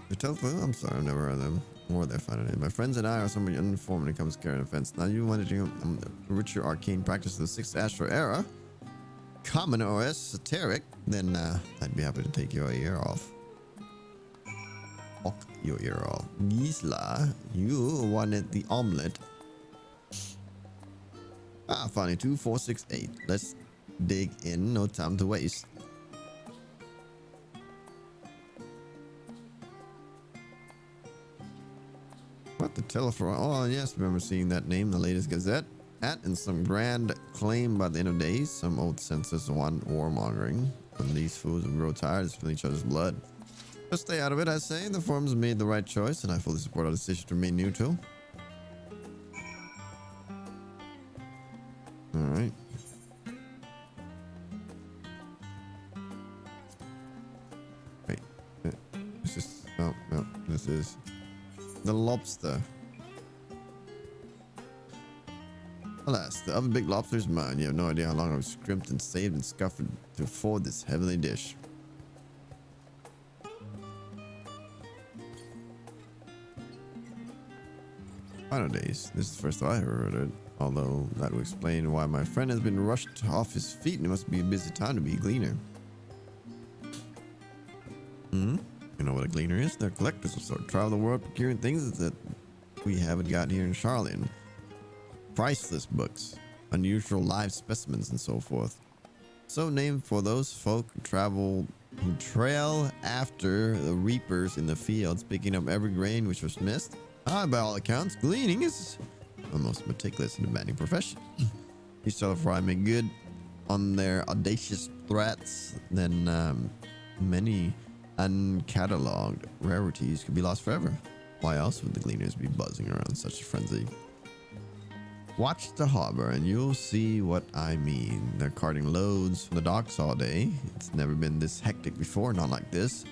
[SPEAKER 1] The tofu? I'm sorry, I've never heard of them. Or they're finding it. My friends and I are somebody uninformed when it comes to carrying offense. Now, you wanted to the richer arcane practice of the 6th Astral Era, common or esoteric, then I'd be happy to take your ear off. Fuck your ear off. Gisela, you wanted the omelet. Funny 2468. Let's dig in. No time to waste. What the telephone? Oh yes, remember seeing that name in the latest Gazette. And some grand claim by the end of days. Some old census want warmongering. When these fools will grow tired of spilling each other's blood. Just stay out of it, I say. The forums made the right choice, and I fully support our decision to remain neutral. Alright. Wait. This is... Oh, no. This is... the lobster. Alas, the other big lobster is mine. You have no idea how long I've scrimped and saved and scuffed to afford this heavenly dish. Final days. This is the first I ever heard it. Although that would explain why my friend has been rushed off his feet and it must be a busy time to be a gleaner. You know what a gleaner is? They're collectors of sort. Travel the world procuring things that we haven't got here in Charlian. Priceless books, unusual live specimens, and so forth. So named for those folk who trail after the reapers in the fields, picking up every grain which was missed. By all accounts, gleaning is a most meticulous and demanding profession. Each sort of fry make good on their audacious threats, then many uncatalogued rarities could be lost forever. Why else would the gleaners be buzzing around such a frenzy? Watch the harbor and you'll see what I mean. They're carting loads from the docks all day. It's never been this hectic before, not like this.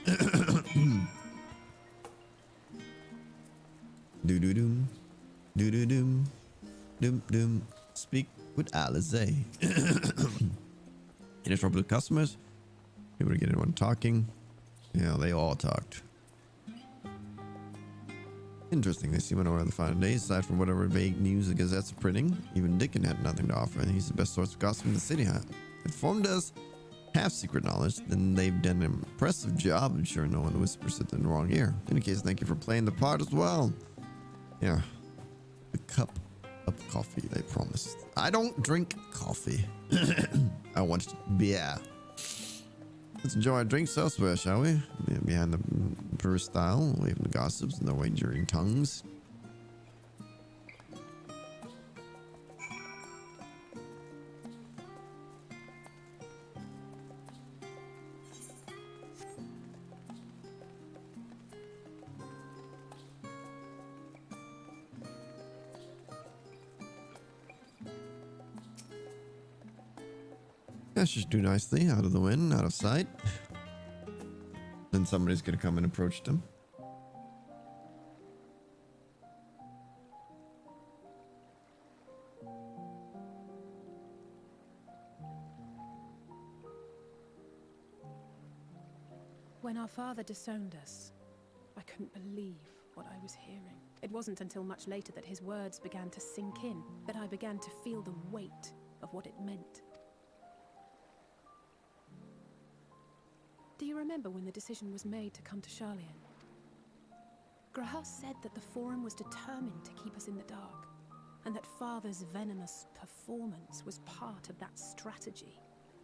[SPEAKER 1] Do-do-doom. Do-do-doom. Doom-doom. Speak with Alize. Any trouble with customers? Able to get anyone talking? Yeah, they all talked. Interesting, they seem unaware of the final days, aside from whatever vague news the gazettes are printing. Even Dickon had nothing to offer, and he's the best source of gossip in the city, huh? Informed us have secret knowledge, then they've done an impressive job of ensuring no one whispers it in the wrong ear. In any case, thank you for playing the part as well. Yeah, the cup of coffee they promised. I don't drink coffee. I want beer. Let's enjoy our drinks elsewhere, shall we? Behind the peristyle, away from the gossips and the wagering tongues. Let's just do nicely, out of the wind, out of sight. Then somebody's gonna come and approach them.
[SPEAKER 3] When our father disowned us, I couldn't believe what I was hearing. It wasn't until much later that his words began to sink in, that I began to feel the weight of what it meant. Do you remember when the decision was made to come to Charlian? Graham said that the Forum was determined to keep us in the dark, and that Father's venomous performance was part of that strategy,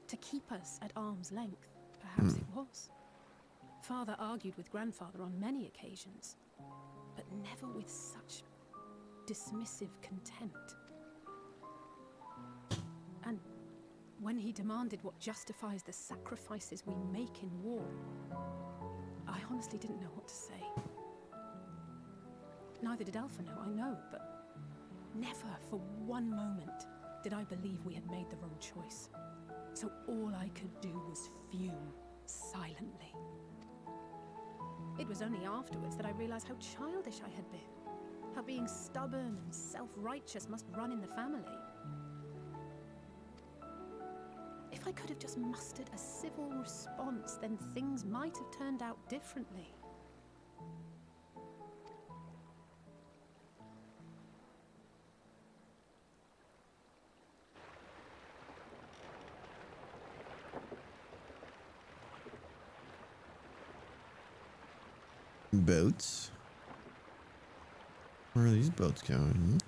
[SPEAKER 3] to keep us at arm's length. Perhaps it was. Father argued with Grandfather on many occasions, but never with such dismissive contempt. And when he demanded what justifies the sacrifices we make in war, I honestly didn't know what to say. Neither did Alpha know, I know, but never for one moment did I believe we had made the wrong choice. So all I could do was fume silently. It was only afterwards that I realized how childish I had been, how being stubborn and self-righteous must run in the family. If I could have just mustered a civil response, then things might have turned out differently.
[SPEAKER 1] Boats? Where are these boats going?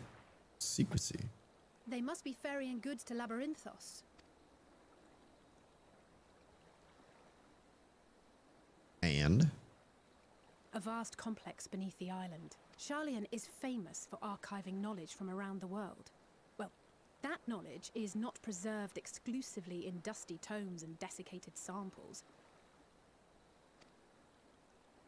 [SPEAKER 1] Secrecy.
[SPEAKER 3] They must be ferrying goods to Labyrinthos.
[SPEAKER 1] And?
[SPEAKER 3] A vast complex beneath the island. Charlian is famous for archiving knowledge from around the world. Well, that knowledge is not preserved exclusively in dusty tomes and desiccated samples.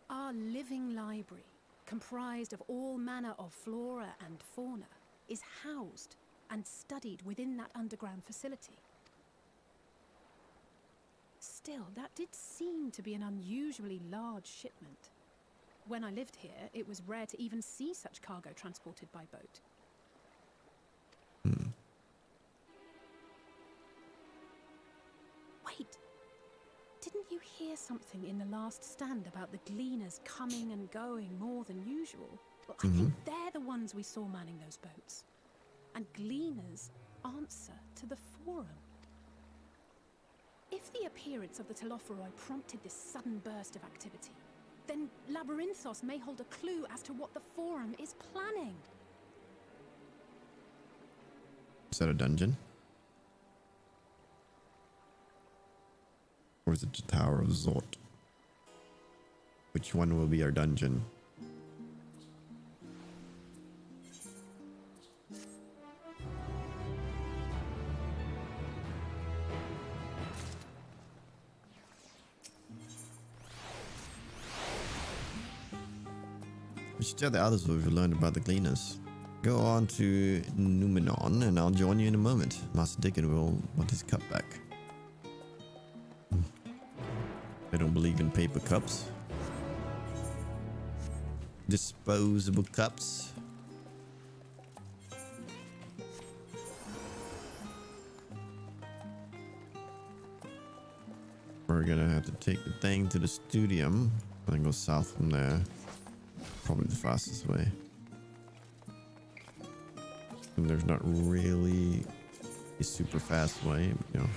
[SPEAKER 3] Our living library, comprised of all manner of flora and fauna, is housed and studied within that underground facility. Still, that did seem to be an unusually large shipment. When I lived here, it was rare to even see such cargo transported by boat. Wait, didn't you hear something in the last stand about the gleaners coming and going more than usual? Well, I think they're the ones we saw manning those boats. And gleaners answer to the forum. If the appearance of the Telophoroi prompted this sudden burst of activity, then Labyrinthos may hold a clue as to what the forum is planning.
[SPEAKER 1] Is that a dungeon? Or is it the Tower of Zort? Which one will be our dungeon? We should tell the others what we've learned about the Gleaners. Go on to Numenon and I'll join you in a moment. Master Dickon will want his cup back. I don't believe in paper cups. Disposable cups. We're gonna have to take the thing to the studium and then go south from there. Probably the fastest way. And there's not really a super fast way, you know.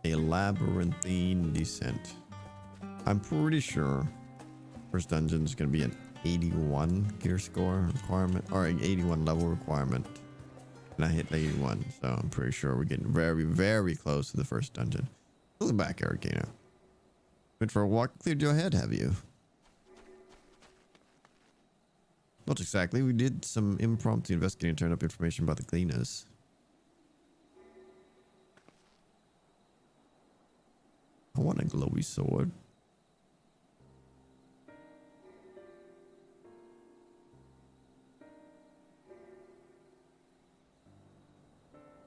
[SPEAKER 1] A labyrinthine descent. I'm pretty sure first dungeon is going to be an 81 gear score requirement or an 81 level requirement. And I hit 81, so I'm pretty sure we're getting very, very close to the first dungeon. Welcome back, Arcana. Went for a walk, cleared your head, have you? Not exactly. We did some impromptu investigating and turned up information about the Gleaners. I want a glowy sword.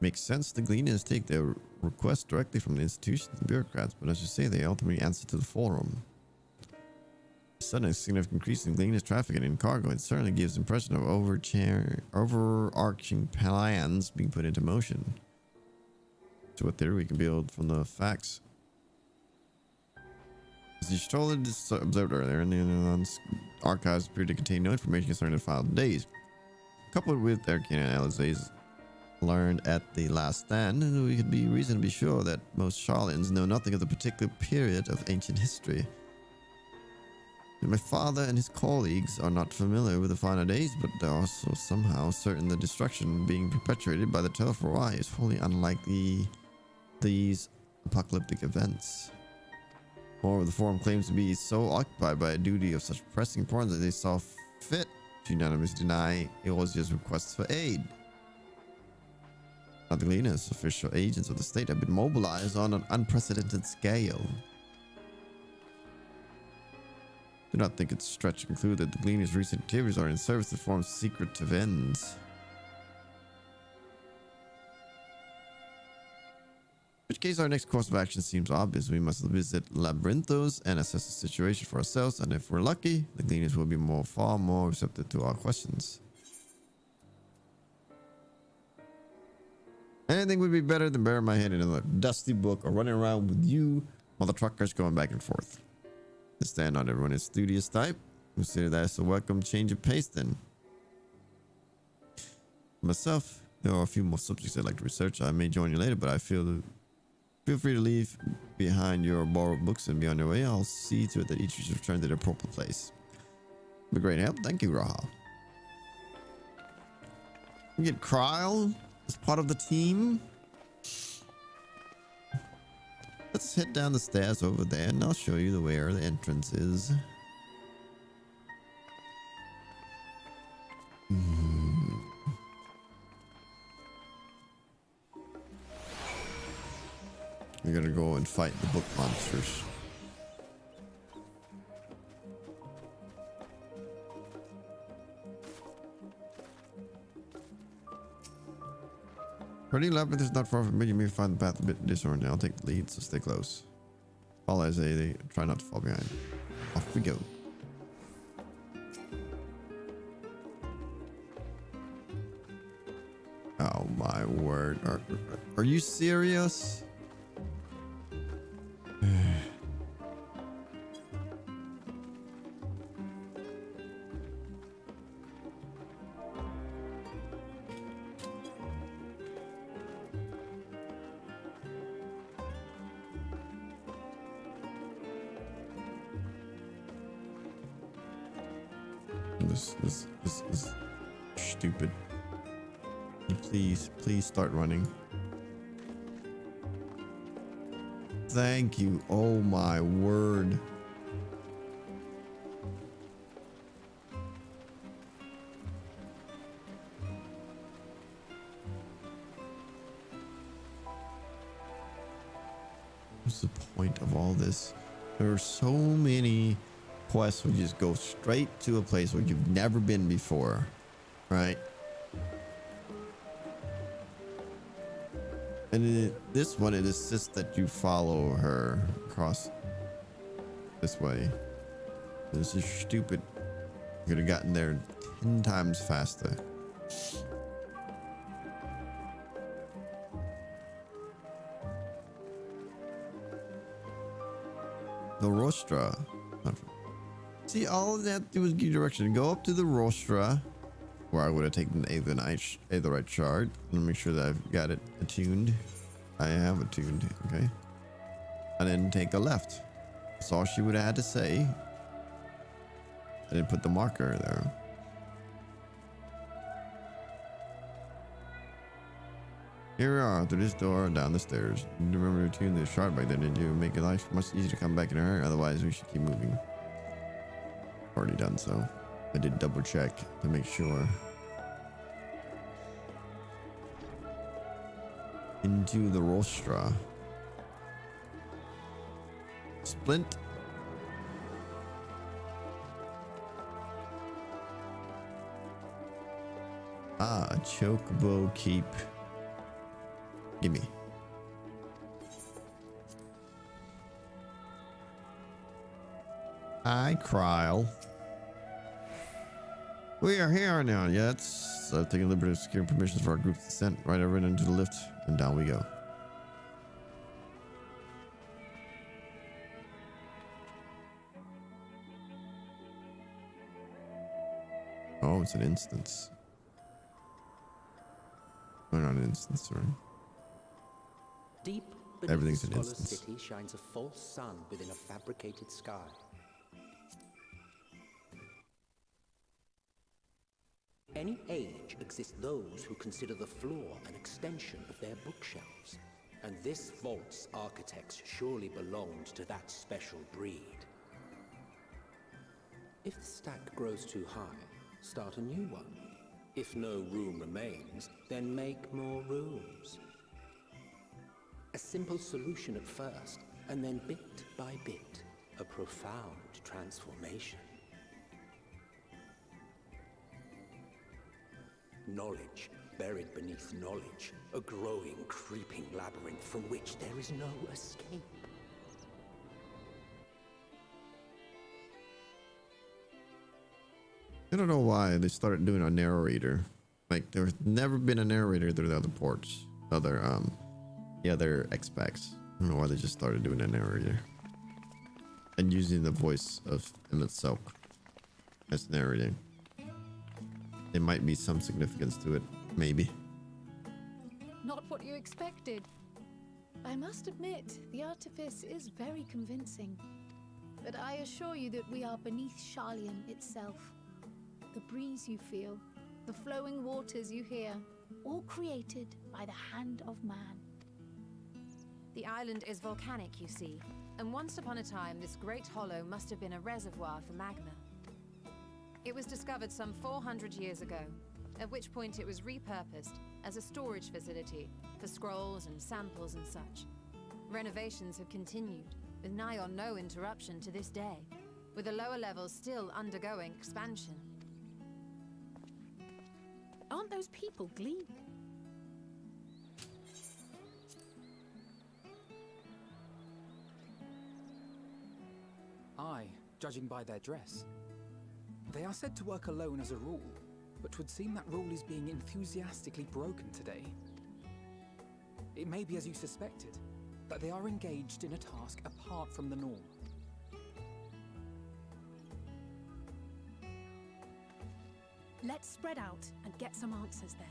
[SPEAKER 1] Makes sense. The Gleaners take their requests directly from the institutions and bureaucrats, but as you say, they ultimately answer to the forum. Sudden significant increase in Gleaners trafficking and cargo, it certainly gives the impression of overarching plans being put into motion. So what theory we can build from the facts? As you told this observed earlier, and the archives appear to contain no information concerning the filed days. Coupled with Arcana analyses learned at the last stand, and we could be reasonably sure that most Charlans know nothing of the particular period of ancient history. My father and his colleagues are not familiar with the final days, but they're also somehow certain the destruction being perpetuated by the Telophoroi is wholly unlike these apocalyptic events. Moreover, the forum claims to be so occupied by a duty of such pressing importance that they saw fit to unanimously deny Eorzea's requests for aid. Now, the Gleaners, official agents of the state, have been mobilized on an unprecedented scale. Do not think it's a stretch to conclude that the Gleaners' recent activities are in service to the forum's secretive ends. In which case, our next course of action seems obvious. We must visit Labyrinthos and assess the situation for ourselves, and if we're lucky, the Gleaners will be far more receptive to our questions. Anything would be better than burying my head in another dusty book or running around with you while the truckers going back and forth. To stand on everyone is studious type. Consider that as a welcome change of pace then. For myself, there are a few more subjects I'd like to research. I may join you later, but I feel free to leave behind your borrowed books and be on your way. I'll see to it that each is returned to their proper place. Be great help. Thank you, Raha. We get Kryle as part of the team. let's head down the stairs over there and I'll show you where the entrance is. We're gonna go and fight the book monsters. Pretty labyrinth is not far from me. You may find the path a bit disoriented. I'll take the lead, so stay close. Follow as they try not to fall behind. Off we go. Oh my word. Are you serious? This is stupid. Please start running. Thank you. Oh my word. What's the point of all this? There are so many quests where you just go straight to a place where you've never been before, right? And this one, it insists that you follow her across this way. This is stupid. You could have gotten there 10 times faster. The Rostra. See, all of that was give direction. Go up to the Rostra, where I would have taken the Aetherite shard. Let me make sure that I've got it attuned. I have attuned, okay. And then take a left. That's all she would have had to say. I didn't put the marker there. Here we are, through this door and down the stairs. You remember to tune the shard back then, didn't you? Make it life much easier to come back in a hurry, otherwise we should keep moving. Already done so. I did double check to make sure. Into the Rostra. Splint. Ah, Chocobo Keep. Gimme. Hi, Kryle. We are here now. Yeah, it's taking the liberty of securing permissions for our group's descent. Right over into the lift, and down we go. Oh, it's an instance. We're not an instance, right?
[SPEAKER 11] Deep beneath
[SPEAKER 1] Everything's
[SPEAKER 11] the
[SPEAKER 1] an
[SPEAKER 11] scholar's
[SPEAKER 1] instance.
[SPEAKER 11] city shines a false sun within a fabricated sky. Any age exists those who consider the floor an extension of their bookshelves, and this vault's architects surely belonged to that special breed. If the stack grows too high, start a new one. If no room remains, then make more rooms. A simple solution at first, and then bit by bit, a profound transformation. Knowledge buried beneath knowledge, a growing, creeping labyrinth from which there is no escape.
[SPEAKER 1] I don't know why they started doing a narrator. Like, there's never been a narrator through the other ports, the other X-Packs. I don't know why they just started doing a narrator and using the voice of Emmett Silk as narrating. There might be some significance to it, maybe.
[SPEAKER 3] Not what you expected. I must admit, the artifice is very convincing. But I assure you that we are beneath Sharlayan itself. The breeze you feel, the flowing waters you hear, all created by the hand of man.
[SPEAKER 13] The island is volcanic, you see, and once upon a time this great hollow must have been a reservoir for magma. It was discovered some 400 years ago, at which point it was repurposed as a storage facility for scrolls and samples and such. Renovations have continued, with nigh on no interruption to this day, with the lower levels still undergoing expansion.
[SPEAKER 3] Aren't those people gleaming?
[SPEAKER 5] Aye, judging by their dress. They are said to work alone as a rule, but 'twould seem that rule is being enthusiastically broken today. It may be as you suspected, that they are engaged in a task apart from the norm.
[SPEAKER 3] Let's spread out and get some answers then.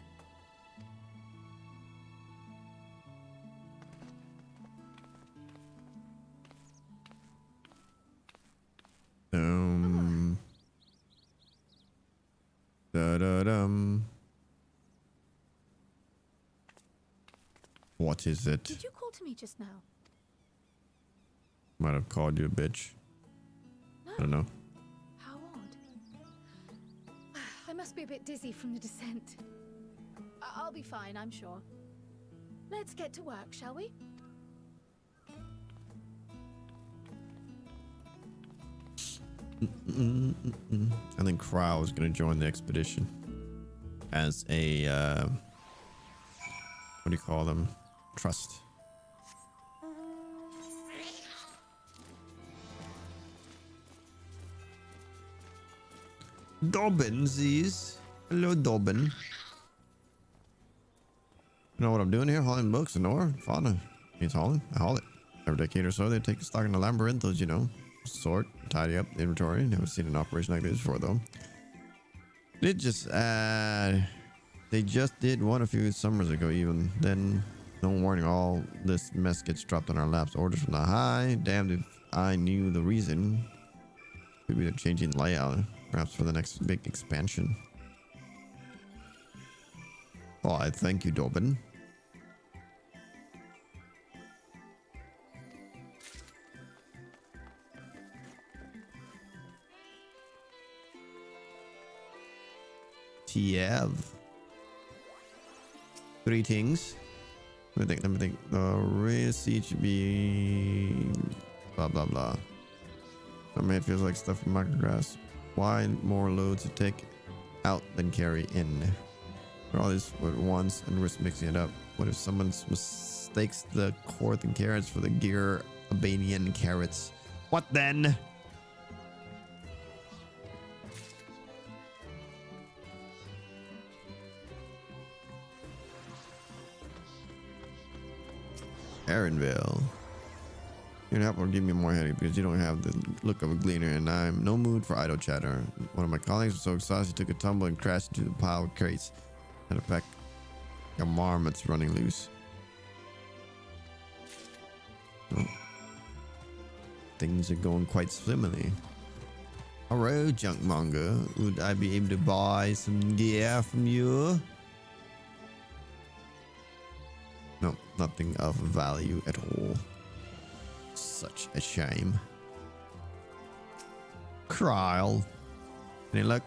[SPEAKER 1] What is it?
[SPEAKER 3] Did you call to me just now?
[SPEAKER 1] Might have called you a bitch.
[SPEAKER 3] No.
[SPEAKER 1] I don't know.
[SPEAKER 3] How odd. I must be a bit dizzy from the descent. I'll be fine, I'm sure. Let's get to work, shall we?
[SPEAKER 1] I think Crow is going to join the expedition as a what do you call them? Trust. Dobbinsies. Hello, Dobbin. You know what I'm doing here? Hauling books and ore. Fauna. Means hauling. I haul it. Every decade or so, they take stock in the labyrinthos, you know. Sort, tidy up the inventory. Never seen an operation like this before, though. They just did one a few summers ago, even. Then, no warning, all this mess gets dropped on our laps. Orders from the high. Damned if I knew the reason. Could be the changing layout, perhaps for the next big expansion. Well, I thank you, Dobbin. TF. Greetings. Let me think. The receipt should be blah blah blah. I mean, it feels like stuff from micrographs. Why more loads to take out than carry in? For all this at once and risk mixing it up. What if someone mistakes the cord and carrots for the gear Albanian carrots? What then? Aaronville. You're gonna help or give me more headache because you don't have the look of a gleaner and I'm no mood for idle chatter. One of my colleagues was so exhausted he took a tumble and crashed into the pile of crates. Had a pack of marmots running loose. Oh. Things are going quite swimmingly. Hello, junk monger. Would I be able to buy some gear from you? No, nothing of value at all. Such a shame. Kryl. Any luck?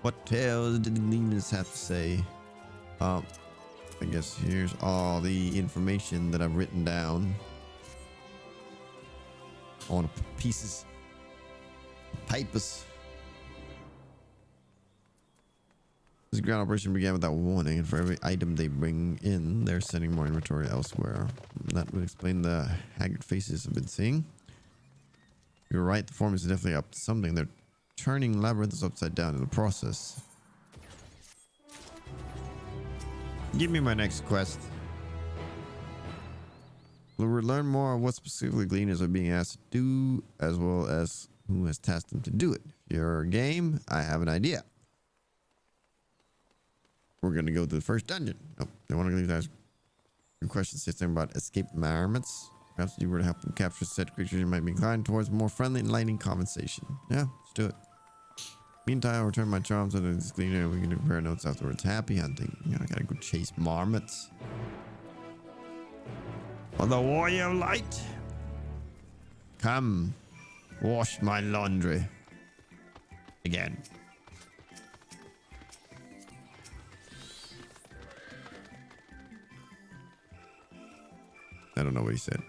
[SPEAKER 1] What tales did the demons have to say? I guess here's all the information that I've written down on pieces of papers. This ground operation began without warning, and for every item they bring in, they're sending more inventory elsewhere. That would explain the haggard faces I've been seeing. You're right, the form is definitely up to something. They're turning labyrinths upside down in the process. Give me my next quest. We'll learn more of what specifically gleaners are being asked to do, as well as who has tasked them to do it. If you're game, I have an idea. We're going to go to the first dungeon. Oh, they want to leave guys. Your question says something about escaped marmots. Perhaps if you were to help them capture said creatures, you might be inclined towards more friendly and enlightening compensation. Yeah, let's do it. Meantime, I'll return my charms to this cleaner and we can compare notes afterwards. Happy hunting. You know, I gotta go chase marmots. For the warrior of light. Come, wash my laundry. Again. I don't know what he said.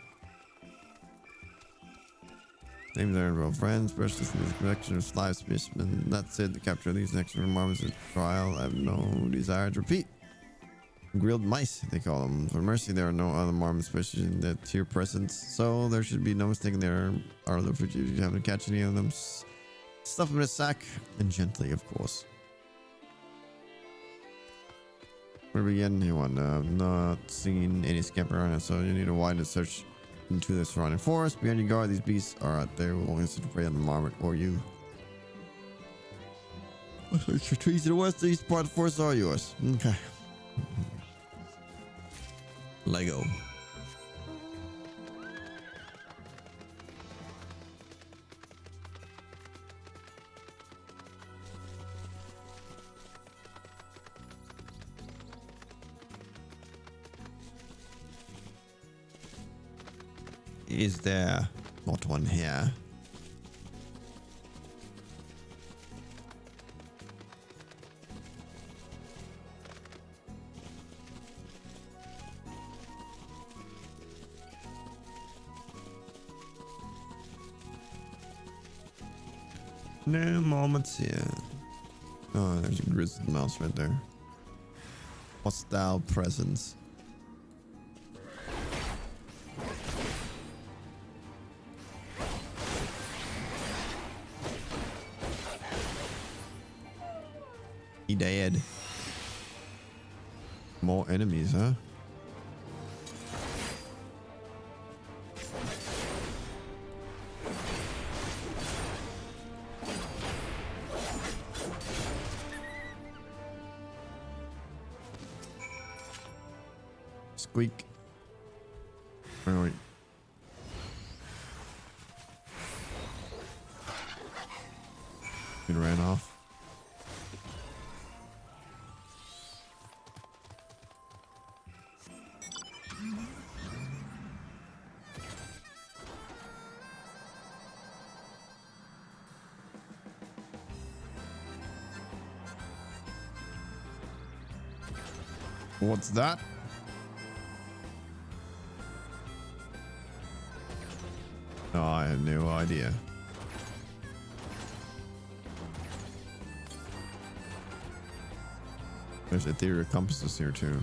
[SPEAKER 1] Names are involved friends, specialists in this collection of live specimen. That's it. The capture of these extra marbles at trial. I have no desire to repeat. Grilled mice, they call them. For mercy, there are no other marmot species in that tier presence, so there should be no mistake. There are the if you haven't catch any of them. Stuff them in a sack, and gently, of course. Where do we begin? You want? I've not seen any scamper around it, so you need to widen the search into the surrounding forest. Behind your guard, these beasts are out there. Will only prey on the marmot or you. The trees to the west, the east part of the forest are yours. Okay. Lego. Is there not one here? No moments here. Oh, there's a grizzled mouse right there. Hostile presence. He dead. More enemies, huh? Squeak. Wait. It ran off. What's that? Oh, I have no idea. There's ethereal compasses here too.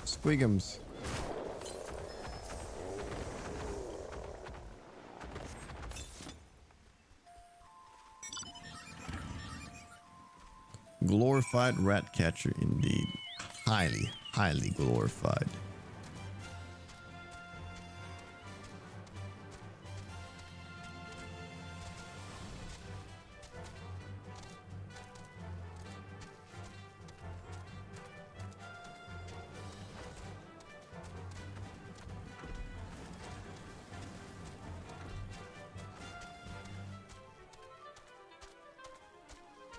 [SPEAKER 1] Squigums. Glorified rat catcher indeed. Highly, highly glorified.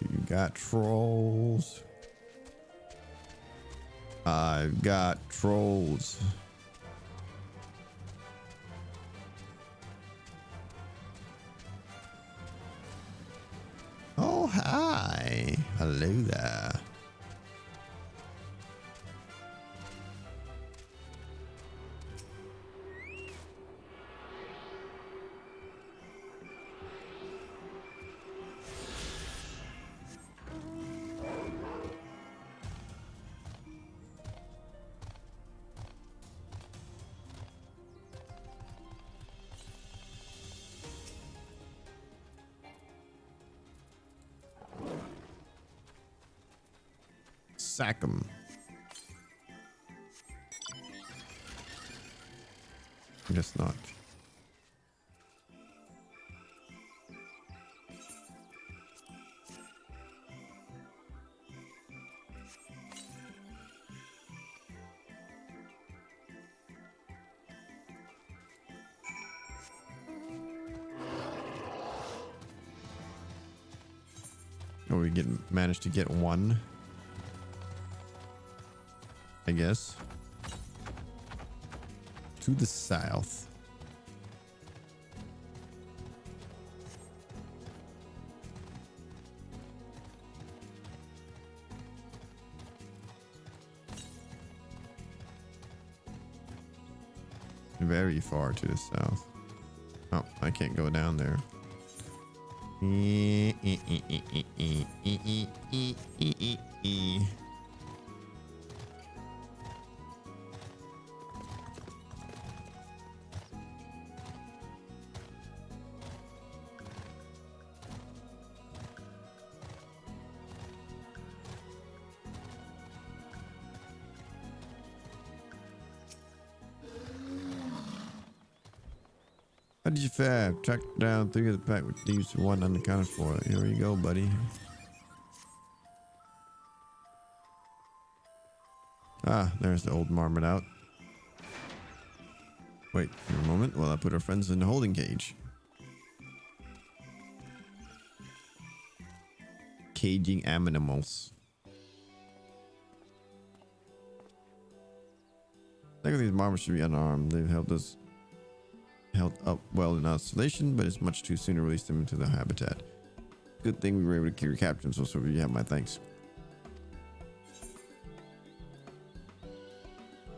[SPEAKER 1] You got trolls. I've got trolls. Oh, hi. Hello there. sack them. Guess not. Oh, we managed to get one, I guess, to the south. Very far to the south. Oh, I can't go down there. How did you fare? Track down 3 of the pack with thieves, 1 unaccounted for. Here you go, buddy. Ah, there's the old marmot out. Wait a moment while I put our friends in the holding cage. Caging animals. I think these marmots should be unarmed. They've held up well in isolation, but it's much too soon to release them into the habitat. Good thing we were able to recapture them, so you have my thanks.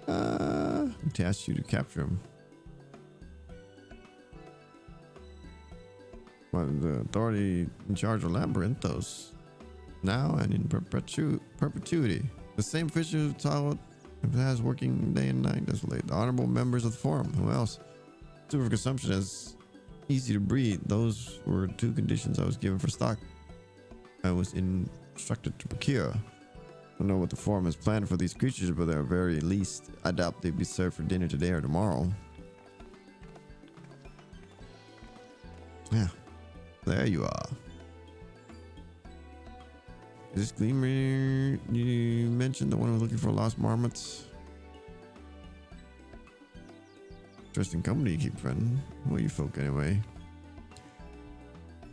[SPEAKER 1] We tasked you to capture them. Well, the authority in charge of Labyrinthos, now and in perpetuity. The same official who taught has working day and night desolate. The honorable members of the forum. Who else? Super consumption is easy to breed. Those were 2 conditions I was given for stock. I was instructed to procure. I don't know what the forum has planned for these creatures, but at the very least, I doubt they'd be served for dinner today or tomorrow. Yeah, there you are. Is this Gleamer you mentioned, the one who's looking for lost marmots? Interesting company you keep, friend. Who are you folk anyway?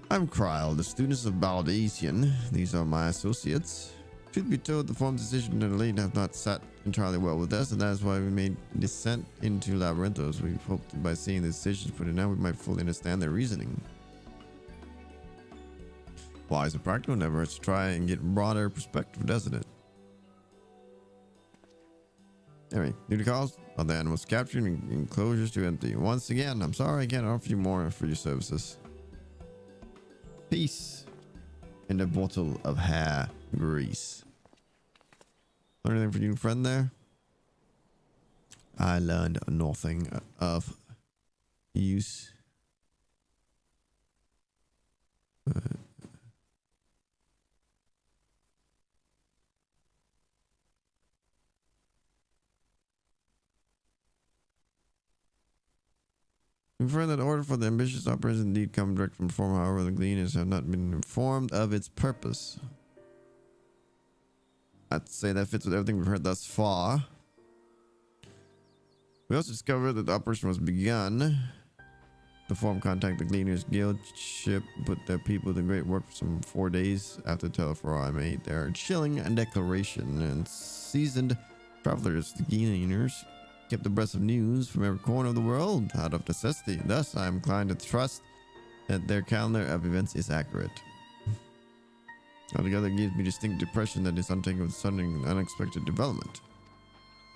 [SPEAKER 1] I'm Kryle, the students of Baldacian. These are my associates. Truth be told, the forum's decision and late have not sat entirely well with us, and that is why we made descent into Labyrinthos. We hoped that by seeing the decisions put in now, we might fully understand their reasoning. Wise and practical, never hurts to try and get broader perspective, doesn't it? Anyway, duty calls. Other animals captured and enclosures to empty. Once again, I'm sorry I can't offer you more for your services. Peace. And a bottle of hair grease. Anything for you, friend, there? I learned nothing of use. Confirm that order for the ambitious operation indeed come direct from form. However, the gleaners have not been informed of its purpose. I'd say that fits with everything we've heard thus far. We also discovered that the operation was begun. The forum contacted the Gleaners Guild ship, put their people to great work for some 4 days after Telefora made their chilling declaration, and seasoned travelers, the Gleaners, kept abreast of news from every corner of the world out of necessity. Thus, I am inclined to trust that their calendar of events is accurate. Altogether, it gives me distinct depression that this undertaking was sudden and unexpected development.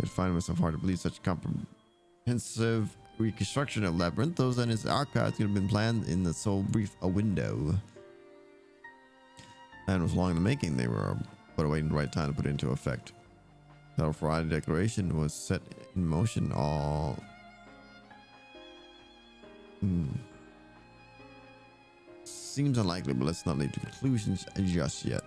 [SPEAKER 1] I find myself hard to believe such comprehensive reconstruction of Labyrinthos and its archives could have been planned in the so brief a window. And was long in the making. They were but awaiting the right time to put it into effect. The Friday declaration was set in motion all. Seems unlikely, but let's not leap to conclusions just yet.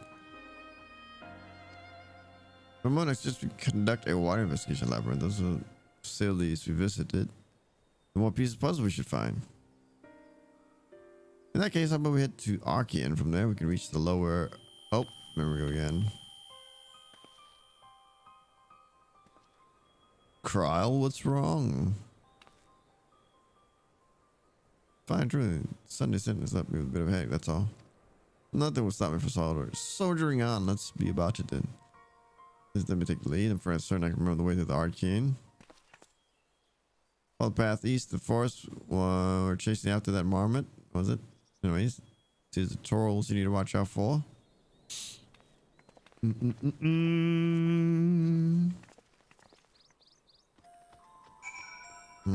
[SPEAKER 1] Ramon, next just conduct a water investigation labyrinth. Those are facilities we visited. The more pieces of puzzle we should find. In that case, how about we head to Archean? From there, we can reach the lower. Oh, there we go again. Kryl, what's wrong? Fine, truly. Sunday sentence left me with a bit of a headache, that's all. Nothing will stop me from soldiering on. Let's be about it then. Just let me take the lead, and for a certain I can remember the way to the Archean. Follow the path east of the forest. We're chasing after that marmot, was it? Anyways, these are the turtles you need to watch out for. All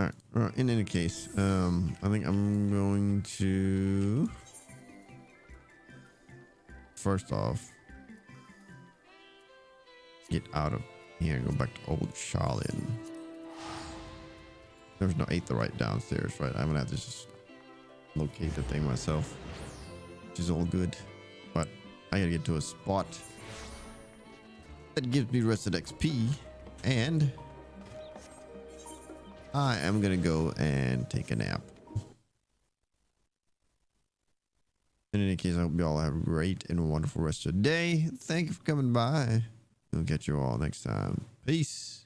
[SPEAKER 1] right. All right. In any case, I think I'm going to first off get out of here and go back to old Charlotte. There's no aetherite downstairs, right? I'm gonna have to just locate the thing myself, which is all good. But I gotta get to a spot that gives me rested XP, and I am gonna go and take a nap. In any case, I hope you all have a great and wonderful rest of the day. Thank you for coming by. We'll catch you all next time. Peace.